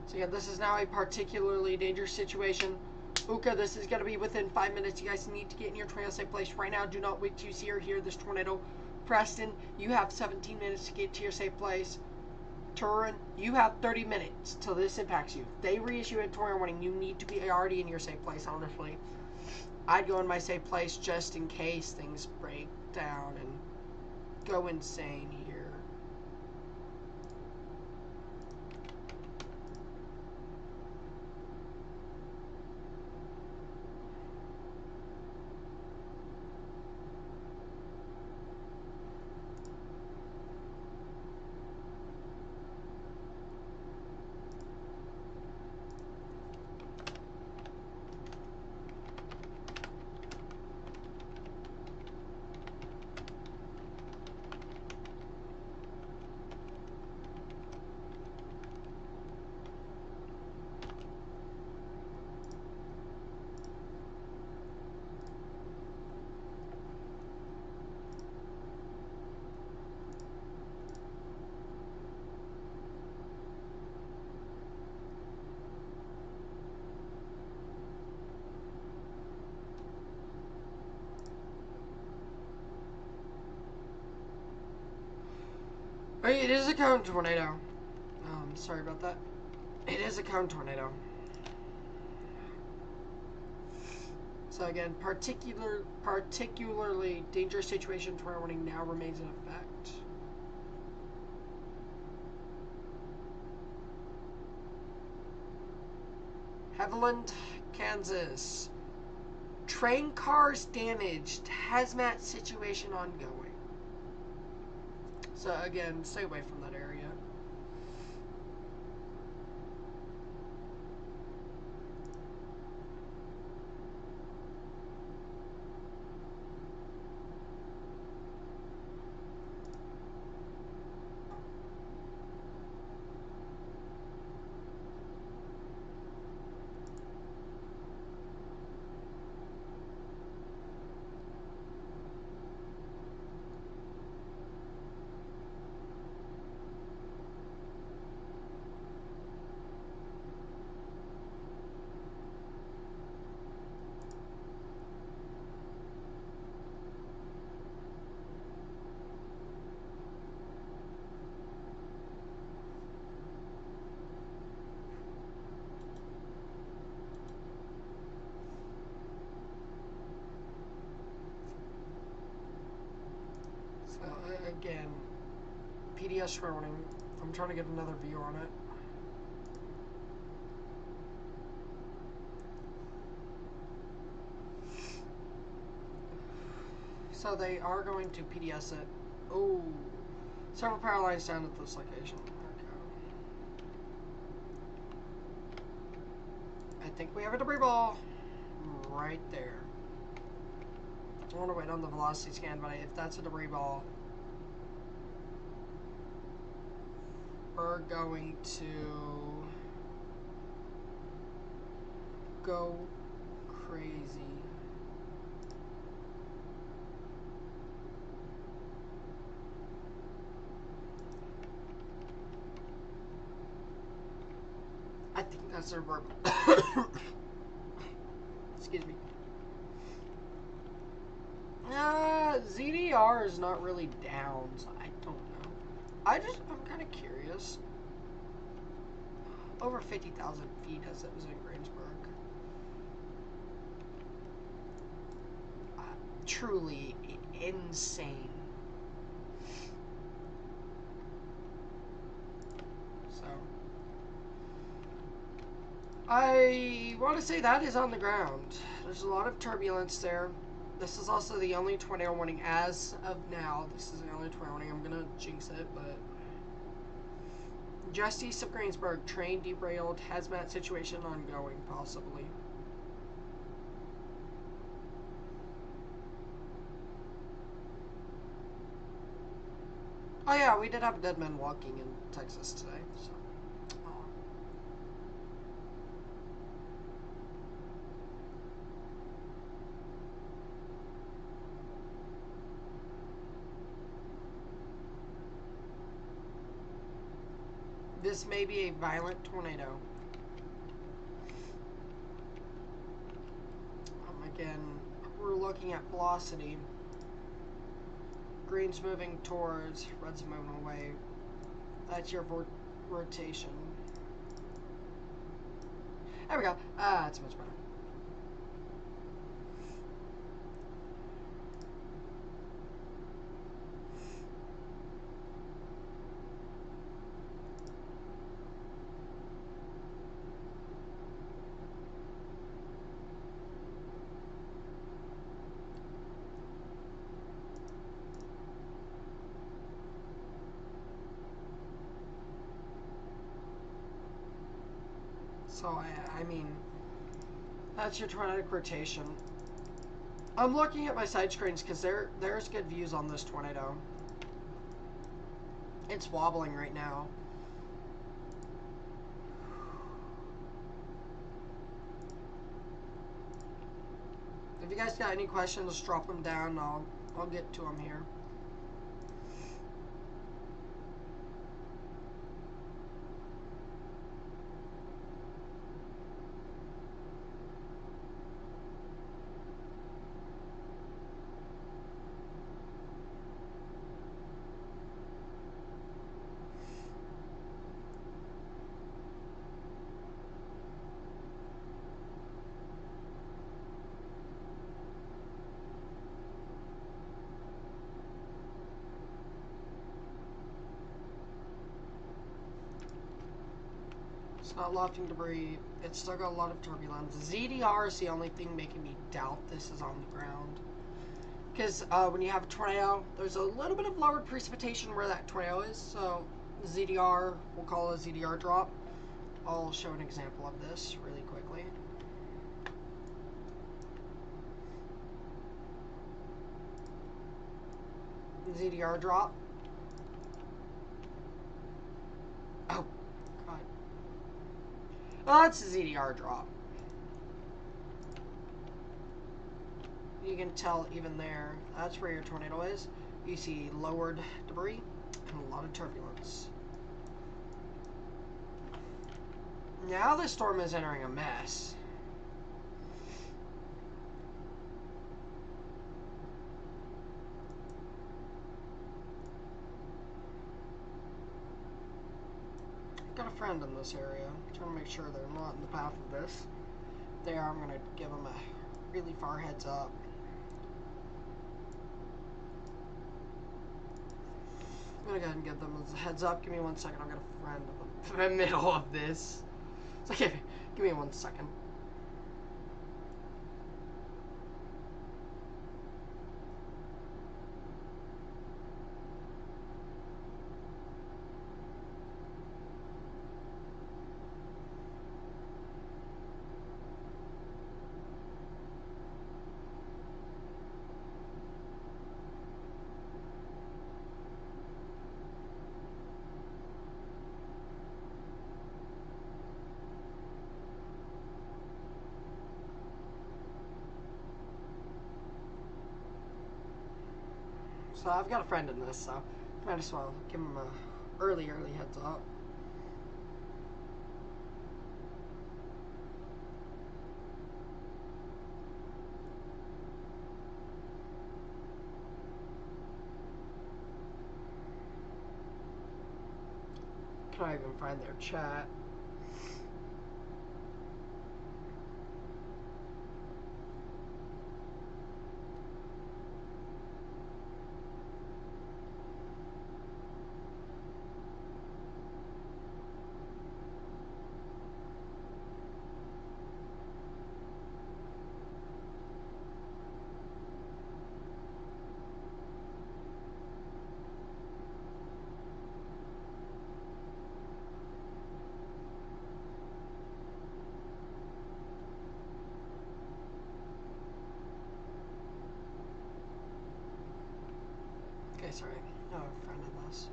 So yeah, this is now a particularly dangerous situation. Uka, this is going to be within 5 minutes. You guys need to get in your tornado safe place right now. Do not wait to see or hear this tornado. Preston, you have 17 minutes to get to your safe place. Turin, you have 30 minutes till this impacts you. If they reissue a tornado warning, you need to be already in your safe place, honestly. I'd go in my safe place just in case things break down and go insane here. It is a cone tornado. Sorry about that. It is a cone tornado. So again, particularly dangerous situation tornado warning now remains in effect. Haviland, Kansas. Train cars damaged. Hazmat situation ongoing. So again, stay away from that area. So again, PDS warning. I'm trying to get another view on it. So they are going to PDS it. Oh, several power lines down at this location. Okay. I think we have a debris ball right there. I want to wait on the velocity scan, but if that's a debris ball, we're going to go crazy. I think that's their verb. Excuse me. ZDR is not really down, so I don't know. I'm kind of curious. Over 50,000 feet as it was in Greensburg. Truly insane. So, I want to say that is on the ground. There's a lot of turbulence there. This is also the only tornado warning as of now. This is the only tornado warning. I'm going to jinx it, but just east of Greensburg, train derailed, hazmat situation ongoing, possibly. Oh yeah, we did have dead men walking in Texas today, so. This may be a violent tornado. Again, we're looking at velocity. Green's moving towards, red's moving away. That's your rotation. There we go. That's much better. So, I mean, that's your tornadic rotation. I'm looking at my side screens because there's good views on this tornado. It's wobbling right now. If you guys got any questions, drop them down. I'll get to them here. It's not lofting debris. It's still got a lot of turbulence. ZDR is the only thing making me doubt this is on the ground. Because when you have a tornado, there's a little bit of lowered precipitation where that tornado is. So ZDR, we'll call it a ZDR drop. I'll show an example of this really quickly. ZDR drop. Oh, God. Well, that's a ZDR drop. You can tell even there, that's where your tornado is. You see lowered debris and a lot of turbulence. Now the storm is entering a mess. Got a friend in this area. I'm trying to make sure they're not in the path of this. If they are, I'm going to give them a really far heads up. I'm going to go ahead and give them a heads up. Give me 1 second. I've got a friend in the middle of this. So give me 1 second. So I've got a friend in this, so might as well give him a early heads up. Can I even find their chat? Okay, sorry. No, I'm finding this.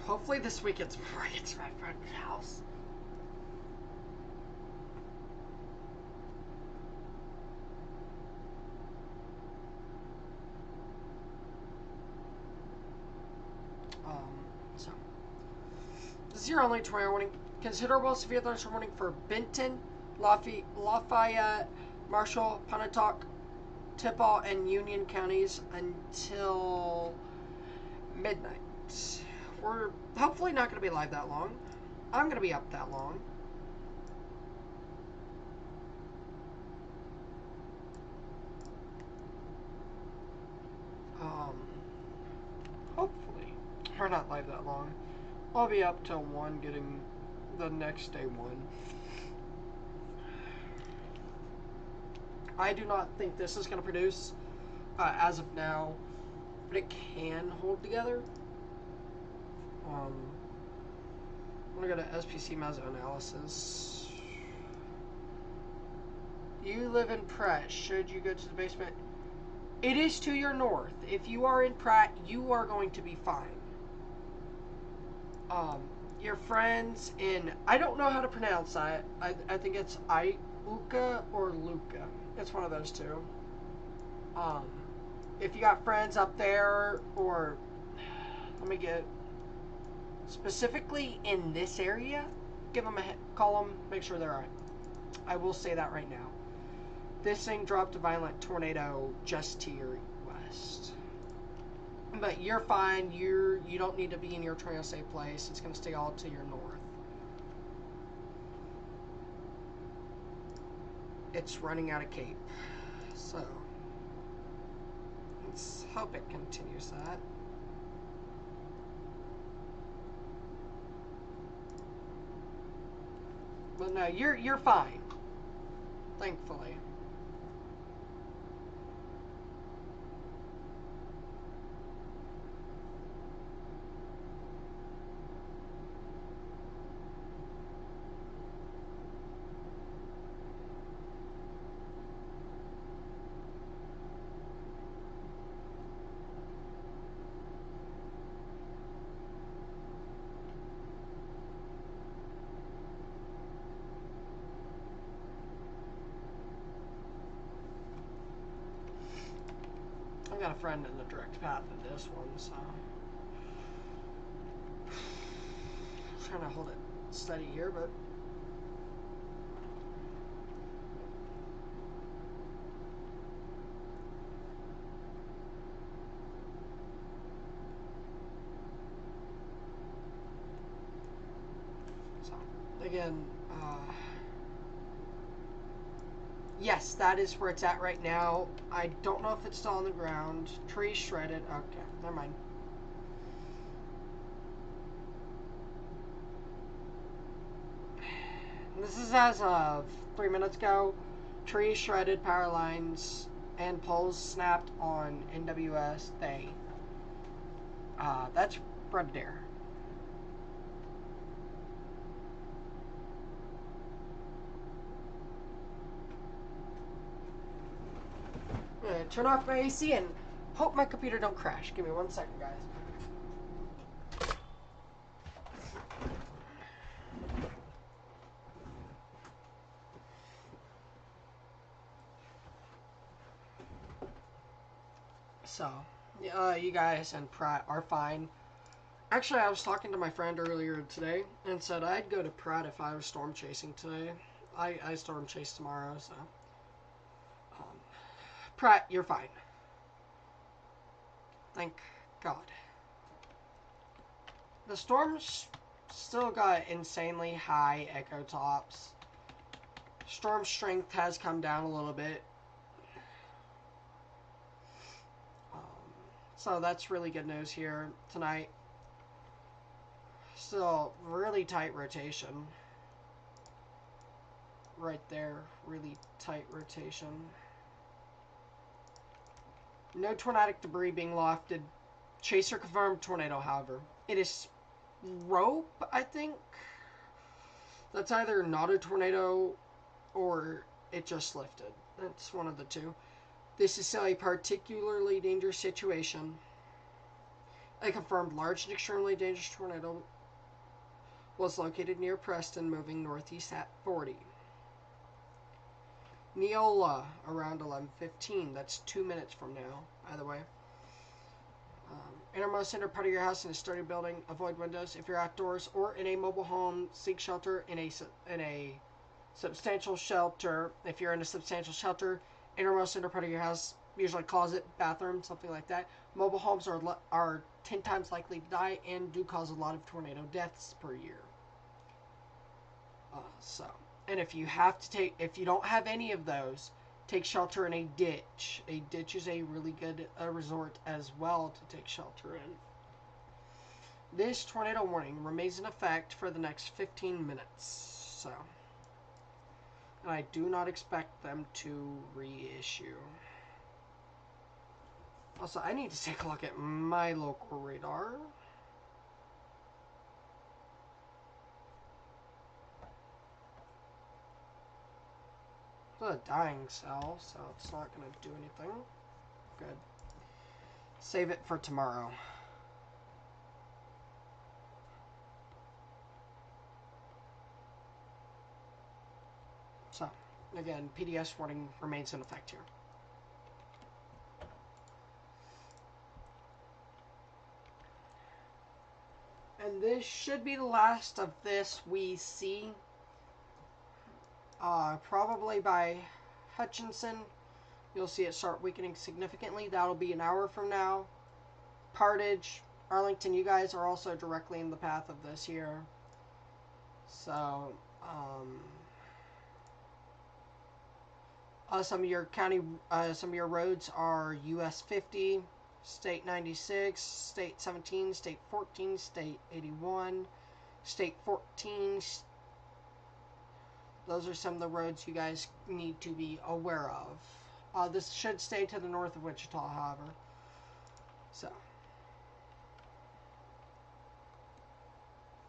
Hopefully this week it's before I get to my friend's house. So this is your only tornado warning. Considerable severe thunderstorm warning for Benton, Lafayette, Marshall, Pontotoc, Tippaw, and Union counties until midnight. We're hopefully not going to be live that long. I'm going to be up that long. Hopefully. We're not live that long. I'll be up till 1, getting the next day 1. I do not think this is going to produce as of now, but it can hold together. I'm going to go to SPC Meso Analysis. You live in Pratt. Should you go to the basement? It is to your north. If you are in Pratt, you are going to be fine. Your friends in, I don't know how to pronounce that. I think it's Iuka or Luca. It's one of those two. If you got friends up there, or let me get specifically in this area, give them a call them, make sure they're alright. I will say that right now. This thing dropped a violent tornado just to your west. But you're fine. You don't need to be in your tornado safe place. It's going to stay all to your north. It's running out of Cape. So let's hope it continues that. But no, you're fine. Thankfully. I've got a friend in the direct path of this one, so I'm trying to hold it steady here, but so again, yes, that is where it's at right now. I don't know if it's still on the ground. Trees shredded. Okay, never mind. This is as of 3 minutes ago. Trees shredded, power lines, and poles snapped on NWS. That's Red Deer. I'm gonna turn off my AC and hope my computer don't crash. Give me 1 second, guys. So, you guys and Pratt are fine. Actually, I was talking to my friend earlier today and said I'd go to Pratt if I was storm chasing today. I storm chase tomorrow, so. Um, Pratt, you're fine. Thank God. The storm's still got insanely high echo tops. Storm strength has come down a little bit. So that's really good news here tonight. Still really tight rotation. Right there, really tight rotation. No tornadic debris being lofted. Chaser confirmed tornado, however. It is rope, I think. That's either not a tornado or it just lifted. That's one of the two. This is still a particularly dangerous situation. A confirmed large and extremely dangerous tornado was located near Preston, moving northeast at 40. Neola, around 11:15. That's 2 minutes from now, by the way. Innermost center part of your house in a sturdy building. Avoid windows. If you're outdoors or in a mobile home, seek shelter in a substantial shelter. If you're in a substantial shelter, innermost center part of your house, usually closet, bathroom, something like that. Mobile homes are 10 times likely to die and do cause a lot of tornado deaths per year. And if you don't have any of those, take shelter in a ditch. A ditch is a really good resort as well to take shelter in. This tornado warning remains in effect for the next 15 minutes. So, and I do not expect them to reissue. Also, I need to take a look at my local radar. It's a dying cell, so it's not going to do anything. Good. Save it for tomorrow. So, again, PDS warning remains in effect here. And this should be the last of this we see. Probably by Hutchinson, you'll see it start weakening significantly. That'll be an hour from now. Partage, Arlington, you guys are also directly in the path of this here. So, some of your some of your roads are US 50, State 96, State 17, State 14, State 81, State 14. Those are some of the roads you guys need to be aware of. This should stay to the north of Wichita, however. So,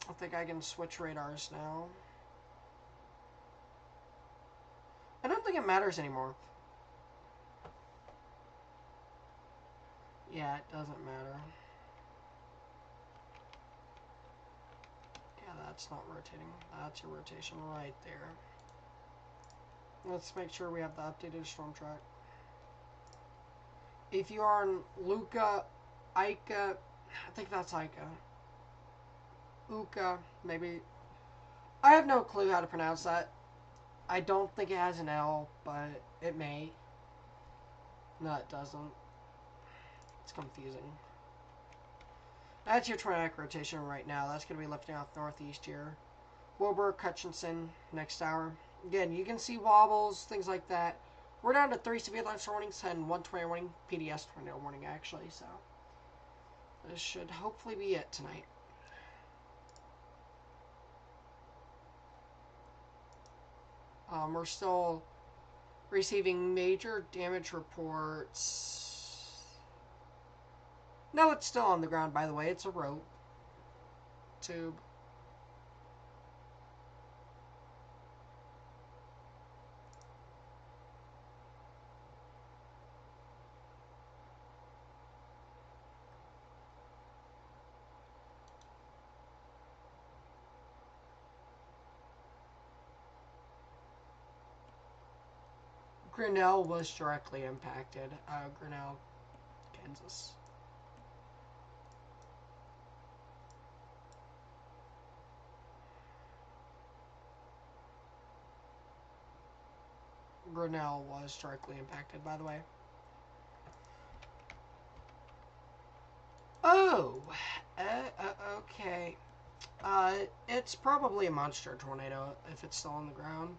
I think I can switch radars now. I don't think it matters anymore. Yeah, it doesn't matter. Yeah, that's not rotating. That's your rotation right there. Let's make sure we have the updated storm track. If you are in Luca, Ica, I think that's Ica. Uca, maybe. I have no clue how to pronounce that. I don't think it has an L, but it may. No, it doesn't. It's confusing. That's your tornadic rotation right now. That's going to be lifting off northeast here. Wilbur, Hutchinson, next hour. Again, you can see wobbles, things like that. We're down to 3 severe thunderstorm warnings and 1 tornado warning, PDS tornado warning actually, so this should hopefully be it tonight. We're still receiving major damage reports. No, it's still on the ground, by the way. It's a rope tube. Grinnell was directly impacted. Grinnell Kansas. Grinnell was directly impacted, by the way. Oh, okay. It's probably a monster tornado if it's still on the ground.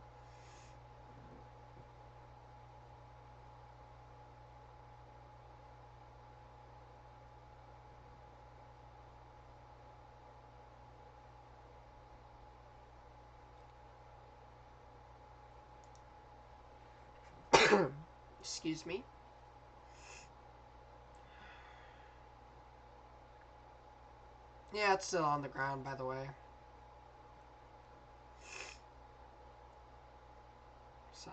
Excuse me. Yeah, it's still on the ground, by the way. So.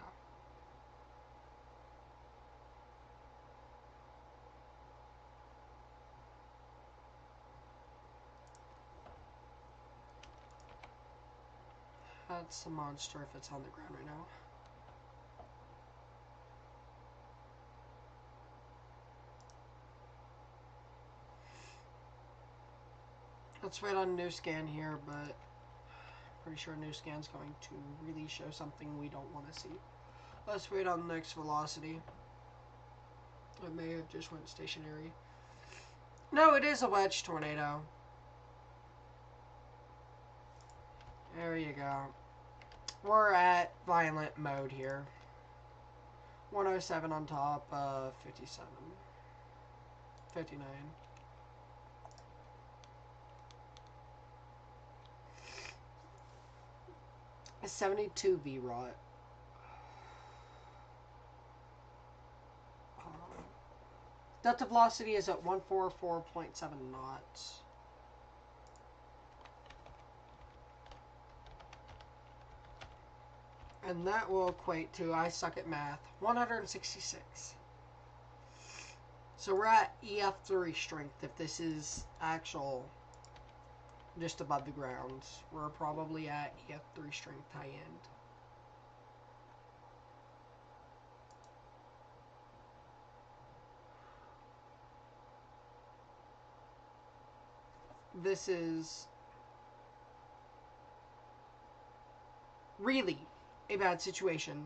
That's a monster if it's on the ground right now. Let's wait on a new scan here, but pretty sure a new scan's going to really show something we don't want to see. Let's wait on the next velocity. It may have just went stationary. No, it is a wedge tornado. There you go. We're at violent mode here. 107 on top of 57. 59. A 72 V-Rot. Delta velocity is at 144.7 knots. And that will equate to, I suck at math, 166. So we're at EF3 strength if this is actual just above the ground. We're probably at EF3 strength high end. This is really a bad situation.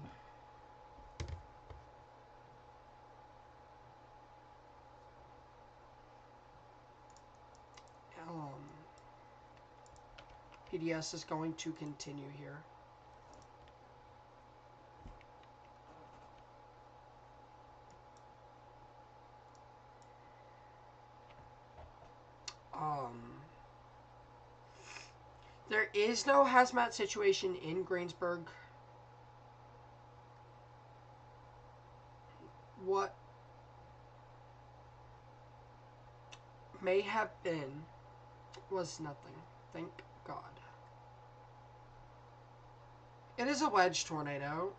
PDS is going to continue here. There is no hazmat situation in Greensburg. What may have been was nothing. Thank God. It is a wedge tornado.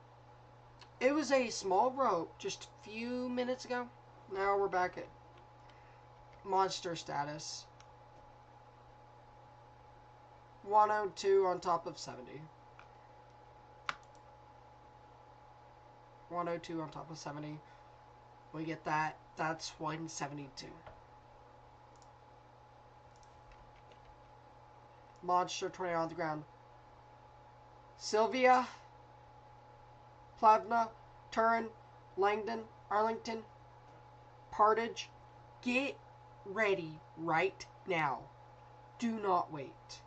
It was a small rope just a few minutes ago. Now we're back at monster status. 102 on top of 70. 102 on top of 70. We get that. That's 172. Monster tornado on the ground. Sylvia, Plevna, Turin, Langdon, Arlington, Partage, get ready right now. Do not wait.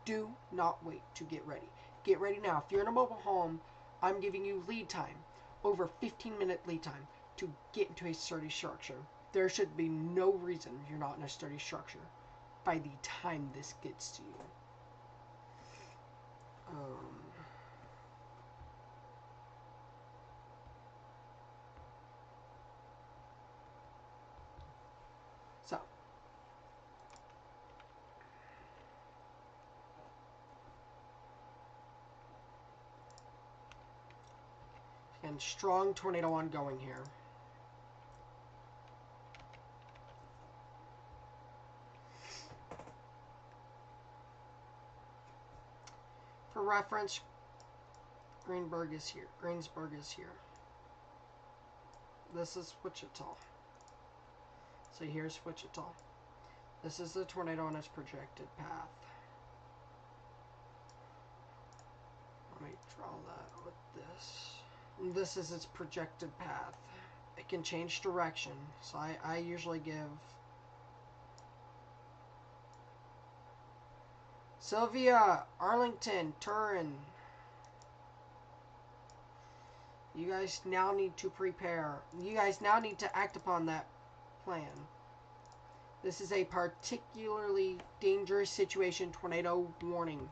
Do not wait to get ready. Get ready now. If you're in a mobile home, I'm giving you lead time, over 15-minute lead time, to get into a sturdy structure. There should be no reason you're not in a sturdy structure by the time this gets to you. So, and strong tornado ongoing here. For reference, Greensburg is here. Greensburg is here. This is Wichita. So here's Wichita. This is the tornado on its projected path. Let me draw that with this. This is its projected path. It can change direction, so I usually give Sylvia, Arlington, Turin. You guys now need to prepare. You guys now need to act upon that plan. This is a particularly dangerous situation. Tornado warning.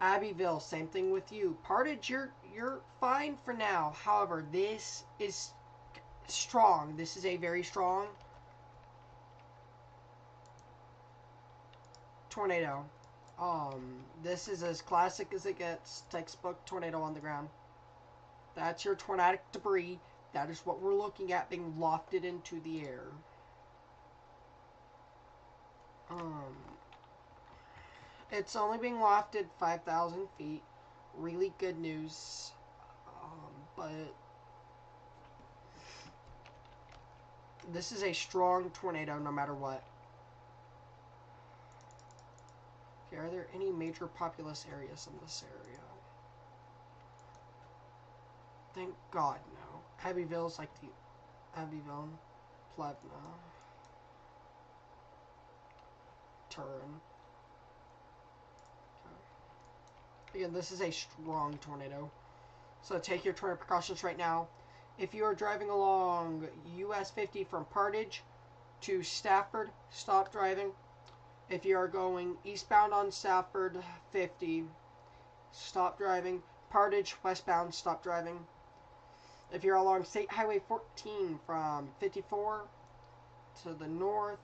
Abbeville, same thing with you. Partage, you're fine for now. However, this is strong. This is a very strong tornado. This is as classic as it gets. Textbook tornado on the ground. That's your tornadic debris. That is what we're looking at being lofted into the air. It's only being lofted 5,000 feet. Really good news. But this is a strong tornado no matter what. Okay, are there any major populous areas in this area? Thank God, no. Abbeville's like the Abbeville, Plevna, Turin. Okay. Again, this is a strong tornado. So take your tornado precautions right now. If you are driving along US 50 from Partage to Stafford, stop driving. If you are going eastbound on Stafford 50, stop driving. Partage, westbound, stop driving. If you're along State Highway 14 from 54 to the north,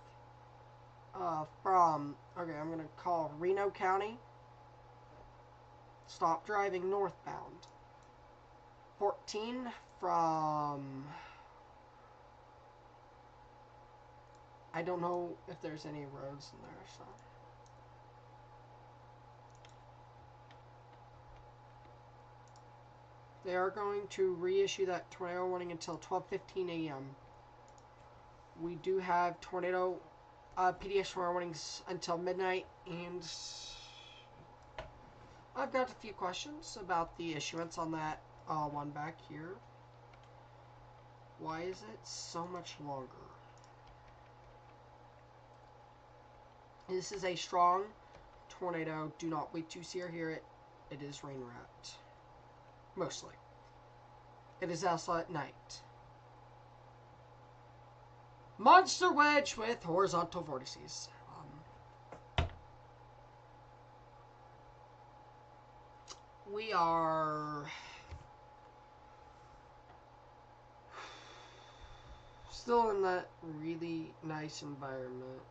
I'm going to call Reno County, stop driving northbound. 14 from, I don't know if there's any roads in there, so. They are going to reissue that tornado warning until 12:15 a.m. We do have tornado PDS tornado warnings until midnight, and I've got a few questions about the issuance on that one back here. Why is it so much longer? This is a strong tornado. Do not wait to see or hear it. It is rain wrapped. Mostly. It is also at night. Monster wedge with horizontal vortices. We are still in that really nice environment.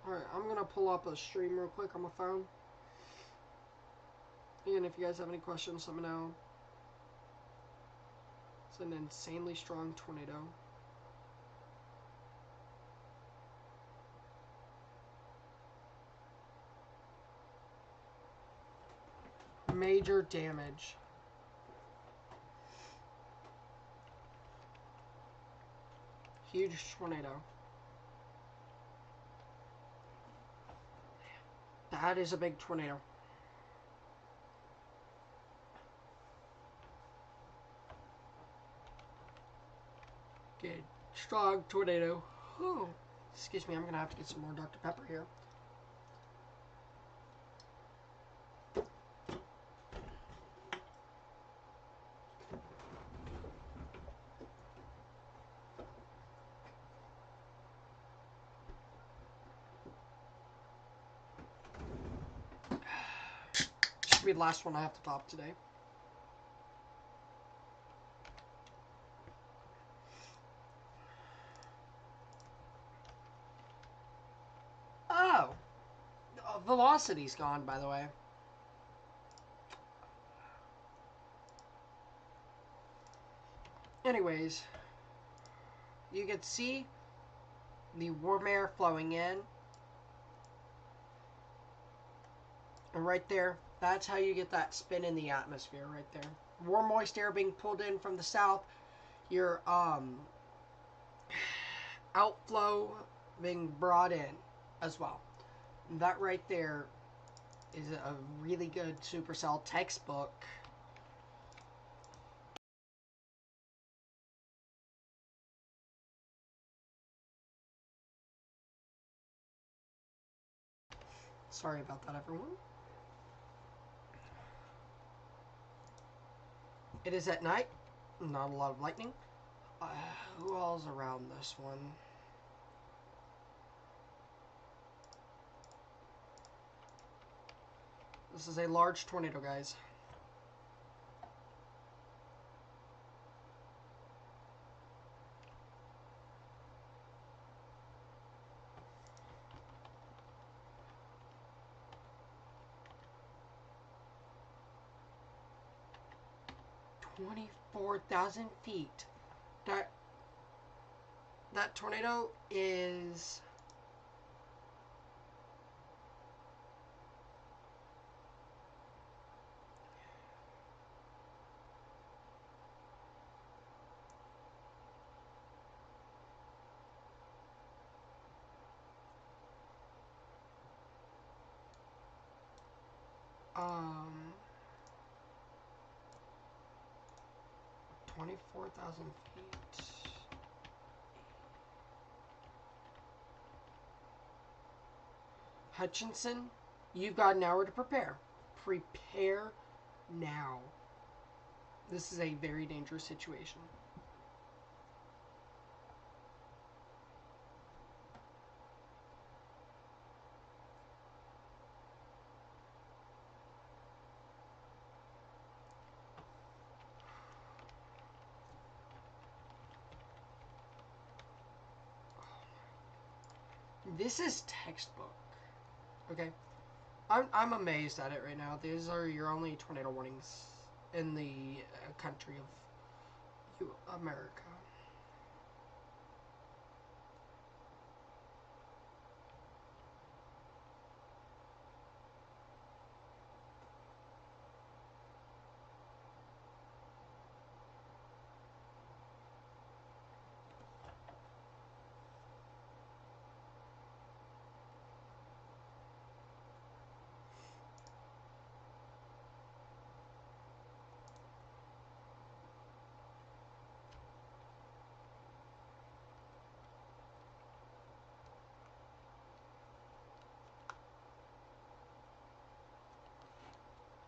Alright, I'm going to pull up a stream real quick on my phone. And if you guys have any questions, let me know. It's an insanely strong tornado. Major damage. Huge tornado. That is a big tornado. Good. Strong tornado. Oh, excuse me, I'm going to have to get some more Dr. Pepper here. Should be the last one I have to top today. Oh! Velocity's gone, by the way. Anyways, you can see the warm air flowing in. And right there, that's how you get that spin in the atmosphere right there. warm, moist air being pulled in from the south, your outflow being brought in as well. That right there is a really good supercell textbook. Sorry about that, everyone. It is at night. Not a lot of lightning. Who all's around this one? This is a large tornado, guys. $24,000 feet. That tornado is um 24,000 feet. Hutchinson, you've got an hour to prepare. Prepare now. This is a very dangerous situation. This is textbook. Okay. I'm amazed at it right now. These are your only tornado warnings in the country of America.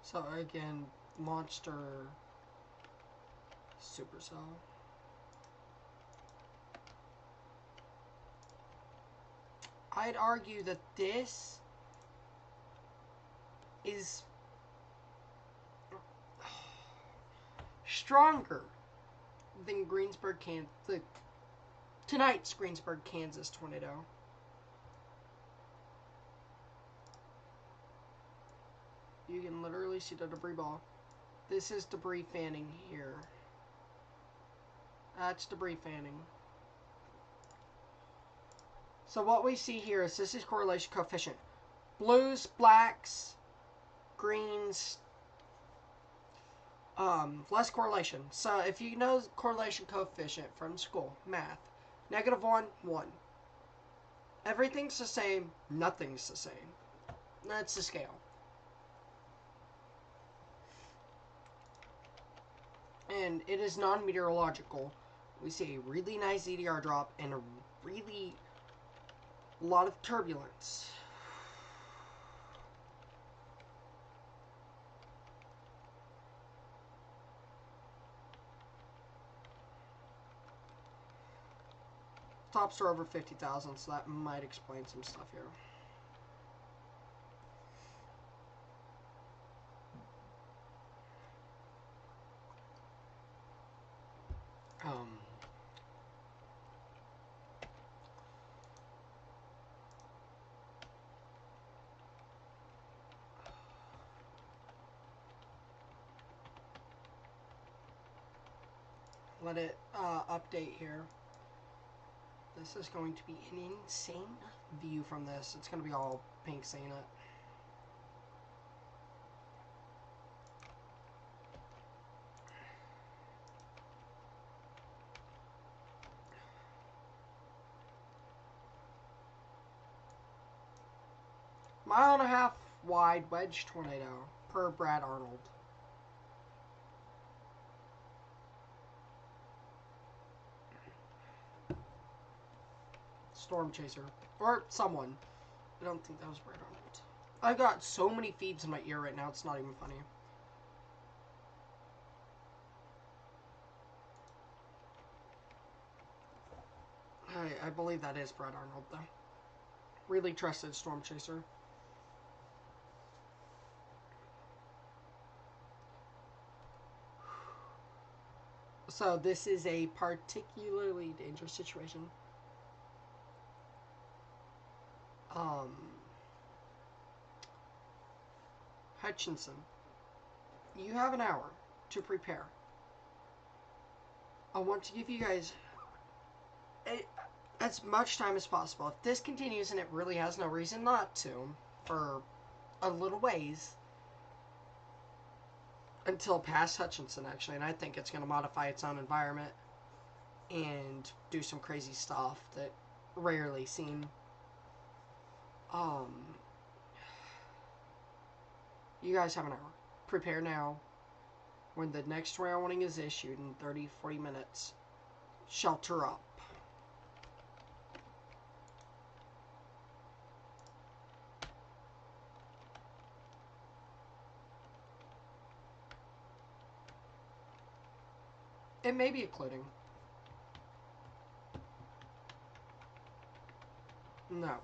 So again, monster supercell. I'd argue that this is stronger than Greensburg, Kansas. Tonight's Greensburg, Kansas tornado. You can literally see the debris ball. This is debris fanning here. That's debris fanning. So what we see here is this is correlation coefficient. Blues, blacks, greens, less correlation. So if you know correlation coefficient from school, math, -1, 1. Everything's the same, nothing's the same. That's the scale. And it is non-meteorological. We see a really nice EDR drop and a really lot of turbulence. Tops are over 50,000, so that might explain some stuff here. Let it update here. This is going to be an insane view from this. It's going to be all pink seeing it. 1.5 wide wedge tornado per Brad Arnold. Storm Chaser. Or someone. I don't think that was Brad Arnold. I've got so many feeds in my ear right now, it's not even funny. I believe that is Brad Arnold, though. Really trusted Storm Chaser. So this is a particularly dangerous situation. Hutchinson, you have an hour to prepare. I want to give you guys as much time as possible. If this continues, and it really has no reason not to, for a little ways, until past Hutchinson, actually, and I think it's going to modify its own environment and do some crazy stuff that rarely seen. You guys have an hour. Prepare now. When the next tornado warning is issued in 30-40 minutes, shelter up. It may be occluding. No.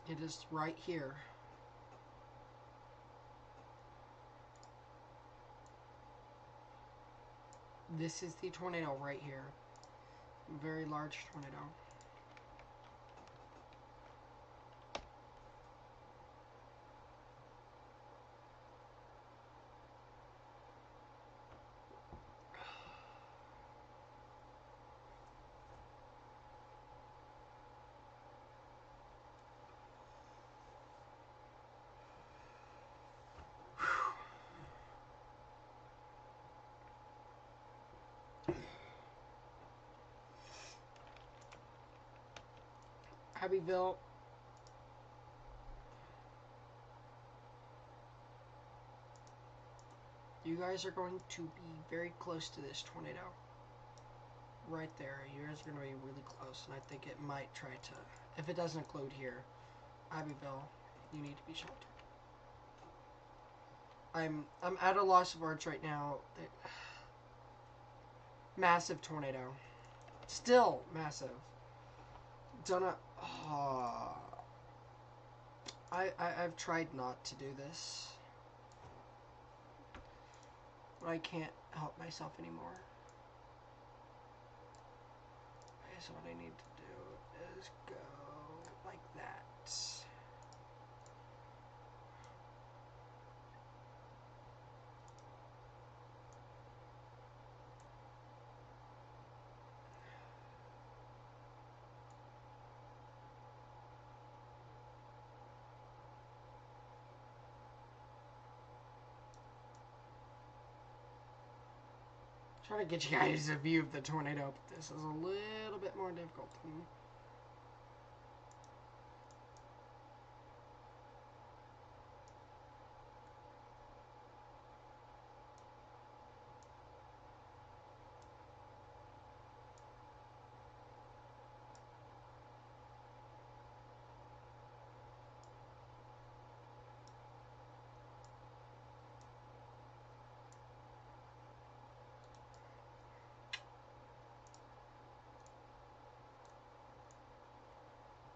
It is right here. This is the tornado right here. Very large tornado. Abbeville. You guys are going to be very close to this tornado. Right there. You guys are going to be really close, and I think it might try to, if it doesn't include here, Abbeville, you need to be sheltered. I'm at a loss of words right now. Massive tornado. Still massive. I've tried not to do this, but I can't help myself anymore. Okay, so what I need to do is go like that. Trying to get you guys a view of the tornado, but this is a little bit more difficult.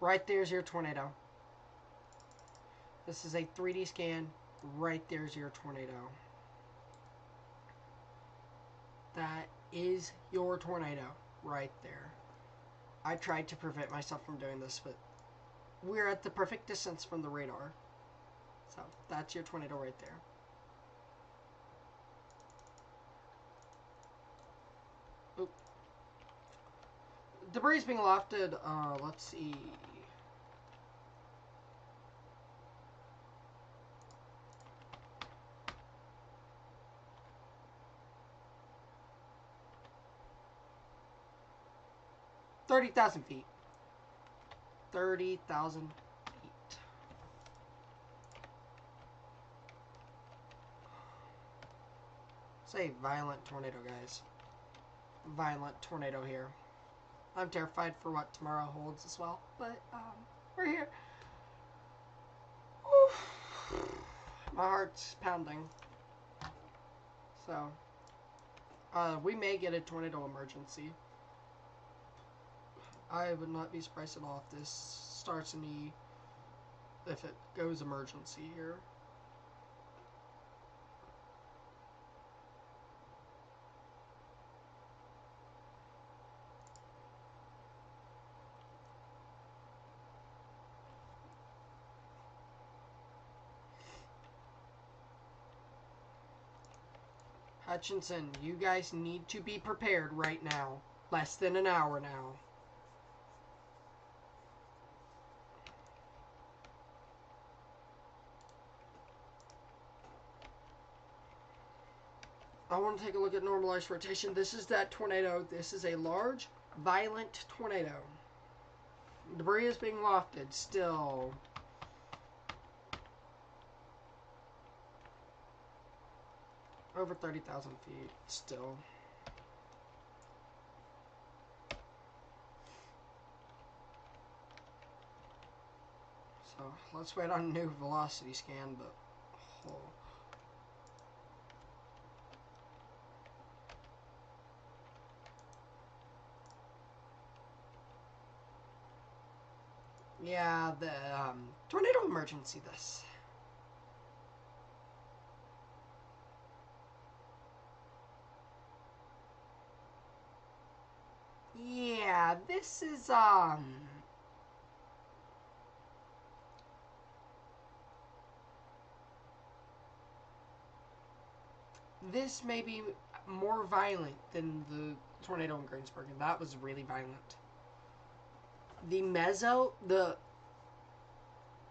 Right there's your tornado. This is a 3D scan. Right there's your tornado. That is your tornado right there. I tried to prevent myself from doing this, but we're at the perfect distance from the radar. So that's your tornado right there. Oop. Debris being lofted. Let's see. 30,000 feet. 30,000 feet. It's a violent tornado, guys. Violent tornado here. I'm terrified for what tomorrow holds as well, but we're here. Oof. My heart's pounding. So, we may get a tornado emergency. I would not be surprised at all if this starts if it goes emergency here. Hutchinson, you guys need to be prepared right now. Less than an hour now. I want to take a look at normalized rotation. This is that tornado. This is a large, violent tornado. Debris is being lofted still. Over 30,000 feet still. So let's wait on a new velocity scan, but yeah, the tornado emergency this. Yeah, this is this may be more violent than the tornado in Greensburg, and that was really violent. The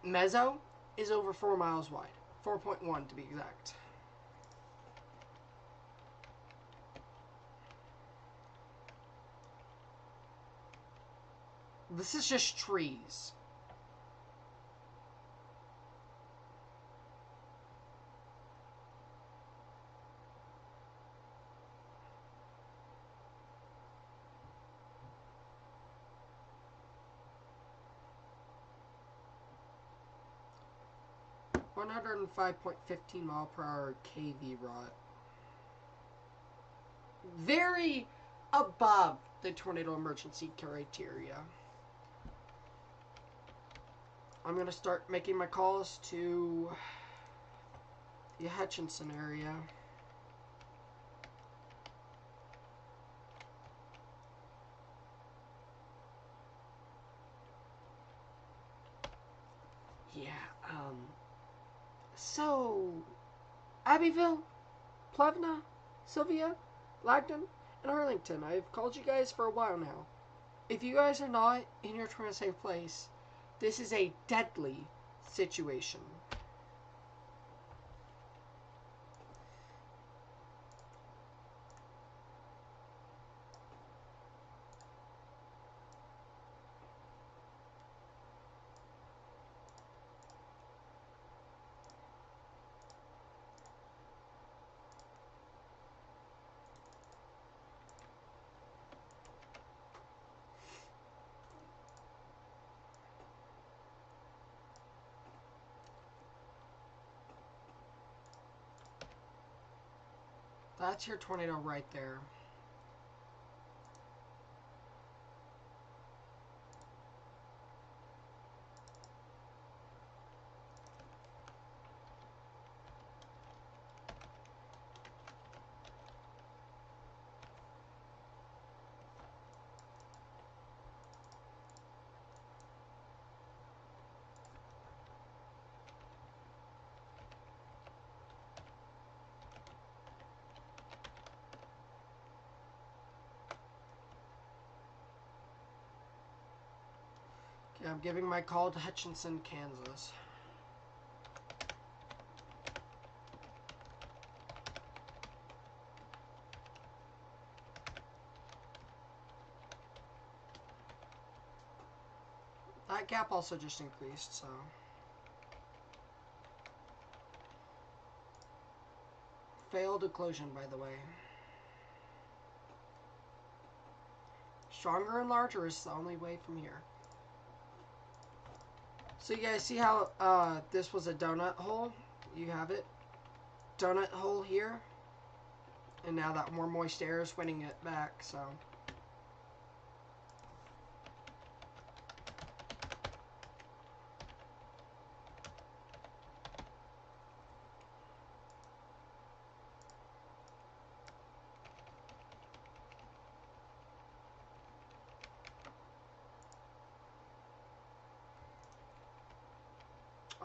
meso is over 4 miles wide. 4.1 to be exact. This is just trees. .15 mile per hour KV rot. Very above the tornado emergency criteria. I'm going to start making my calls to the Hutchinson area. Yeah, so, Abbeville, Plevna, Sylvia, Lagdon, and Arlington. I've called you guys for a while now. If you guys are not in your trying to safe place, this is a deadly situation. That's your tornado right there. Okay, I'm giving my call to Hutchinson, Kansas. That gap also just increased, so. Failed occlusion, by the way. Stronger and larger is the only way from here. So you guys see how this was a donut hole? You have it. Donut hole here. And now that more moist air is winning it back, so.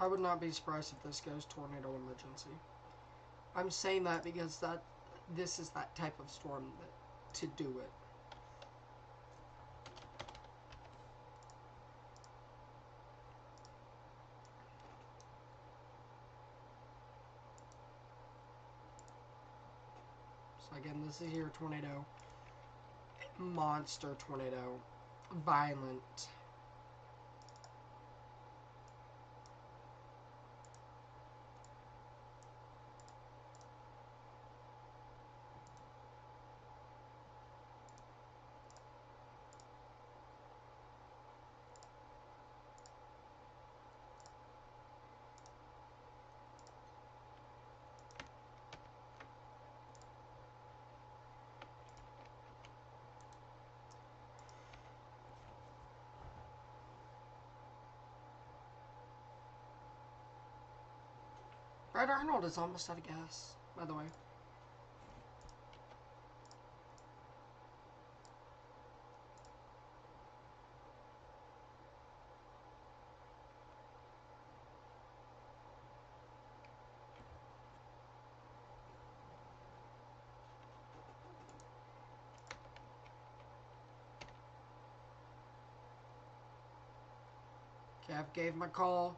I would not be surprised if this goes tornado emergency. I'm saying that because this is that type of storm to do it. So again, this is your tornado. Monster tornado. Violent. Brad Arnold is almost out of gas, by the way. Cav gave my call.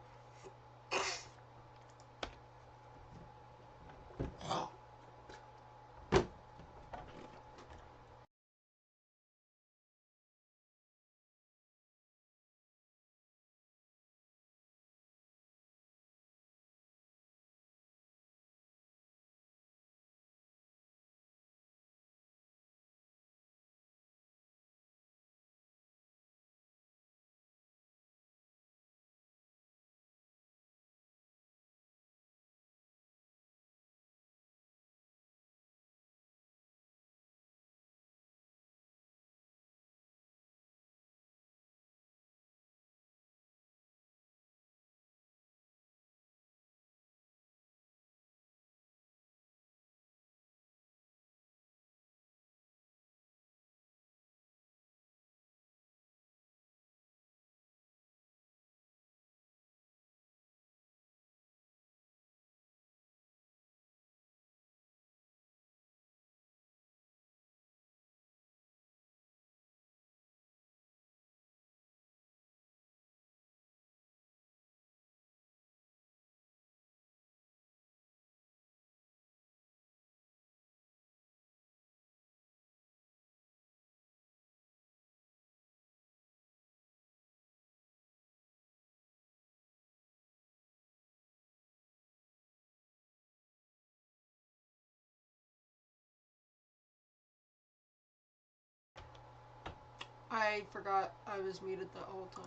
I forgot I was muted the whole time.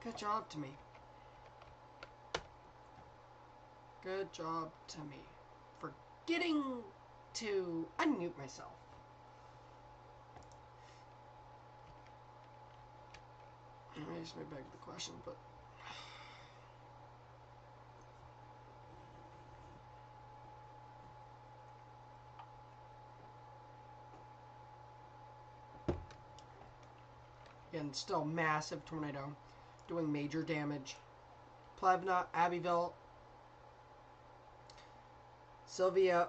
Good job to me. Good job to me. For getting to unmute myself. I just may beg the question, but... Again, still massive tornado. Doing major damage. Plevna, Abbeville, Sylvia.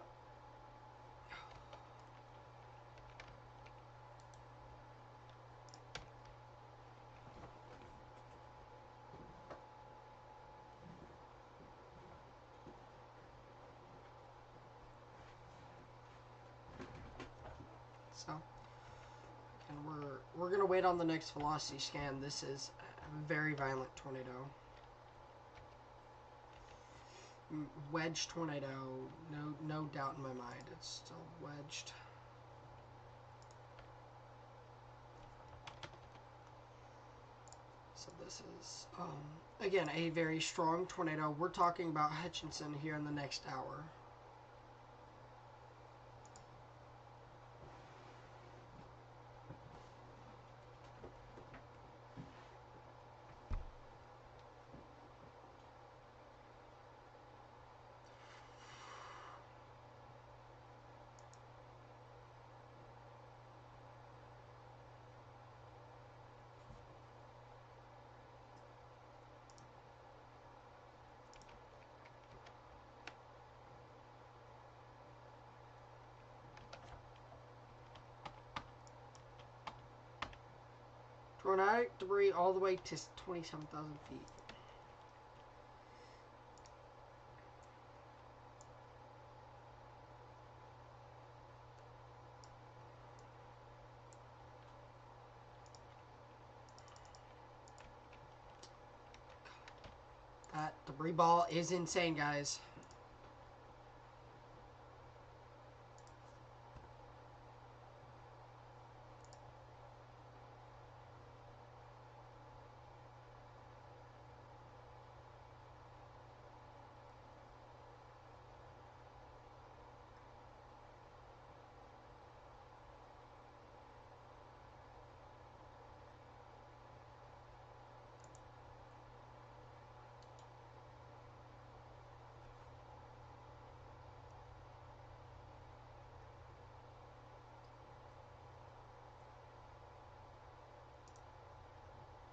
So, again, we're gonna wait on the next velocity scan. This is a very violent tornado. Wedged tornado. No doubt in my mind. It's still wedged. So this is again a very strong tornado. We're talking about Hutchinson here in the next hour. Tornadic debris all the way to 27,000 feet. That debris ball is insane, guys.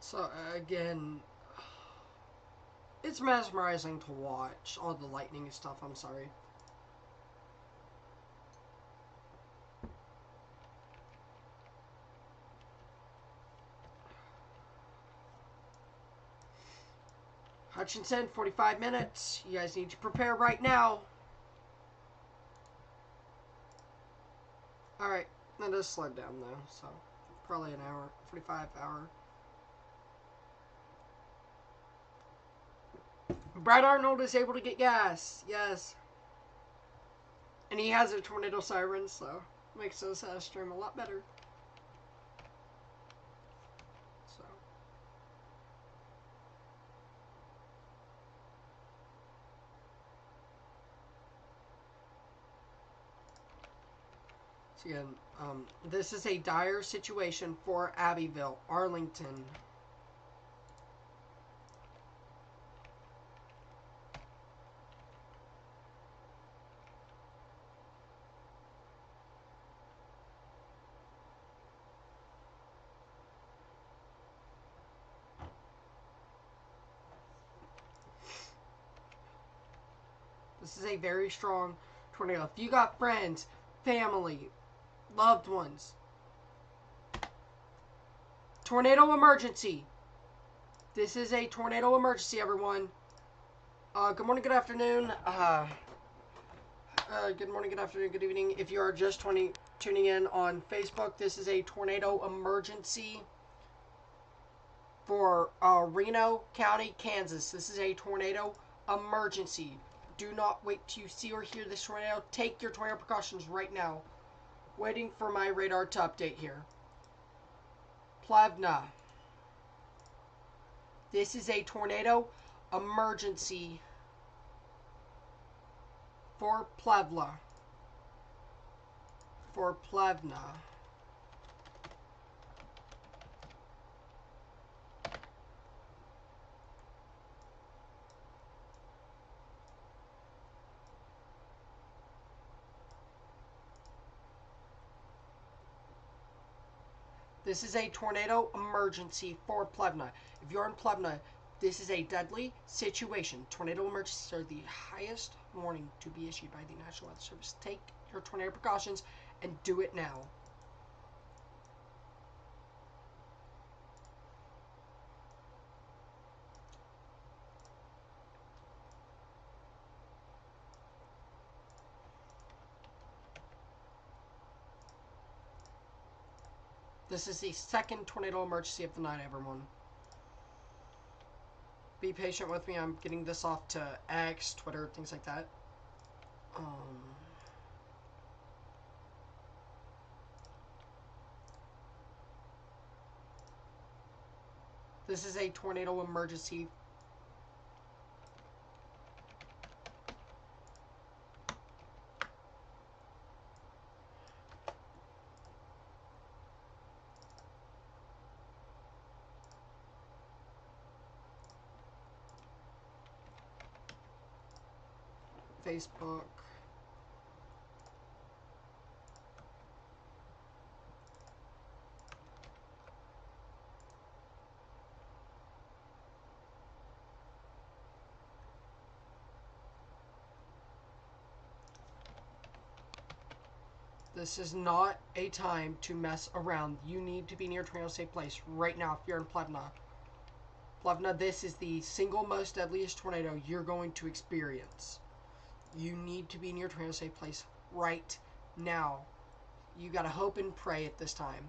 So, again, it's mesmerizing to watch all the lightning and stuff, I'm sorry. Hutchinson, 45 minutes. You guys need to prepare right now. Alright, that does slow down though, so probably an hour, 45 hour. Brad Arnold is able to get gas, yes. And he has a tornado siren, so makes this stream a lot better. So again, this is a dire situation for Abbeville, Arlington. This is a very strong tornado. If you got friends, family, loved ones, tornado emergency. This is a tornado emergency, everyone. Good morning, good afternoon. Good morning, good afternoon, good evening. If you are just tuning in on Facebook, this is a tornado emergency for Reno County, Kansas. This is a tornado emergency. Do not wait till you see or hear this tornado. Take your tornado precautions right now. Waiting for my radar to update here. Plevna. This is a tornado emergency for Plevna. For Plevna. This is a tornado emergency for Plevna. If you're in Plevna, this is a deadly situation. Tornado emergencies are the highest warning to be issued by the National Weather Service. Take your tornado precautions and do it now. This is the second tornado emergency of the night, everyone. Be patient with me. I'm getting this off to X, Twitter, things like that. This is a tornado emergency. Facebook. This is not a time to mess around. You need to be near a tornado safe place right now if you're in Plevna. Plevna, this is the single most deadliest tornado you're going to experience. You need to be near a tornado safe place right now. You gotta hope and pray at this time.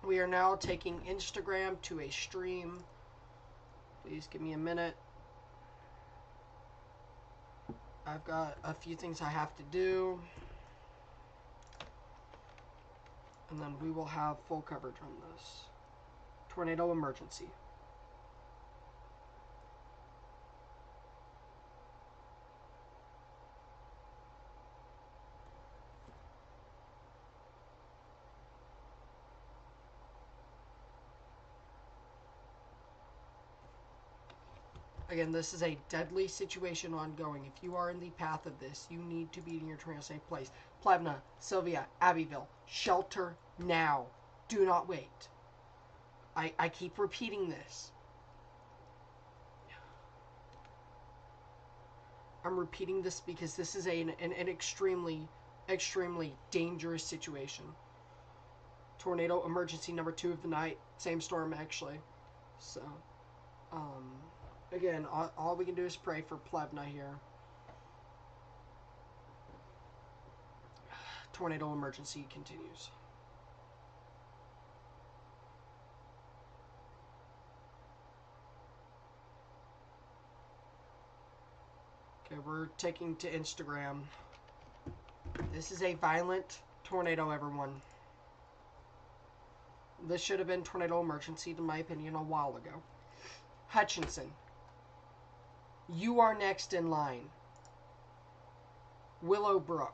We are now taking Instagram to a stream. Please give me a minute. I've got a few things I have to do. And then we will have full coverage on this. Tornado emergency. Again, this is a deadly situation ongoing. If you are in the path of this, you need to be in your tornado safe place. Plevna, Sylvia, Abbeville, shelter now. Do not wait. I keep repeating this. I'm repeating this because this is an extremely, extremely dangerous situation. Tornado emergency number 2 of the night. Same storm, actually. So, again, all we can do is pray for Plevna here. Tornado emergency continues. Okay, we're taking to Instagram. This is a violent tornado, everyone. This should have been tornado emergency, in my opinion, a while ago. Hutchinson, you are next in line. Willowbrook,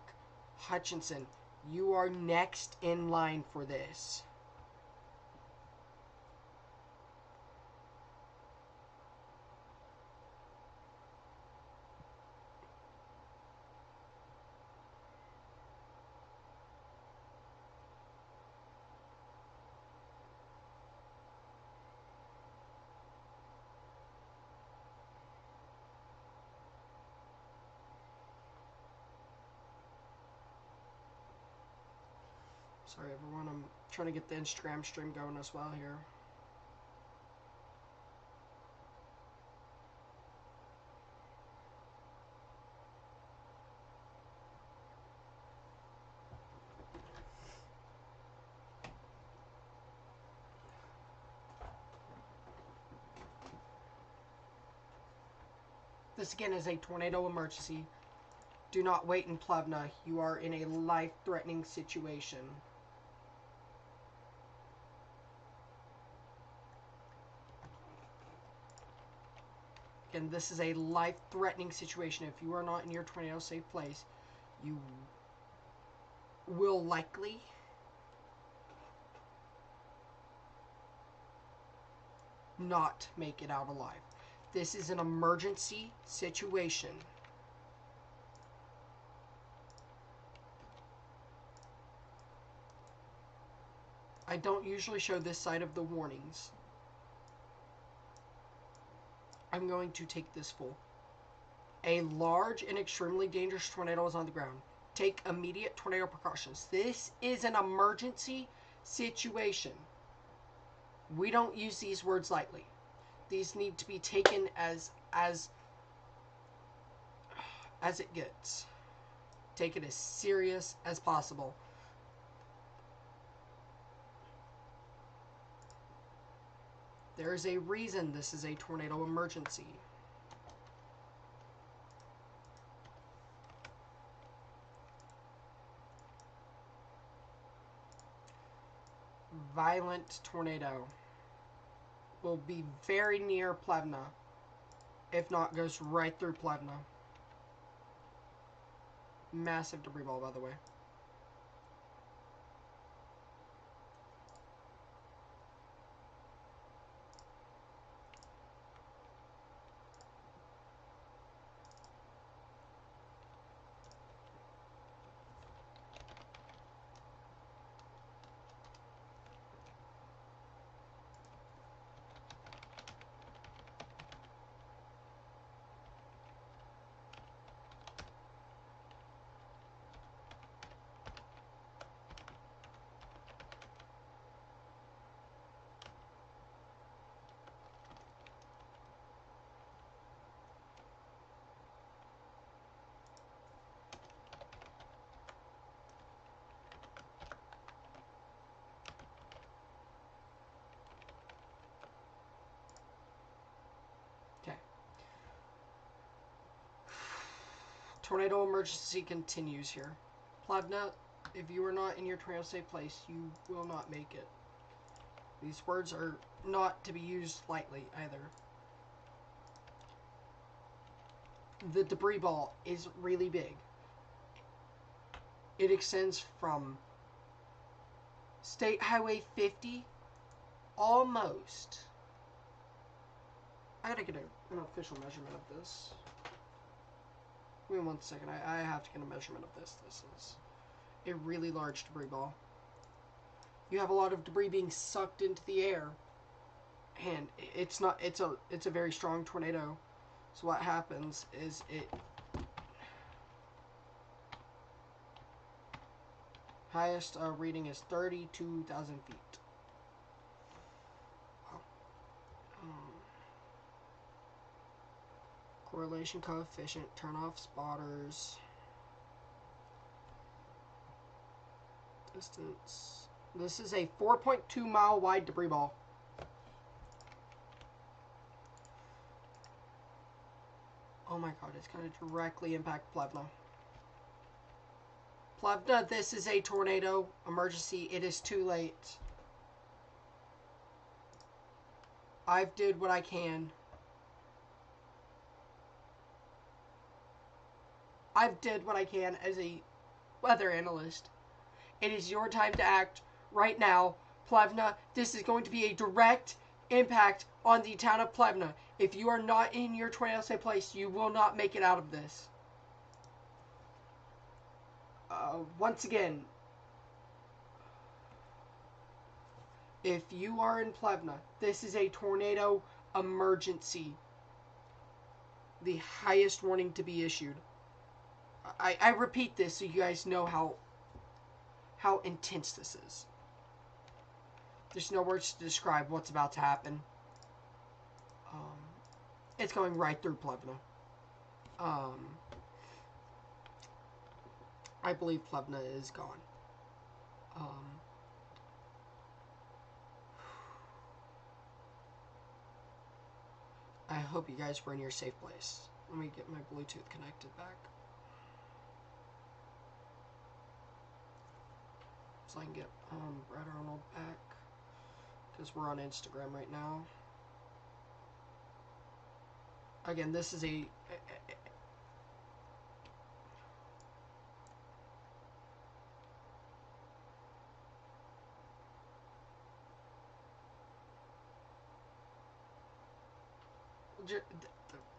Hutchinson, you are next in line for this. Sorry, everyone. I'm trying to get the Instagram stream going as well here. This again is a tornado emergency. Do not wait in Plevna. You are in a life-threatening situation. Again, this is a life-threatening situation. If you are not in your tornado-safe place, you will likely not make it out alive. This is an emergency situation. I don't usually show this side of the warnings. I'm going to take this full. A large and extremely dangerous tornado is on the ground. Take immediate tornado precautions. This is an emergency situation. We don't use these words lightly. These need to be taken as it gets. Take it as serious as possible. There is a reason this is a tornado emergency. Violent tornado will be very near Plevna. If not, goes right through Plevna. Massive debris ball, by the way. Okay. Tornado emergency continues here. Plevna, if you are not in your tornado safe place, you will not make it. These words are not to be used lightly either. The debris ball is really big. It extends from State Highway 50 almost. I gotta get an official measurement of this. Give me 1 second. I have to get a measurement of this. This is a really large debris ball. You have a lot of debris being sucked into the air, and it's a very strong tornado. So what happens is highest reading is 32,000 feet. Correlation coefficient, turn off spotters. Distance. This is a 4.2 mile wide debris ball. Oh my god, it's going to directly impact Plevna. Plevna, this is a tornado emergency. It is too late. I've did what I can. I've did what I can as a weather analyst. It is your time to act right now. Plevna, this is going to be a direct impact on the town of Plevna. If you are not in your tornado safe place, you will not make it out of this. Once again, if you are in Plevna, this is a tornado emergency. The highest warning to be issued. I repeat this so you guys know how intense this is. There's no words to describe what's about to happen. It's going right through Plevna. I believe Plevna is gone. I hope you guys were in your safe place. Let me get my Bluetooth connected back. So I can get Brad Arnold back. Because we're on Instagram right now. Again, this is a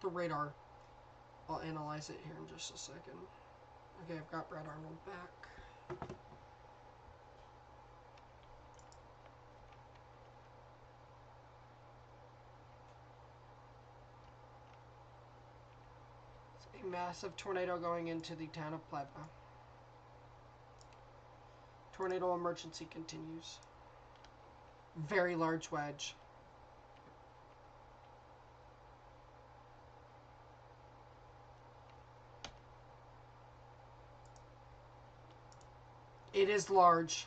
the radar. I'll analyze it here in just a second. Okay, I've got Brad Arnold back. It's A massive tornado going into the town of Plevna. Tornado emergency continues. Very large wedge. It is large.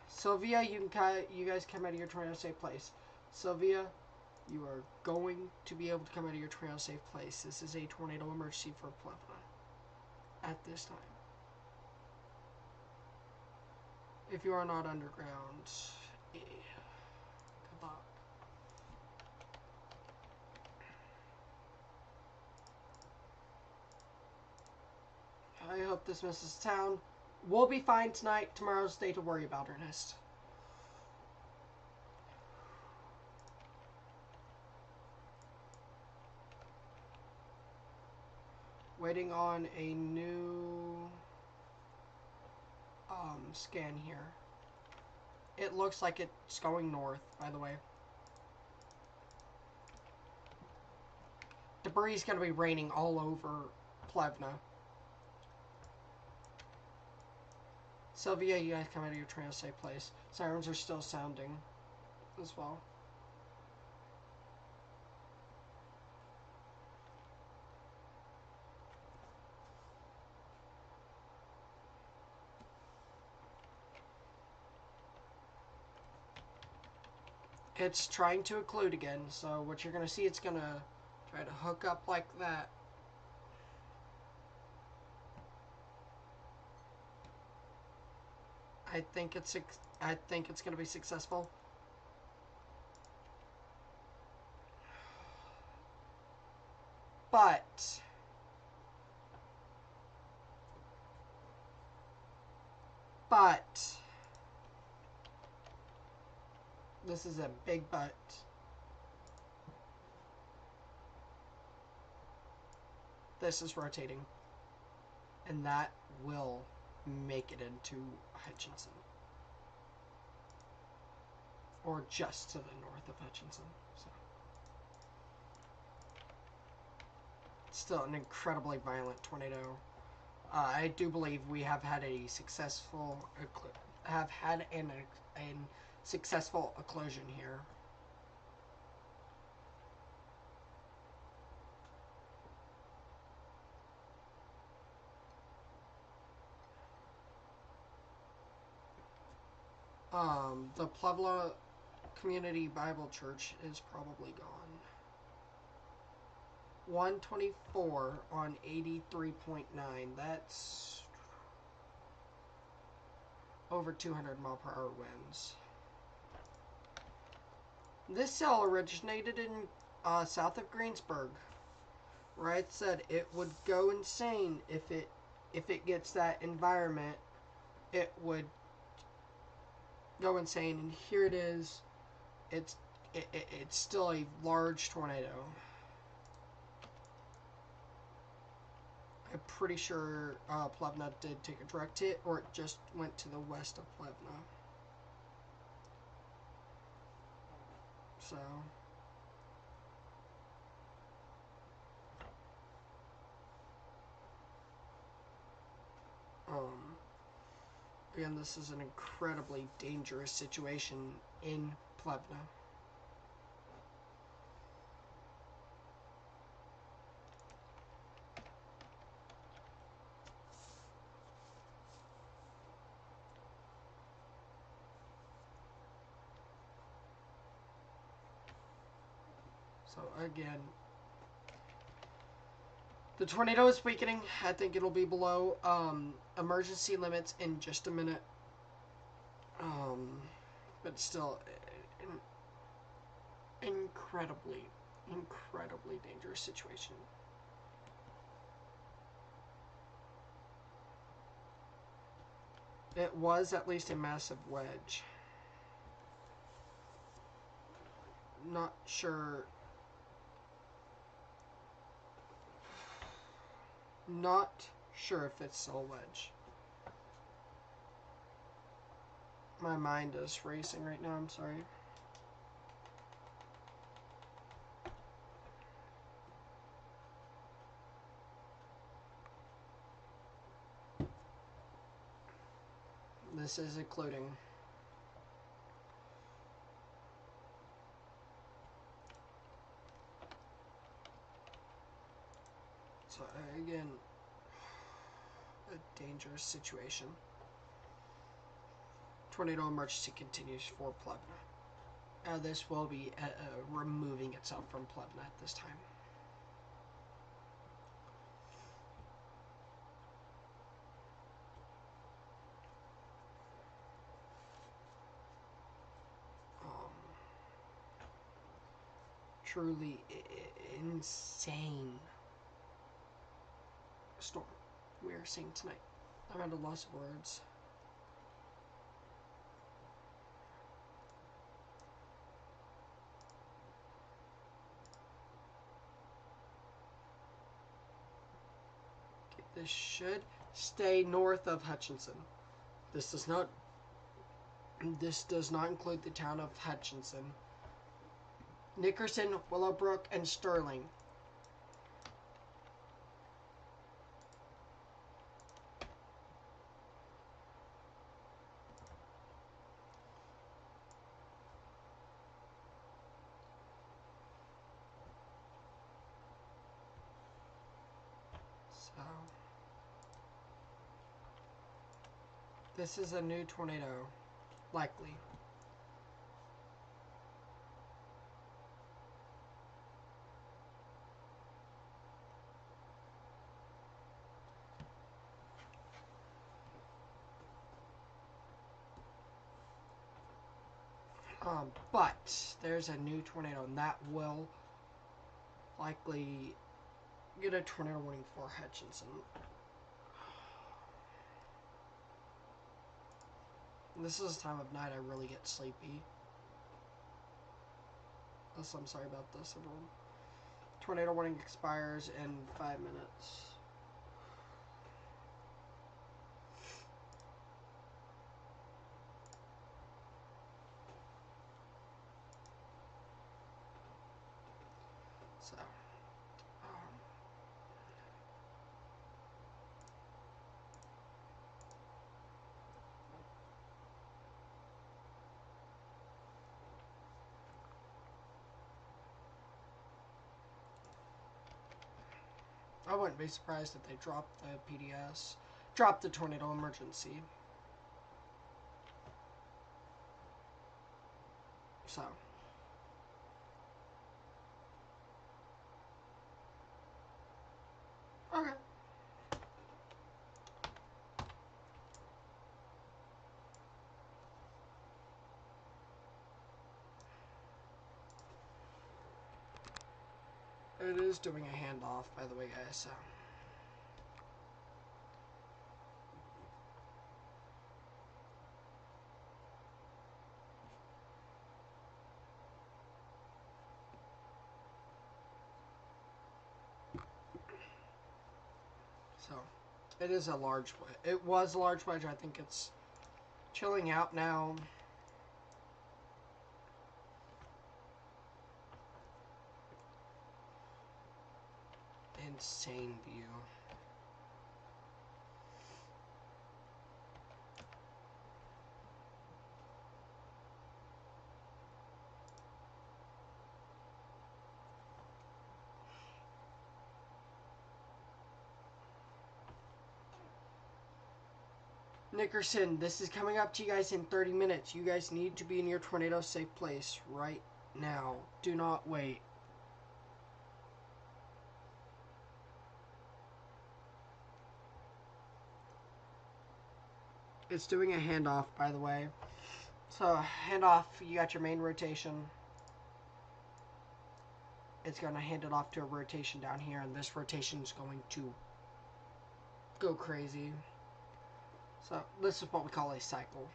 Sylvia, you guys come out of your tornado safe place. Sylvia, you are going to be able to come out of your tornado safe place. This is a tornado emergency for Plevna at this time. If you are not underground, good luck. I hope this misses town. We'll be fine tonight. Tomorrow's the day to worry about, Ernest. Waiting on a new scan here. It looks like it's going north, by the way. Debris is going to be raining all over Plevna. Sylvia, you guys come out of your tornado safe place. Sirens are still sounding as well. It's trying to occlude again, so what you're going to see, it's going to try to hook up like that. I think it's going to be successful. But this is a big but. This is rotating, and that will make it into Hutchinson, or just to the north of Hutchinson. So still an incredibly violent tornado. I do believe we have had a successful successful occlusion here. The Plevna Community Bible Church is probably gone. 124 on 83.9. That's over 200 mile per hour winds. This cell originated in south of Greensburg. Right, said it would go insane if it gets that environment. It would go insane, and here it is. It's still a large tornado. I'm pretty sure Plevna did take a direct hit, or it just went to the west of Plevna. So again, this is an incredibly dangerous situation in Plevna. So again, the tornado is weakening. I think it'll be below emergency limits in just a minute. But still, an incredibly dangerous situation. It was at least a massive wedge. Not sure. Not sure if it's still a wedge. My mind is racing right now, I'm sorry. This is including. So again, a dangerous situation. Tornado emergency continues for Plevna. This will be removing itself from Plevna at this time. Truly insane storm we are seeing tonight. I'm at a loss of words. Okay, this should stay north of Hutchinson. This does not include the town of Hutchinson. Nickerson, Willowbrook, and Sterling. So, this is a new tornado, likely. But there's a new tornado, and that will likely get a tornado warning for Hutchinson. This is the time of night I really get sleepy. I'm sorry about this, everyone. Tornado warning expires in 5 minutes. So, I wouldn't be surprised if they dropped the PDS, dropped the tornado emergency. So, okay. It is doing a handoff, by the way, guys, so it is a large wedge. It was a large wedge. I think it's chilling out now. Insane view. Nickerson, this is coming up to you guys in 30 minutes. You guys need to be in your tornado safe place right now. Do not wait. It's doing a handoff, by the way. So, handoff, you got your main rotation. It's going to hand it off to a rotation down here, and this rotation is going to go crazy. So, this is what we call a cycle.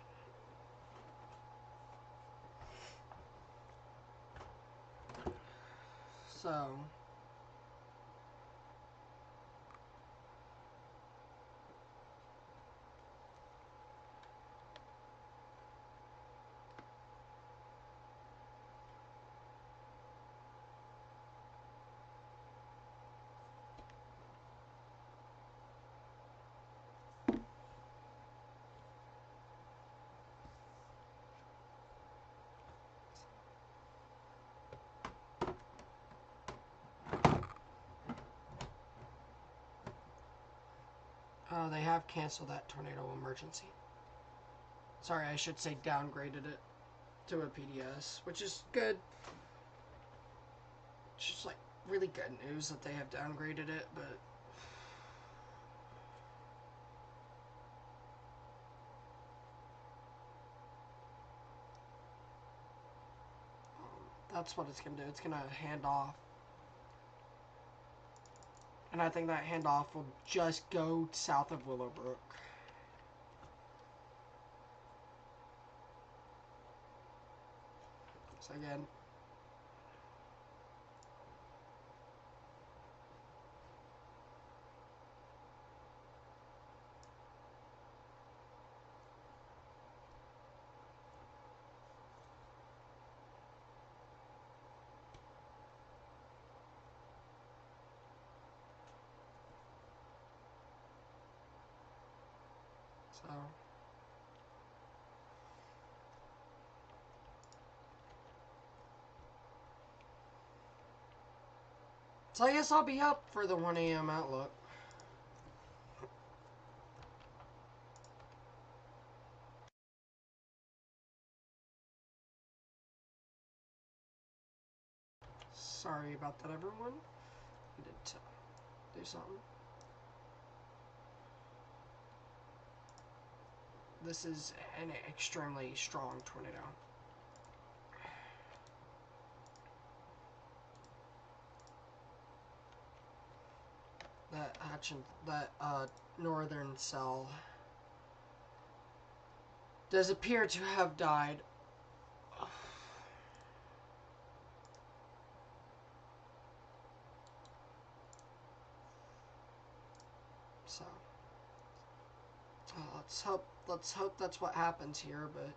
So, They have canceled that tornado emergency. Sorry, I should say downgraded it to a PDS, which is good. It's just like really good news that they have downgraded it, but that's what it's going to do. It's going to hand off. And I think that handoff will just go south of Willowbrook. So again, so I guess I'll be up for the 1 a.m. outlook. Sorry about that, everyone. I did do something. This is an extremely strong tornado. That northern cell does appear to have died. So let's hope that's what happens here, but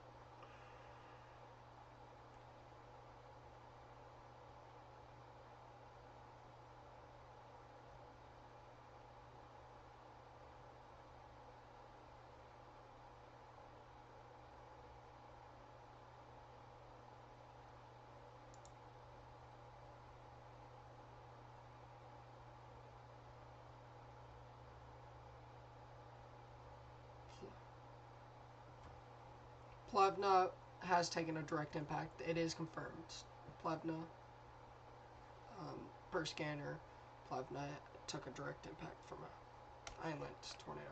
Plevna has taken a direct impact. It is confirmed. Plevna, per scanner, Plevna took a direct impact from an island tornado.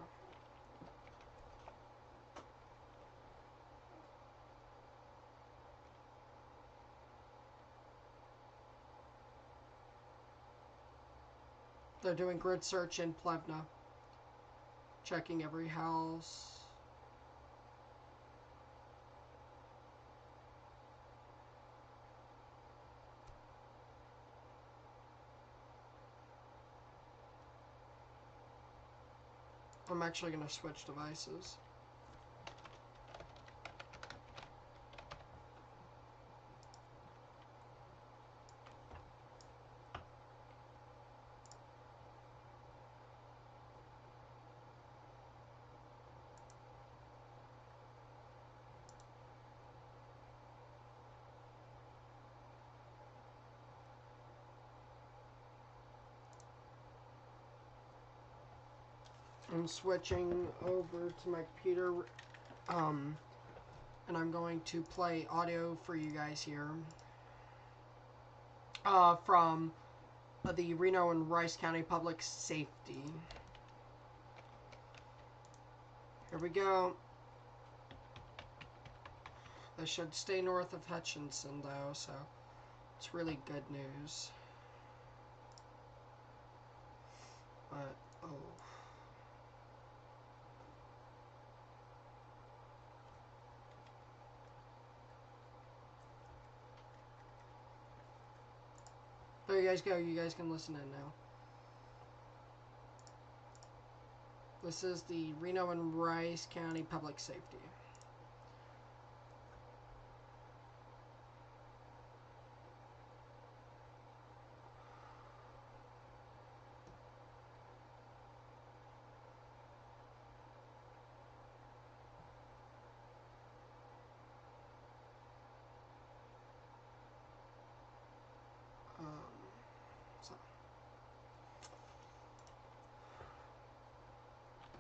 They're doing grid search in Plevna, checking every house. I'm actually going to switch devices. I'm switching over to my computer, and I'm going to play audio for you guys here from the Reno and Rice County Public Safety. Here we go. They should stay north of Hutchinson, though, so it's really good news. But, oh. There you guys go. You guys can listen in now. This is the Reno and Rice County Public Safety.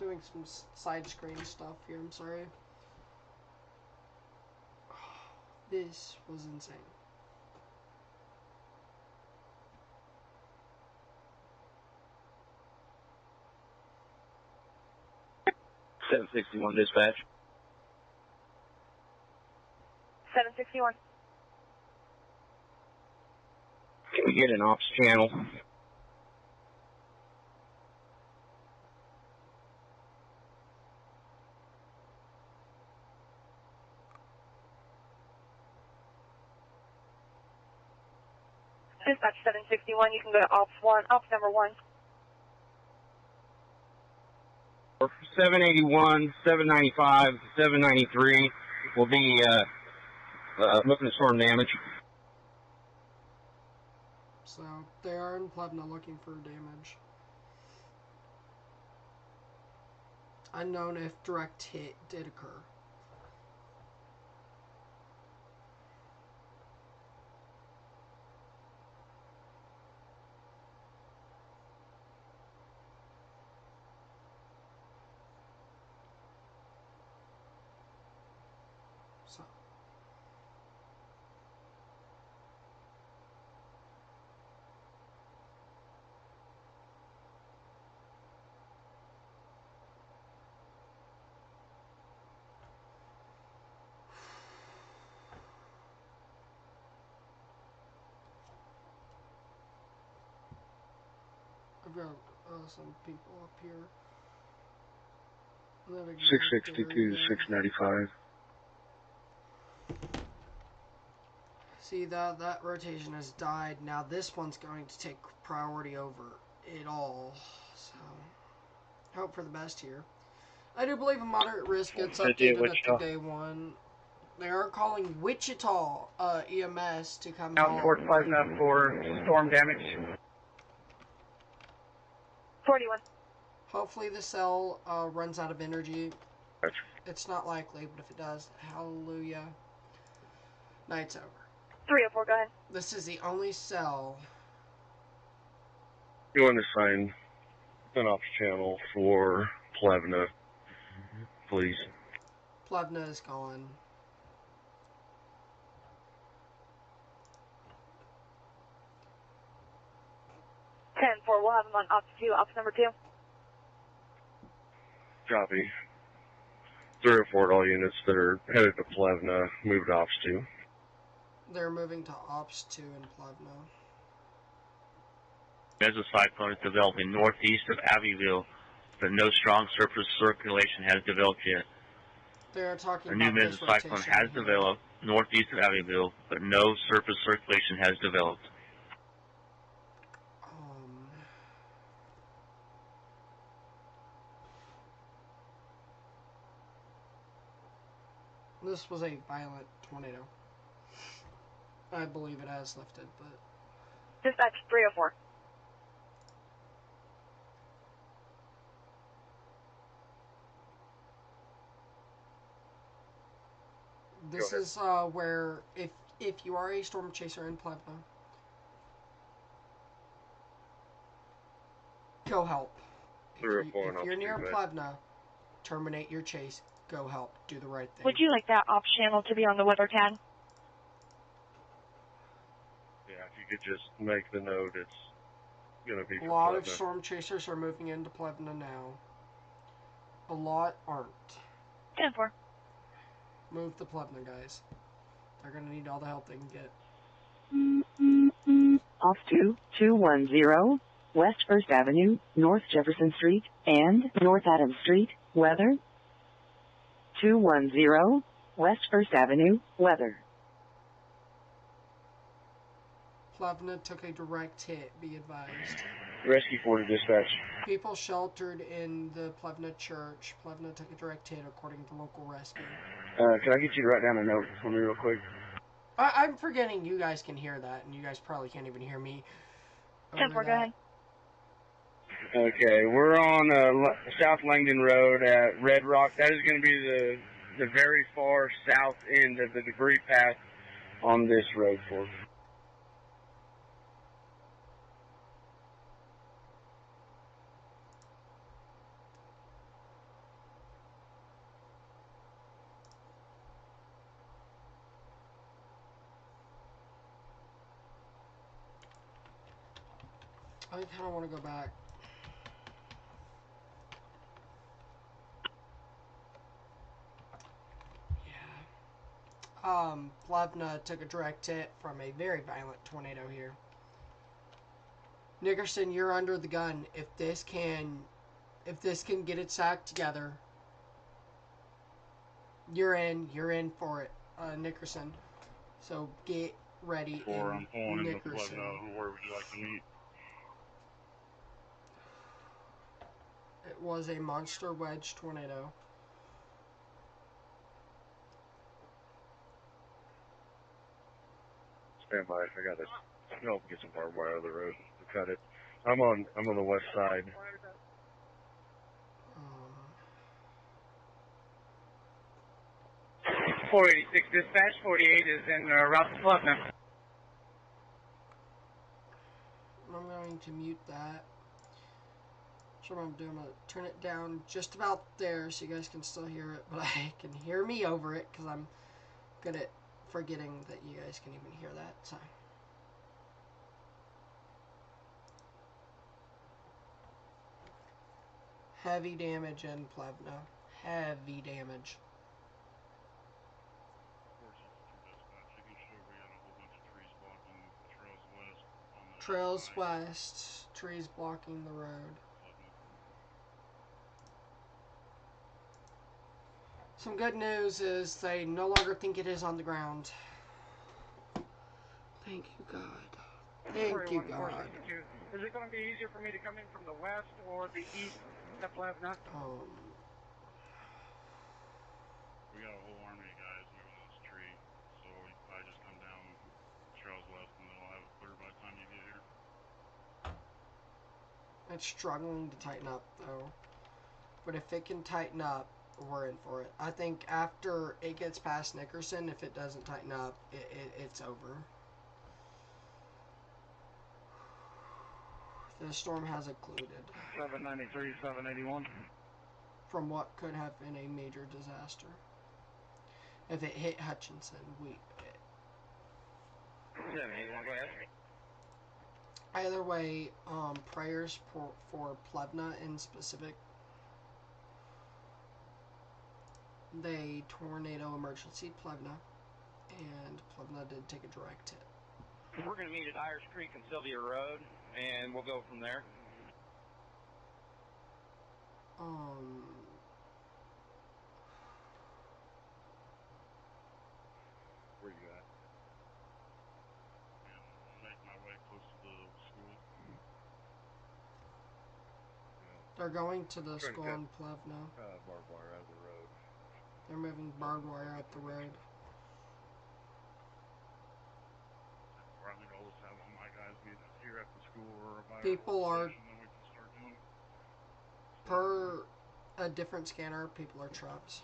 doing some side screen stuff here. I'm sorry. This was insane. (761) dispatch. 761. Can we get an ops channel? Dispatch 761, you can go to ops 1, ops number 1. 781, 795, 793 will be looking at storm damage. So they are in Plevna looking for damage. Unknown if direct hit did occur. So I've got some people up here. 662, 695. See, that rotation has died. Now this one's going to take priority over it all. So, hope for the best here. I do believe a moderate risk gets updated at the day 1. They are calling Wichita EMS to come Out help. towards Plevna for storm damage. 41. Hopefully the cell runs out of energy. It's not likely, but if it does, hallelujah. Night's over. 304, go ahead. This is the only cell. You want to sign an ops channel for Plevna, please? Plevna is gone. Ten four, we'll have them on ops 2, ops number 2. Copy. 304 to all units that are headed to Plevna, move to ops 2. They're moving to ops 2 in Plevna. Mesocyclone is developing northeast of Abbeville, but no strong surface circulation has developed yet. They're talking A new about this mesocyclone rotation has here. developed northeast of Abbeville, but no surface circulation has developed. This was a violent tornado. I believe it has lifted, but... Dispatch 304. This is where, if you are a storm chaser in Plevna, go help. If you're near Plevna, terminate your chase. Go help. Do the right thing. Would you like that ops channel to be on the weather tag? Yeah, if you could just make the note, it's going to be for A lot Plevna. of storm chasers are moving into Plevna now. A lot aren't. 10-4. Move the Plevna, guys. They're going to need all the help they can get. Off 210 West 1st Avenue, North Jefferson Street, and North Adams Street, weather. 210 West 1st Avenue, weather. Plevna took a direct hit, be advised. Rescue 40 dispatch. People sheltered in the Plevna church. Plevna took a direct hit according to local rescue. Can I get you to write down a note for me real quick? I'm forgetting you guys can hear that, and you guys probably can't even hear me. 10-4, go ahead. Okay, we're on South Langdon Road at Red Rock. That is going to be the very far south end of the debris path on this road for. I kind of want to go back. Yeah. Plevna took a direct hit from a very violent tornado here. Nickerson, you're under the gun. If this can get its act together, you're in for it, Nickerson. So get ready. I'm pulling into Nickerson. Plevna. Where would you like to meet? It was a monster wedge tornado. Stand by. I gotta help get some barbed wire on the road to cut it. I'm on the west side. 486 dispatch, 48 is en route to Plevna. I'm going to mute that. So what I'm doing, I'm going to turn it down just about there so you guys can still hear it, but I can hear me over it because I'm good at forgetting that you guys can even hear that. So. Heavy damage in Plevna. Heavy damage. Trails west, trees blocking the road. Some good news is they no longer think it is on the ground. Thank you, God. Thank you, God. Is it going to be easier for me to come in from the west or the east to Plevna? We got a whole army of guys moving this tree, so I just come down trails west and then I'll have it clear by the time you get here. It's struggling to tighten up though. But if it can tighten up, we're in for it. I think after it gets past Nickerson, if it doesn't tighten up, it's over. The storm has occluded. 793, 781. From what could have been a major disaster. If it hit Hutchinson, either way, prayers for Plevna in specific. They tornado emergency Plevna, and Plevna did take a direct hit. We're going to meet at Irish Creek and Sylvia Road, and we'll go from there. Where you at? Make my way close to the school. They're going to the school in Plevna. Barbed wire out of the road. They're moving barbed wire up the road. Or I think I'll just have all my guys meet here at the school or by People are, and then we can start doing. per a different scanner, people are trapped.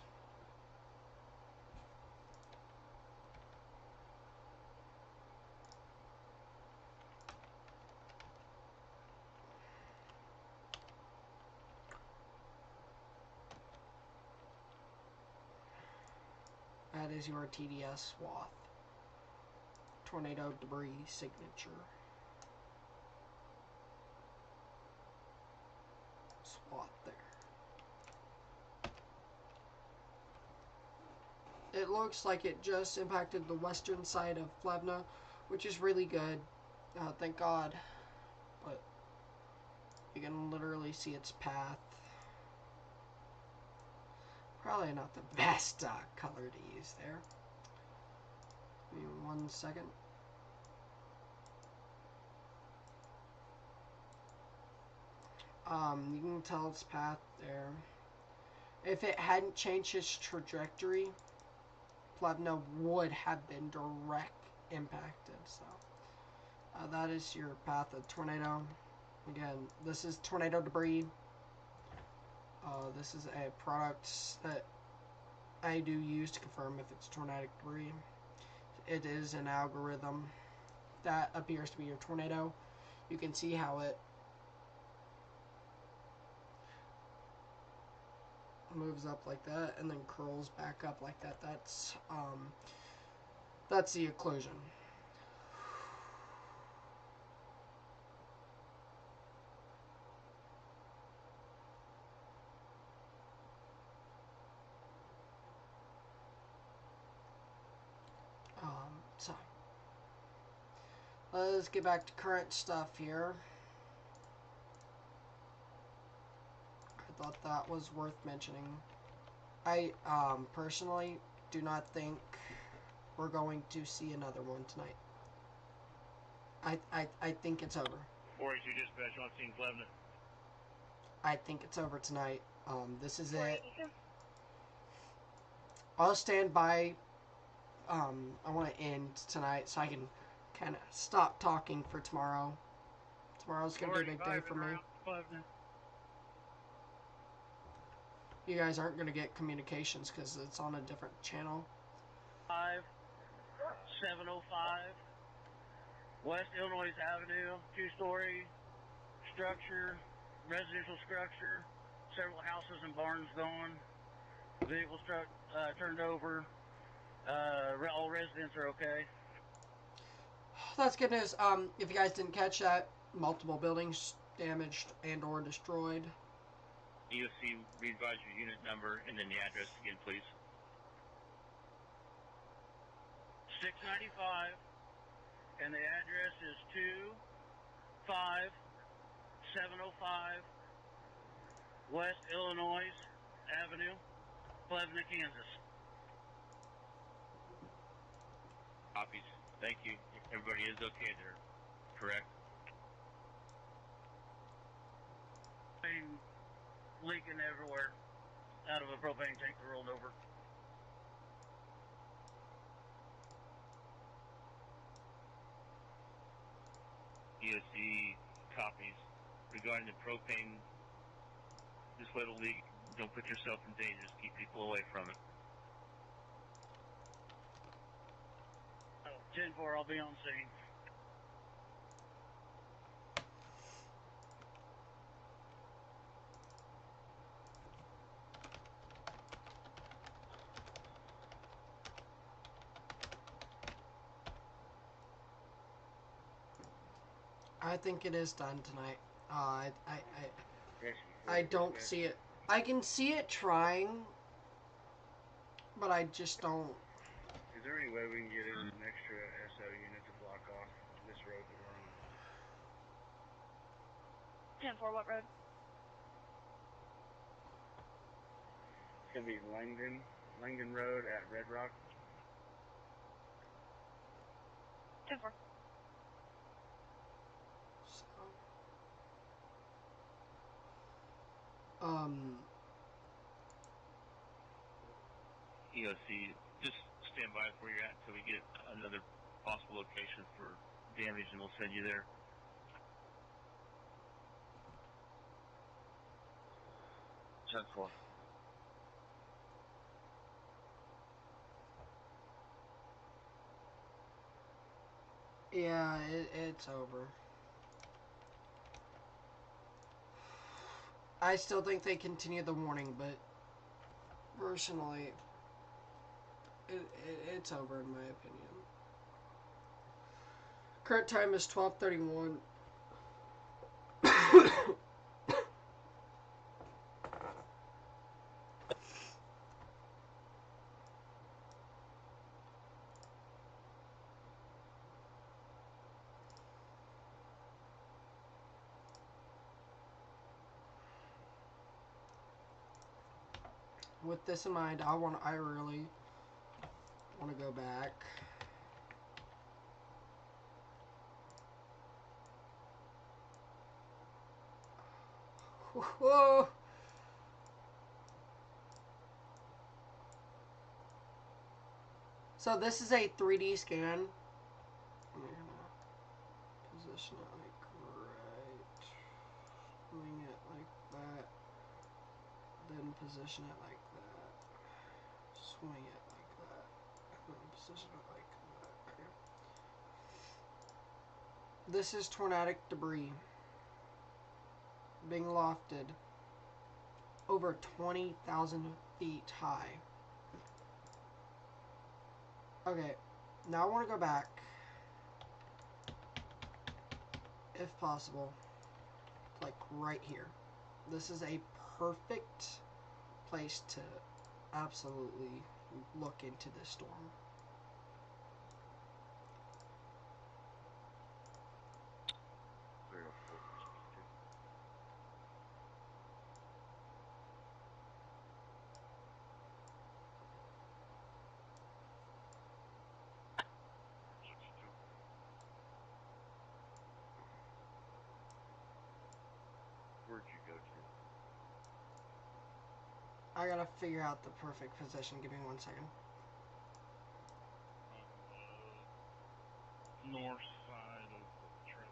That is your TDS swath. Tornado debris signature. Swath there. It looks like it just impacted the western side of Plevna, which is really good. Thank God. But you can literally see its path. Probably not the best color to use there. Give me 1 second. You can tell its path there. If it hadn't changed its trajectory, Plevna would have been direct impacted. So that is your path of tornado. Again, this is tornado debris. This is a product that I do use to confirm if it's tornadic debris. It is an algorithm that appears to be your tornado. You can see how it moves up like that and then curls back up like that. That's the occlusion. Let's get back to current stuff here. I thought that was worth mentioning. I personally do not think we're going to see another one tonight. I think it's over. 482 dispatch on scene, Plevna. I think it's over tonight. This is it. I'll stand by. I want to end tonight so I can kind of stop talking for tomorrow. Tomorrow's going to be a big day for me. You guys aren't going to get communications because it's on a different channel. 5705 West Illinois Avenue, two-story structure, residential structure, several houses and barns gone, vehicle turned over, all residents are okay. That's good news. If you guys didn't catch that, multiple buildings damaged and or destroyed. EOC, re-advise your unit number and then the address again, please. 695, and the address is 25705 West Illinois Avenue, Plevna, Kansas. Copies. Thank you. Everybody is okay there, correct? Leaking everywhere out of a propane tank that rolled over. EOC copies. Regarding the propane, this little leak, don't put yourself in danger. Just keep people away from it. 10-4, I'll be on scene. I think it is done tonight. I don't see it. I can see it trying, but I just don't. Is there any way we can get in an extra SO unit to block off this road that we're on? 10-4, what road? It's gonna be Langdon Road at Red Rock. 10-4. EOC, just stand by where you're at until we get another possible location for damage, and we'll send you there. Check 4. Yeah, it's over. I still think they continue the warning, but personally, it's over in my opinion. Current time is 12:31. With this in mind, I really want to go back. Whoa! So this is a 3D scan. I'm gonna position it like right, swing it like that, then position it like that, swing it like that, and then position it like that. Okay. This is tornadic debris being lofted over 20,000 feet high. Okay, now I want to go back, if possible, like right here. This is a perfect place to absolutely look into this storm. I gotta figure out the perfect position. Give me 1 second. On the north side of the trail.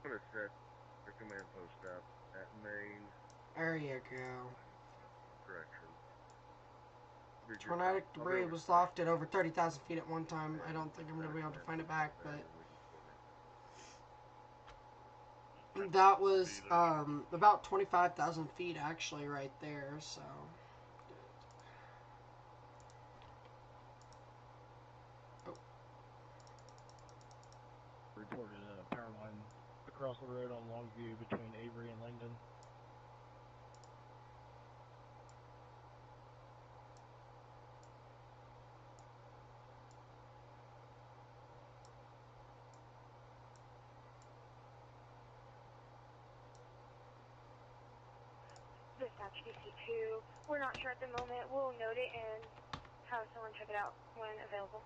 I'm gonna set the command post up at main There you go. direction. Tornadic debris was lofted over 30,000 feet at one time. I don't think I'm gonna be able to find it back, but that was about 25,000 feet actually right there. So. Reported a power line across the road on Longview between Avery and Langdon. Dispatch DC2. We're not sure at the moment. We'll note it and have someone check it out when available.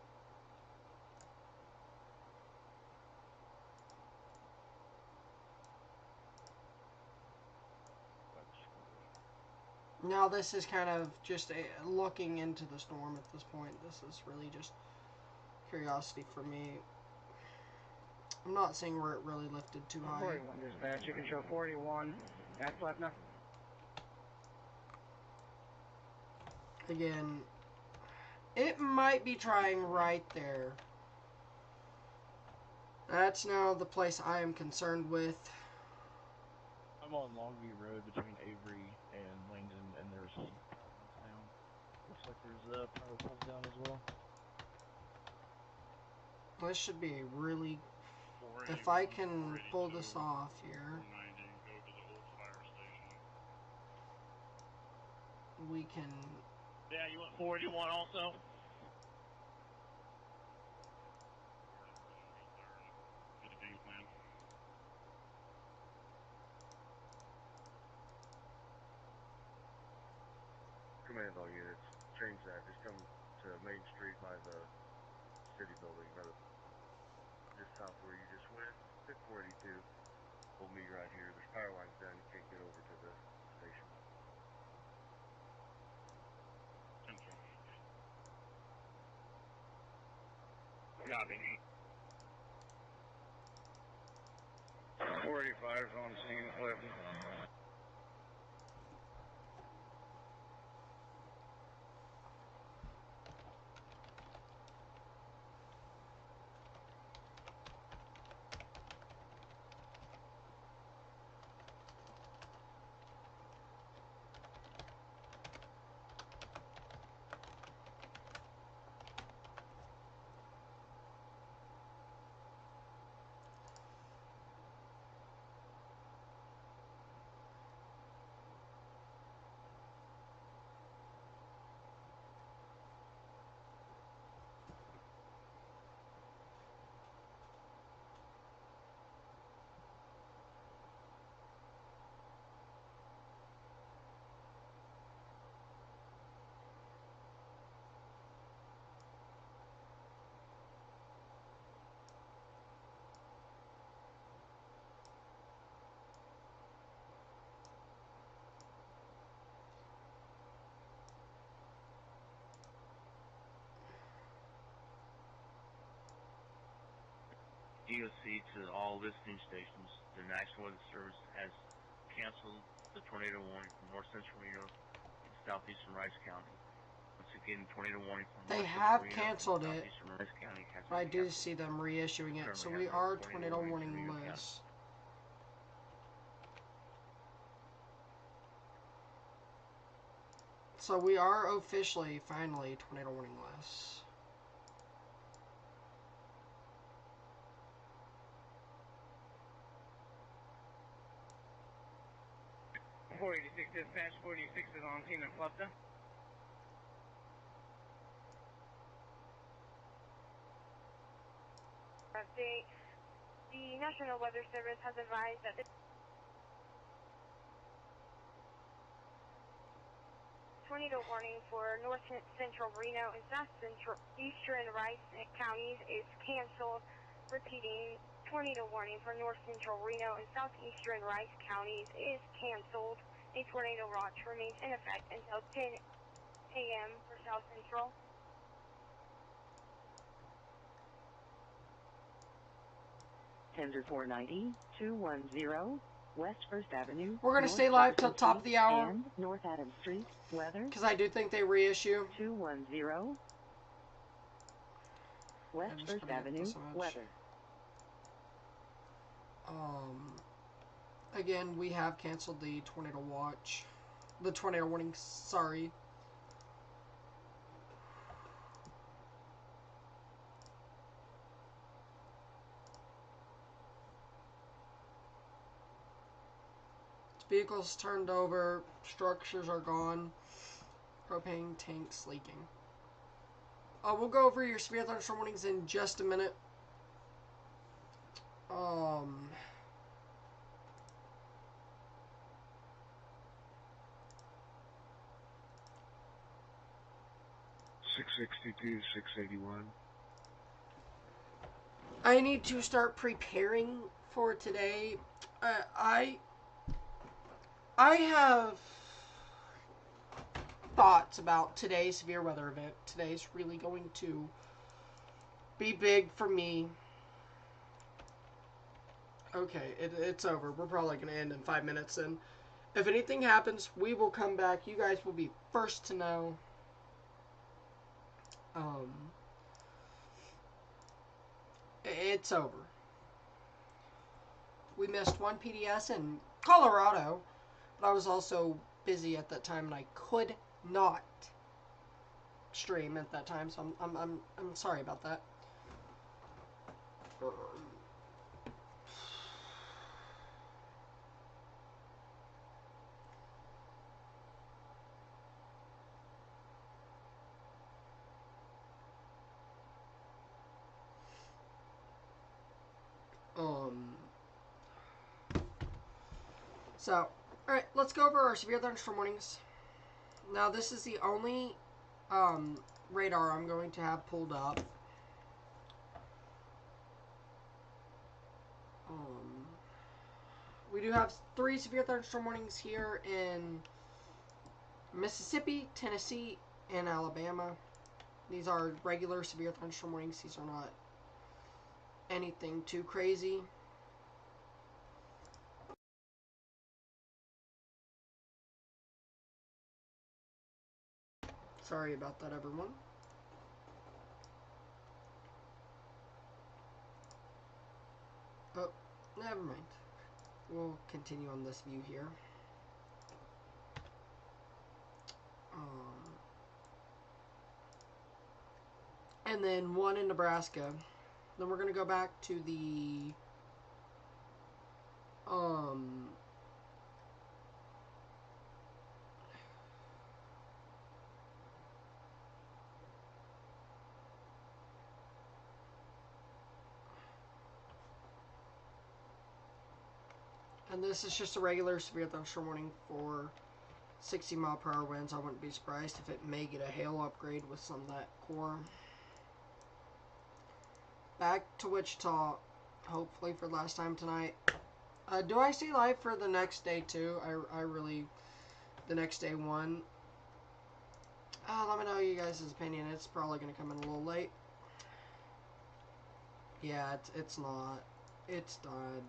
Now this is kind of just looking into the storm at this point. This is really just curiosity for me. I'm not seeing where it really lifted too high. 41 dispatch, you can show 41 at Plevna. Again, it might be trying right there. That's now the place I am concerned with. I'm on Longview Road between Avery and Langdon, and there's power lines down. Looks like there's power poles down as well. This should be really... If I can pull this off here... 490, go to the old fire station. We can... Yeah, you want 481 also? Get a game plan. Command all units, change that. Just come to Main Street by the city building, just south where you just went. Hit 482. We'll meet right here. There's power lines down. You can't get over to the station. Central. Copy. 485 is on scene, Plevna. DOC to all listening stations. The National Weather Service has canceled the tornado warning from north central Reno and southeastern Rice County. Once again, tornado warning from They north have central Reno canceled and it. southeastern Rice County has I been do canceled. see them reissuing it, so we Currently are have no tornado warning in Reno list. So we are officially, finally, tornado warning list. County. 486 dispatch, 486 is on scene at Plevna. Update. The National Weather Service has advised that the tornado warning for north central Reno and south central eastern Rice counties is canceled. Repeating, tornado warning for north central Reno and southeastern Rice counties is canceled. A tornado watch remains in effect until 10 a.m. for south central. Tender 490, 210, West 1st Avenue. We're going to North stay live till Jefferson top of Street the hour. And North Adams Street. Weather. Because I do think they reissue. 210, West 1st Avenue. Weather. Again, we have canceled the tornado watch. The tornado warning, sorry. Vehicles turned over, structures are gone, propane tanks leaking. We'll go over your severe thunderstorm warnings in just a minute. 662, 681. I need to start preparing for today. I have thoughts about today's severe weather event. Today's really going to be big for me. Okay, it's over. We're probably going to end in 5 minutes, and if anything happens, we will come back. You guys will be first to know. It's over. We missed one PDS in Colorado, but I was also busy at that time, and I could not stream at that time, so I'm sorry about that. So, alright, let's go over our severe thunderstorm warnings. Now, this is the only radar I'm going to have pulled up. We do have 3 severe thunderstorm warnings here in Mississippi, Tennessee, and Alabama. These are regular severe thunderstorm warnings. These are not anything too crazy. Sorry about that, everyone. Oh, never mind. We'll continue on this view here. And then one in Nebraska. Then we're going to go back to the and this is just a regular severe thunderstorm warning for 60-mile-per-hour winds. I wouldn't be surprised if it may get a hail upgrade with some of that core. Back to Wichita, hopefully for the last time tonight. Do I stay live for the next day too? I really, the next day one. Let me know you guys' opinion. It's probably going to come in a little late. Yeah, it's not. It's dead.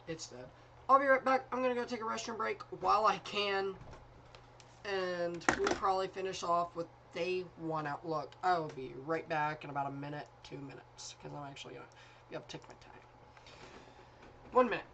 It's dead. I'll be right back. I'm going to go take a restroom break while I can. And we'll probably finish off with day 1 outlook. I will be right back in about a minute, 2 minutes. Because I'm actually going to have to take my time. 1 minute.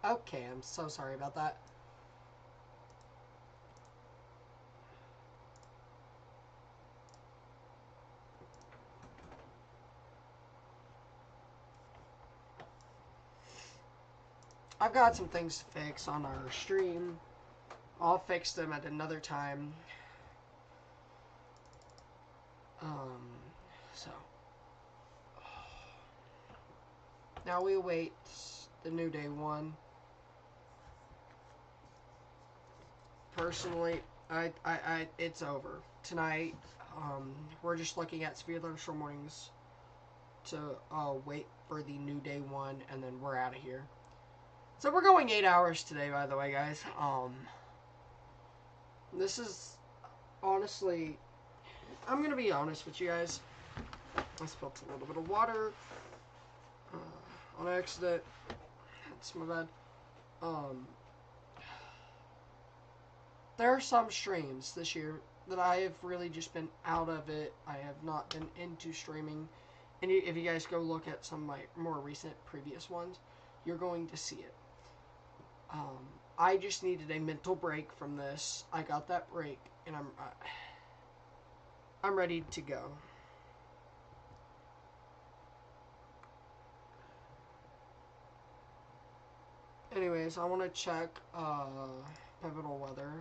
Okay, I'm so sorry about that. I've got some things to fix on our stream. I'll fix them at another time. So now we await the new day one. Personally, it's over tonight. We're just looking at severe thunderstorm warnings to wait for the new day one, and then we're out of here. So we're going 8 hours today, by the way, guys. This is honestly, I'm gonna be honest with you guys. I spilled a little bit of water on accident. That's my bad. There are some streams this year that I have really just been out of it. I have not been into streaming. And if you guys go look at some of my more recent previous ones, you're going to see it. I just needed a mental break from this. I got that break, and I'm ready to go. Anyways, I want to check pivotal weather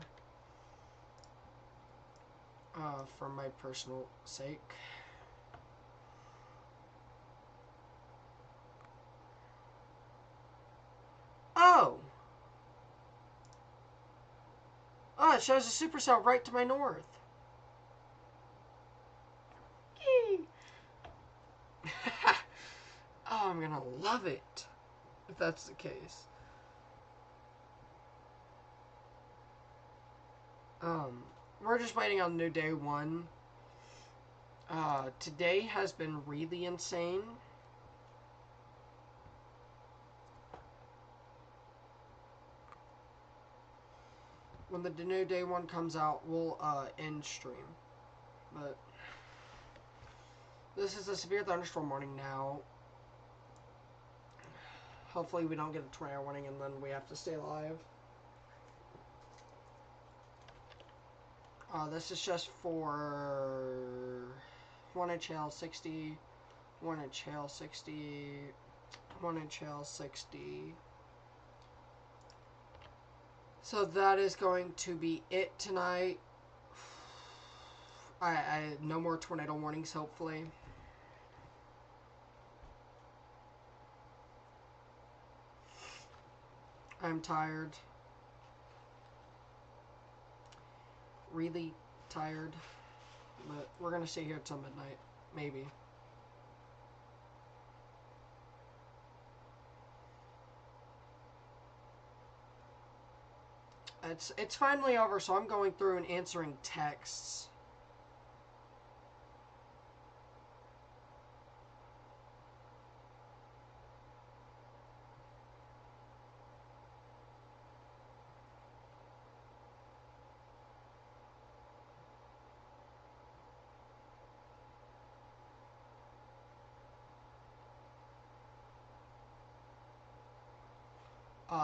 for my personal sake. Oh! Oh, it shows a supercell right to my north. Yay! Oh, I'm gonna love it if that's the case. We're just waiting on new day one. Today has been really insane. When the new day one comes out, we'll end stream. But this is a severe thunderstorm warning now. Hopefully we don't get a tornado warning and then we have to stay alive. This is just for 1 inch hail 60, 1 inch hail 60, 1 inch hail 60. So that is going to be it tonight. No more tornado warnings, hopefully. I'm tired. Really tired. But we're going to stay here till midnight. Maybe. It's finally over, so I'm going through and answering texts.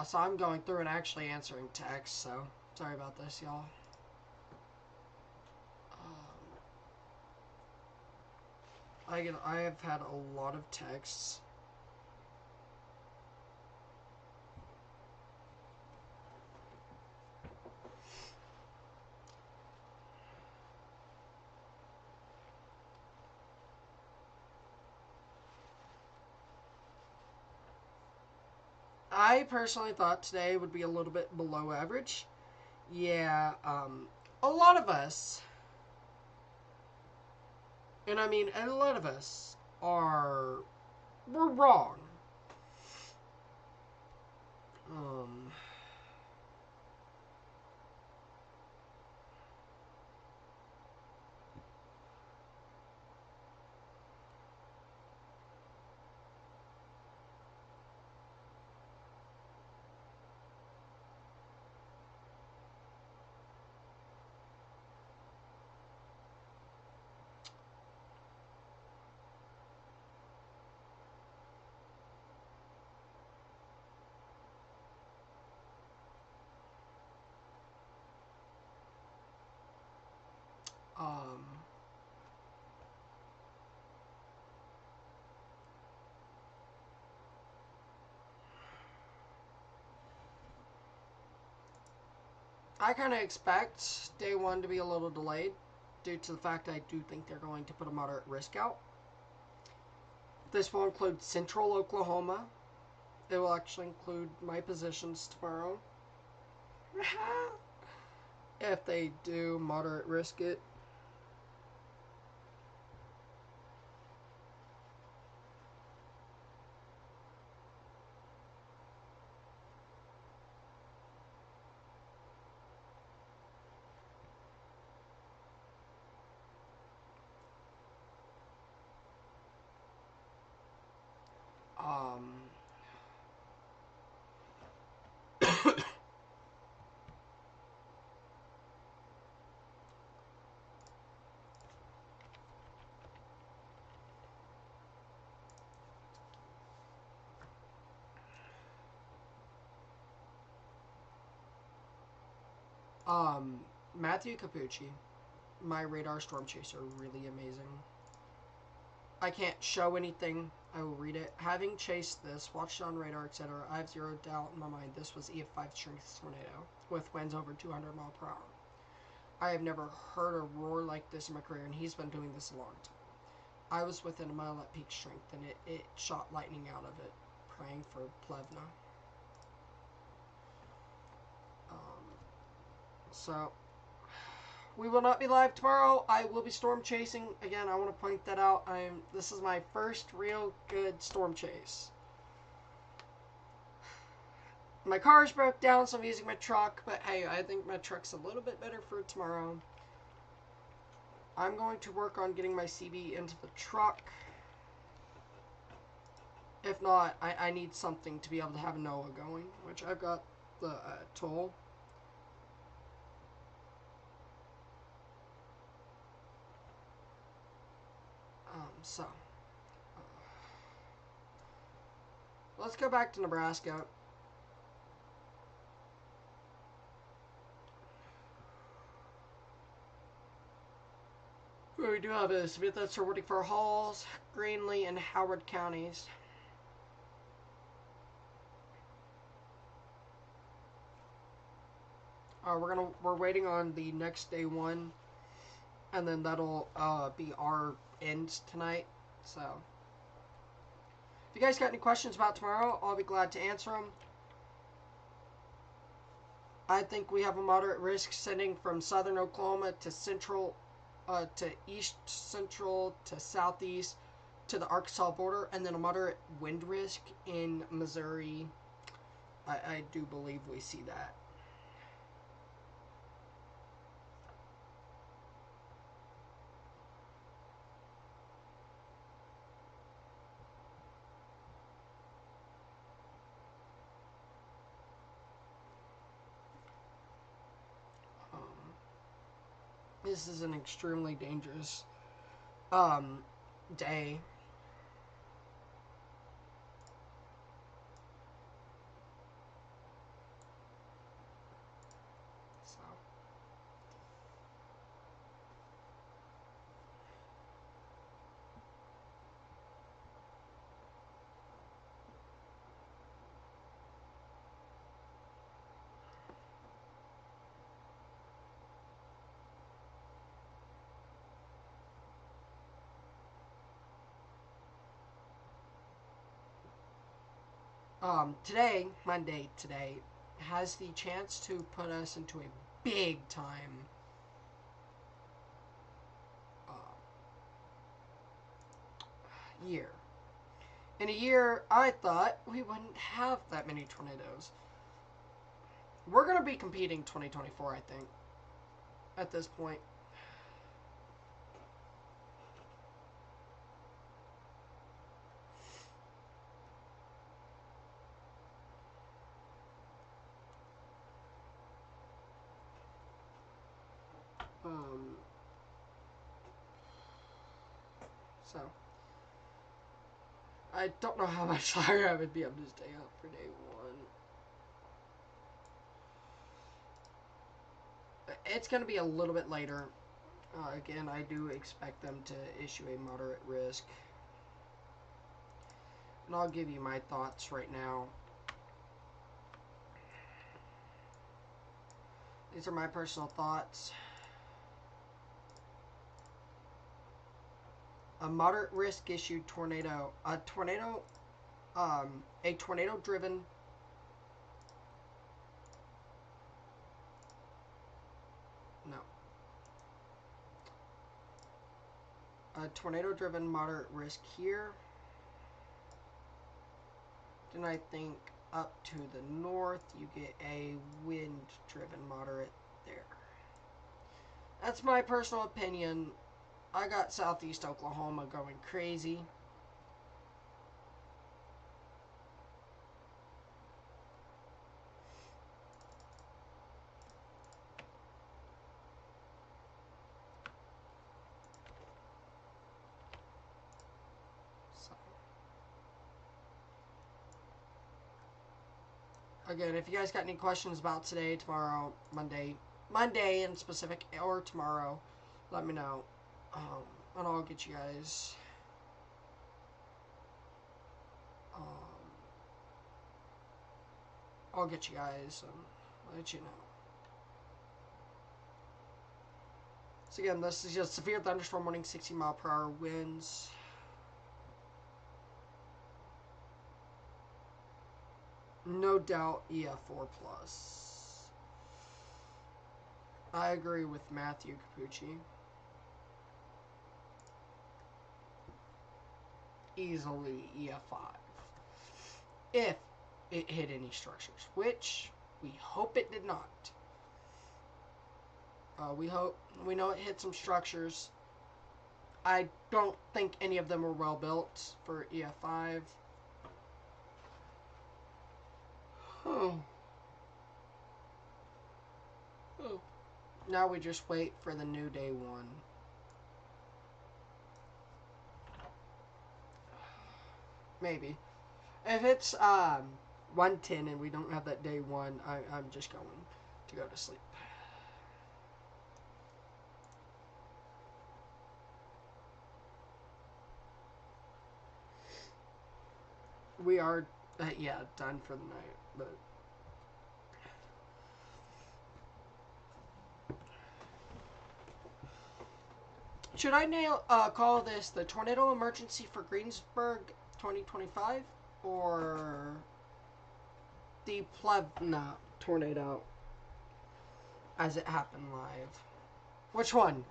So I'm going through and actually answering texts, so sorry about this, y'all. I have had a lot of texts. I personally thought today would be a little bit below average. Yeah, a lot of us, and I mean a lot of us, were wrong. Um, I kind of expect day one to be a little delayed due to the fact I do think they're going to put a moderate risk out. This will include central Oklahoma. It will actually include my positions tomorrow. If they do moderate risk it. Um, Matthew Capucci, my radar storm chaser, really amazing. I can't show anything. I will read it. Having chased this, watched on radar, etc., I have zero doubt in my mind this was EF5 strength tornado with winds over 200 miles per hour. I have never heard a roar like this in my career, and he's been doing this a long time. I was within a mile at peak strength, and it shot lightning out of it. Praying for Plevna. So, we will not be live tomorrow. I will be storm chasing. Again, I want to point that out. This is my first real good storm chase. My car's broke down, so I'm using my truck. But hey, I think my truck's a little bit better for tomorrow. I'm going to work on getting my CB into the truck. If not, I need something to be able to have NOAA going, which I've got the tool. So, let's go back to Nebraska. What we do have is Smith are working for Halls, Greenlee, and Howard counties. We're waiting on the next day one, and then that'll be our end tonight. So, if you guys got any questions about tomorrow, I'll be glad to answer them. I think we have a moderate risk sending from southern Oklahoma to central, to east central to southeast to the Arkansas border, and then a moderate wind risk in Missouri. I do believe we see that. This is an extremely dangerous day. So, today, Monday today, has the chance to put us into a big time year. In a year, I thought we wouldn't have that many tornadoes. We're going to be competing 2024, I think, at this point. So, I don't know how much longer I would be able to stay up for day one. It's going to be a little bit later. Again, I do expect them to issue a moderate risk. And I'll give you my thoughts right now. These are my personal thoughts. A moderate risk issued tornado. A tornado driven a tornado driven moderate risk here. Then I think up to the north you get a wind driven moderate there. That's my personal opinion. I got southeast Oklahoma going crazy. Again, if you guys got any questions about today, tomorrow, Monday in specific, or tomorrow, let me know. And I'll get you guys and let you know. So again, this is just severe thunderstorm warning, 60 mile per hour winds. No doubt EF4 plus. I agree with Matthew Capucci. Easily EF5. If it hit any structures, which we hope it did not. We know it hit some structures. I don't think any of them were well built for EF5. Oh. Now we just wait for the new day one. Maybe. If it's 110 and we don't have that day one, I'm just going to go to sleep. We are, done for the night, but should I call this the tornado emergency for Greensburg 2025 or the Plevna tornado as it happened live? Which one?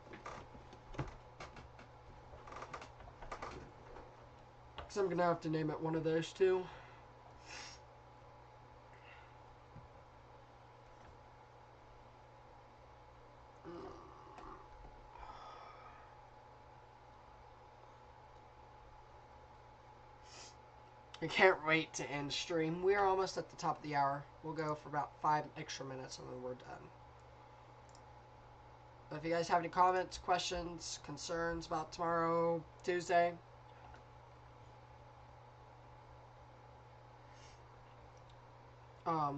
Because I'm going to have to name it one of those two. I can't wait to end stream. We are almost at the top of the hour. We'll go for about 5 extra minutes and then we're done. But if you guys have any comments, questions, concerns about tomorrow, Tuesday,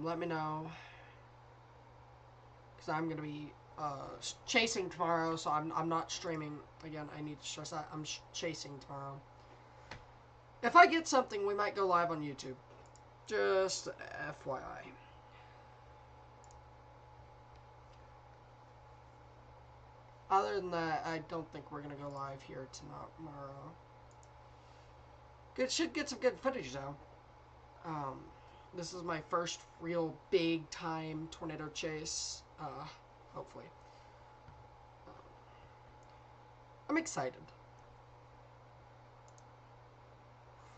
let me know. Because I'm going to be chasing tomorrow, so I'm not streaming. Again, I need to stress that. I'm chasing tomorrow. If I get something, we might go live on YouTube. Just FYI. Other than that, I don't think we're going to go live here tomorrow. Should get some good footage, though. This is my first real big-time tornado chase. Hopefully. I'm excited.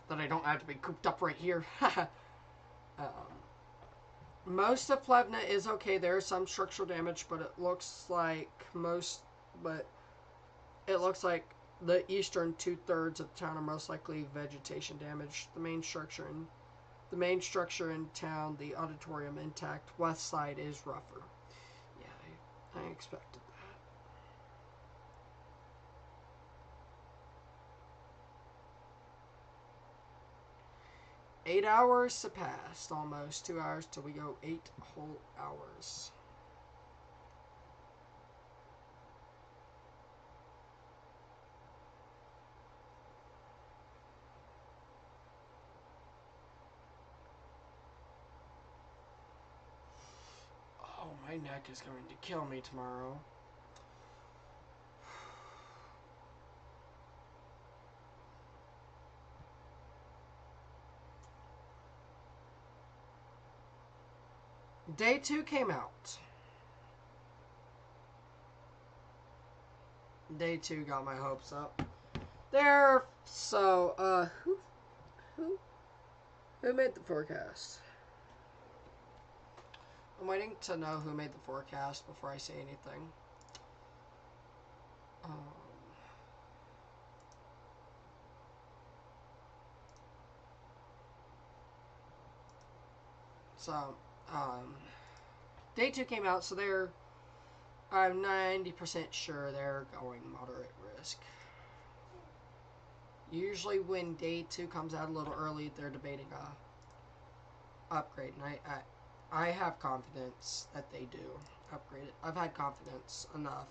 That I don't have to be cooped up right here. Most of Plevna is okay. There is some structural damage, but it looks like the eastern 2/3 of the town are most likely vegetation damage. The main structure in town, the auditorium intact. West side is rougher. Yeah, I expected that. 8 hours surpassed, almost 2 hours till we go 8 whole hours. Oh, my neck is going to kill me tomorrow. Day 2 came out. Day 2 got my hopes up. There. So, who made the forecast? I'm waiting to know who made the forecast before I say anything. So, Day 2 came out, so I'm 90% sure they're going moderate risk. Usually when Day 2 comes out a little early, they're debating a upgrade, and I have confidence that they do upgrade it. I've had confidence enough.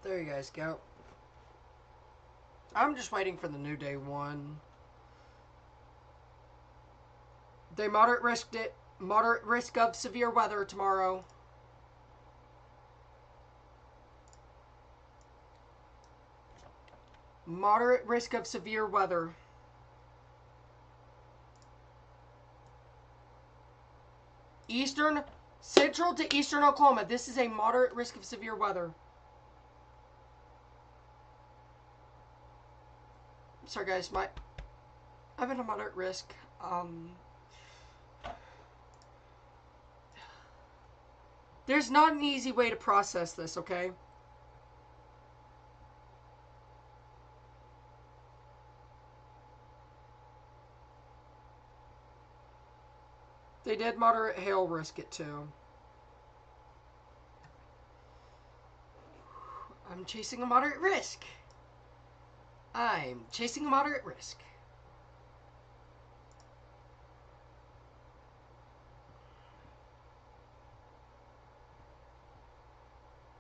There you guys go. I'm just waiting for the new Day 1. They moderate risk of severe weather tomorrow. Moderate risk of severe weather. Central to eastern Oklahoma. This is a moderate risk of severe weather. Sorry guys, I'm at a moderate risk. There's not an easy way to process this, okay? They did moderate hail risk it too. I'm chasing a moderate risk. I'm chasing a moderate risk.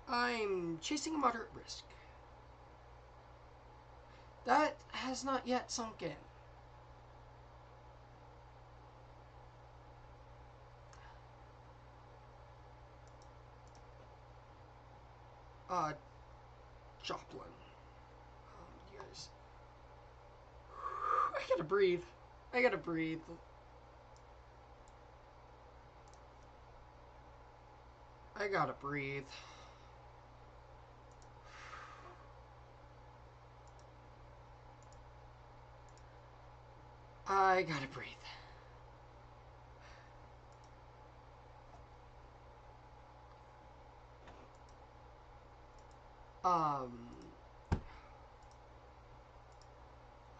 I'm chasing a moderate risk. That has not yet sunk in. Joplin. You guys. I gotta breathe. I gotta breathe. I gotta breathe. I gotta breathe.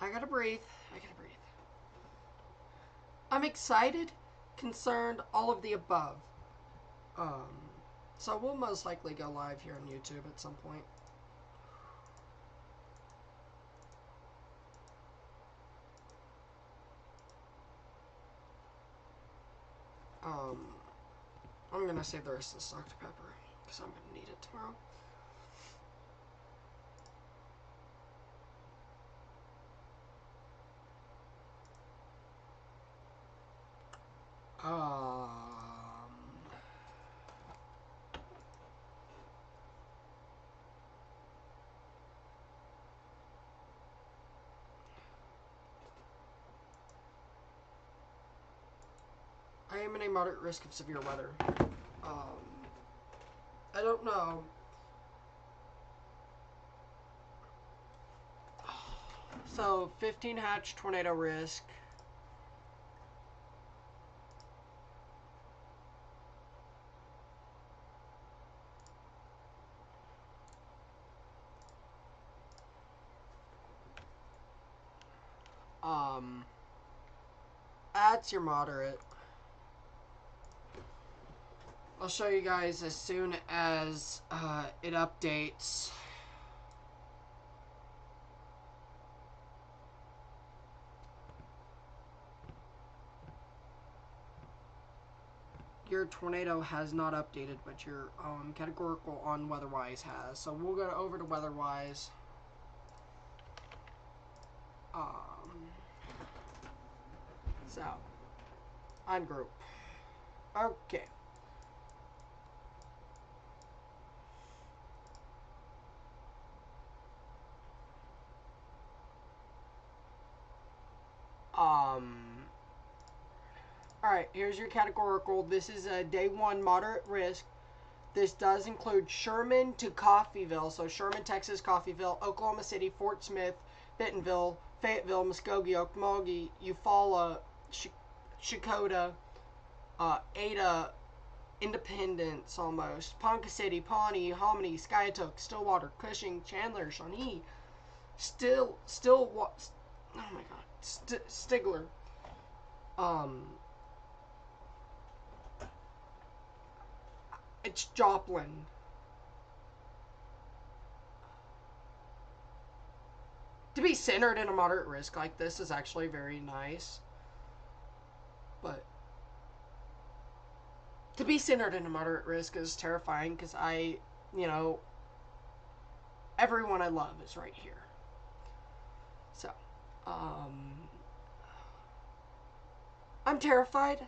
I gotta breathe. I gotta breathe. I'm excited, concerned, all of the above. So we'll most likely go live here on YouTube at some point. I'm gonna save the rest of the Dr. Pepper because I'm gonna need it tomorrow. I am in a moderate risk of severe weather. I don't know. So 15 hatch tornado risk. That's your moderate. I'll show you guys as soon as it updates. Your tornado has not updated, but your categorical on WeatherWise has. So we'll go over to WeatherWise. So, on group. Okay. Alright, here's your categorical. This is a day 1 moderate risk. This does include Sherman to Coffeyville. So Sherman, Texas, Coffeyville, Oklahoma City, Fort Smith, Bentonville, Fayetteville, Muskogee, Okmulgee, Eufaula, Shakota, Ada, Independence almost, Ponca City, Pawnee, Hominy, Skiatook, Stillwater, Cushing, Chandler, Shawnee, oh my god, Stigler, it's Joplin. To be centered in a moderate risk like this is actually very nice. But to be centered in a moderate risk is terrifying because everyone I love is right here. So, I'm terrified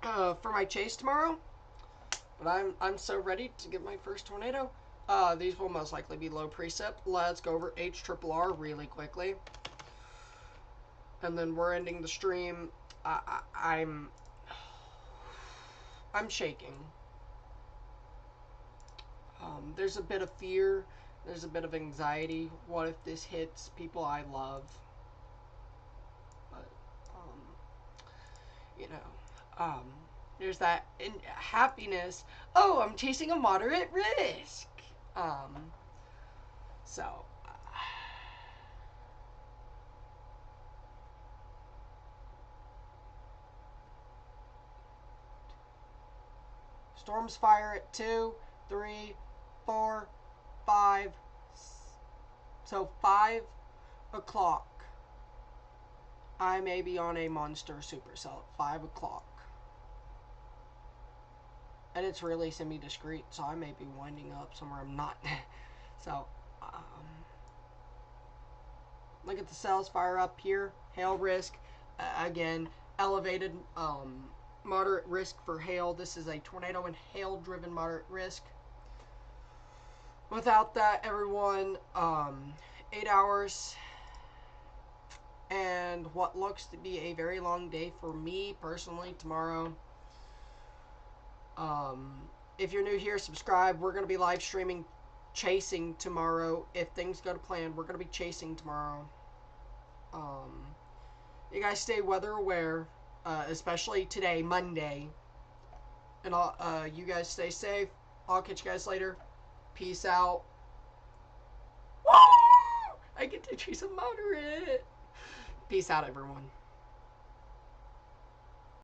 for my chase tomorrow. But I'm so ready to get my first tornado. These will most likely be low precip. Let's go over HRRR really quickly. And then we're ending the stream. I'm shaking. There's a bit of fear. There's a bit of anxiety. What if this hits people I love? But, there's that happiness. Oh, I'm chasing a moderate risk. So, storms fire at 2, 3, 4, 5. So 5 o'clock. I may be on a monster supercell at 5 o'clock. And it's really semi-discreet, so I may be winding up somewhere I'm not. So, look at the cells fire up here. Hail risk. Again, elevated moderate risk for hail. This is a tornado and hail-driven moderate risk. Without that, everyone, 8 hours and what looks to be a very long day for me personally tomorrow. If you're new here, subscribe. We're going to be live streaming chasing tomorrow. If things go to plan, we're going to be chasing tomorrow. You guys stay weather aware, especially today, Monday. And you guys stay safe. I'll catch you guys later. Peace out. Woo! I get to chase a moderate. Peace out, everyone.